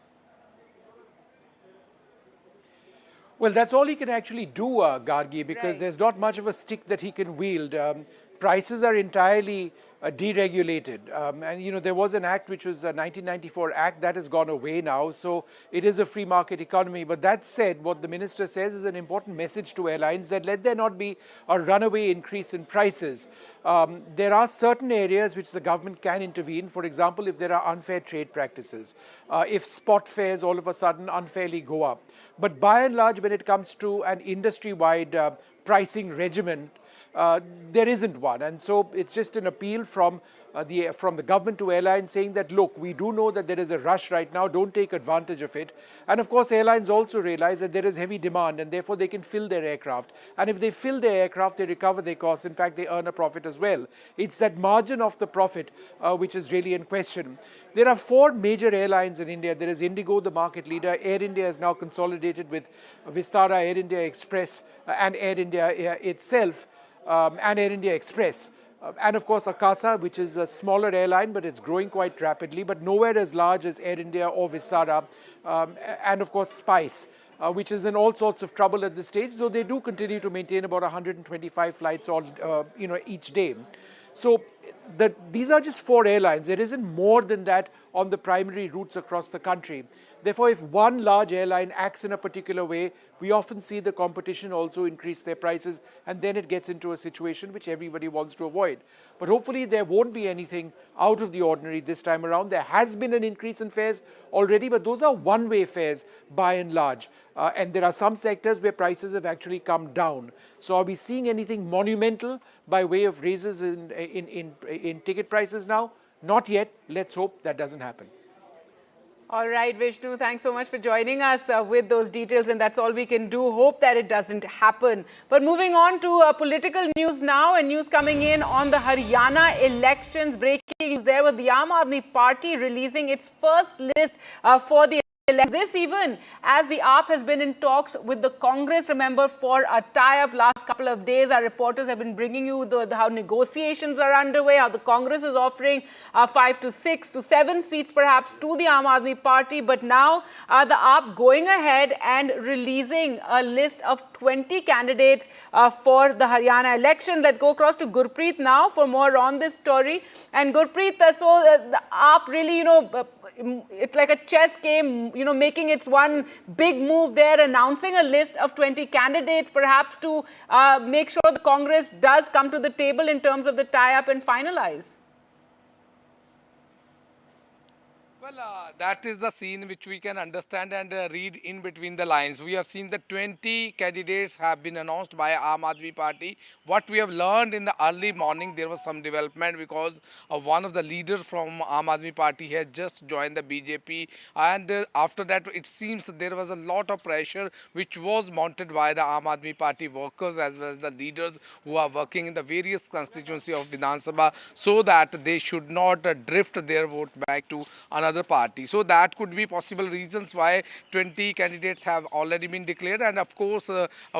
Well, that's all he can actually do, Gargi, because there's not much of a stick that he can wield. Prices are entirely deregulated. And you know, there was an act which was a 1994 act that has gone away now, so it is a free market economy. But that said, what the minister says is an important message to airlines, that let there not be a runaway increase in prices. There are certain areas which the government can intervene. For example, if there are unfair trade practices, if spot fares all of a sudden unfairly go up. But by and large, when it comes to an industry-wide pricing regimen, there isn't one. And so it's just an appeal from the government to airlines saying that, look, we do know that there is a rush right now, don't take advantage of it. And of course, airlines also realize that there is heavy demand and therefore they can fill their aircraft. And if they fill their aircraft, they recover their costs. In fact, they earn a profit as well. It's that margin of the profit which is really in question. There are 4 major airlines in India. There is Indigo, the market leader. Air India is now consolidated with Vistara, Air India Express, and Air India itself, and Air India Express. And of course, Akasa, which is a smaller airline, but it's growing quite rapidly, but nowhere as large as Air India or Vistara. And of course, Spice, which is in all sorts of trouble at this stage. So they do continue to maintain about 125 flights each day. So these are just 4 airlines. There isn't more than that on the primary routes across the country. Therefore, if one large airline acts in a particular way, we often see the competition also increase their prices, and then it gets into a situation which everybody wants to avoid. But hopefully there won't be anything out of the ordinary this time around. There has been an increase in fares already, but those are one-way fares by and large. And there are some sectors where prices have actually come down. So are we seeing anything monumental by way of raises in ticket prices now? Not yet. Let's hope that doesn't happen. All right, Vishnu, thanks so much for joining us with those details, and that's all we can do. Hope that it doesn't happen. But moving on to political news now, and news coming in on the Haryana elections. Breaking news there with the Aam Aadmi Party releasing its first list for the this even as the AAP has been in talks with the Congress, remember, for a tie-up last couple of days. Our reporters have been bringing you how negotiations are underway, how the Congress is offering 5 to 6 to 7 seats perhaps to the Aam Aadmi Party. But now the AAP going ahead and releasing a list of 20 candidates for the Haryana election. Let's go across to Gurpreet now for more on this story. And Gurpreet, the AAP really, it's like a chess game, making its one big move there, announcing a list of 20 candidates, perhaps to make sure the Congress does come to the table in terms of the tie-up and finalize. Well, that is the scene which we can understand and read in between the lines. We have seen that 20 candidates have been announced by Aam Aadmi Party. What we have learned in the early morning, there was some development because one of the leaders from Aam Aadmi Party has just joined the BJP. And after that, it seems there was a lot of pressure which was mounted by the Aam Aadmi Party workers as well as the leaders who are working in the various constituencies of Vidhan Sabha, so that they should not drift their vote back to another party. So that could be possible reasons why 20 candidates have already been declared. And of course,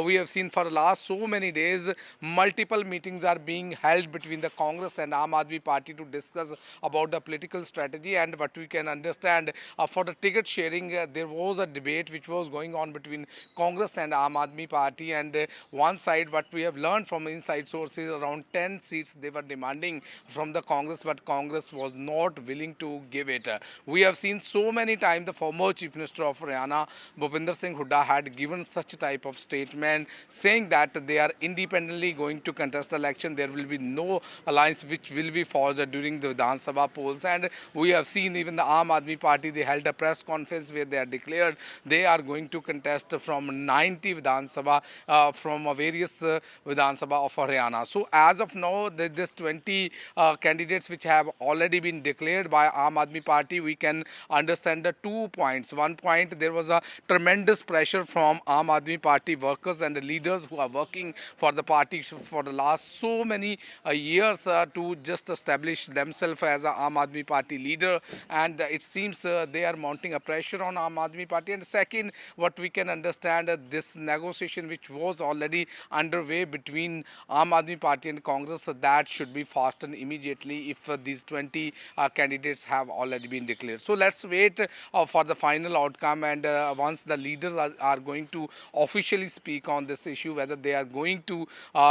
we have seen for the last so many days, multiple meetings are being held between the Congress and Aam Aadmi Party to discuss about the political strategy. And what we can understand, for the ticket sharing, there was a debate which was going on between Congress and Aam Aadmi Party. And one side, what we have learned from inside sources, around 10 seats they were demanding from the Congress, but Congress was not willing to give it. We have seen so many times the former Chief Minister of Haryana, Bhupinder Singh Hooda, had given such a type of statement saying that they are independently going to contest the election. There will be no alliance which will be forged during the Vidhan Sabha polls. And we have seen even the Aam Aadmi Party, they held a press conference where they are declared they are going to contest from 90 Vidhan Sabha, from various Vidhan Sabha of Haryana. So as of now, this 20 candidates which have already been declared by Aam Aadmi Party, we can understand the 2 points. One point, there was a tremendous pressure from Aam Aadmi Party workers and the leaders who are working for the party for the last so many years to just establish themselves as a Aam Aadmi Party leader. And it seems they are mounting a pressure on Aam Aadmi Party. And second, what we can understand, this negotiation which was already underway between Aam Aadmi Party and Congress, that should be fastened immediately if these 20 candidates have already been declared. declared. So let's wait for the final outcome, and once the leaders are going to officially speak on this issue, whether they are going to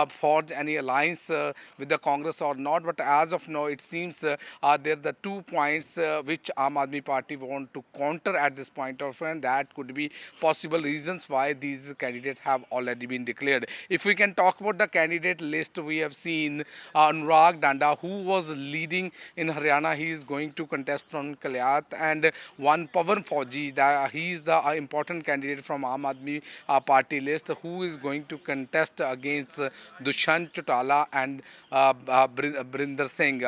forge any alliance with the Congress or not. But as of now, it seems there are the 2 points which Aam Aadmi Party want to counter at this point of time. That could be possible reasons why these candidates have already been declared. If we can talk about the candidate list, we have seen Anurag Danda, who was leading in Haryana. He is going to contest from Kalyat, and one Pawan Fauji, he is the important candidate from Aam Aadmi Party list, who is going to contest against Dushyant Chautala and Brinder Singh.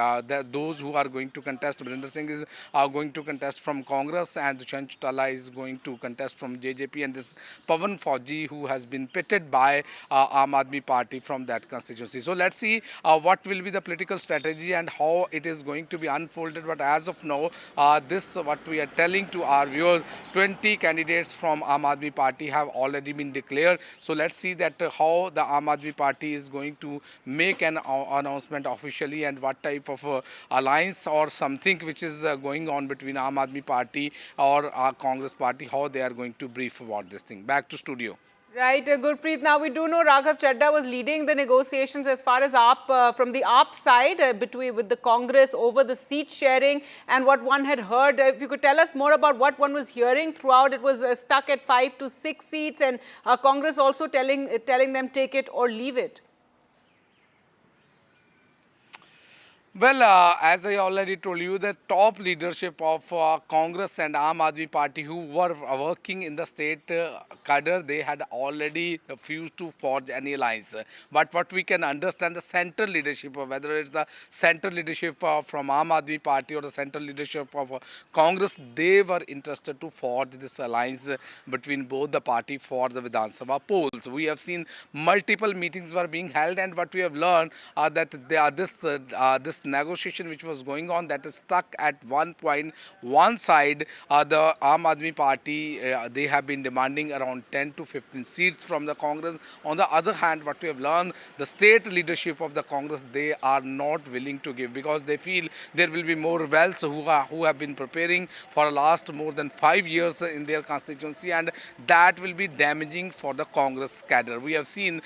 Those who are going to contest, Brinder Singh is going to contest from Congress, and Dushyant Chautala is going to contest from JJP, and this Pawan Fauji, who has been pitted by Aam Aadmi Party from that constituency. So let's see what will be the political strategy and how it is going to be unfolded. But as of now, this what we are telling to our viewers, 20 candidates from Aam Aadmi Party have already been declared. So let's see that how the Aam Aadmi Party is going to make an announcement officially, and what type of alliance or something which is going on between Aam Aadmi Party or Congress Party, how they are going to brief about this thing. Back to studio. Right, Gurpreet. Now we do know Raghav Chadda was leading the negotiations as far as from the AAP side with the Congress over the seat sharing and what one had heard. If you could tell us more about what one was hearing throughout. It was stuck at 5 to 6 seats, and Congress also telling them take it or leave it. Well, as I already told you, the top leadership of Congress and Aam Aadmi Party, who were working in the state cadre, they had already refused to forge any alliance. But what we can understand, the central leadership, whether it's the central leadership from Aam Aadmi Party or the central leadership of Congress, they were interested to forge this alliance between both the party for the Vidhan Sabha polls. We have seen multiple meetings were being held, and what we have learned that this negotiation which was going on, that is stuck at one point. One side, the Aam Aadmi Party, they have been demanding around 10 to 15 seats from the Congress. On the other hand, what we have learned, the state leadership of the Congress, they are not willing to give, because they feel there will be more rebels who have been preparing for the last more than 5 years in their constituency, and that will be damaging for the Congress cadre. We have seen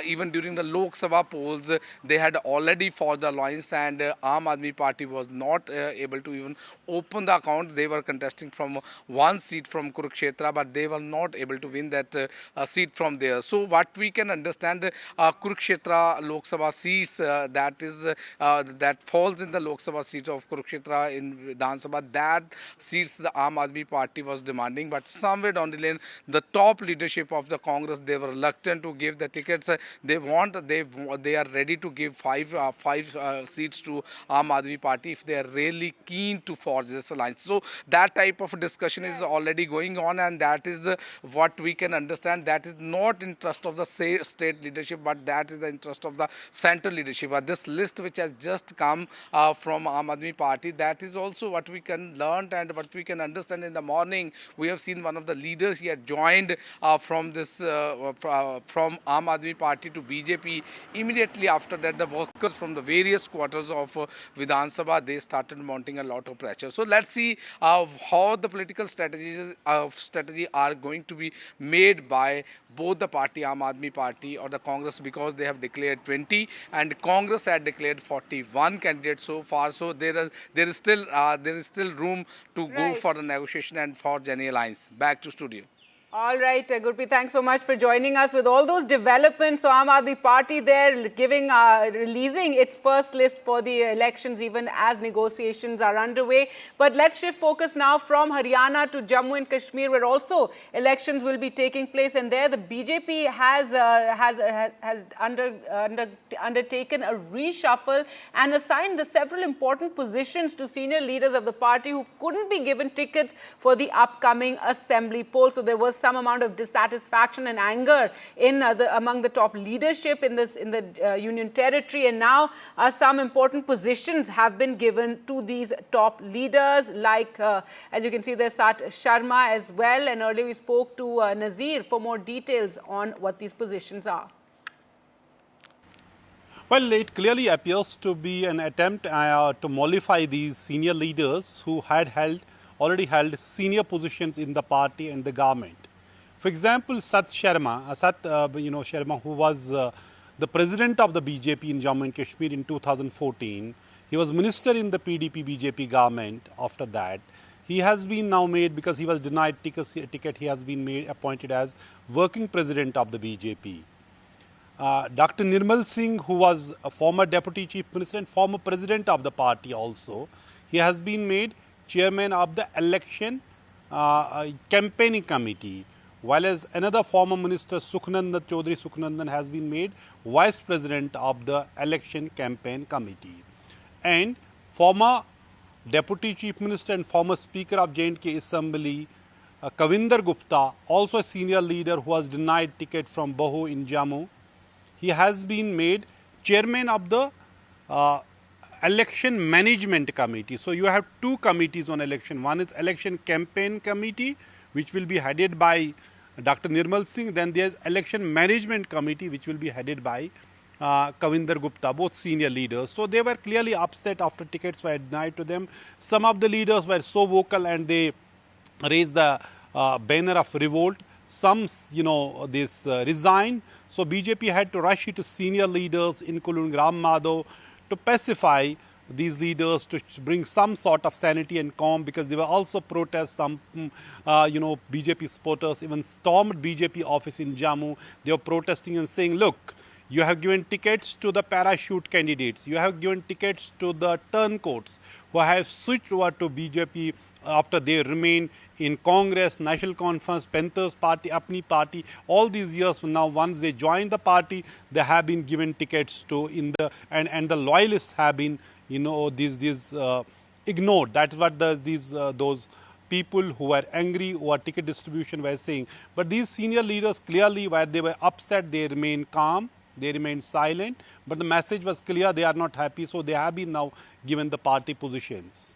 even during the Lok Sabha polls, they had already forged the alliance, and Aam Aadmi Party was not able to even open the account. They were contesting from one seat from Kurukshetra, but they were not able to win that seat from there. So what we can understand, Kurukshetra Lok Sabha seats, that falls in the Lok Sabha seats of Kurukshetra in Vidhan Sabha, that seats the Aam Aadmi Party was demanding. But somewhere down the lane, the top leadership of the Congress, they were reluctant to give the tickets. They are ready to give five seats to Aam Aadmi Party if they are really keen to forge this alliance. So that type of discussion is already going on, and that is what we can understand. That is not interest of the state leadership, but that is the interest of the central leadership. But this list which has just come from Aam Aadmi Party, that is also what we can learn and what we can understand. In the morning, we have seen one of the leaders, he had joined from Aam Aadmi Party to BJP. Immediately after that, the workers from the various quarters of Vidhan Sabha, they started mounting a lot of pressure. So let's see how the political strategy are going to be made by both the party, Aam Aadmi Party or the Congress, because they have declared 20 and Congress had declared 41 candidates so far. So there is still room to go for the negotiation and forge any alliance. Back to studio. All right, Gurpreet, thanks so much for joining us with all those developments. So Aam Aadmi Party there releasing its first list for the elections even as negotiations are underway. But let's shift focus now from Haryana to Jammu and Kashmir, where also elections will be taking place. And there the BJP has undertaken a reshuffle and assigned the several important positions to senior leaders of the party who couldn't be given tickets for the upcoming assembly poll. So there was some amount of dissatisfaction and anger among the top leadership in the Union Territory, and now some important positions have been given to these top leaders, like as you can see there's Sat Sharma as well, and earlier we spoke to Nazir for more details on what these positions are. Well, it clearly appears to be an attempt to mollify these senior leaders who had held already held senior positions in the party and the government. For example, Sharma, who was the president of the BJP in Jammu and Kashmir in 2014, he was minister in the PDP-BJP government after that. He has been now made, because he was denied ticket, he has been appointed as working president of the BJP. Dr. Nirmal Singh, who was a former deputy chief minister and former president of the party also, he has been made chairman of the election campaigning committee, while as another former minister, Chaudhary Sukhnandan, has been made vice president of the election campaign committee. And former deputy chief minister and former speaker of J&K Assembly, Kavinder Gupta, also a senior leader who was denied ticket from Bahu in Jammu, he has been made chairman of the election management committee. So you have two committees on election. One is election campaign committee, which will be headed by Dr. Nirmal Singh. Then there is election management committee, which will be headed by Kavinder Gupta, both senior leaders. So they were clearly upset after tickets were denied to them. Some of the leaders were so vocal and they raised the banner of revolt. Some, resigned. So BJP had to rush it to senior leaders, including Ram Madhav, to pacify these leaders, to bring some sort of sanity and calm, because there were also protests. Some, BJP supporters even stormed BJP office in Jammu. They were protesting and saying, look, you have given tickets to the parachute candidates. You have given tickets to the turncoats who have switched over to BJP after they remain in Congress, National Conference, Panthers Party, Apni Party. All these years now, once they join the party, they have been given tickets to and the loyalists have been, ignored. That's what those people who were angry over ticket distribution were saying. But these senior leaders clearly, where they were upset, they remain calm. They remained silent, but the message was clear, they are not happy, so they have been now given the party positions.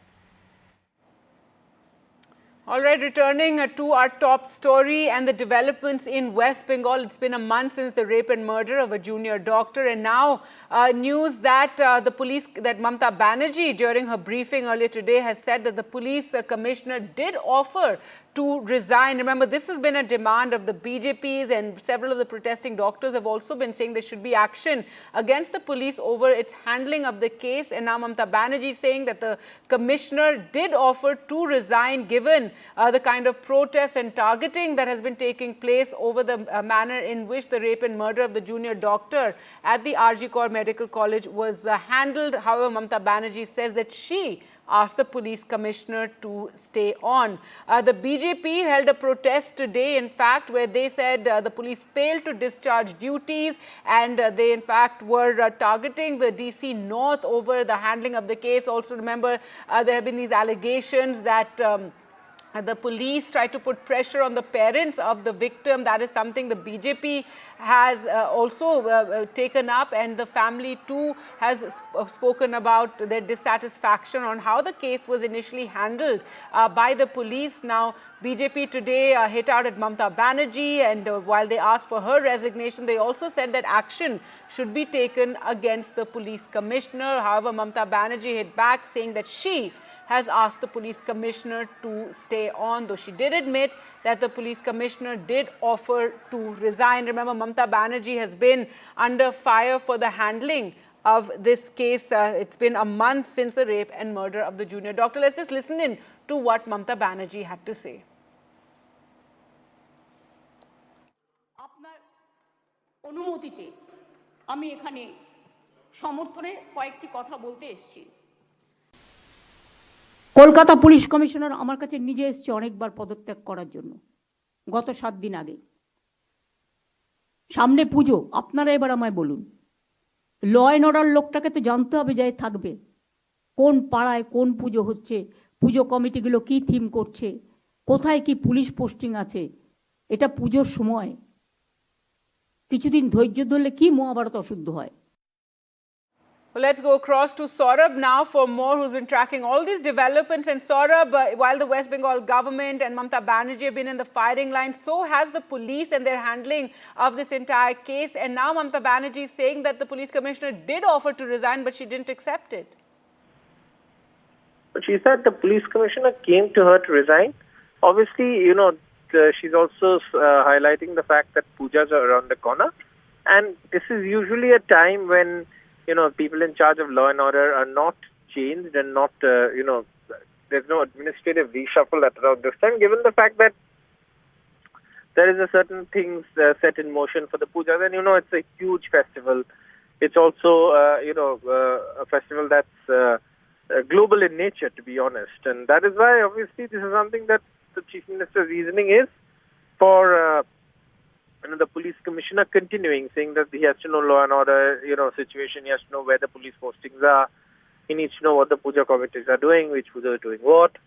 All right, returning to our top story and the developments in West Bengal. It's been a month since the rape and murder of a junior doctor, and now news that that Mamata Banerjee, during her briefing earlier today, has said that the police commissioner did offer to resign. Remember, this has been a demand of the BJPs, and several of the protesting doctors have also been saying there should be action against the police over its handling of the case. And now Mamata Banerjee is saying that the commissioner did offer to resign, given the kind of protest and targeting that has been taking place over the manner in which the rape and murder of the junior doctor at the RG Kaur Medical College was handled. However, Mamata Banerjee says that she asked the police commissioner to stay on. The BJP held a protest today, in fact, where they said the police failed to discharge duties, and they, in fact, were targeting the DC North over the handling of the case. Also, remember, there have been these allegations that the police tried to put pressure on the parents of the victim. That is something the BJP has also taken up, and the family too has spoken about their dissatisfaction on how the case was initially handled by the police. Now, BJP today hit out at Mamata Banerjee, and while they asked for her resignation, they also said that action should be taken against the police commissioner. However, Mamata Banerjee hit back, saying that she has asked the police commissioner to stay on, though she did admit that the police commissioner did offer to resign. Remember, Mamata Banerjee has been under fire for the handling of this case. It's been a month since the rape and murder of the junior doctor. Let's just listen in to what Mamata Banerjee had to say. আপনার অনুমতিতে আমি এখানে সমর্থনে কয়েকটি কথা বলতে এসেছি। Kolkata police commissioner আমার কাছে নিজে এসেছে অনেকবার পদত্যাগ করার জন্য, গত 7 দিন আগে। সামনে পুজো, আপনারা এবার আমায় বলুন, ল অ্যান্ড অর্ডার লোকটাকে তো জানতে হবে যে থাকবে কোন পাড়ায় কোন পুজো হচ্ছে, পুজো কমিটিগুলো কি থিম করছে, কোথায় কি পুলিশ পোস্টিং আছে। এটা পুজোর সময়, কিছুদিন ধৈর্য ধরলে কি মহাভারত অশুদ্ধ হয়। Well, let's go across to Saurabh now for more, who's been tracking all these developments. And Saurabh, while the West Bengal government and Mamata Banerjee have been in the firing line, so has the police and their handling of this entire case. And now Mamata Banerjee is saying that the police commissioner did offer to resign, but she didn't accept it. But she said the police commissioner came to her to resign. Obviously, she's also highlighting the fact that pujas are around the corner. And this is usually a time when, people in charge of law and order are not changed and not, there's no administrative reshuffle at around this time, given the fact that there is a certain things set in motion for the pujas. And, it's a huge festival. It's also, a festival that's global in nature, to be honest. And that is why, obviously, this is something that the Chief Minister's reasoning is for the police commissioner continuing, saying that he has to know law and order, situation. He has to know where the police postings are. He needs to know what the puja committees are doing, which puja are doing what.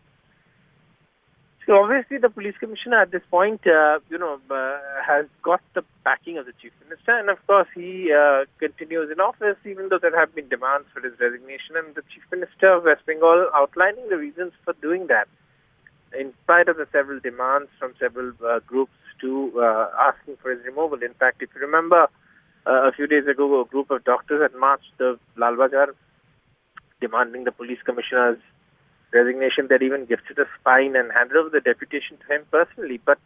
So obviously, the police commissioner at this point, has got the backing of the Chief Minister, and of course, he continues in office, even though there have been demands for his resignation, and the Chief Minister of West Bengal outlining the reasons for doing that, in spite of the several demands from several groups to asking for his removal. In fact, if you remember, a few days ago, a group of doctors had marched the Lal Bazar demanding the police commissioner's resignation. They'd even gifted a spine and handed over the deputation to him personally. But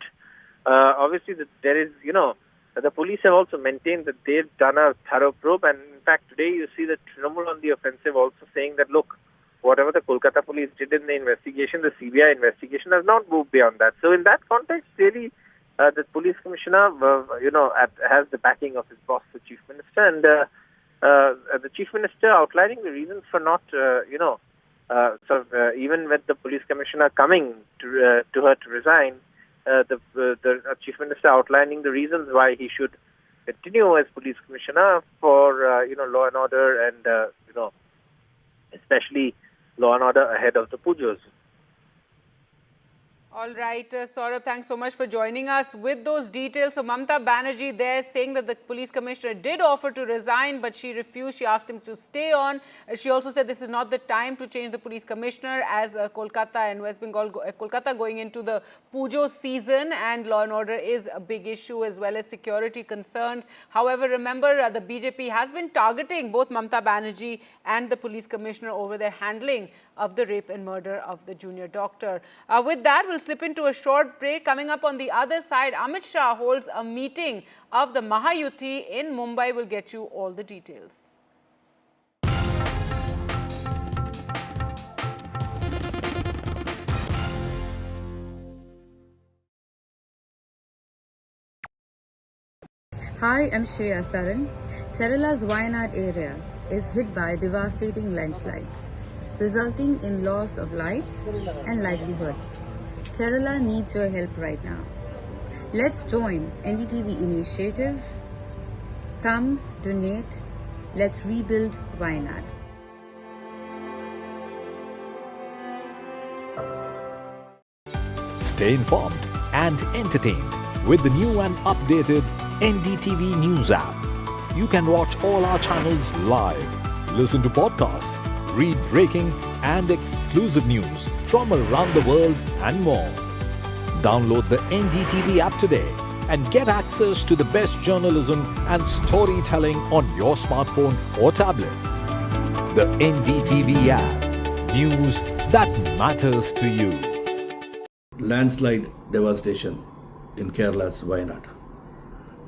obviously, there is, the police have also maintained that they've done a thorough probe. And in fact, today you see the Trinamool on the offensive also saying that, look, whatever the Kolkata police did in the investigation, the CBI investigation has not moved beyond that. So in that context, really, the police commissioner, has the backing of his boss, the Chief Minister. And the Chief Minister outlining the reasons for not, even with the police commissioner coming to her to resign, the Chief Minister outlining the reasons why he should continue as police commissioner for law and order and especially law and order ahead of the pujas. All right, Saurabh, thanks so much for joining us with those details. So Mamta Banerjee there saying that the police commissioner did offer to resign, but she refused. She asked him to stay on. She also said this is not the time to change the police commissioner, as Kolkata and West Bengal, Kolkata going into the Pujo season, and law and order is a big issue as well as security concerns. However, remember, the BJP has been targeting both Mamta Banerjee and the police commissioner over their handling of the rape and murder of the junior doctor. With that, we'll slip into a short break. Coming up on the other side, Amit Shah holds a meeting of the Mahayuti in Mumbai. We'll get you all the details. Hi, I'm Shreya Saran. Kerala's Wayanad area is hit by devastating landslides, resulting in loss of lives and livelihood. Kerala needs your help right now. Let's join NDTV initiative. Come, donate. Let's rebuild Wayanad. Stay informed and entertained with the new and updated NDTV News app. You can watch all our channels live, listen to podcasts, read breaking and exclusive news from around the world and more. Download the NDTV app today and get access to the best journalism and storytelling on your smartphone or tablet. The NDTV app. News that matters to you. Landslide devastation in Kerala's Wayanad.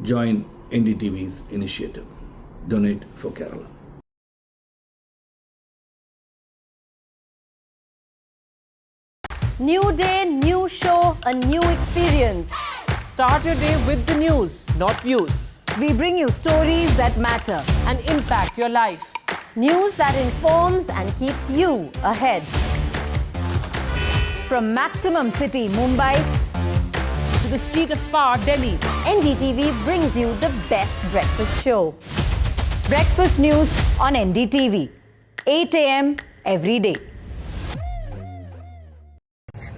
Join NDTV's initiative. Donate for Kerala. New day, new show, a new experience. Start your day with the news, not views. We bring you stories that matter and impact your life. News that informs and keeps you ahead. From Maximum City, Mumbai, to the seat of power, Delhi, NDTV brings you the best breakfast show. Breakfast news on NDTV, 8 a.m. every day.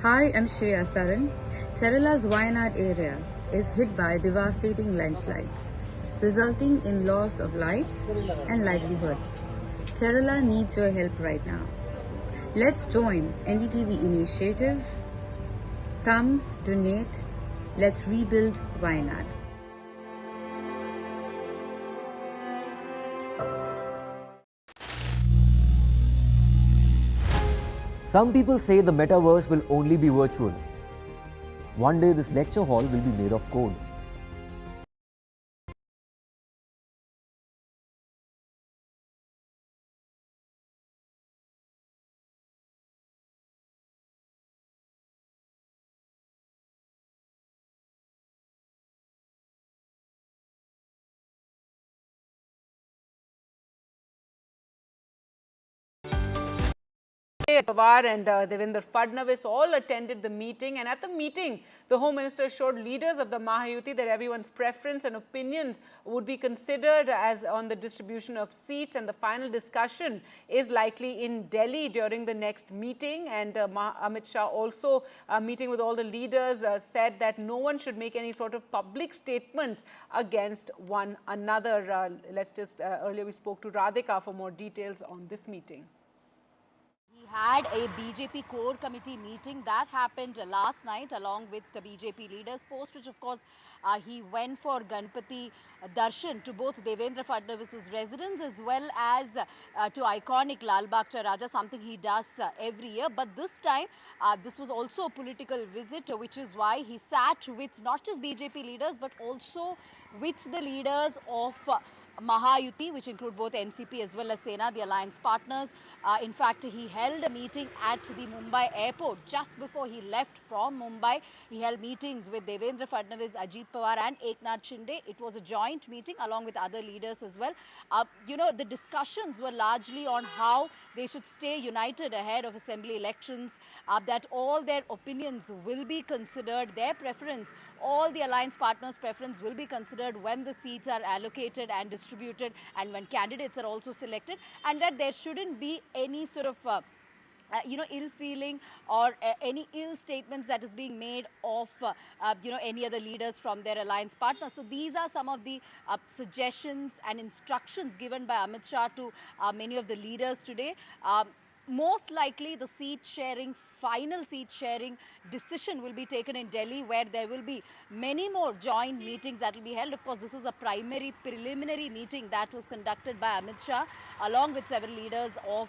Hi, I'm Shreya Saran. Kerala's Wayanad area is hit by devastating landslides, resulting in loss of lives and livelihood. Kerala needs your help right now. Let's join NDTV initiative. Come, donate. Let's rebuild Wayanad. Some people say the metaverse will only be virtual. One day this lecture hall will be made of code. Jawhar and Devendra Fadnavis all attended the meeting, and at the meeting, the Home Minister assured leaders of the Mahayuti that everyone's preference and opinions would be considered as on the distribution of seats, and the final discussion is likely in Delhi during the next meeting. And Amit Shah also meeting with all the leaders said that no one should make any sort of public statements against one another. Earlier we spoke to Radhika for more details on this meeting. Had a BJP core committee meeting that happened last night along with the BJP leaders, post which of course he went for Ganpati darshan to both Devendra Fadnavis's residence as well as to iconic Lal Bagh Cha Raja, something he does every year. But this time this was also a political visit, which is why he sat with not just BJP leaders but also with the leaders of Mahayuti, which include both NCP as well as Sena, the alliance partners. In fact, he held a meeting at the Mumbai airport just before he left from Mumbai. He held meetings with Devendra Fadnavis, Ajit Pawar and Eknath Shinde. It was a joint meeting along with other leaders as well. The discussions were largely on how they should stay united ahead of assembly elections, that all their opinions will be considered, their preference, all the alliance partners' preference will be considered when the seats are allocated and distributed and when candidates are also selected, and that there shouldn't be any sort of ill feeling or any ill statements that is being made of any other leaders from their alliance partners. So these are some of the suggestions and instructions given by Amit Shah to many of the leaders today. Most likely the final seat sharing decision will be taken in Delhi, where there will be many more joint meetings that will be held. Of course, this is a preliminary meeting that was conducted by Amit Shah along with several leaders of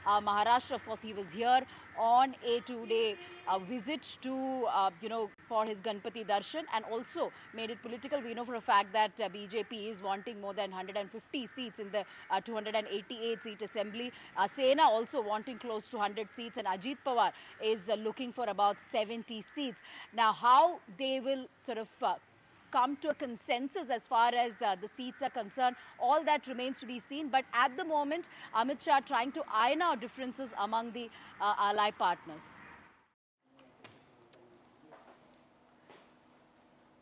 Maharashtra. Of course, he was here on a two-day visit to, for his Ganpati darshan, and also made it political. We know for a fact that BJP is wanting more than 150 seats in the 288-seat assembly. Sena also wanting close to 100 seats, and Ajit Pawar is looking for about 70 seats. Now, how they will sort of come to a consensus as far as the seats are concerned, all that remains to be seen. But at the moment, Amit Shah trying to iron out differences among the ally partners.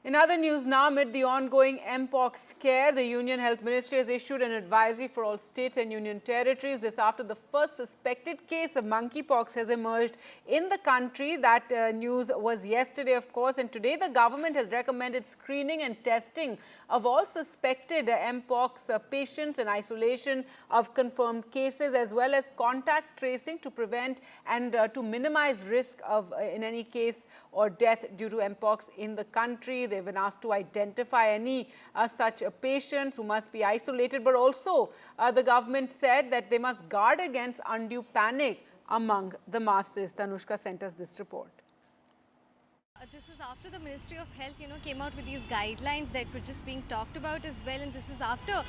In other news now, amid the ongoing Mpox scare, the Union Health Ministry has issued an advisory for all states and union territories. This after the first suspected case of monkeypox has emerged in the country. That news was yesterday, of course, and today the government has recommended screening and testing of all suspected Mpox patients and isolation of confirmed cases, as well as contact tracing to prevent and to minimize risk of, in any case, or death due to Mpox in the country. They've been asked to identify any such patients who must be isolated, but also the government said that they must guard against undue panic among the masses. Tanushka sent us this report. This is after the Ministry of Health, came out with these guidelines that were just being talked about as well, and this is after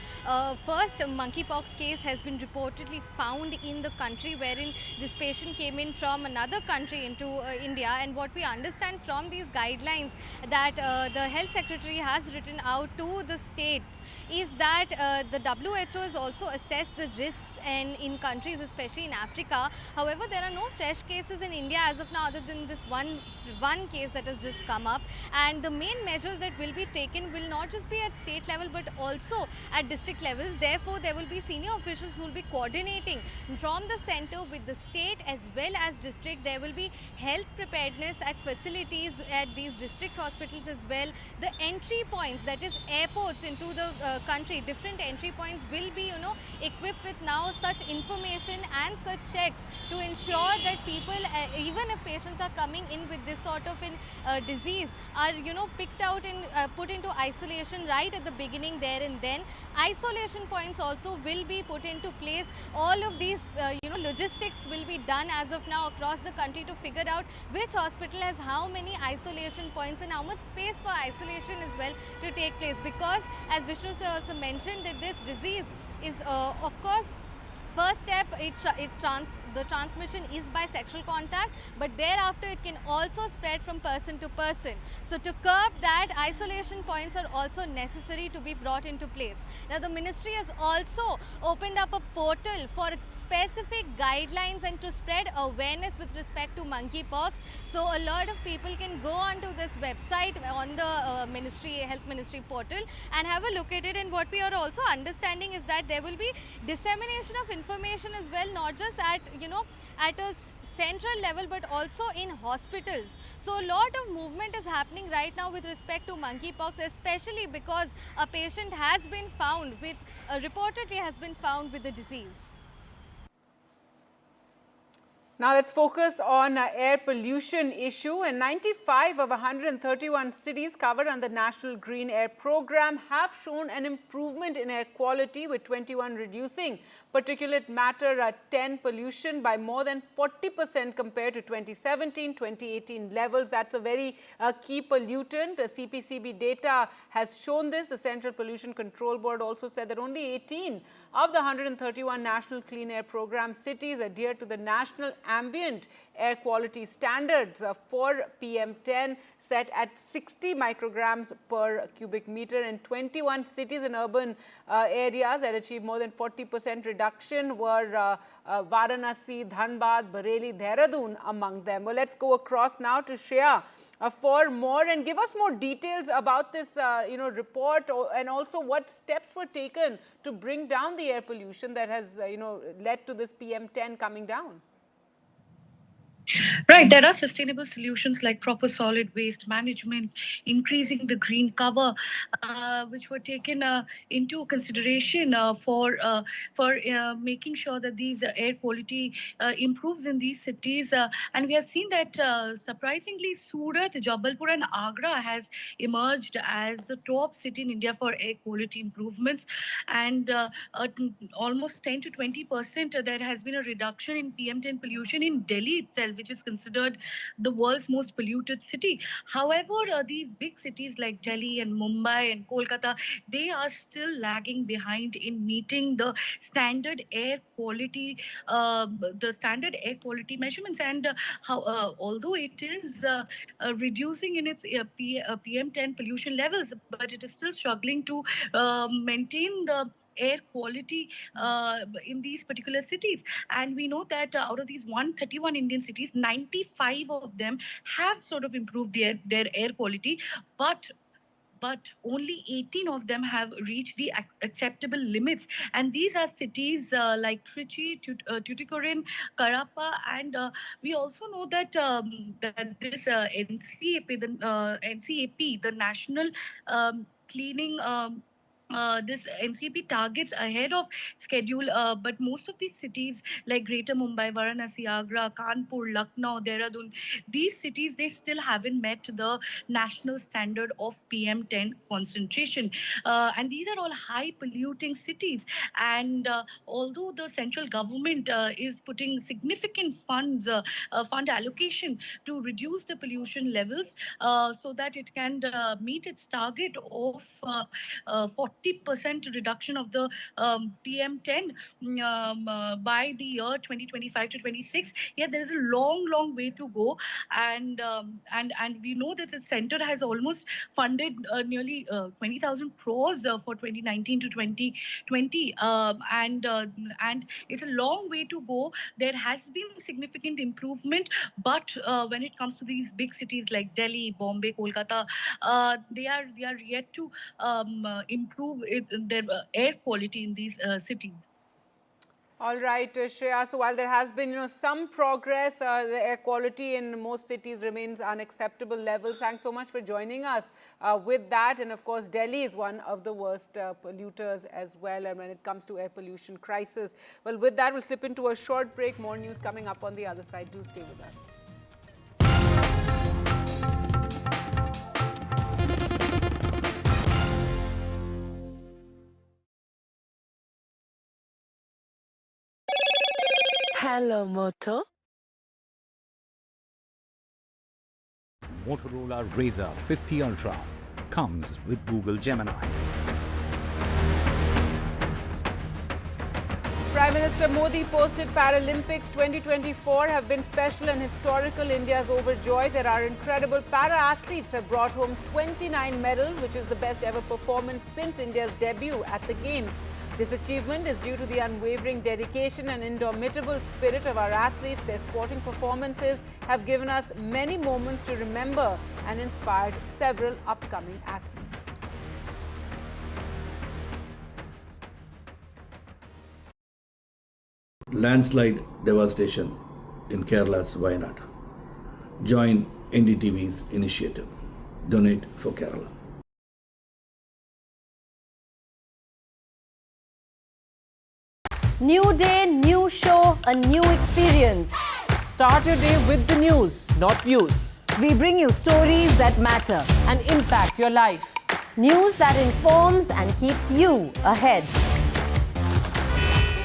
first monkeypox case has been reportedly found in the country, wherein this patient came in from another country into India. And what we understand from these guidelines that the Health Secretary has written out to the states is that the WHO has also assessed the risks in countries, especially in Africa. However, there are no fresh cases in India as of now, other than this one case that has just come up, and the main measures that will be taken will not just be at state level but also at district levels. Therefore, there will be senior officials who will be coordinating from the center with the state as well as district. There will be health preparedness at facilities at these district hospitals as well. The entry points, that is airports into the country, different entry points will be equipped with now such information and such checks to ensure that people, even if patients are coming in with this sort of an disease are, picked out and put into isolation right at the beginning there and then. Isolation points also will be put into place. All of these, logistics will be done as of now across the country to figure out which hospital has how many isolation points and how much space for isolation as well to take place. Because as Vishnu sir also mentioned, that this disease is, of course, first step, the transmission is by sexual contact, but thereafter it can also spread from person to person. So to curb that, isolation points are also necessary to be brought into place. Now the ministry has also opened up a portal for specific guidelines and to spread awareness with respect to monkeypox. So a lot of people can go onto this website on the Health Ministry portal and have a look at it. And what we are also understanding is that there will be dissemination of information as well, not just at at a central level, but also in hospitals. So a lot of movement is happening right now with respect to monkeypox, especially because a patient has been found with, reportedly has been found with the disease. Now let's focus on air pollution issue. And 95 of 131 cities covered under the National Green Air Program have shown an improvement in air quality, with 21 reducing particulate matter 10 pollution by more than 40% compared to 2017-2018 levels. That's a very key pollutant. CPCB data has shown this. The Central Pollution Control Board also said that only 18 of the 131 National Clean Air Program cities adhere to the National Ambient Air Quality Standards for PM10 set at 60 micrograms per cubic meter, and 21 cities in urban areas that achieved more than 40% reduction were Varanasi, Dhanbad, Bareilly, Dehradun among them. Well, let's go across now to Shreya for more and give us more details about this report, and also what steps were taken to bring down the air pollution that has led to this PM10 coming down. Right, there are sustainable solutions like proper solid waste management, increasing the green cover, which were taken into consideration for making sure that these air quality improves in these cities. And we have seen that surprisingly, Surat, Jabalpur and Agra has emerged as the top city in India for air quality improvements. And almost 10 to 20% there has been a reduction in PM10 pollution in Delhi itself, which is considered the world's most polluted city. However, these big cities like Delhi and Mumbai and Kolkata, they are still lagging behind in meeting the standard air quality, measurements. And although it is reducing in its PM10 pollution levels, but it is still struggling to maintain the air quality in these particular cities. And we know that out of these 131 Indian cities, 95 of them have sort of improved their air quality, but only 18 of them have reached the acceptable limits. And these are cities like Trichy, Tuticorin, Karapa, and we also know that that this NCAP, the National Cleaning this NCP targets ahead of schedule, but most of these cities like Greater Mumbai, Varanasi, Agra, Kanpur, Lucknow, Dehradun, these cities, they still haven't met the national standard of PM10 concentration. And these are all high polluting cities. And although the central government is putting significant fund allocation to reduce the pollution levels so that it can meet its target of 40% reduction of the PM10 by the year 2025 to 26. Yeah, there is a long way to go, and we know that the center has almost funded nearly 20,000 crores for 2019 to 2020, and it's a long way to go. There has been significant improvement, but when it comes to these big cities like Delhi, Bombay, Kolkata, they are yet to improve their air quality in these cities. All right, Shreya. So while there has been, some progress, the air quality in most cities remains unacceptable levels. Thanks so much for joining us with that. And of course, Delhi is one of the worst polluters as well. And when it comes to air pollution crisis, well, with that, we'll slip into a short break. More news coming up on the other side. Do stay with us. Hello, Moto. Motorola Razr 50 Ultra comes with Google Gemini. Prime Minister Modi posted Paralympics 2024 have been special and historical. India's overjoyed that our incredible para-athletes have brought home 29 medals, which is the best ever performance since India's debut at the Games. This achievement is due to the unwavering dedication and indomitable spirit of our athletes. Their sporting performances have given us many moments to remember and inspired several upcoming athletes. Landslide devastation in Kerala's Wayanad. Join NDTV's initiative. Donate for Kerala. New day, new show, a new experience. Start your day with the news, not views. We bring you stories that matter and impact your life. News that informs and keeps you ahead.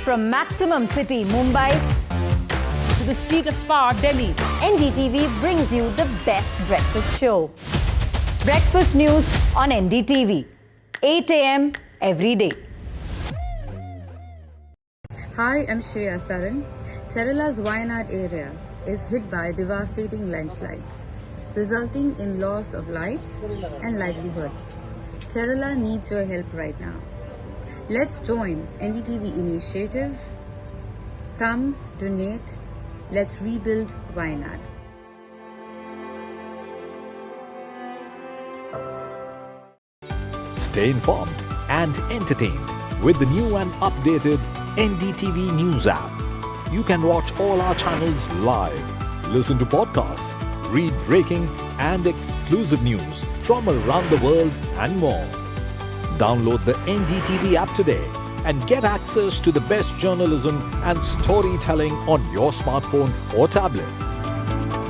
From Maximum City, Mumbai, to the seat of power, Delhi, NDTV brings you the best breakfast show. Breakfast news on NDTV, 8 a.m. every day. Hi, I'm Shreya Saran. Kerala's Wayanad area is hit by devastating landslides, resulting in loss of lives and livelihood. Kerala needs your help right now. Let's join NDTV initiative. Come, donate. Let's rebuild Wayanad. Stay informed and entertained with the new and updated NDTV News app. You can watch all our channels live, listen to podcasts, read breaking and exclusive news from around the world and more. Download the NDTV app today and get access to the best journalism and storytelling on your smartphone or tablet.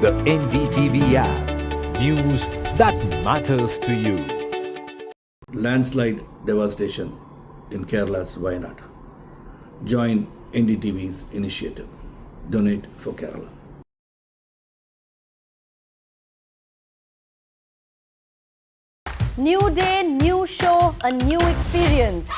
The NDTV app. News that matters to you. Landslide devastation in Kerala's Wayanad. Join NDTV's initiative. Donate for Kerala. New day, new show, a new experience.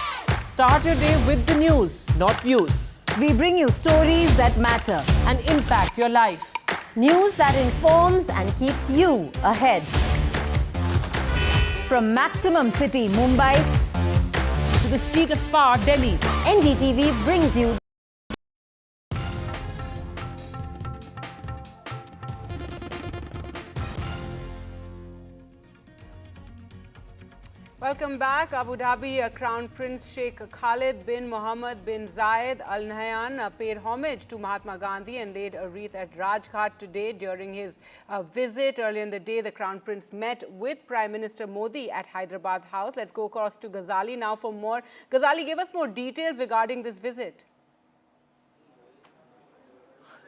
Start your day with the news, not views. We bring you stories that matter and impact your life. News that informs and keeps you ahead. From Maximum City, Mumbai, to the seat of power, Delhi, NDTV brings you. Welcome back. Abu Dhabi Crown Prince Sheikh Khalid bin Mohammed bin Zayed Al Nahyan paid homage to Mahatma Gandhi and laid a wreath at Rajghat today. During his visit earlier in the day, the Crown Prince met with Prime Minister Modi at Hyderabad House. Let's go across to Ghazali now for more. Ghazali, give us more details regarding this visit.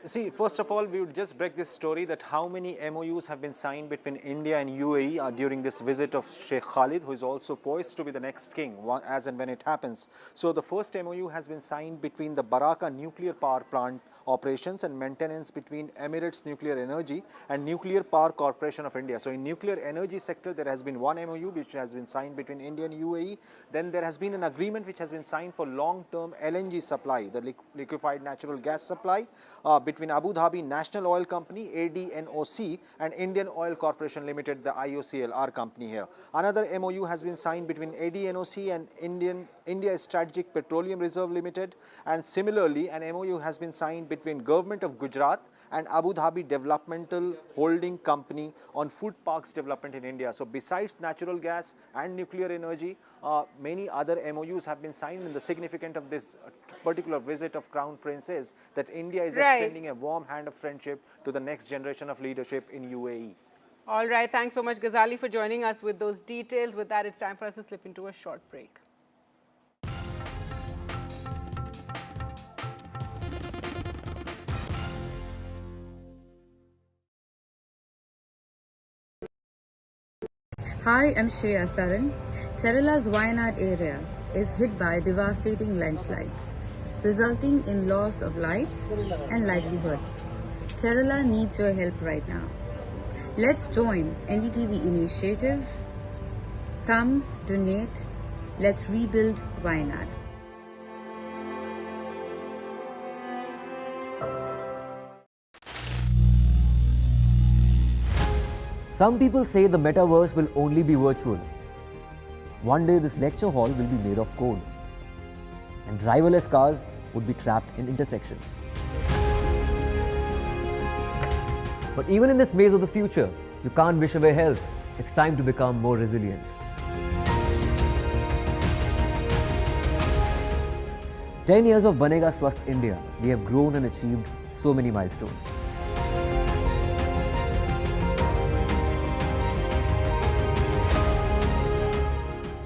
See, first of all, we would just break this story that how many MOUs have been signed between India and UAE during this visit of Sheikh Khalid, who is also poised to be the next king, as and when it happens. So the first MOU has been signed between the Baraka nuclear power plant operations and maintenance between Emirates Nuclear Energy and Nuclear Power Corporation of India. So in nuclear energy sector, there has been one MOU which has been signed between India and UAE. Then there has been an agreement which has been signed for long-term LNG supply, the liquefied natural gas supply, between Abu Dhabi National Oil Company, ADNOC, and Indian Oil Corporation Limited, the IOCL, our company here. Another MOU has been signed between ADNOC and India Strategic Petroleum Reserve Limited, and similarly an MOU has been signed between Government of Gujarat and Abu Dhabi Developmental Holding Company on food parks development in India. So besides natural gas and nuclear energy, many other MOUs have been signed, and the significance of this particular visit of Crown Prince is that India is extending a warm hand of friendship to the next generation of leadership in UAE. All right, thanks so much, Ghazali, for joining us with those details. With that, it's time for us to slip into a short break. Hi, I'm Shreya Saran. Kerala's Wayanad area is hit by devastating landslides, resulting in loss of lives and livelihood. Kerala needs your help right now. Let's join NDTV initiative. Come, donate, let's rebuild Wayanad. Some people say the metaverse will only be virtual. One day this lecture hall will be made of code, and driverless cars would be trapped in intersections. But even in this maze of the future, you can't wish away health. It's time to become more resilient. "10 years of Banega Swasth India, we have grown and achieved so many milestones.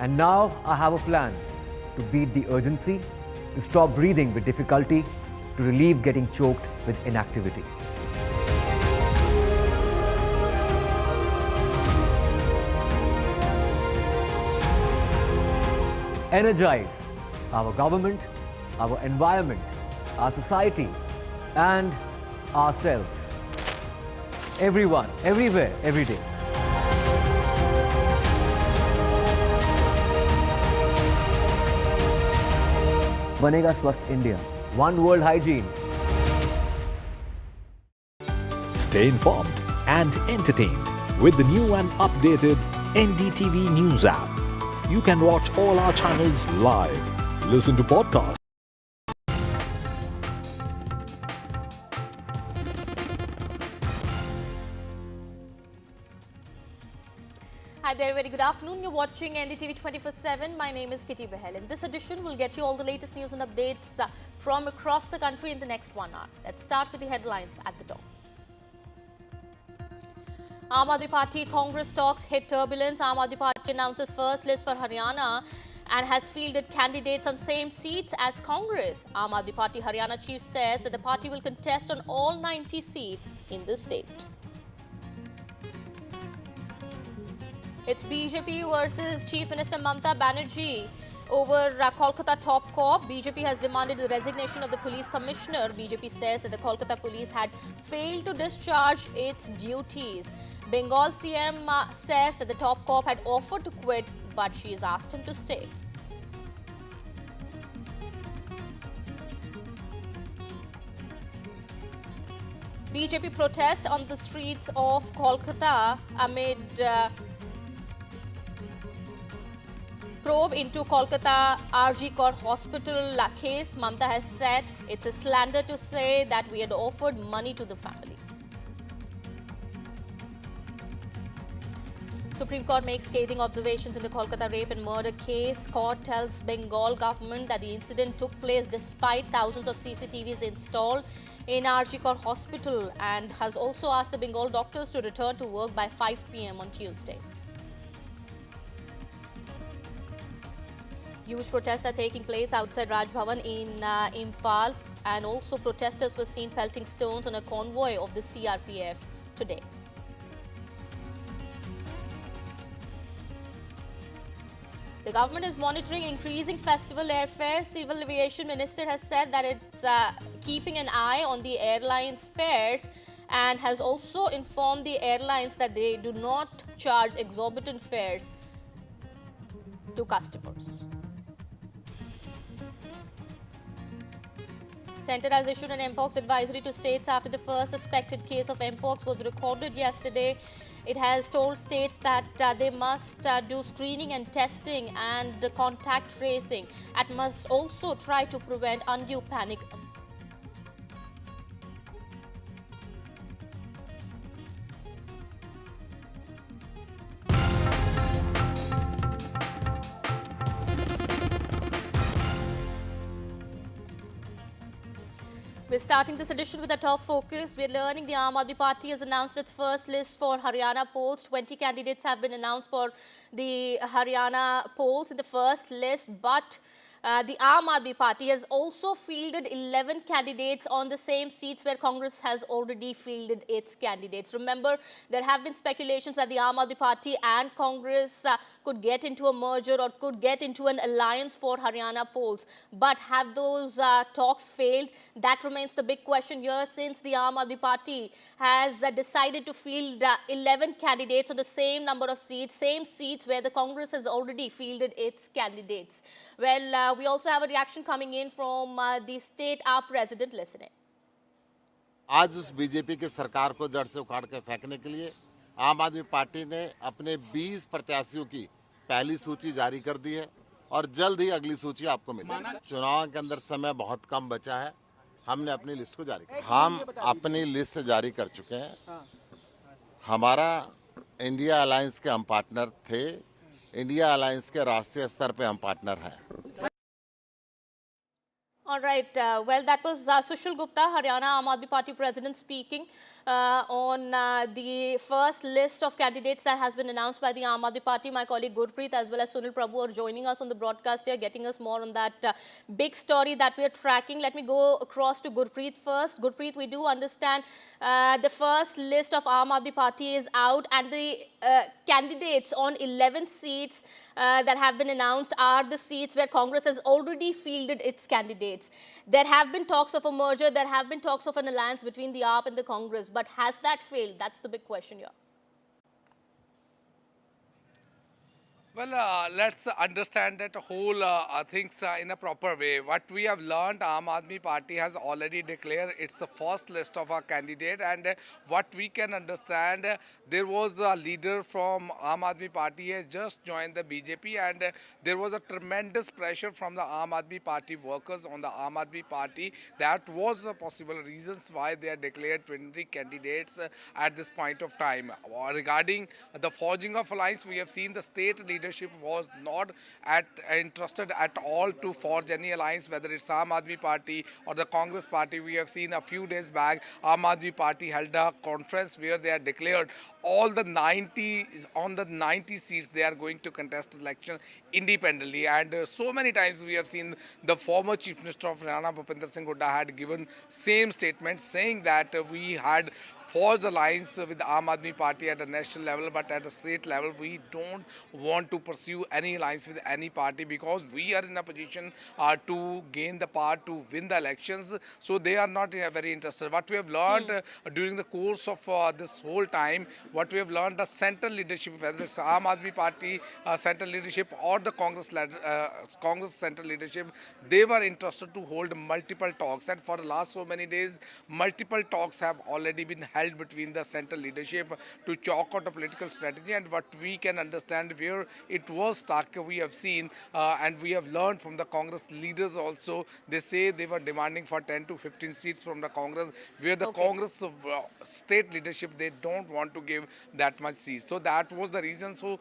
And now I have a plan to beat the urgency, to stop breathing with difficulty, to relieve getting choked with inactivity. Energize our government, our environment, our society, and ourselves. Everyone, everywhere, every day. Banega Swasth India. One world hygiene. Stay informed and entertained with the new and updated NDTV News app. You can watch all our channels live, listen to podcasts. Hi there, very good afternoon. You're watching NDTV 24/7. My name is Kitty Behel. In this edition, we'll get you all the latest news and updates from across the country in the next 1 hour. Let's start with the headlines at the top. Aam Aadmi Party Congress talks hit turbulence. Aam Aadmi Party announces first list for Haryana and has fielded candidates on same seats as Congress. Aam Aadmi Party Haryana chief says that the party will contest on all 90 seats in the state. It's BJP versus Chief Minister Mamata Banerjee over Kolkata top cop. BJP has demanded the resignation of the police commissioner. BJP says that the Kolkata police had failed to discharge its duties. Bengal CM says that the top cop had offered to quit, but she has asked him to stay. BJP protest on the streets of Kolkata amid probe into Kolkata RG hospital case. Mamata has said it's a slander to say that we had offered money to the family. Supreme Court makes scathing observations in the Kolkata rape and murder case. Court tells Bengal government that the incident took place despite thousands of CCTVs installed in RG hospital, and has also asked the Bengal doctors to return to work by 5 p.m. on Tuesday. Huge protests are taking place outside Raj Bhavan in Imphal, and also protesters were seen pelting stones on a convoy of the CRPF today. The government is monitoring increasing festival airfares. Civil Aviation Minister has said that it's keeping an eye on the airlines' fares and has also informed the airlines that they do not charge exorbitant fares to customers. Centre has issued an Mpox advisory to states after the first suspected case of Mpox was recorded yesterday. It has told states that they must do screening and testing and contact tracing, and must also try to prevent undue panic. We're starting this edition with a top focus. We're learning the Aam Aadmi Party has announced its first list for Haryana polls. 20 candidates have been announced for the Haryana polls in the first list, but the Aam Aadmi Party has also fielded 11 candidates on the same seats where Congress has already fielded its candidates. Remember, there have been speculations that the Aam Aadmi Party and Congress could get into a merger or could get into an alliance for Haryana polls. But have those talks failed? That remains the big question here, since the Aam Aadmi Party has decided to field 11 candidates on the same number of seats, same seats where the Congress has already fielded its candidates. Well, we also have a reaction coming in from the state AAP president. Listening. आज उस BJP की सरकार को जड़ से उखाड़ के फेंकने के लिए आम आदमी पार्टी ने अपने 20 प्रत्याशियों की पहली सूची जारी कर दी है और जल्द ही अगली सूची आपको मिलेगी। चुनाव के अंदर समय बहुत कम बचा है, हमने अपनी लिस्ट को जारी किया। हम अपनी लिस्ट जारी कर चुके हैं। हमारा इंडिया अलायंस के हम पार्टनर थे, इंडिया अलायंस के राष्ट्रीय स्तर पे हम पार्टनर हैं। All right. Well, that was Sushil Gupta, Haryana Aam Aadmi Party president, speaking on the first list of candidates that has been announced by the Aam Aadmi Party. My colleague Gurpreet as well as Sunil Prabhu are joining us on the broadcast here, getting us more on that big story that we are tracking. Let me go across to Gurpreet first. Gurpreet, we do understand the first list of Aam Aadmi Party is out, and the candidates on 11 seats that have been announced are the seats where Congress has already fielded its candidates. There have been talks of a merger, there have been talks of an alliance between the AAP and the Congress, but has that failed? That's the big question here. Well, let's understand that whole things in a proper way. What we have learned, Aam Aadmi Party has already declared its the first list of our candidate, and what we can understand, there was a leader from Aam Aadmi Party has just joined the BJP, and there was a tremendous pressure from the Aam Aadmi Party workers on the Aam Aadmi Party. That was the possible reasons why they are declared 20 candidates at this point of time. Regarding the forging of alliance, we have seen the state leadership was not interested at all to forge any alliance, whether it's Aam Aadmi Party or the Congress Party. We have seen a few days back, Aam Aadmi Party held a conference where they had declared all the 90 seats they are going to contest election independently. And so many times we have seen the former Chief Minister of Haryana, Bhupinder Singh Hooda, had given same statement saying that we had forged alliance with the Aam Aadmi Party at a national level, but at a state level, we don't want to pursue any alliance with any party because we are in a position to gain the power to win the elections. So they are not very interested. What we have learned during the course of this whole time, what we have learned, the central leadership, whether it's Aam Aadmi Party central leadership or the Congress central leadership, they were interested to hold multiple talks. And for the last so many days, multiple talks have already been held between the central leadership to chalk out a political strategy. And what we can understand where it was stuck, we have seen and we have learned from the Congress leaders also, they say they were demanding for 10 to 15 seats from the Congress, where the Congress state leadership, they don't want to give that much seats. So that was the reason. So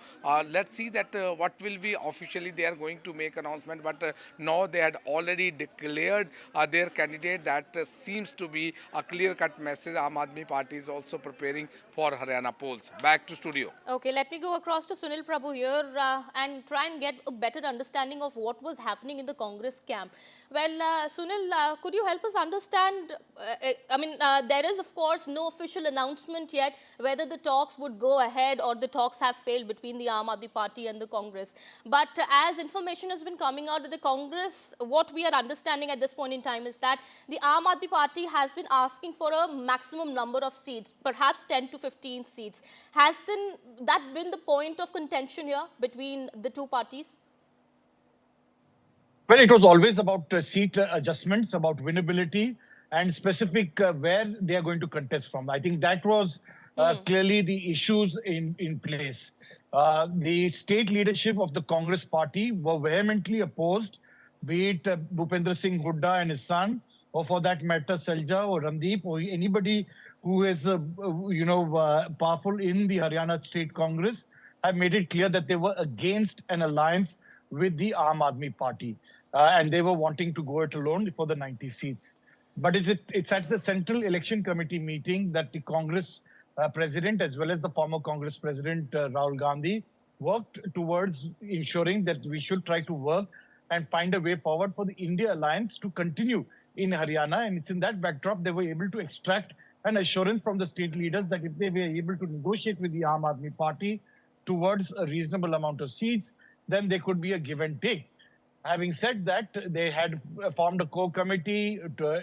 let's see that what will be officially they are going to make announcement, but now they had already declared their candidate. That seems to be a clear-cut message. Aam Aadmi Party is also preparing for Haryana polls. Back to studio. Okay, let me go across to Sunil Prabhu here and try and get a better understanding of what was happening in the Congress camp. Well, Sunil, could you help us understand, there is of course no official announcement yet whether the talks would go ahead or the talks have failed between the Aam Aadmi Party and the Congress. But as information has been coming out of the Congress, what we are understanding at this point in time is that the Aam Aadmi Party has been asking for a maximum number of seats, perhaps 10 to 15 seats. Has that been the point of contention here between the two parties? Well, it was always about seat adjustments, about winnability, and specific where they are going to contest from. I think that was clearly the issues in place. The state leadership of the Congress party were vehemently opposed, be it Bhupinder Singh Hooda and his son, or for that matter, Selja or Randeep, or anybody who is, powerful in the Haryana State Congress, have made it clear that they were against an alliance with the Aam Aadmi Party. And they were wanting to go it alone for the 90 seats. But it's at the Central Election Committee meeting that the Congress president, as well as the former Congress president, Rahul Gandhi, worked towards ensuring that we should try to work and find a way forward for the India alliance to continue in Haryana. And it's in that backdrop they were able to extract an assurance from the state leaders that if they were able to negotiate with the Aam Aadmi Party towards a reasonable amount of seats, then there could be a give and take. Having said that, they had formed a core committee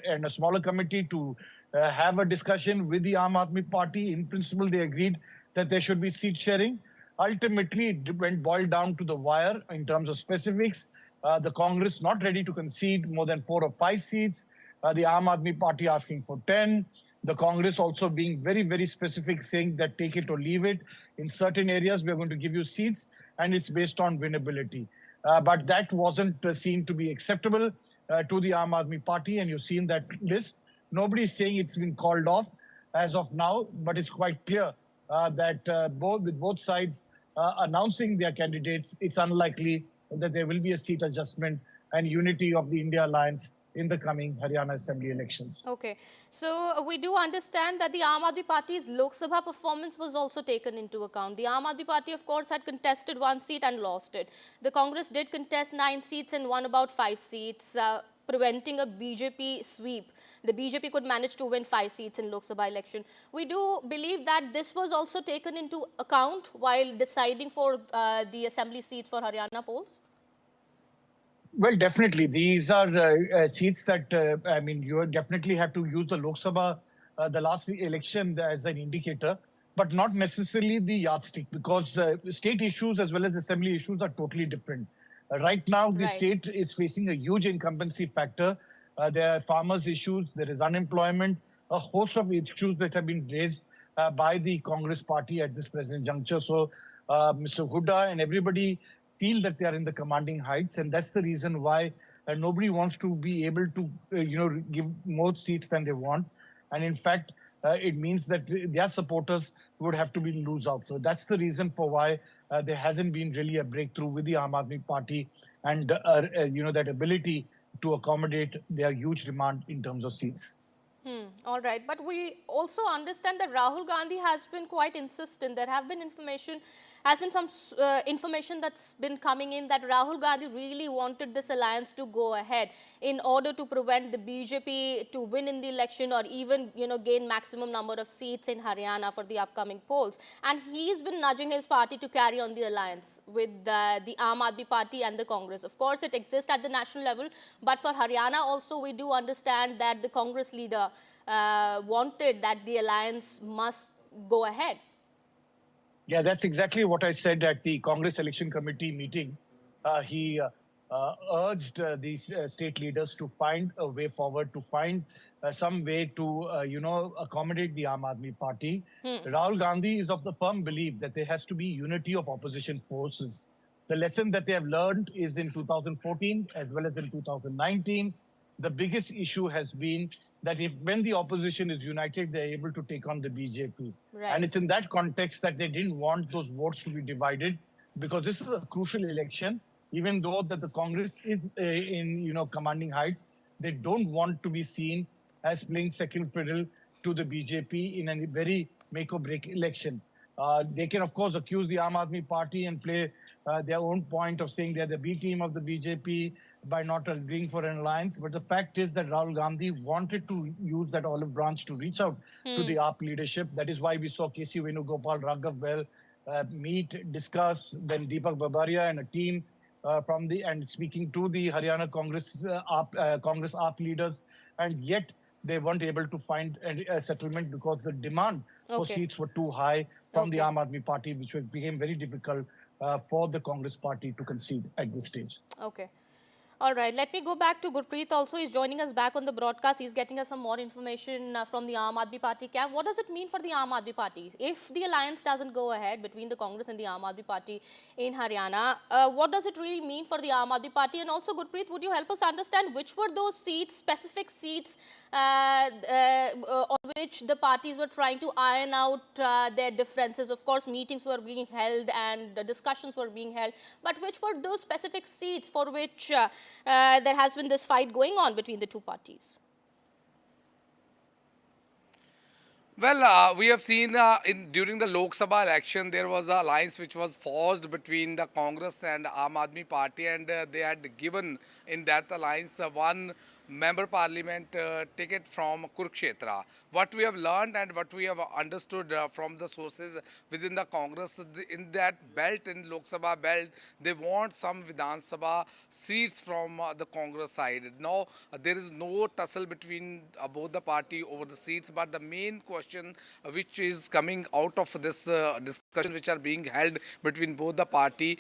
and a smaller committee to have a discussion with the Aam Aadmi Party. In principle, they agreed that there should be seat sharing. Ultimately, it went boiled down to the wire in terms of specifics. The Congress not ready to concede more than 4 or 5 seats. The Aam Aadmi Party asking for 10. The Congress also being very, very specific, saying that take it or leave it. In certain areas, we're going to give you seats, and it's based on winnability. But that wasn't seen to be acceptable to the Aam Aadmi Party, and you've seen that list. Nobody's saying it's been called off as of now, but it's quite clear that with both sides announcing their candidates, it's unlikely that there will be a seat adjustment and unity of the India alliance in the coming Haryana Assembly elections. Okay. So we do understand that the Aam Aadmi Party's Lok Sabha performance was also taken into account. The Aam Aadmi Party, of course, had contested 1 seat and lost it. The Congress did contest 9 seats and won about 5 seats, preventing a BJP sweep. The BJP could manage to win 5 seats in Lok Sabha election. We do believe that this was also taken into account while deciding for the assembly seats for Haryana polls. Well, definitely. These are seats that, I mean, you definitely have to use the Lok Sabha, the last election as an indicator, but not necessarily the yardstick, because state issues as well as assembly issues are totally different. Right now, the state is facing a huge incumbency factor. There are farmers' issues, there is unemployment, a host of issues that have been raised by the Congress party at this present juncture. So Mr. Huda and everybody feel that they are in the commanding heights, and that's the reason why nobody wants to be able to, give more seats than they want. And in fact, it means that their supporters would have to be lose out. So that's the reason for why there hasn't been really a breakthrough with the Aam Aadmi Party and, that ability to accommodate their huge demand in terms of seats. All right. But we also understand that Rahul Gandhi has been quite insistent. There have been some information that's been coming in that Rahul Gandhi really wanted this alliance to go ahead in order to prevent the BJP to win in the election or even, gain maximum number of seats in Haryana for the upcoming polls. And he's been nudging his party to carry on the alliance with the Aam Aadmi Party and the Congress. Of course, it exists at the national level, but for Haryana also, we do understand that the Congress leader wanted that the alliance must go ahead. Yeah, that's exactly what I said at the Congress Election Committee meeting. He urged these state leaders to find a way forward, to find some way to, accommodate the Aam Aadmi Party. Rahul Gandhi is of the firm belief that there has to be unity of opposition forces. The lesson that they have learned is in 2014 as well as in 2019. The biggest issue has been that when the opposition is united, they're able to take on the BJP. Right. And it's in that context that they didn't want those votes to be divided, because this is a crucial election. Even though that the Congress is in commanding heights, they don't want to be seen as playing second fiddle to the BJP in a very make or break election. They can of course accuse the Aam Aadmi Party and play their own point of saying they're the B team of the BJP by not agreeing for an alliance. But the fact is that Rahul Gandhi wanted to use that olive branch to reach out to the AAP leadership. That is why we saw K.C. Venugopal, Raghav Bell meet, discuss, then Deepak Babaria and a team and speaking to the Haryana Congress Congress AAP leaders, and yet they weren't able to find a settlement because the demand for seats were too high from the Aam Aadmi Party, which became very difficult for the Congress party to concede at this stage. Okay. All right. Let me go back to Gurpreet also. He's joining us back on the broadcast. He's getting us some more information from the Aam Aadmi Party camp. What does it mean for the Aam Aadmi Party? If the alliance doesn't go ahead between the Congress and the Aam Aadmi Party in Haryana, what does it really mean for the Aam Aadmi Party? And also, Gurpreet, would you help us understand which were those seats, specific seats on which the parties were trying to iron out their differences? Of course, meetings were being held and discussions were being held. But which were those specific seats for which there has been this fight going on between the two parties? Well, we have seen during the Lok Sabha election, there was a alliance which was forged between the Congress and Aam Aadmi Party, and they had given in that alliance one member parliament ticket from Kurukshetra. What we have learned and what we have understood from the sources within the Congress, in that belt, in Lok Sabha belt, they want some Vidhan Sabha seats from the Congress side. Now, there is no tussle between both the party over the seats, but the main question which is coming out of this discussion which are being held between both the party,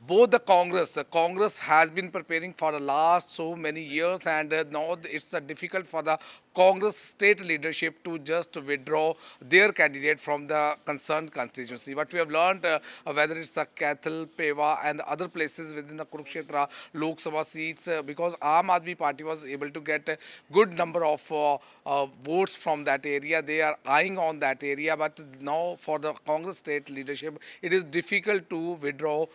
both the Congress has been preparing for the last so many years, and now it's difficult for the Congress state leadership to just withdraw their candidate from the concerned constituency. What we have learned, whether it's the Kathal, Pewa and other places within the Kurukshetra Lok Sabha seats, because Aam Aadmi Party was able to get a good number of votes from that area. They are eyeing on that area, but now for the Congress state leadership, it is difficult to withdraw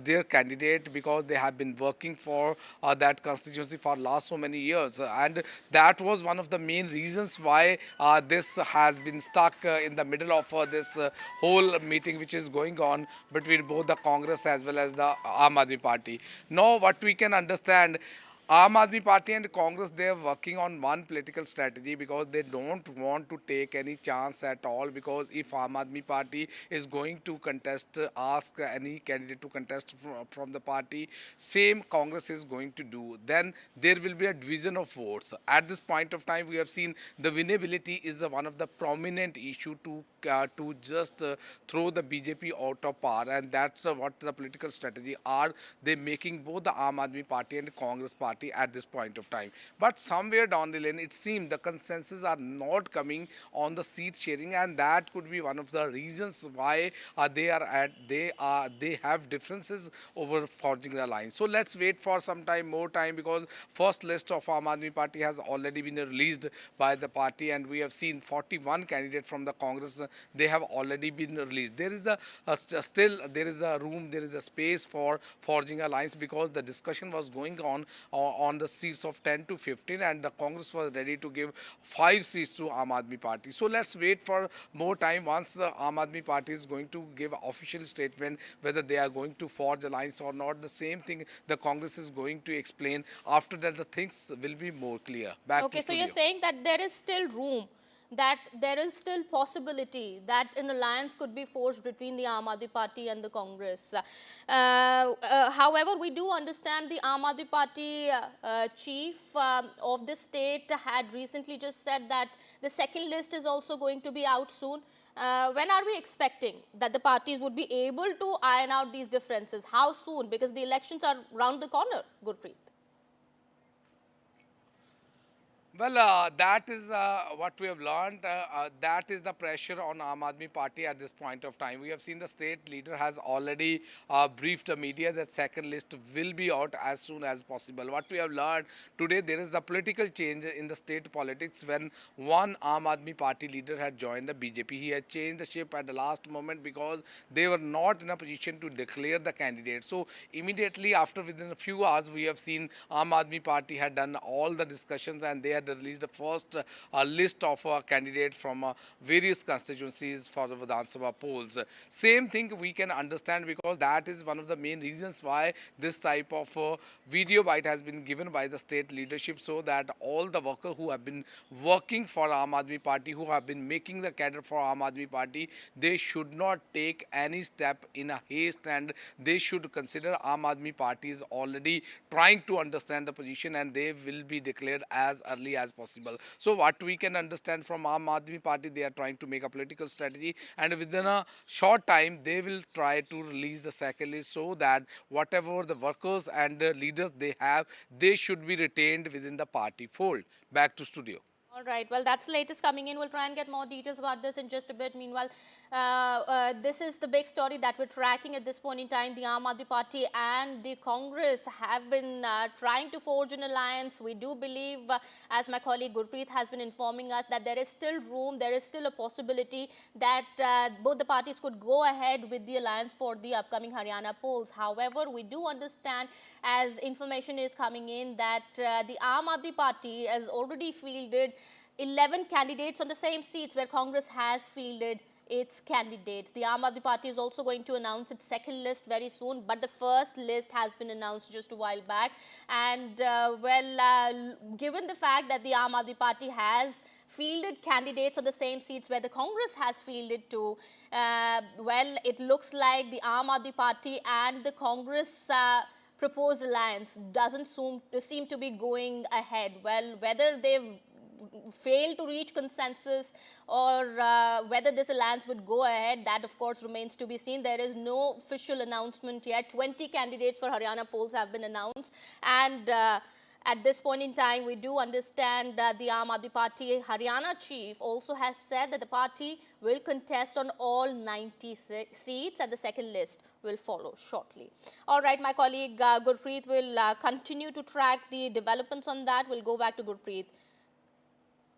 their candidate because they have been working for that constituency for last so many years. And that was one of the main reasons why this has been stuck in the middle of this whole meeting which is going on between both the Congress as well as the Aam Aadmi Party. Now what we can understand, Aam Aadmi Party and Congress, they are working on one political strategy because they don't want to take any chance at all, because if Aam Aadmi Party is going to contest, ask any candidate to contest from the party, same Congress is going to do, then there will be a division of votes. At this point of time, we have seen the winnability is one of the prominent issue to just throw the BJP out of power, and that's what the political strategy are they making, both the Aam Aadmi Party and the Congress Party at this point of time. But somewhere down the lane, it seems the consensus are not coming on the seat sharing, and that could be one of the reasons why they have differences over forging the line. So let's wait for some more time, because first list of Aam Aadmi Party has already been released by the party, and we have seen 41 candidates from the Congress. They have already been released. There is there is a room, there is a space for forging alliance, because the discussion was going on the seats of 10 to 15, and the Congress was ready to give 5 seats to Aam Aadmi Party. So let's wait for more time. Once the Aam Aadmi Party is going to give official statement whether they are going to forge alliance or not, the same thing the Congress is going to explain. After that, the things will be more clear. Back to So you're saying that there is still room, that there is still possibility that an alliance could be forged between the Aam Aadmi Party and the Congress. However, we do understand the Aam Aadmi Party chief of the state had recently just said that the second list is also going to be out soon. When are we expecting that the parties would be able to iron out these differences? How soon? Because the elections are round the corner, Gurpreet. Well, that is what we have learned. That is the pressure on Aam Aadmi Party at this point of time. We have seen the state leader has already briefed the media that second list will be out as soon as possible. What we have learned today, there is a political change in the state politics when one Aam Aadmi Party leader had joined the BJP. He had changed the ship at the last moment because they were not in a position to declare the candidate. So immediately after, within a few hours, we have seen Aam Aadmi Party had done all the discussions, and they had released the first list of candidates from various constituencies for the Vidhan Sabha polls. Same thing we can understand, because that is one of the main reasons why this type of video bite has been given by the state leadership, so that all the workers who have been working for Aam Aadmi Party, who have been making the cadre for Aam Aadmi Party, they should not take any step in a haste, and they should consider Aam Aadmi Party is already trying to understand the position, and they will be declared as early as possible. So what we can understand from Aam Aadmi Party, they are trying to make a political strategy, and within a short time they will try to release the second list, so that whatever the workers and the leaders they have, they should be retained within the party fold. Back to studio. All right. Well, that's the latest coming in. We'll try and get more details about this in just a bit. Meanwhile, this is the big story that we're tracking at this point in time. The Aam Aadmi Party and the Congress have been trying to forge an alliance. We do believe, as my colleague Gurpreet has been informing us, that there is still room, there is still a possibility that both the parties could go ahead with the alliance for the upcoming Haryana polls. However, we do understand, as information is coming in, that the Aam Aadmi Party has already fielded 11 candidates on the same seats where Congress has fielded its candidates. The Aam Aadmi Party is also going to announce its second list very soon, but the first list has been announced just a while back. And given the fact that the Aam Aadmi Party has fielded candidates on the same seats where the Congress has fielded to, well, it looks like the Aam Aadmi Party and the Congress proposed alliance doesn't seem to be going ahead. Well, whether they've failed to reach consensus or whether this alliance would go ahead, that of course remains to be seen. There is no official announcement yet. 20 candidates for Haryana polls have been announced, and at this point in time, we do understand that the Aam Aadmi Party Haryana chief also has said that the party will contest on all 90 seats, and the second list will follow shortly. All right, my colleague Gurpreet will continue to track the developments on that. We'll go back to Gurpreet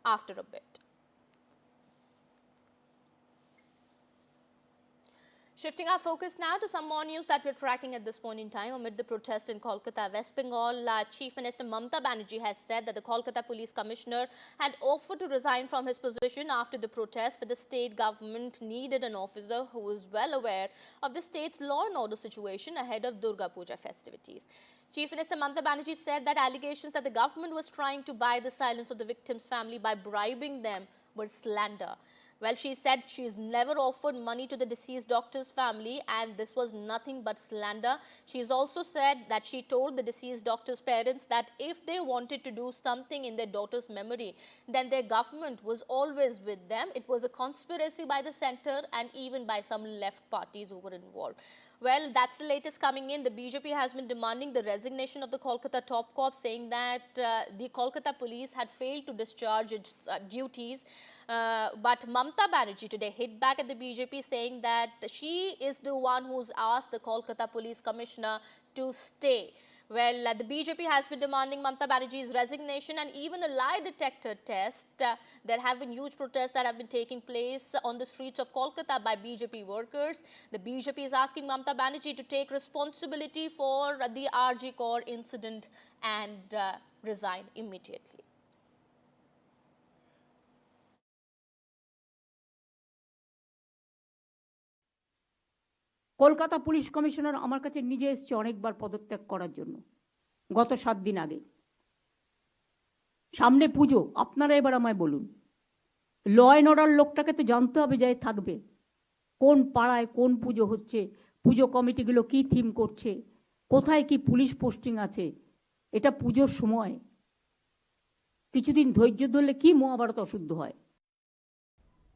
after a bit. Shifting our focus now to some more news that we're tracking at this point in time. Amid the protest in Kolkata, West Bengal, Chief Minister Mamta Banerjee has said that the Kolkata Police Commissioner had offered to resign from his position after the protest, but the state government needed an officer who was well aware of the state's law and order situation ahead of Durga Puja festivities. Chief Minister Mamta Banerjee said that allegations that the government was trying to buy the silence of the victim's family by bribing them were slander. Well, she said she's never offered money to the deceased doctor's family, and this was nothing but slander. She's also said that she told the deceased doctor's parents that if they wanted to do something in their daughter's memory, then their government was always with them. It was a conspiracy by the center and even by some left parties who were involved. Well, that's the latest coming in. The BJP has been demanding the resignation of the Kolkata top cop, saying that the Kolkata police had failed to discharge its duties. But Mamta Banerjee today hit back at the BJP, saying that she is the one who's asked the Kolkata Police Commissioner to stay. Well, the BJP has been demanding Mamta Banerjee's resignation and even a lie detector test. There have been huge protests that have been taking place on the streets of Kolkata by BJP workers. The BJP is asking Mamta Banerjee to take responsibility for the RG Core incident and resign immediately. Kolkata police commissioner আমার কাছে নিজে এসেছে অনেকবার পদত্যাগ করার জন্য, গত 7 দিন আগে। সামনে পুজো, আপনারা এবার আমায় বলুন, ল অ্যান্ড অর্ডার লোকটাকে তো জানতে হবে যে থাকবে কোন পাড়ায় কোন পুজো হচ্ছে, পুজো কমিটিগুলো কি থিম করছে, কোথায় কি পুলিশ পোস্টিং আছে। এটা পুজোর সময়, কিছুদিন ধৈর্য ধরলে কি মহাভারত অশুদ্ধ হয়।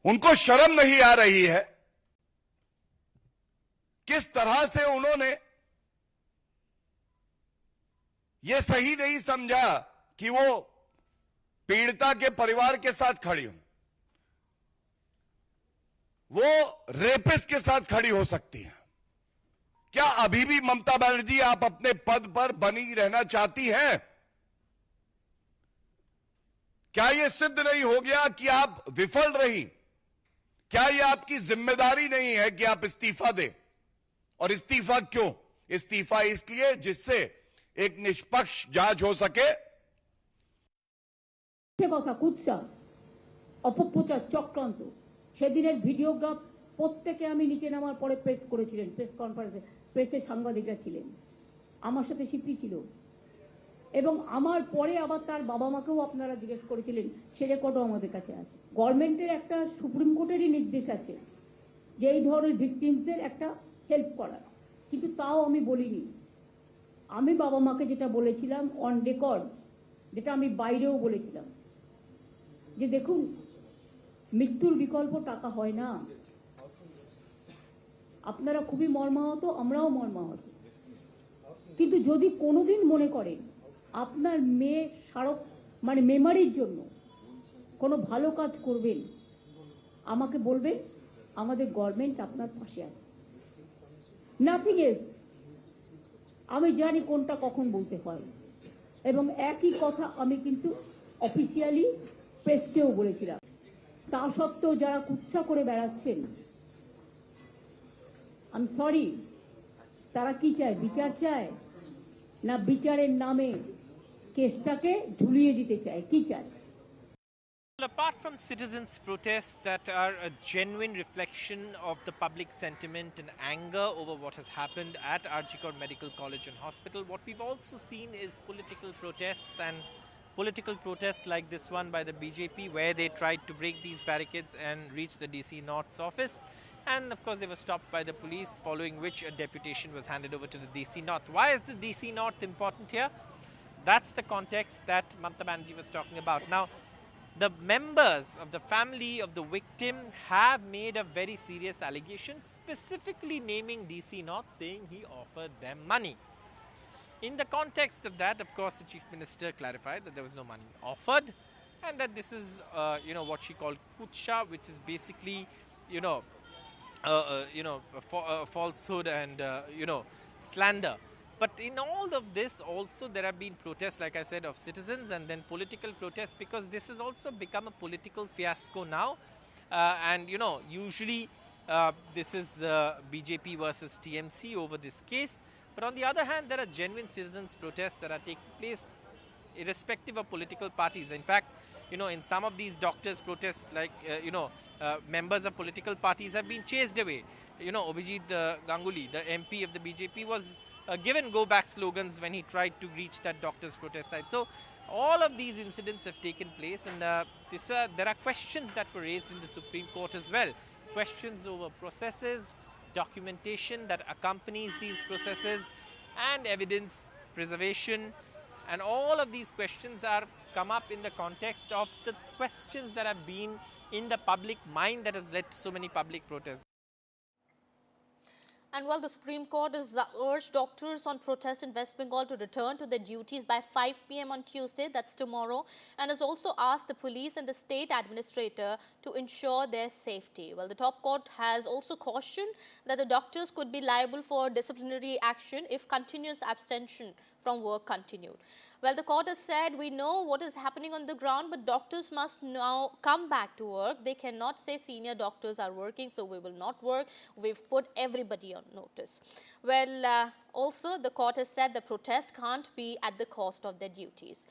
उनको शर्म नहीं आ रही है किस तरह से उन्होंने ये सही नहीं समझा कि वो पीड़िता के परिवार के साथ खड़ी हो, वो रेपिस्ट के साथ खड़ी हो सकती है। क्या अभी भी ममता बनर्जी आप अपने पद पर बनी रहना चाहती हैं? क्या यह सिद्ध नहीं हो गया कि आप विफल रही? क्या यह आपकी जिम्मेदारी नहीं है कि आप इस्तीफा दें? और इस्तीफा क्यों? इस्तीफा इसलिए जिससे एक निष्पक्ष जांच हो सके। অপপ্রচার চক্রান্ত, সেদিনের ভিডিওগ্রাফ প্রত্যেকে আমি নিচে নামার পরে প্রেস করেছিলেন, প্রেস কনফারেন্সে প্রেসের সাংবাদিকরা ছিলেন, আমার সাথে সিপি ছিল, এবং আমার পরে আবার তার বাবা মাকেও আপনারা জিজ্ঞেস করেছিলেন, সে রেকর্ডও আমাদের কাছে আছে। গভর্নমেন্টের একটা সুপ্রিম কোর্টেরই নির্দেশ আছে যে এই ধরনের ভিকটিমসদের একটা হেল্প করার, কিন্তু তাও আমি বলিনি। আমি বাবা মাকে যেটা বলেছিলাম অন রেকর্ড, যেটা আমি বাইরেও বলেছিলাম, যে দেখুন মৃত্যুর বিকল্প টাকা হয় না। আপনারা খুবই মর্মাহত, আমরাও মর্মাহত, কিন্তু যদি কোনোদিন মনে করেন আপনার মেয়ে স্মারক মানে মেমারির জন্য কোনো ভালো কাজ করবেন, আমাকে বলবেন, আমাদের গভর্নমেন্ট আপনার পাশে আছে। Nothing else. আমি জানি কোনটা কখন বলতে হয়, এবং একই কথা আমি কিন্তু অফিসিয়ালি প্রেসকেও বলেছিলাম। তা সত্ত্বেও যারা কুৎসা করে বেড়াচ্ছেন, আমি সরি, তারা কি চায়? বিচার চায় না বিচারের নামে কেসটাকে ঝুলিয়ে দিতে চায়? কি চায়? apart from citizens' protests that are a genuine reflection of the public sentiment and anger over what has happened at Arjikot Medical College and Hospital, what we've also seen is political protests, and political protests like this one by the BJP, where they tried to break these barricades and reach the DC North's office. And of course, they were stopped by the police, following which a deputation was handed over to the DC North. Why is the DC North important here? That's the context that Mamata Banerjee was talking about. Now, the members of the family of the victim have made a very serious allegation, specifically naming DC North, saying he offered them money. In the context of that, of course, the Chief Minister clarified that there was no money offered, and that this is, what she called kutsha, which is basically, falsehood and, slander. But in all of this, also there have been protests, like I said, of citizens, and then political protests, because this has also become a political fiasco now. Usually this is BJP versus TMC over this case. But on the other hand, there are genuine citizens' protests that are taking place irrespective of political parties. In fact, in some of these doctors' protests, like, members of political parties have been chased away. Abhijit Ganguly, the MP of the BJP, was given go back slogans when he tried to reach that doctor's protest site. So all of these incidents have taken place, and there are questions that were raised in the Supreme Court as well. Questions over processes, documentation that accompanies these processes, and evidence preservation. And all of these questions are come up in the context of the questions that have been in the public mind that has led to so many public protests. And while the Supreme Court has urged doctors on protest in West Bengal to return to their duties by 5 p.m. on Tuesday, that's tomorrow, and has also asked the police and the state administrator to ensure their safety. Well, the top court has also cautioned that the doctors could be liable for disciplinary action if continuous abstention from work continued. Well, the court has said, we know what is happening on the ground, but doctors must now come back to work. They cannot say senior doctors are working, so we will not work. We've put everybody on notice. Well, also the court has said the protest can't be at the cost of their duties.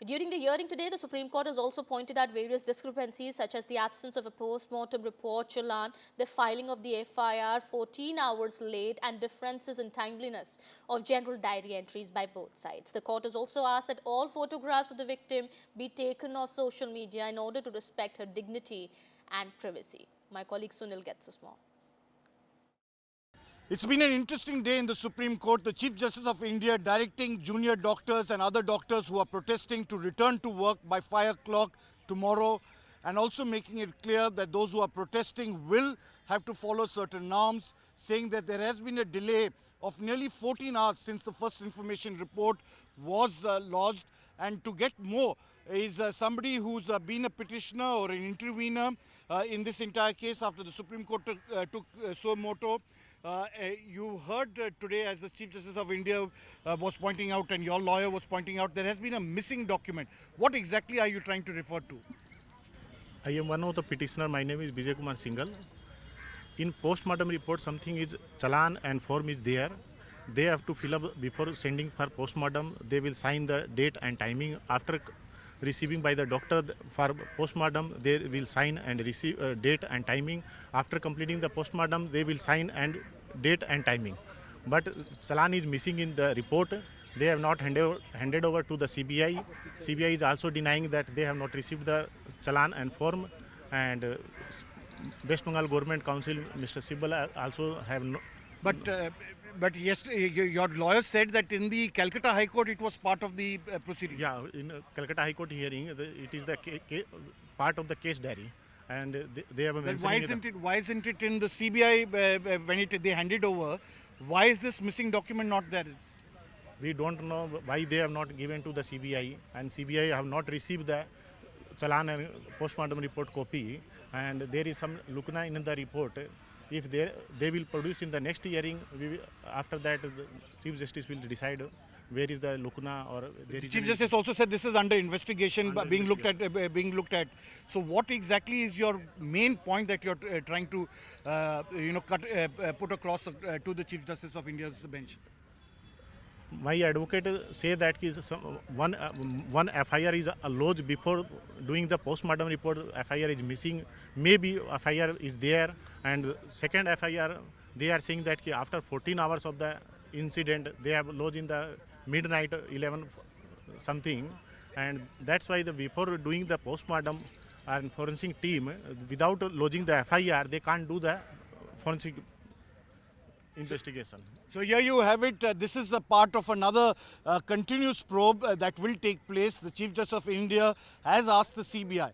During the hearing today, the Supreme Court has also pointed out various discrepancies, such as the absence of a postmortem report challan, the filing of the FIR 14 hours late, and differences in timeliness of general diary entries by both sides. The court has also asked that all photographs of the victim be taken off social media in order to respect her dignity and privacy. My colleague Sunil gets us more. It's been an interesting day in the Supreme Court. The Chief Justice of India directing junior doctors and other doctors who are protesting to return to work by 5 o'clock tomorrow, and also making it clear that those who are protesting will have to follow certain norms, saying that there has been a delay of nearly 14 hours since the first information report was lodged. And to get more is somebody who's been a petitioner or an intervener in this entire case after the Supreme Court took suo motu. You heard today, as the Chief Justice of India was pointing out, and your lawyer was pointing out, there has been a missing document. What exactly are you trying to refer to? I am one of the petitioner. My name is Vijay Kumar Singhal. In postmortem report, something is challan and form is there. They have to fill up before sending for postmortem. They will sign the date and timing. After receiving by the doctor for postmortem, they will sign and receive date and timing. After completing the postmortem, they will sign and date and timing. But challan is missing in the report. They have not handed over to the CBI. CBI is also denying that they have not received the challan and form. And West Bengal Government Council, Mr. Sibal, also have no. But yes, your lawyer said that in the Calcutta High Court it was part of the proceeding. Yeah, in Calcutta High Court hearing, it is the part of the case diary, and they have mentioned. Why isn't it in the CBI when they handed over? Why is this missing document not there? We don't know why they have not given to the CBI, and CBI have not received the challan and postmortem report copy, and there is some lacuna in the report. If they will produce in the next hearing, after that the Chief Justice will decide where is the lacuna or there is. Chief Justice also said this is under investigation, being looked at. So what exactly is your main point that you're trying to put across to the Chief Justice of India's bench? my advocate say that one FIR is lodged before doing the postmortem report. FIR is missing. Maybe FIR is there, and second FIR they are saying that after 14 hours of the incident they have lodged in the midnight 11 something, and that's why before doing the postmortem and forensic team without lodging the FIR they can't do the forensic investigation. So here you have it. This is a part of another continuous probe that will take place. The Chief Justice of India has asked the CBI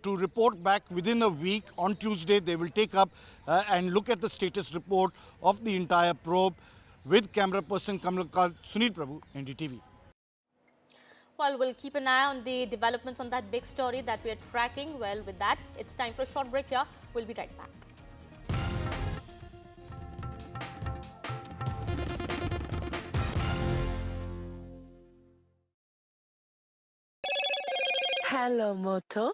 to report back within a week. On Tuesday, they will take up and look at the status report of the entire probe. With camera person Kamalakal, Sunil Prabhu, NDTV. Well, we'll keep an eye on the developments on that big story that we are tracking. Well, with that, it's time for a short break here. We'll be right back. Hello, Moto.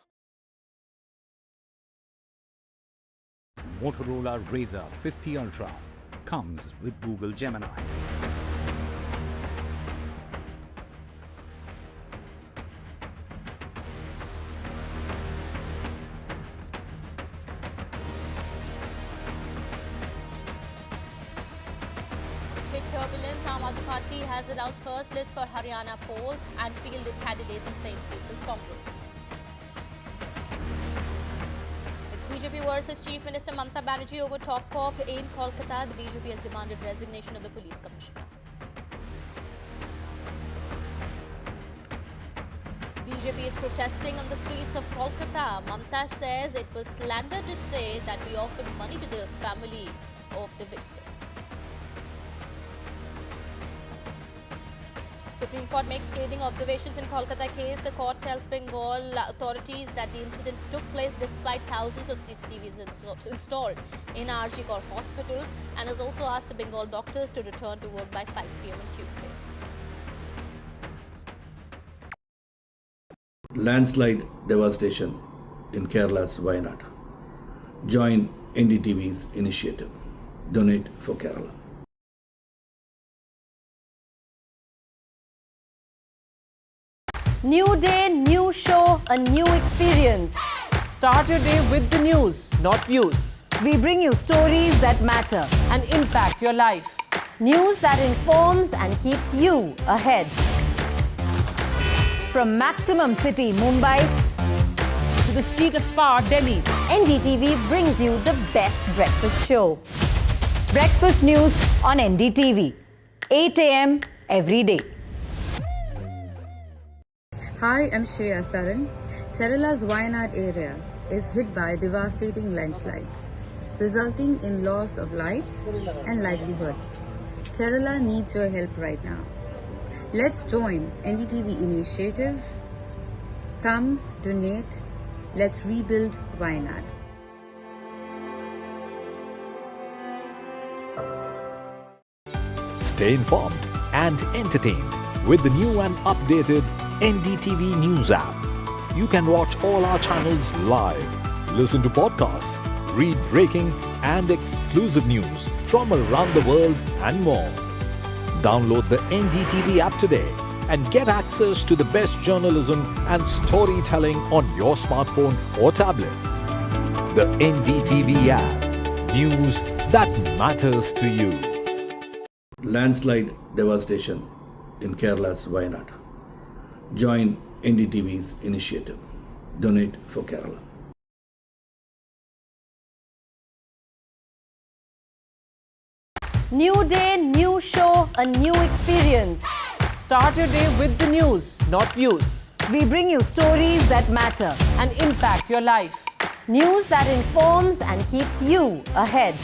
Motorola Razr 50 Ultra comes with Google Gemini. Big turbulence. Aam Aadmi Party has announced first list for Haryana polls and fielded candidates in same seats as Congress. It's BJP versus Chief Minister Mamta Banerjee over top cop in Kolkata. The BJP has demanded resignation of the police commissioner. BJP is protesting on the streets of Kolkata. Mamta says it was slander to say that we offered money to the family of the victim. Supreme Court makes scathing observations in Kolkata case. The court tells Bengal authorities that the incident took place despite thousands of CCTVs installed in RG Hospital, and has also asked the Bengal doctors to return to work by 5 p.m. on Tuesday. Landslide devastation in Kerala's Wayanad. Join NDTV's initiative. Donate for Kerala. New day, new show, a new experience. Start your day with the news, not views. We bring you stories that matter and impact your life. News that informs and keeps you ahead. From Maximum City, Mumbai, to the seat of power, Delhi, NDTV brings you the best breakfast show. Breakfast news on NDTV, 8 a.m. every day. Hi, I'm Shreya Saran. Kerala's Wayanad area is hit by devastating landslides, resulting in loss of lives and livelihood. Kerala needs your help right now. Let's join NDTV initiative. Come, donate. Let's rebuild Wayanad. Stay informed and entertained with the new and updated NDTV News app. You can watch all our channels live, listen to podcasts, read breaking and exclusive news from around the world and more. Download the NDTV app today and get access to the best journalism and storytelling on your smartphone or tablet. The NDTV app. News that matters to you. Landslide devastation in Kerala's Wayanad. Join NDTV's initiative. Donate for Kerala. New day, new show, a new experience. Start your day with the news, not views. We bring you stories that matter and impact your life. News that informs and keeps you ahead.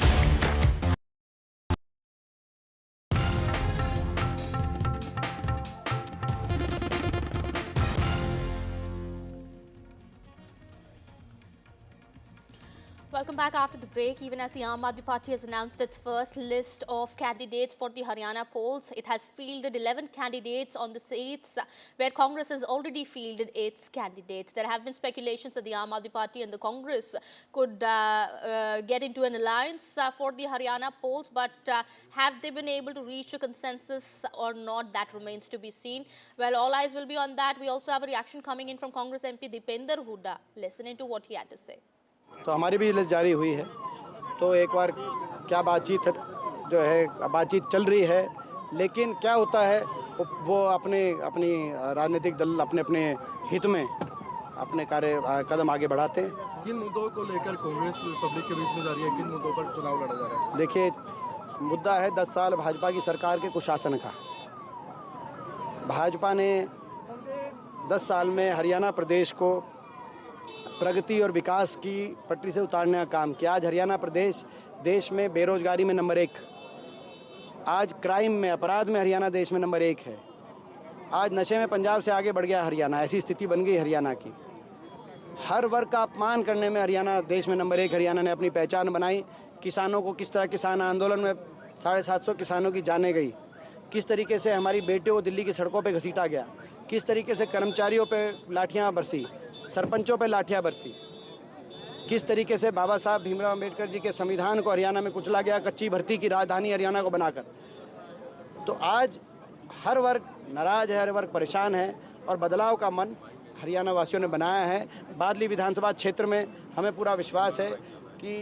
Welcome back after the break. Even as the Aam Aadmi Party has announced its first list of candidates for the Haryana polls, it has fielded 11 candidates on the seats where Congress has already fielded its candidates. There have been speculations that the Aam Aadmi Party and the Congress could get into an alliance for the Haryana polls, but have they been able to reach a consensus or not? That remains to be seen. Well, all eyes will be on that. We also have a reaction coming in from Congress MP Dipender Hooda. Listen into what he had to say. तो हमारी भी list जारी हुई है, तो एक बार क्या बातचीत जो है बातचीत चल रही है, लेकिन क्या होता है वो अपनी राजनीतिक दल अपने हित में अपने कदम आगे बढ़ाते हैं। किन मुद्दों को लेकर कांग्रेस पब्लिक के बीच में जा रही है, किन मुद्दों पर चुनाव लड़ा जा रहा है? देखिए, मुद्दा है 10 साल भाजपा की सरकार के कुशासन का। भाजपा ने 10 साल में हरियाणा प्रदेश को प्रगति और विकास की पटरी से उतारने का काम किया। आज हरियाणा प्रदेश देश में बेरोजगारी में नंबर 1, आज क्राइम में अपराध में हरियाणा देश में नंबर 1 है। आज नशे में पंजाब से आगे बढ़ गया हरियाणा, ऐसी स्थिति बन गई हरियाणा की। हर वर्ग का अपमान करने में हरियाणा देश में नंबर 1 हरियाणा ने अपनी पहचान बनाई। किसानों को किस तरह किसान आंदोलन में 750 किसानों की जानें गई, किस तरीके से हमारी बेटियों को दिल्ली की सड़कों पर घसीटा गया, किस तरीके से कर्मचारियों पर लाठियाँ बरसी, सरपंचों पर लाठियाँ बरसी, किस तरीके से बाबा साहब भीमराव अम्बेडकर जी के संविधान को हरियाणा में कुचला गया, कच्ची भर्ती की राजधानी हरियाणा को बनाकर। तो आज हर वर्ग नाराज है, हर वर्ग परेशान है और बदलाव का मन हरियाणा वासियों ने बनाया है। बादली विधानसभा क्षेत्र में हमें पूरा विश्वास है कि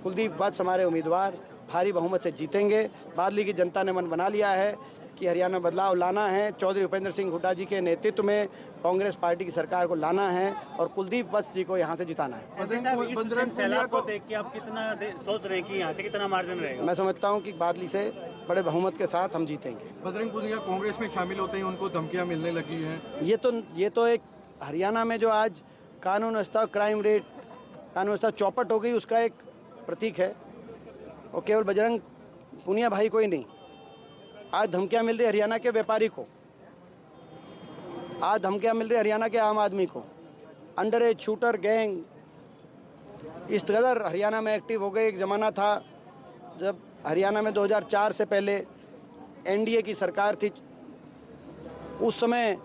कुलदीप वत्स हमारे उम्मीदवार भारी बहुमत से जीतेंगे। बादली की जनता ने मन बना लिया है कि हरियाणा में बदलाव लाना है। चौधरी भूपेंद्र सिंह हुड्डा जी के नेतृत्व में कांग्रेस पार्टी की सरकार को लाना है और कुलदीप वत्स जी को यहाँ से जिताना है। सैलाब को देख के आप कितना सोच रहे हैं कि यहाँ से कितना मार्जिन रहेगा? मैं समझता हूँ कि बादली से बड़े बहुमत के साथ हम जीतेंगे। बजरंग पुनिया कांग्रेस में शामिल होते हैं, उनको धमकियाँ मिलने लगी हैं। ये तो एक हरियाणा में जो आज कानून व्यवस्था, क्राइम रेट, कानून व्यवस्था चौपट हो गई, उसका एक प्रतीक है। और केवल बजरंग पुनिया भाई को ही नहीं, आज धमकियां मिल रही हरियाणा के व्यापारी को, आज धमकियां मिल रही हरियाणा के आम आदमी को। अंडर एज शूटर गैंग इस कदर हरियाणा में एक्टिव हो गए। एक ज़माना था जब हरियाणा में 2004 से पहले एनडीए की सरकार थी, उस समय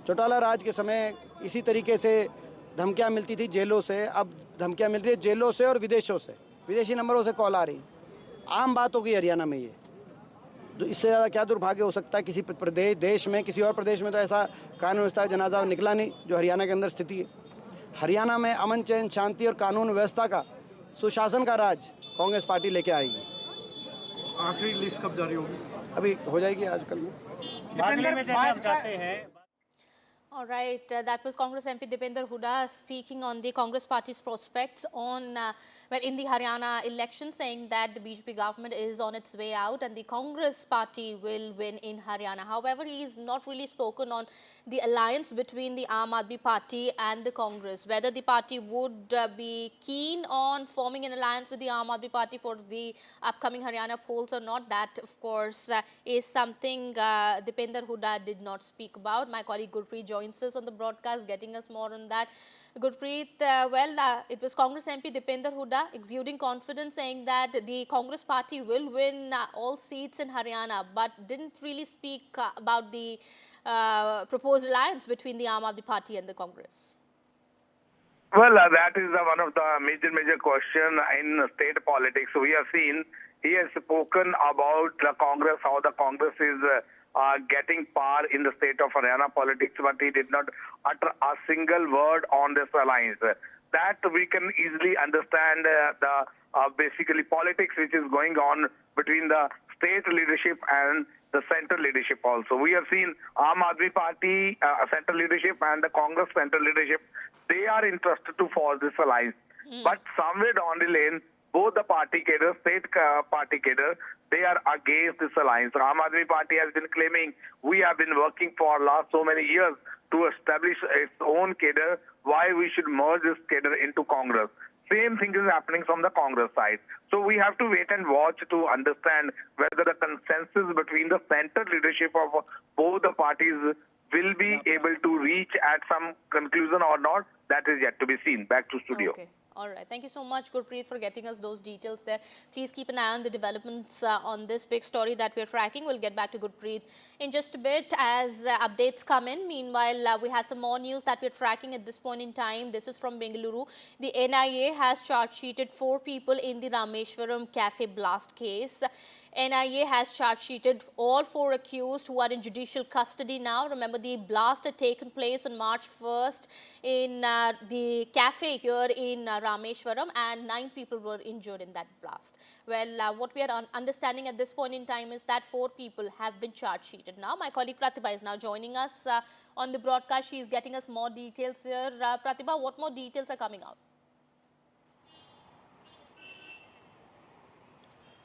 चौटाला राज के समय इसी तरीके से धमकियां मिलती थी जेलों से। अब धमकियां मिल रही है जेलों से और विदेशों से, विदेशी नंबरों से कॉल आ रही। आम बात हो गई हरियाणा में ये। इससे ज़्यादा क्या दुर्भाग्य हो सकता है किसी प्रदेश देश में? किसी और प्रदेश में तो ऐसा कानून व्यवस्था का जनाजा निकला नहीं जो हरियाणा के अंदर स्थिति है। हरियाणा में अमन चैन शांति और कानून व्यवस्था का, सुशासन का राज कांग्रेस पार्टी लेके आएगी। आखिरी लिस्ट कब जारी होगी? अभी हो जाएगी आजकल में। बादली में जैसे आप चाहते हैं। All right, that was Congress MP Dipender Hooda speaking on the Congress party's prospects on, in the Haryana election, saying that the BJP government is on its way out and the Congress party will win in Haryana. However, he has not really spoken on the alliance between the Aam Aadmi Party and the Congress, whether the party would be keen on forming an alliance with the Aam Aadmi Party for the upcoming Haryana polls or not. That, of course, is something Dipender Hooda did not speak about. My colleague Gurpreet joins us on the broadcast, getting us more on that. Gurpreet, it was Congress MP Dipender Hooda exuding confidence, saying that the Congress party will win all seats in Haryana, but didn't really speak about the proposed alliance between the Aam Aadmi Party and the Congress. Well, that is one of the major question in state politics. We have seen he has spoken about the Congress, how the Congress is getting power in the state of Haryana politics, but he did not utter a single word on this alliance. That we can easily understand the basically politics which is going on between the state leadership and the central leadership also. We have seen Aam Aadmi Party central leadership and the Congress central leadership, they are interested to form this alliance. But somewhere down the lane, both the party cadre, state party cadre, they are against this alliance. Aam Aadmi Party has been claiming we have been working for last so many years to establish its own cadre. Why we should merge this cadre into Congress? Same thing is happening from the Congress side. So we have to wait and watch to understand whether the consensus between the center leadership of both the parties will be able to reach at some conclusion or not. That is yet to be seen. Back to studio. Okay. All right. Thank you so much, Gurpreet, for getting us those details there. Please keep an eye on the developments on this big story that we're tracking. We'll get back to Gurpreet in just a bit as updates come in. Meanwhile, we have some more news that we're tracking at this point in time. This is from Bengaluru. The NIA has charge-sheeted 4 people in the Rameshwaram cafe blast case. NIA has charge-sheeted all 4 accused who are in judicial custody now. Remember, the blast had taken place on March 1st in the cafe here in Rameshwaram, and 9 people were injured in that blast. Well, what we are understanding at this point in time is that 4 people have been charge-sheeted now. My colleague Pratibha is now joining us on the broadcast. She is getting us more details here. Pratibha, what more details are coming out?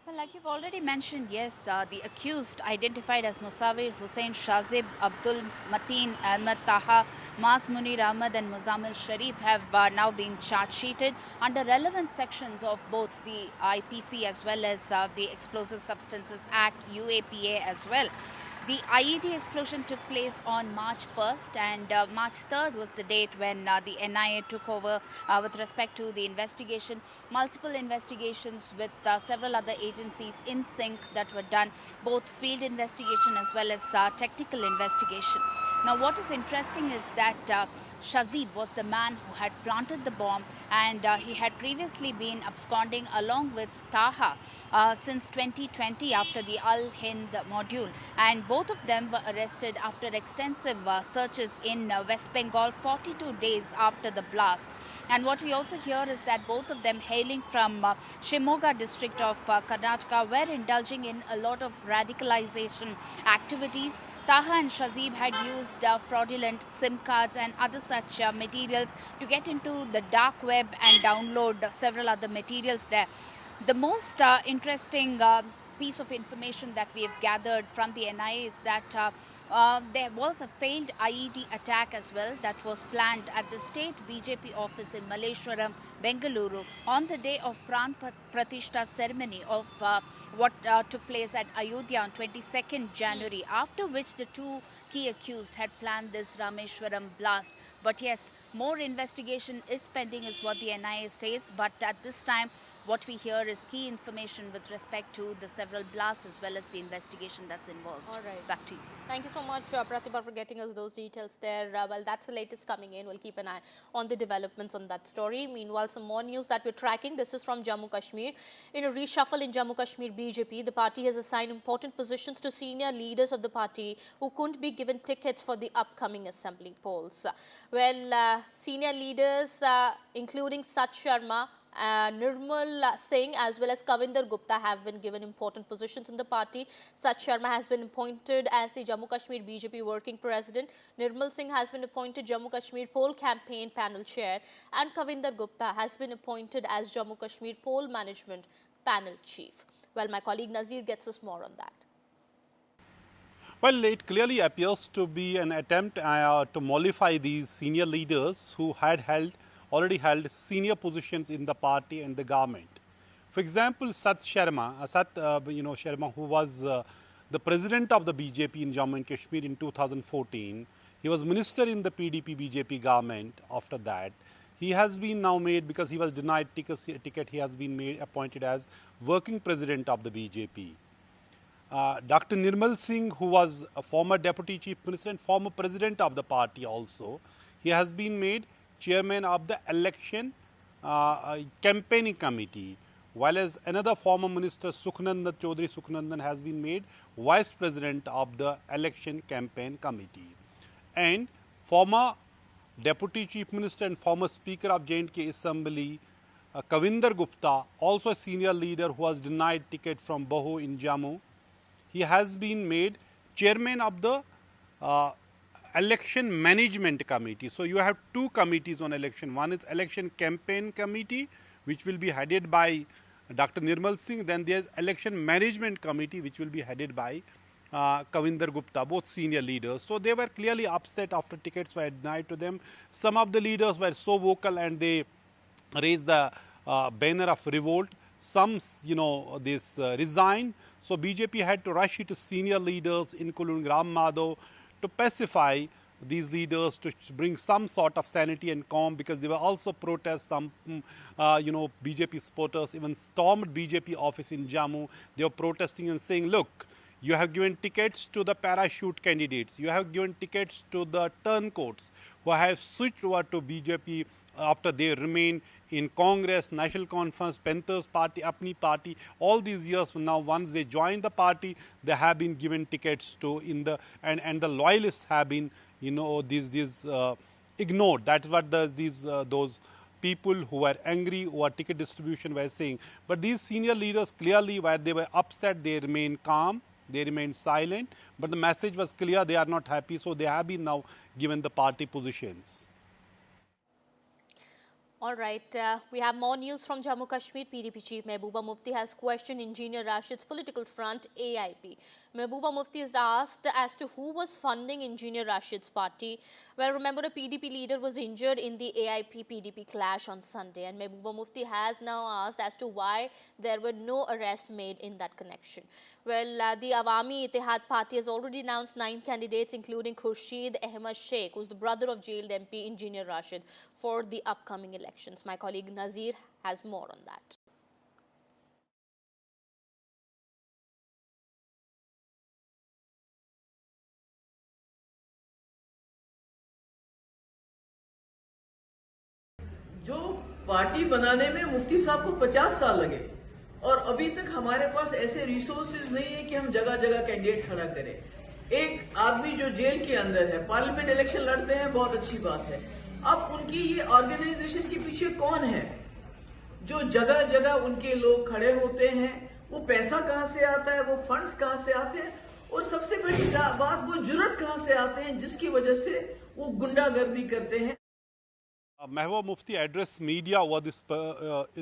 Well, like you've already mentioned, yes, the accused identified as Musawir Hussain Shazib, Abdul Mateen Ahmed Taha, Mas Munir Ahmed and Muzammil Sharif have now been charge-sheeted under relevant sections of both the IPC as well as the Explosive Substances Act, UAPA as well. The IED explosion took place on March 1st, and March 3rd was the date when the NIA took over with respect to the investigation. Multiple investigations with several other agencies in sync that were done, both field investigation as well as technical investigation. Now, what is interesting is that Shazib was the man who had planted the bomb, and he had previously been absconding along with Taha since 2020 after the Al-Hind module, and both of them were arrested after extensive searches in West Bengal 42 days after the blast. And what we also hear is that both of them hailing from Shimoga district of Karnataka were indulging in a lot of radicalization activities. Taha and Shazib had used fraudulent SIM cards and other such materials to get into the dark web and download several other materials there. The most interesting piece of information that we have gathered from the NIA is that there was a failed IED attack as well that was planned at the state BJP office in Malleshwaram, Bengaluru on the day of Pran Pratishta ceremony of what took place at Ayodhya on 22nd January, after which the 2 key accused had planned this Rameshwaram blast. But yes, more investigation is pending is what the NIA says, but at this time what we hear is key information with respect to the several blasts as well as the investigation that's involved. All right. Back to you. Thank you so much, Pratibha, for getting us those details there. Well, that's the latest coming in. We'll keep an eye on the developments on that story. Meanwhile, some more news that we're tracking. This is from Jammu Kashmir. In a reshuffle in Jammu Kashmir BJP, the party has assigned important positions to senior leaders of the party who couldn't be given tickets for the upcoming assembly polls. Well, senior leaders including Sat Sharma, Nirmal Singh as well as Kavinder Gupta have been given important positions in the party. Sat Sharma has been appointed as the Jammu Kashmir BJP working president. Nirmal Singh has been appointed Jammu Kashmir poll campaign panel chair, and Kavinder Gupta has been appointed as Jammu Kashmir poll management panel chief. Well, my colleague Nazir gets us more on that. Well, it clearly appears to be an attempt to mollify these senior leaders who had already held senior positions in the party and the government. For example, Sat Sharma, Sharma, who was the president of the BJP in Jammu and Kashmir in 2014, he was minister in the PDP-BJP government after that. He has been now made, because he was denied ticket, he has been made appointed as working president of the BJP. Dr. Nirmal Singh, who was a former deputy chief minister and former president of the party also, he has been made chairman of the election campaigning committee, while as another former minister Sukhnandan Chaudhary Sukhnandan has been made vice president of the election campaign committee. And former deputy chief minister and former speaker of J&K assembly Kavinder Gupta, also a senior leader who was denied ticket from Bahu in Jammu, he has been made chairman of the election management committee. So you have 2 committees on election. One is election campaign committee, which will be headed by Dr. Nirmal Singh. Then there is election management committee, which will be headed by Kavinder Gupta, both senior leaders. So they were clearly upset after tickets were denied to them. Some of the leaders were so vocal and they raised the banner of revolt. Some, resigned. So BJP had to rush it to senior leaders, including Ram Madhav, to pacify these leaders to bring some sort of sanity and calm, because there were also protests. Some, BJP supporters even stormed BJP office in Jammu. They were protesting and saying, look, you have given tickets to the parachute candidates. You have given tickets to the turncoats who have switched over to BJP after they remain in Congress, National Conference, Panthers Party, Apni Party. All these years now, once they join the party, they have been given tickets to and the loyalists have been, ignored. That's what those people who were angry over ticket distribution were saying. But these senior leaders clearly, where they were upset, they remain calm. They remained silent, but the message was clear, they are not happy, so they have been now given the party positions. All right, we have more news from Jammu Kashmir. PDP Chief Mehbooba Mufti has questioned Engineer Rashid's political front, AIP. Mehbooba Mufti is asked as to who was funding Engineer Rashid's party. Well, remember, a PDP leader was injured in the AIP-PDP clash on Sunday, and Mehbooba Mufti has now asked as to why there were no arrests made in that connection. Well, the Awami Ittihad party has already announced 9 candidates, including Khurshid Ahmed Sheikh, who's the brother of jailed MP Engineer Rashid, for the upcoming elections. My colleague Nazir has more on that. जो party बनाने में मुफ्ती साहब को 50 साल लगे और अभी तक हमारे पास ऐसे रिसोर्सेज नहीं है कि हम जगह जगह कैंडिडेट खड़ा करें। एक आदमी जो जेल के अंदर है, पार्लियामेंट इलेक्शन लड़ते हैं, बहुत अच्छी बात है। अब उनकी ये ऑर्गेनाइजेशन के पीछे कौन है? जो जगह जगह उनके लोग खड़े होते हैं, वो पैसा कहां से आता है, वो फंड्स कहां से आते हैं, और सबसे बड़ी बात, वो जुर्रत कहां से आते हैं जिसकी वजह से वो गुंडागर्दी करते हैं। Mehbooba Mufti addressed media over this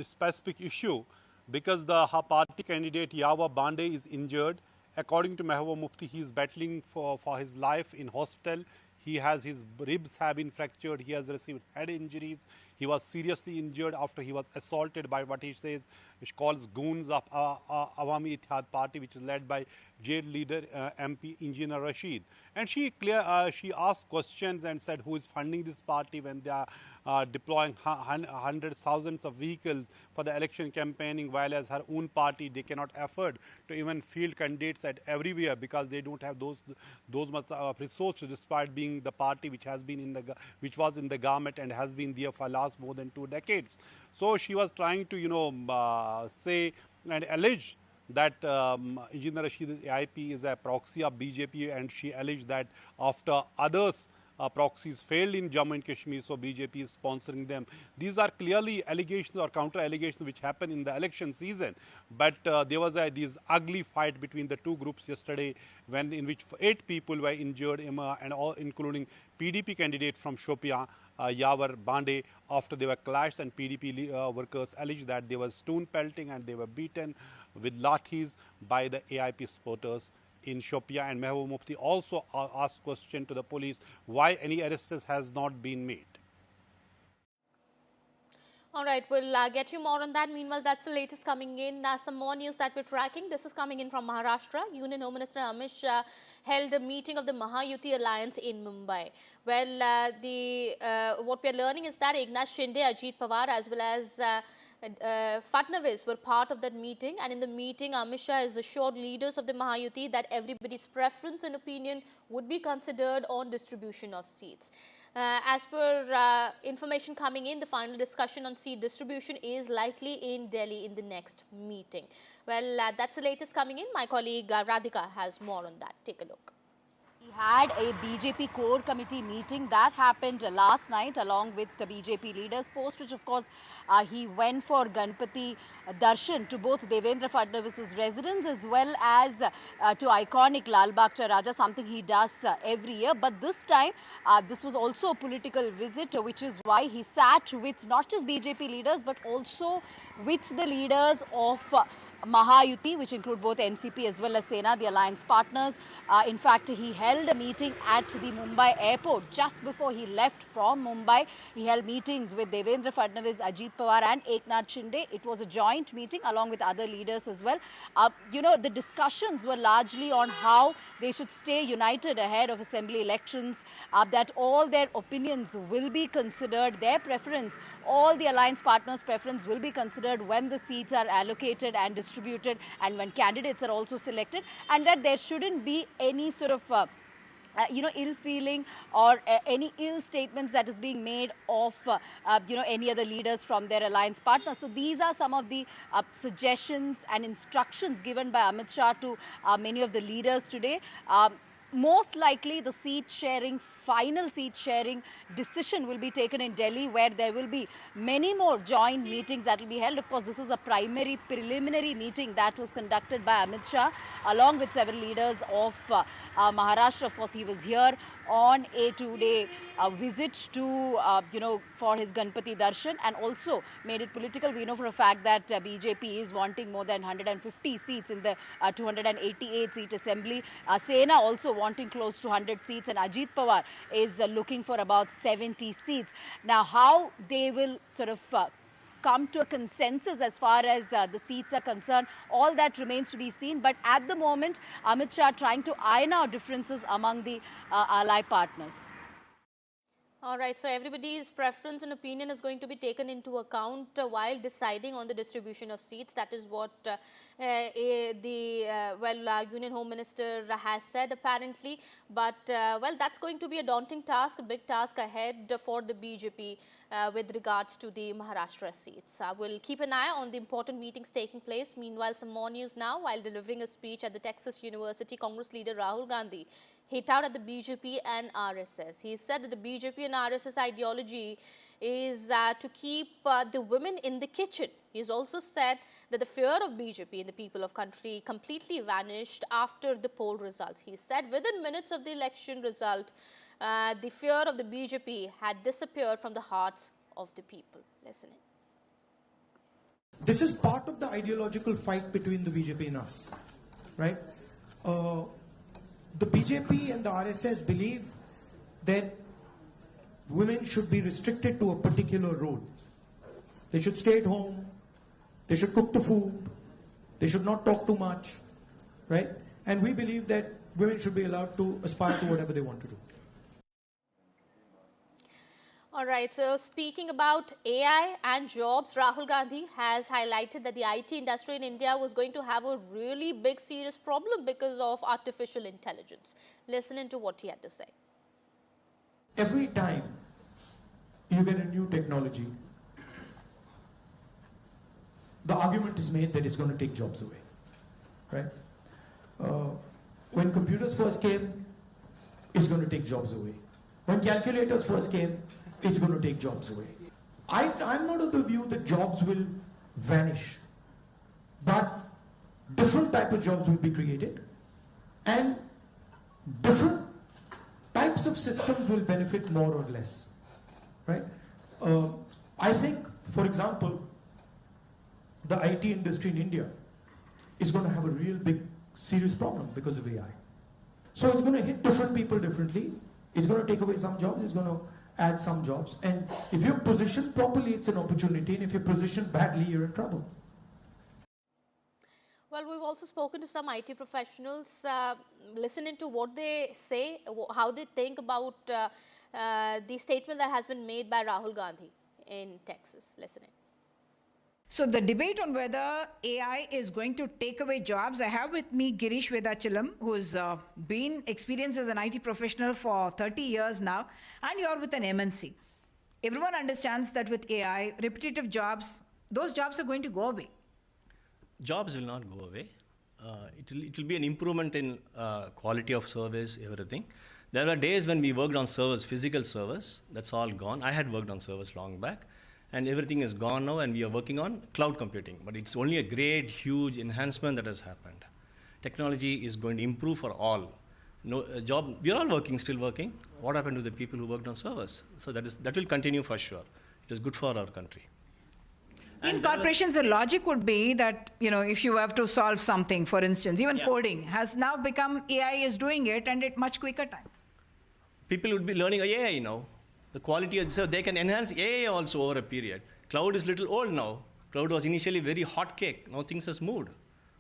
specific issue because the party candidate Yawa Bande is injured. According to Mehbooba Mufti, he is battling for his life in hospital. His ribs have been fractured. He has received head injuries. He was seriously injured after he was assaulted by what he says, which calls goons of Awami Ittihad party, which is led by jail leader MP Engineer Rashid. And she asked questions and said who is funding this party when they are deploying hundreds, thousands of vehicles for the election campaigning, while as her own party they cannot afford to even field candidates at everywhere because they don't have those much resources, despite being the party which was in the government and has been there for last more than 2 decades. So she was trying to say and allege that Engineer Rashid AIP is a proxy of BJP, and she alleged that after others proxies failed in Jammu and Kashmir, so BJP is sponsoring them. These are clearly allegations or counter allegations which happened in the election season. But there was this ugly fight between the two groups yesterday, in which 8 people were injured, and all including PDP candidate from Shopian, Jawhar Bande, after they were clashed, and PDP workers alleged that there was stone pelting and they were beaten with lathis by the AIP supporters in Shopian. And Mehbooba Mufti also asked question to the police why any arrests has not been made. All right, we'll get you more on that. Meanwhile, that's the latest coming in. Some more news that we're tracking. This is coming in from Maharashtra. Union Home Minister Amit Shah held a meeting of the Mahayuti Alliance in Mumbai. Well, what we're learning is that Eknath Shinde, Ajit Pawar, as well as Fadnavis were part of that meeting, and in the meeting Amit Shah has assured leaders of the Mahayuti that everybody's preference and opinion would be considered on distribution of seats. As per information coming in, the final discussion on seat distribution is likely in Delhi in the next meeting. Well, that's the latest coming in. My colleague Radhika has more on that. Take a look. We had a BJP core committee meeting that happened last night along with the BJP leaders, post which of course he went for Ganpati Darshan to both Devendra Fadnavis's residence as well as to iconic Lal Bagh Cha Raja, something he does every year. But this time this was also a political visit, which is why he sat with not just BJP leaders but also with the leaders of Mahayuti, which include both NCP as well as Sena, the alliance partners. In fact, he held a meeting at the Mumbai airport just before he left from Mumbai. He held meetings with Devendra Fadnavis, Ajit Pawar and Eknath Shinde. It was a joint meeting along with other leaders as well. The discussions were largely on how they should stay united ahead of assembly elections, that all their opinions will be considered, their preference, all the alliance partners' preference will be considered when the seats are allocated and distributed and when candidates are also selected, and that there shouldn't be any sort of ill feeling or any ill statements that is being made of any other leaders from their alliance partners. So these are some of the suggestions and instructions given by Amit Shah to many of the leaders today. Most likely the final seat sharing decision will be taken in Delhi, where there will be many more joint meetings that will be held. Of course, this is a preliminary meeting that was conducted by Amit Shah along with several leaders of Maharashtra. Of course, he was here on a 2-day visit to, for his Ganpati Darshan, and also made it political. We know for a fact that BJP is wanting more than 150 seats in the 288-seat assembly. Sena also wanting close to 100 seats, and Ajit Pawar is looking for about 70 seats. Now, how they will sort of come to a consensus as far as the seats are concerned, all that remains to be seen. But at the moment, Amit Shah trying to iron out differences among the ally partners. All right, so everybody's preference and opinion is going to be taken into account while deciding on the distribution of seats. That is what Union Home Minister has said apparently. But, that's going to be a daunting task, a big task ahead for the BJP with regards to the Maharashtra seats. We'll keep an eye on the important meetings taking place. Meanwhile, some more news now. While delivering a speech at the Texas University, Congress leader Rahul Gandhi hit out at the BJP and RSS. He said that the BJP and RSS ideology is to keep the women in the kitchen. He's also said that the fear of BJP in the people of country completely vanished after the poll results. He said within minutes of the election result, the fear of the BJP had disappeared from the hearts of the people. Listen in. This is part of the ideological fight between the BJP and us, right? The BJP and the RSS believe that women should be restricted to a particular role. They should stay at home, they should cook the food, they should not talk too much, right? And we believe that women should be allowed to aspire to whatever they want to do. All right, so speaking about AI and jobs, Rahul Gandhi has highlighted that the IT industry in India was going to have a really big, serious problem because of artificial intelligence. Listen to what he had to say. Every time you get a new technology, the argument is made that it's going to take jobs away, right? When computers first came, it's going to take jobs away. When calculators first came, it's going to take jobs away. I'm not of the view that jobs will vanish, but different type of jobs will be created, and different types of systems will benefit more or less, right? I think, for example, the IT industry in India is going to have a real big, serious problem because of AI. So it's going to hit different people differently. It's going to take away some jobs, it's going to add some jobs. And if you're positioned properly, it's an opportunity. And if you're positioned badly, you're in trouble. Well, we've also spoken to some IT professionals, listening to what they say, how they think about the statement that has been made by Rahul Gandhi in Texas. Listen in. So the debate on whether AI is going to take away jobs, I have with me Girish Vedachalam, who's been experienced as an IT professional for 30 years now, and you're with an MNC. Everyone understands that with AI, repetitive jobs, those jobs are going to go away. Jobs will not go away. It will be an improvement in quality of service, everything. There were days when we worked on servers, physical servers, that's all gone. I had worked on servers long back. And everything is gone now, and we are working on cloud computing. But it's only a great, huge enhancement that has happened. Technology is going to improve for all. No job. We are all working, still working. What happened to the people who worked on servers? So that will continue for sure. It is good for our country. In corporations, the logic would be that, if you have to solve something, for instance, even coding has now become AI is doing it and at much quicker time. People would be learning AI now. The quality so they can enhance AI also over a period. Cloud is little old now. Cloud was initially very hot cake. Now things has moved.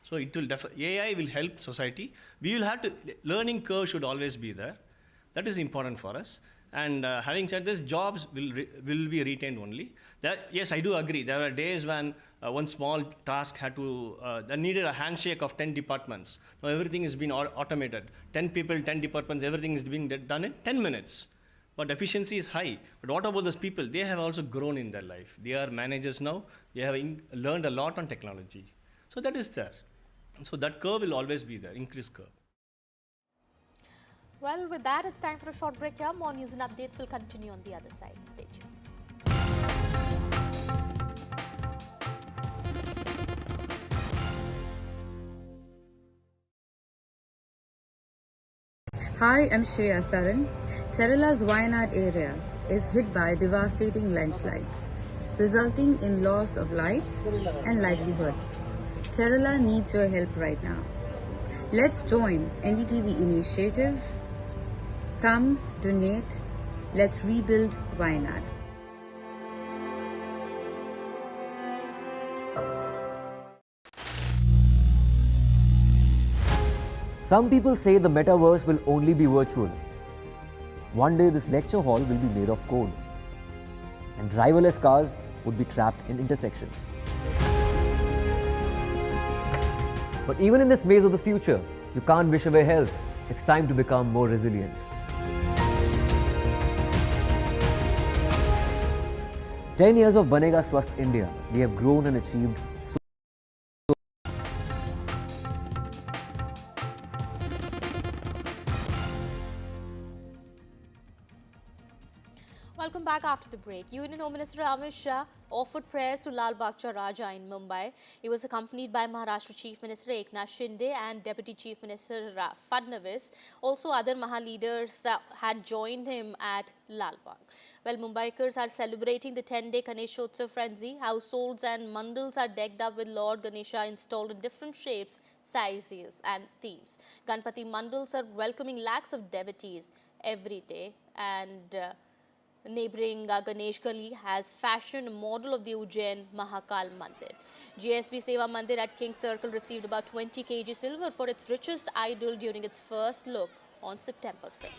So it will AI will help society. We will have to, learning curve should always be there. That is important for us. And having said this, jobs will be retained only. Yes, I do agree. There were days when one small task had to, that needed a handshake of 10 departments. Now everything is being automated. 10 people, 10 departments, everything is being done in 10 minutes. But efficiency is high. But what about those people? They have also grown in their life. They are managers now. They have learned a lot on technology. So that is there. So that curve will always be there, increased curve. Well, with that, it's time for a short break here. More news and updates will continue on the other side. Stay tuned. Hi, I'm Shreya Saran. Kerala's Wayanad area is hit by devastating landslides, resulting in loss of lives and livelihood. Kerala needs your help right now. Let's join NDTV initiative. Come, donate, let's rebuild Wayanad. Some people say the metaverse will only be virtual. One day this lecture hall will be made of code, and driverless cars would be trapped in intersections. But even in this maze of the future, you can't wish away health. It's time to become more resilient. 10 years of Banega Swasth India, we have grown and achieved so. Welcome back after the break. Union Home Minister Amit Shah offered prayers to Lal Bagcha Raja in Mumbai. He was accompanied by Maharashtra Chief Minister Eknath Shinde and Deputy Chief Minister Fadnavis. Also, other Maha leaders had joined him at Lal Bagh. Well, Mumbaikars are celebrating the 10-day Ganeshotsav frenzy. Households and mandals are decked up with Lord Ganesha installed in different shapes, sizes and themes. Ganpati mandals are welcoming lakhs of devotees every day, and neighbouring Ganesh Gali has fashioned a model of the Ujjain Mahakal Mandir. GSB Seva Mandir at King's Circle received about 20 kg silver for its richest idol during its first look on September 5th.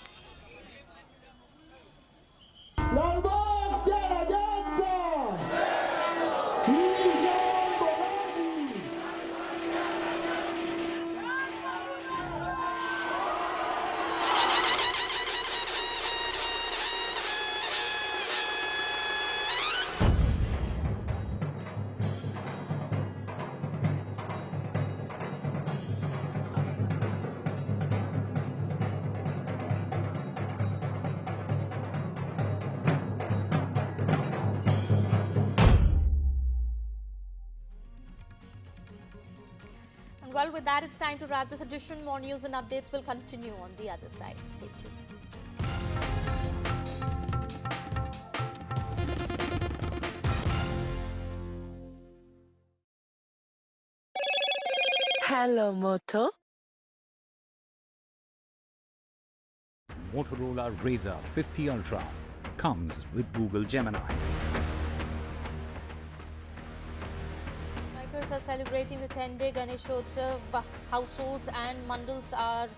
Well, with that, it's time to wrap this edition. More news and updates will continue on the other side. Stay tuned. Hello, Moto. Motorola Razr 50 Ultra comes with Google Gemini. Bikers are celebrating the 10-day Ganeshotsav. Households and mandals are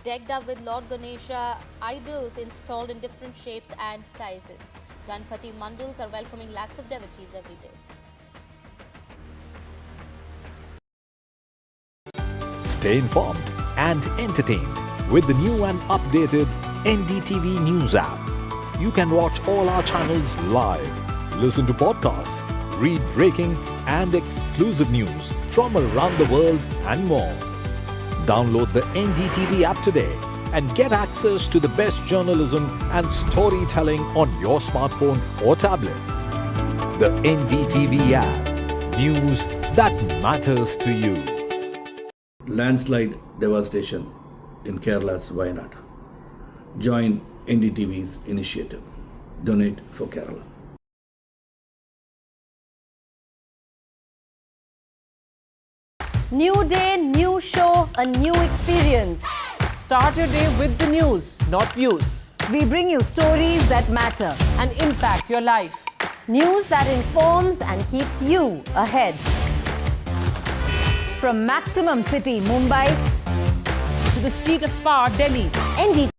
decked up with Lord Ganesha idols installed in different shapes and sizes. Ganpati mandals are welcoming lakhs of devotees every day. Stay informed and entertained with the new and updated NDTV News app. You can watch all our channels live, listen to podcasts, read breaking and exclusive news from around the world and more. Download the NDTV app today and get access to the best journalism and storytelling on your smartphone or tablet. The NDTV app. News that matters to you. Landslide devastation in Kerala's Wayanad. Join NDTV's initiative. Donate for Kerala. New day, new show, a new experience. Start your day with the news, not views. We bring you stories that matter and impact your life. News that informs and keeps you ahead. From Maximum City, Mumbai, to the seat of power, Delhi, NDTV.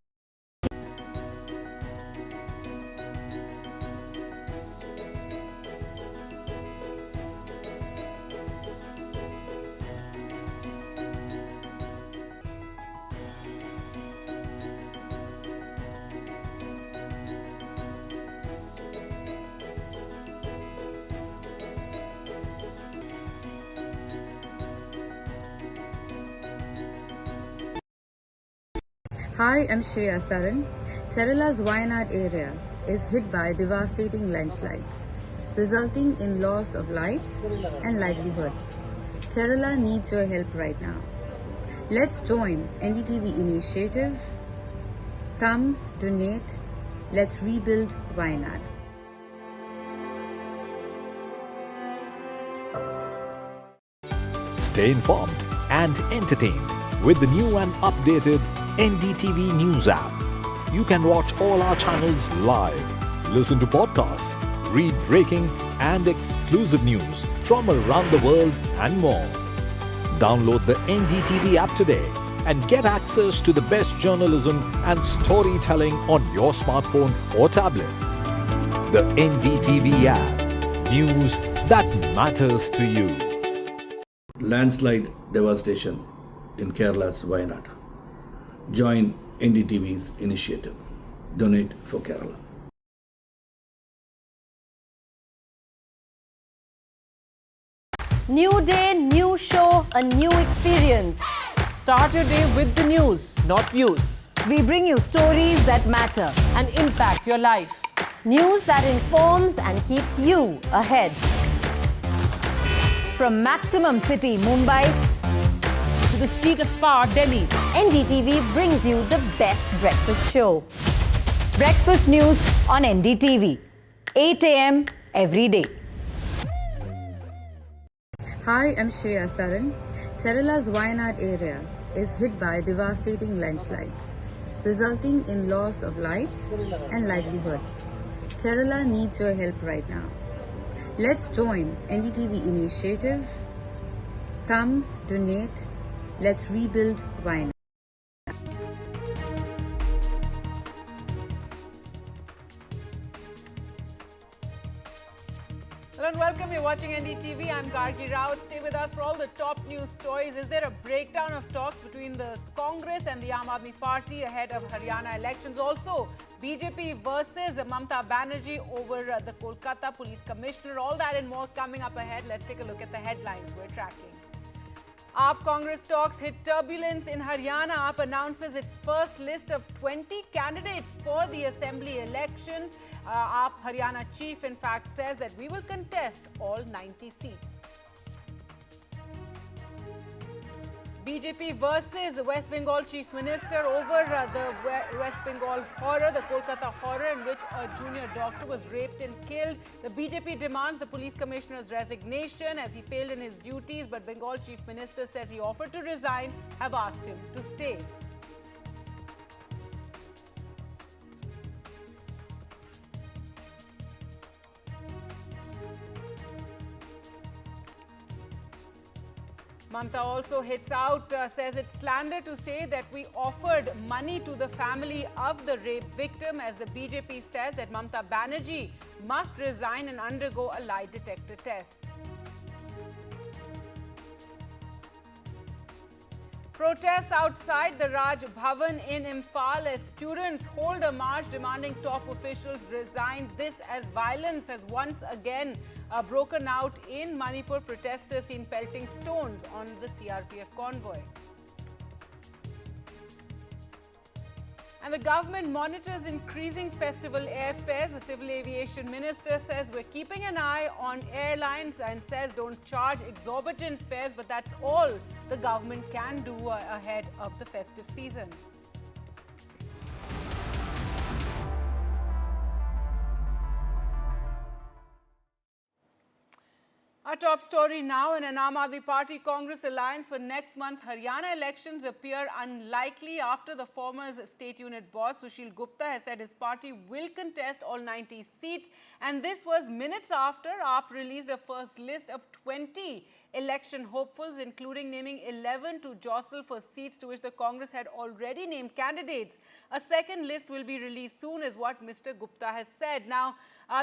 Hi, I'm Shreya Saran. Kerala's Wayanad area is hit by devastating landslides, resulting in loss of lives and livelihood. Kerala needs your help right now. Let's join NDTV initiative. Come, donate, let's rebuild Wayanad. Stay informed and entertained with the new and updated NDTV News app. You can watch all our channels live, listen to podcasts, read breaking and exclusive news from around the world and more. Download the NDTV app today and get access to the best journalism and storytelling on your smartphone or tablet. The NDTV app. News that matters to you. Landslide devastation in Kerala's Wayanad. Join NDTV's initiative. Donate for Kerala. New day, new show, a new experience. Start your day with the news, not views. We bring you stories that matter and impact your life. News that informs and keeps you ahead. From Maximum City, Mumbai, to the seat of power, Delhi, NDTV brings you the best breakfast show. Breakfast news on NDTV, 8 a.m. every day. Hi, I'm Shreya Saran. Kerala's Wayanad area is hit by devastating landslides, resulting in loss of lives and livelihood. Kerala needs your help right now. Let's join NDTV initiative. Come, donate, let's rebuild Wayanad. Hello and welcome. You're watching NDTV. I'm Gargi Rao. Stay with us for all the top news stories. Is there a breakdown of talks between the Congress and the Aam Aadmi Party ahead of Haryana elections? Also, BJP versus Mamta Banerjee over the Kolkata Police Commissioner. All that and more coming up ahead. Let's take a look at the headlines we're tracking. AAP Congress talks hit turbulence in Haryana. AAP announces its first list of 20 candidates for the assembly elections. AAP Haryana chief, in fact, says that we will contest all 90 seats. BJP versus West Bengal Chief Minister over the West Bengal horror, the Kolkata horror, in which a junior doctor was raped and killed. The BJP demands the police commissioner's resignation as he failed in his duties, but Bengal Chief Minister says he offered to resign, have asked him to stay. Mamta also hits out, says it's slander to say that we offered money to the family of the rape victim, as the BJP says that Mamta Banerjee must resign and undergo a lie detector test. Protests outside the Raj Bhavan in Imphal as students hold a march demanding top officials resign. This as violence has once again broken out in Manipur. Protesters seen pelting stones on the CRPF convoy. And the government monitors increasing festival airfares. The Civil Aviation Minister says we're keeping an eye on airlines and says don't charge exorbitant fares, but that's all the government can do ahead of the festive season. Our top story now, in an Aam Aadmi Party Congress alliance for next month's Haryana elections appear unlikely after the former state unit boss Sushil Gupta has said his party will contest all 90 seats, and this was minutes after AAP released a first list of 20 election hopefuls, including naming 11 to jostle for seats to which the Congress had already named candidates. A second list will be released soon, is what Mr. Gupta has said. Now,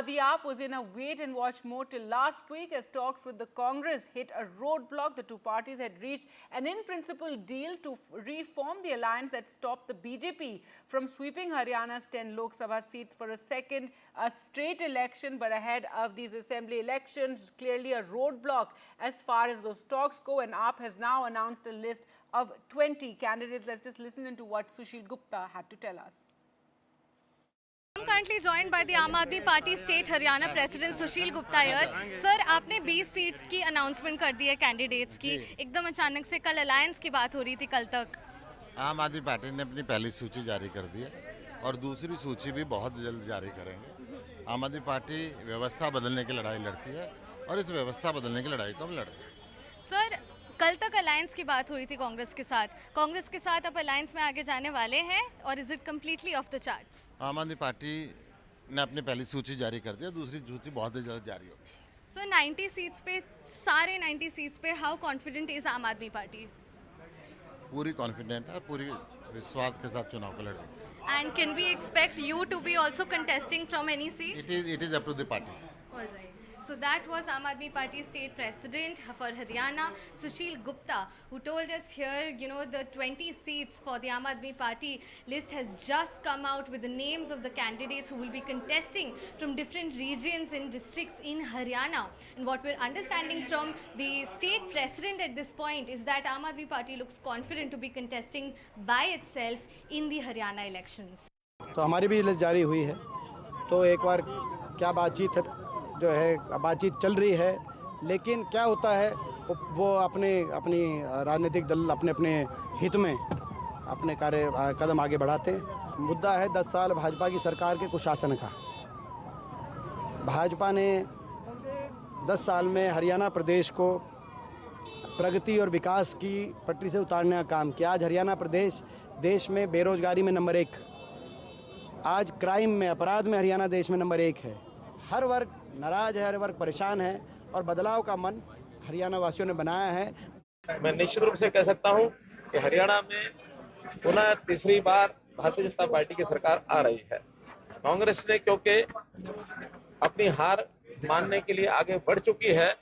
the AAP was in a wait-and-watch mode till last week as talks with the Congress hit a roadblock. The two parties had reached an in-principle deal to reform the alliance that stopped the BJP from sweeping Haryana's 10 Lok Sabha seats for a second straight election. But ahead of these assembly elections, clearly a roadblock as far as those talks go, and AAP has now announced a list of 20 candidates. Let's just listen into what Sushil Gupta had to tell us. I'm currently joined by the Aam Aadmi Party State Haryana President Sushil Gupta here. Sir, आपने 20 seat की announcement कर दी है candidates की, एकदम अचानक से कल alliance की बात हो रही थी कल तक। आम आदमी पार्टी ने अपनी पहली सूची जारी कर दी है और दूसरी सूची भी बहुत जल्द जारी करेंगे। आम आदमी पार्टी व्यवस्था बदलने की लड़ाई लड़ती है और इस व्यवस्था बदलने की लड़ाई को हम लड़ रहे हैं। सर, कल तक अलायंस की बात हो रही थी कांग्रेस के साथ अब अलायंस में आगे जाने वाले हैं, और is it completely of the charts? आम आदमी पार्टी ने अपनी पहली सूची जारी कर दी है, दूसरी सूची बहुत जल्द जारी होगी। सर, 90 सीट्स पे, सारे 90 सीट्स पे हाउ कॉन्फिडेंट इज आम आदमी पार्टी? पूरी कॉन्फिडेंट है, पूरी विश्वास के साथ चुनाव को लड़ेगी। And can we expect you to be also contesting from any seat? It is up to the party. Alright, so that was Aam Aadmi Party State President for Haryana, Sushil Gupta, who told us here, you know, the 20 seats for the Aam Aadmi Party list has just come out with the names of the candidates who will be contesting from different regions and districts in Haryana. And what we're understanding from the state president at this point is that Aam Aadmi Party looks confident to be contesting by itself in the Haryana elections. तो हमारी भी list जारी हुई है, तो एक बार क्या बातचीत जो है बातचीत चल रही है, लेकिन क्या होता है वो अपनी राजनीतिक दल अपने अपने हित में अपने कदम आगे बढ़ाते हैं। मुद्दा है 10 साल भाजपा की सरकार के कुशासन का। भाजपा ने 10 साल में हरियाणा प्रदेश को प्रगति और विकास की पटरी से उतारने का काम किया। आज हरियाणा प्रदेश देश में बेरोजगारी में नंबर 1, आज क्राइम में, अपराध में हरियाणा देश में नंबर 1 है। हर वर्ग नाराज है, हर वर्ग परेशान है और बदलाव का मन हरियाणा वासियों ने बनाया है। मैं निश्चित रूप से कह सकता हूं कि हरियाणा में पुनः तीसरी बार भारतीय जनता पार्टी की सरकार आ रही है। कांग्रेस ने क्योंकि अपनी हार मानने के लिए आगे बढ़ चुकी है,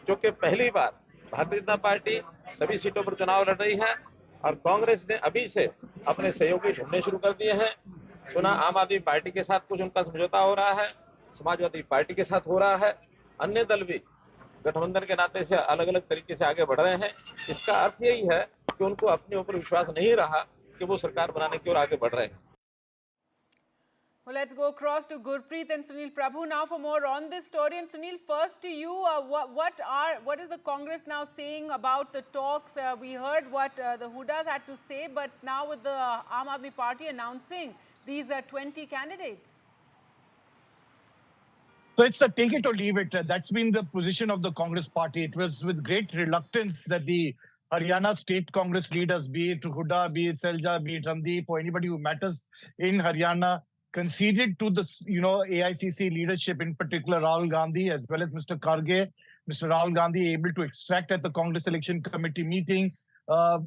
क्योंकि पहली बार भारतीय जनता पार्टी सभी सीटों पर चुनाव लड़ रही है और कांग्रेस ने अभी से अपने सहयोगी ढूंढने शुरू कर दिए हैं। सुना आम आदमी पार्टी के साथ कुछ उनका समझौता हो रहा है, समाजवादी पार्टी के साथ हो रहा है, अन्य दल भी गठबंधन के नाते से अलग अलग तरीके से आगे बढ़ रहे हैं। इसका अर्थ यही है कि उनको अपने ऊपर विश्वास नहीं रहा कि वो सरकार बनाने की ओर आगे बढ़ रहे हैं। Well, let's go across to Gurpreet and Sunil Prabhu now for more on this story. And Sunil, first to you, what is the Congress now saying about the talks? We heard what the Hoodas had to say, but now with the Aam Aadmi Party announcing these 20 candidates. So it's a take it or leave it. That's been the position of the Congress party. It was with great reluctance that the Haryana state Congress leaders, be it Hooda, be it Selja, be it Randeep, or anybody who matters in Haryana, conceded to the AICC leadership, in particular Rahul Gandhi as well as Mr. Kharge. Mr. Rahul Gandhi able to extract at the Congress Election Committee meeting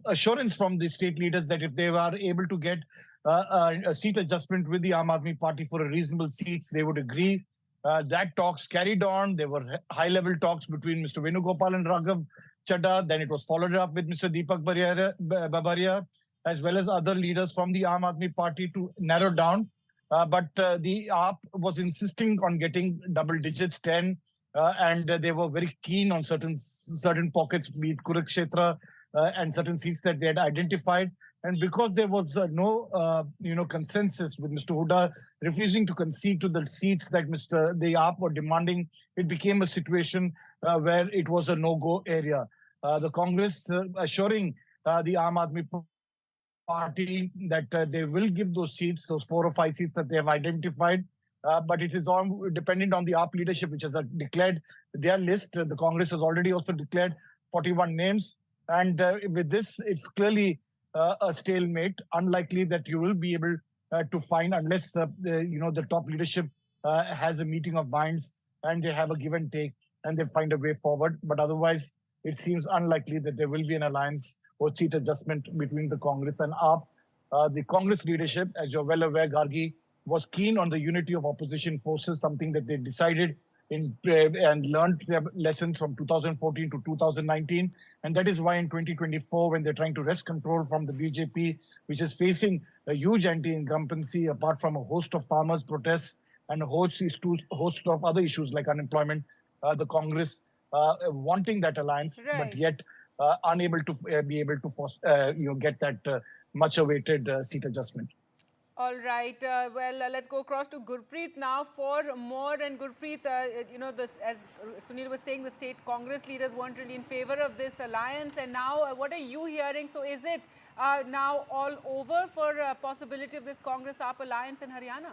assurance from the state leaders that if they were able to get a seat adjustment with the Aam Aadmi Party for a reasonable seats, they would agree. That talks carried on. There were high-level talks between Mr. Venugopal and Raghav Chadha. Then it was followed up with Mr. Deepak Babaria, as well as other leaders from the Aam Aadmi Party to narrow down. But the AAP was insisting on getting double digits, 10, and they were very keen on certain pockets, be it Kurukshetra and certain seats that they had identified. And because there was no consensus with Mr. Hooda refusing to concede to the seats that the AAP were demanding, it became a situation where it was a no-go area. The Congress assuring the Aam Aadmi Party that they will give those seats, those 4 or 5 seats that they have identified. but it is all dependent on the AAP leadership, which has declared their list. The Congress has already also declared 41 names. And with this, it's clearly a stalemate, unlikely that you will be able to find unless, the top leadership has a meeting of minds and they have a give and take and they find a way forward. But otherwise, it seems unlikely that there will be an alliance or seat adjustment between the Congress and AAP. The Congress leadership, as you're well aware, Gargi, was keen on the unity of opposition forces, something that they decided and learned their lessons from 2014 to 2019. And that is why in 2024, when they're trying to wrest control from the BJP, which is facing a huge anti-incumbency, apart from a host of farmers' protests and a host of other issues like unemployment, the Congress wanting that alliance, but yet unable to be able to get that much-awaited seat adjustment. All right. Let's go across to Gurpreet now for more. And Gurpreet, as Sunil was saying, the state Congress leaders weren't really in favor of this alliance. And now, what are you hearing? So, is it now all over for possibility of this Congress-AAP alliance in Haryana?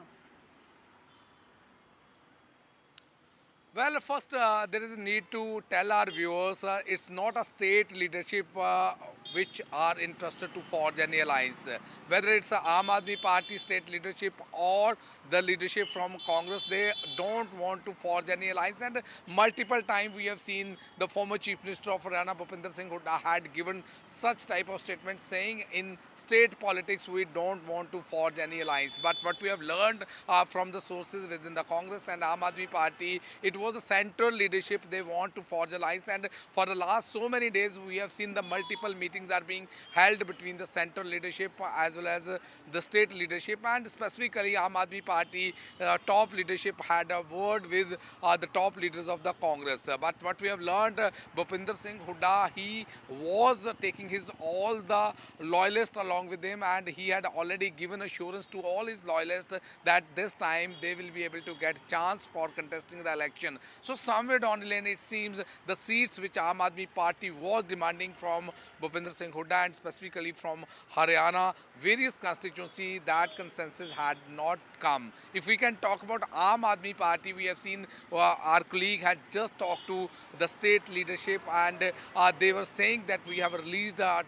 Well, first, there is a need to tell our viewers it's not a state leadership which are interested to forge any alliance. Whether it's a Aam Aadmi Party state leadership or the leadership from Congress, they don't want to forge any alliance. And multiple times we have seen the former Chief Minister of Haryana, Bhupinder Singh Hooda, had given such type of statements saying in state politics we don't want to forge any alliance. But what we have learned from the sources within the Congress and Aam Aadmi Party, it was the central leadership they want to forge alliance. And for the last so many days we have seen the multiple meetings are being held between the central leadership as well as the state leadership, and specifically Aam Aadmi Party top leadership had a word with the top leaders of the Congress. But what we have learned, Bhupinder Singh Hooda, he was taking all the loyalists along with him, and he had already given assurance to all his loyalists that this time they will be able to get chance for contesting the election. So somewhere down the lane, it seems the seats which Aam Aadmi Party was demanding from Bhupinder Singh Hooda and specifically from Haryana, various constituencies, that consensus had not come. If we can talk about Aam Aadmi Party, we have seen our colleague had just talked to the state leadership, and they were saying that we have released a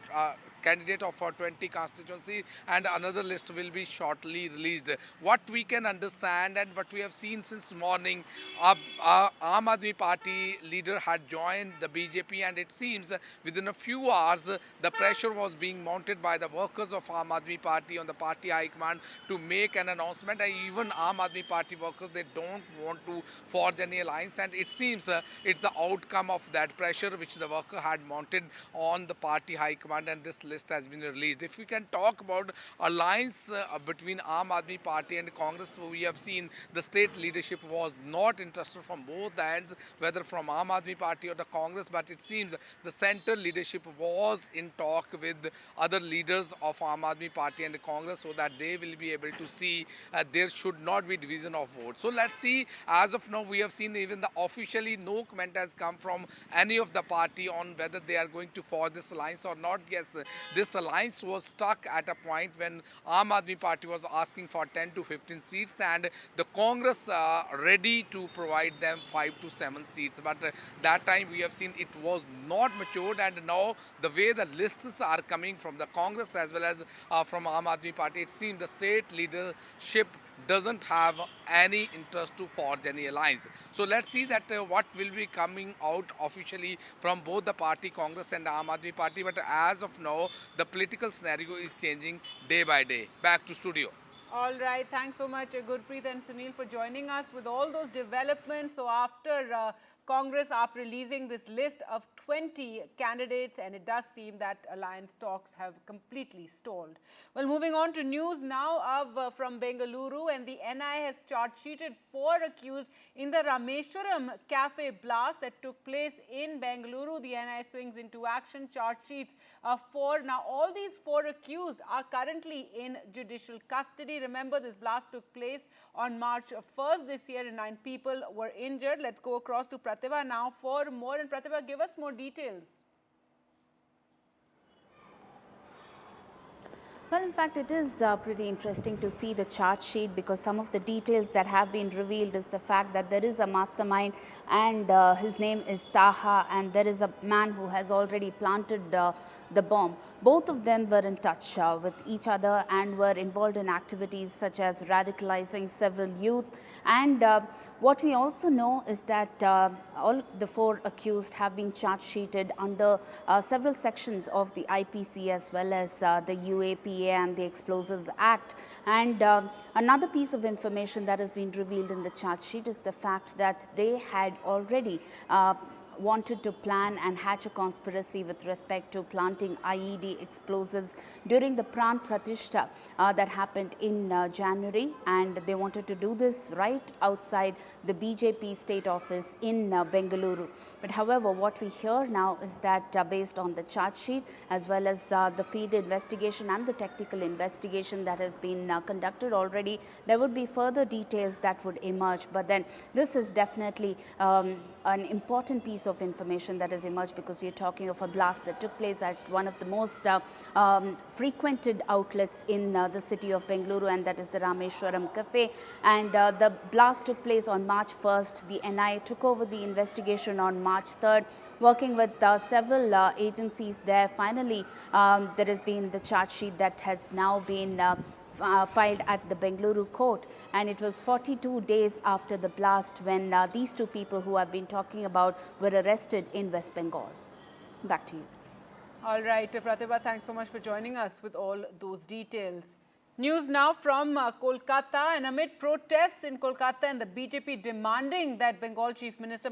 candidate of 20 constituency and another list will be shortly released. What we can understand and what we have seen since morning, Aam Aadmi Party leader had joined the BJP, and it seems within a few hours the pressure was being mounted by the workers of Aam Aadmi Party on the party high command to make an announcement. And even Aam Aadmi Party workers, they don't want to forge any alliance, and it seems it's the outcome of that pressure which the worker had mounted on the party high command, and this list has been released. If we can talk about alliance between Aam Aadmi Party and Congress, we have seen the state leadership was not interested from both ends, whether from Aam Aadmi Party or the Congress, but it seems the central leadership was in talk with other leaders of Aam Aadmi Party and the Congress so that they will be able to see there should not be division of votes. So let's see. As of now, we have seen even the officially no comment has come from any of the party on whether they are going to forge this alliance or not. Yes, this alliance was stuck at a point when Aam Aadmi Party was asking for 10 to 15 seats and the Congress ready to provide them 5 to 7 seats. But that time we have seen it was not matured, and now the way the lists are coming from the Congress as well as from Aam Aadmi Party, it seems the state leadership doesn't have any interest to forge any alliance. So let's see that what will be coming out officially from both the party, Congress and Aam Aadmi Party. But as of now, the political scenario is changing day by day. Back to studio. All right. Thanks so much, Gurpreet and Sunil, for joining us with all those developments. So after Congress after releasing this list of 20 candidates, and it does seem that alliance talks have completely stalled. Well, moving on to news now from Bengaluru, and the NI has charge-sheeted 4 accused in the Rameshwaram cafe blast that took place in Bengaluru. The NI swings into action, charge sheets 4. Now, all these 4 accused are currently in judicial custody. Remember, this blast took place on March 1st this year, and 9 people were injured. Let's go across to Pratibha now for more. And Pratibha, give us more details. Well, in fact, it is pretty interesting to see the charge sheet, because some of the details that have been revealed is the fact that there is a mastermind, and his name is Taha, and there is a man who has already planted the bomb. Both of them were in touch with each other and were involved in activities such as radicalizing several youth. And what we also know is that all the four accused have been charge sheeted under several sections of the IPC, as well as the UAPA and the Explosives Act. And another piece of information that has been revealed in the charge sheet is the fact that they had already wanted to plan and hatch a conspiracy with respect to planting IED explosives during the Pran Pratishta that happened in January, and they wanted to do this right outside the BJP state office in Bengaluru. But however, what we hear now is that based on the charge sheet, as well as the field investigation and the technical investigation that has been conducted already, there would be further details that would emerge. But then this is definitely an important piece of information that has emerged, because we are talking of a blast that took place at one of the most frequented outlets in the city of Bengaluru, and that is the Rameshwaram Cafe. And the blast took place on March 1st. The NIA took over the investigation on March 3rd, working with several agencies there. Finally, there has been the charge sheet that has now been filed at the Bengaluru court, and it was 42 days after the blast when these two people who I've been talking about were arrested in West Bengal. Back to you. All right, Pratibha, thanks so much for joining us with all those details. News now from Kolkata, and amid protests in Kolkata and the BJP demanding that Bengal Chief Minister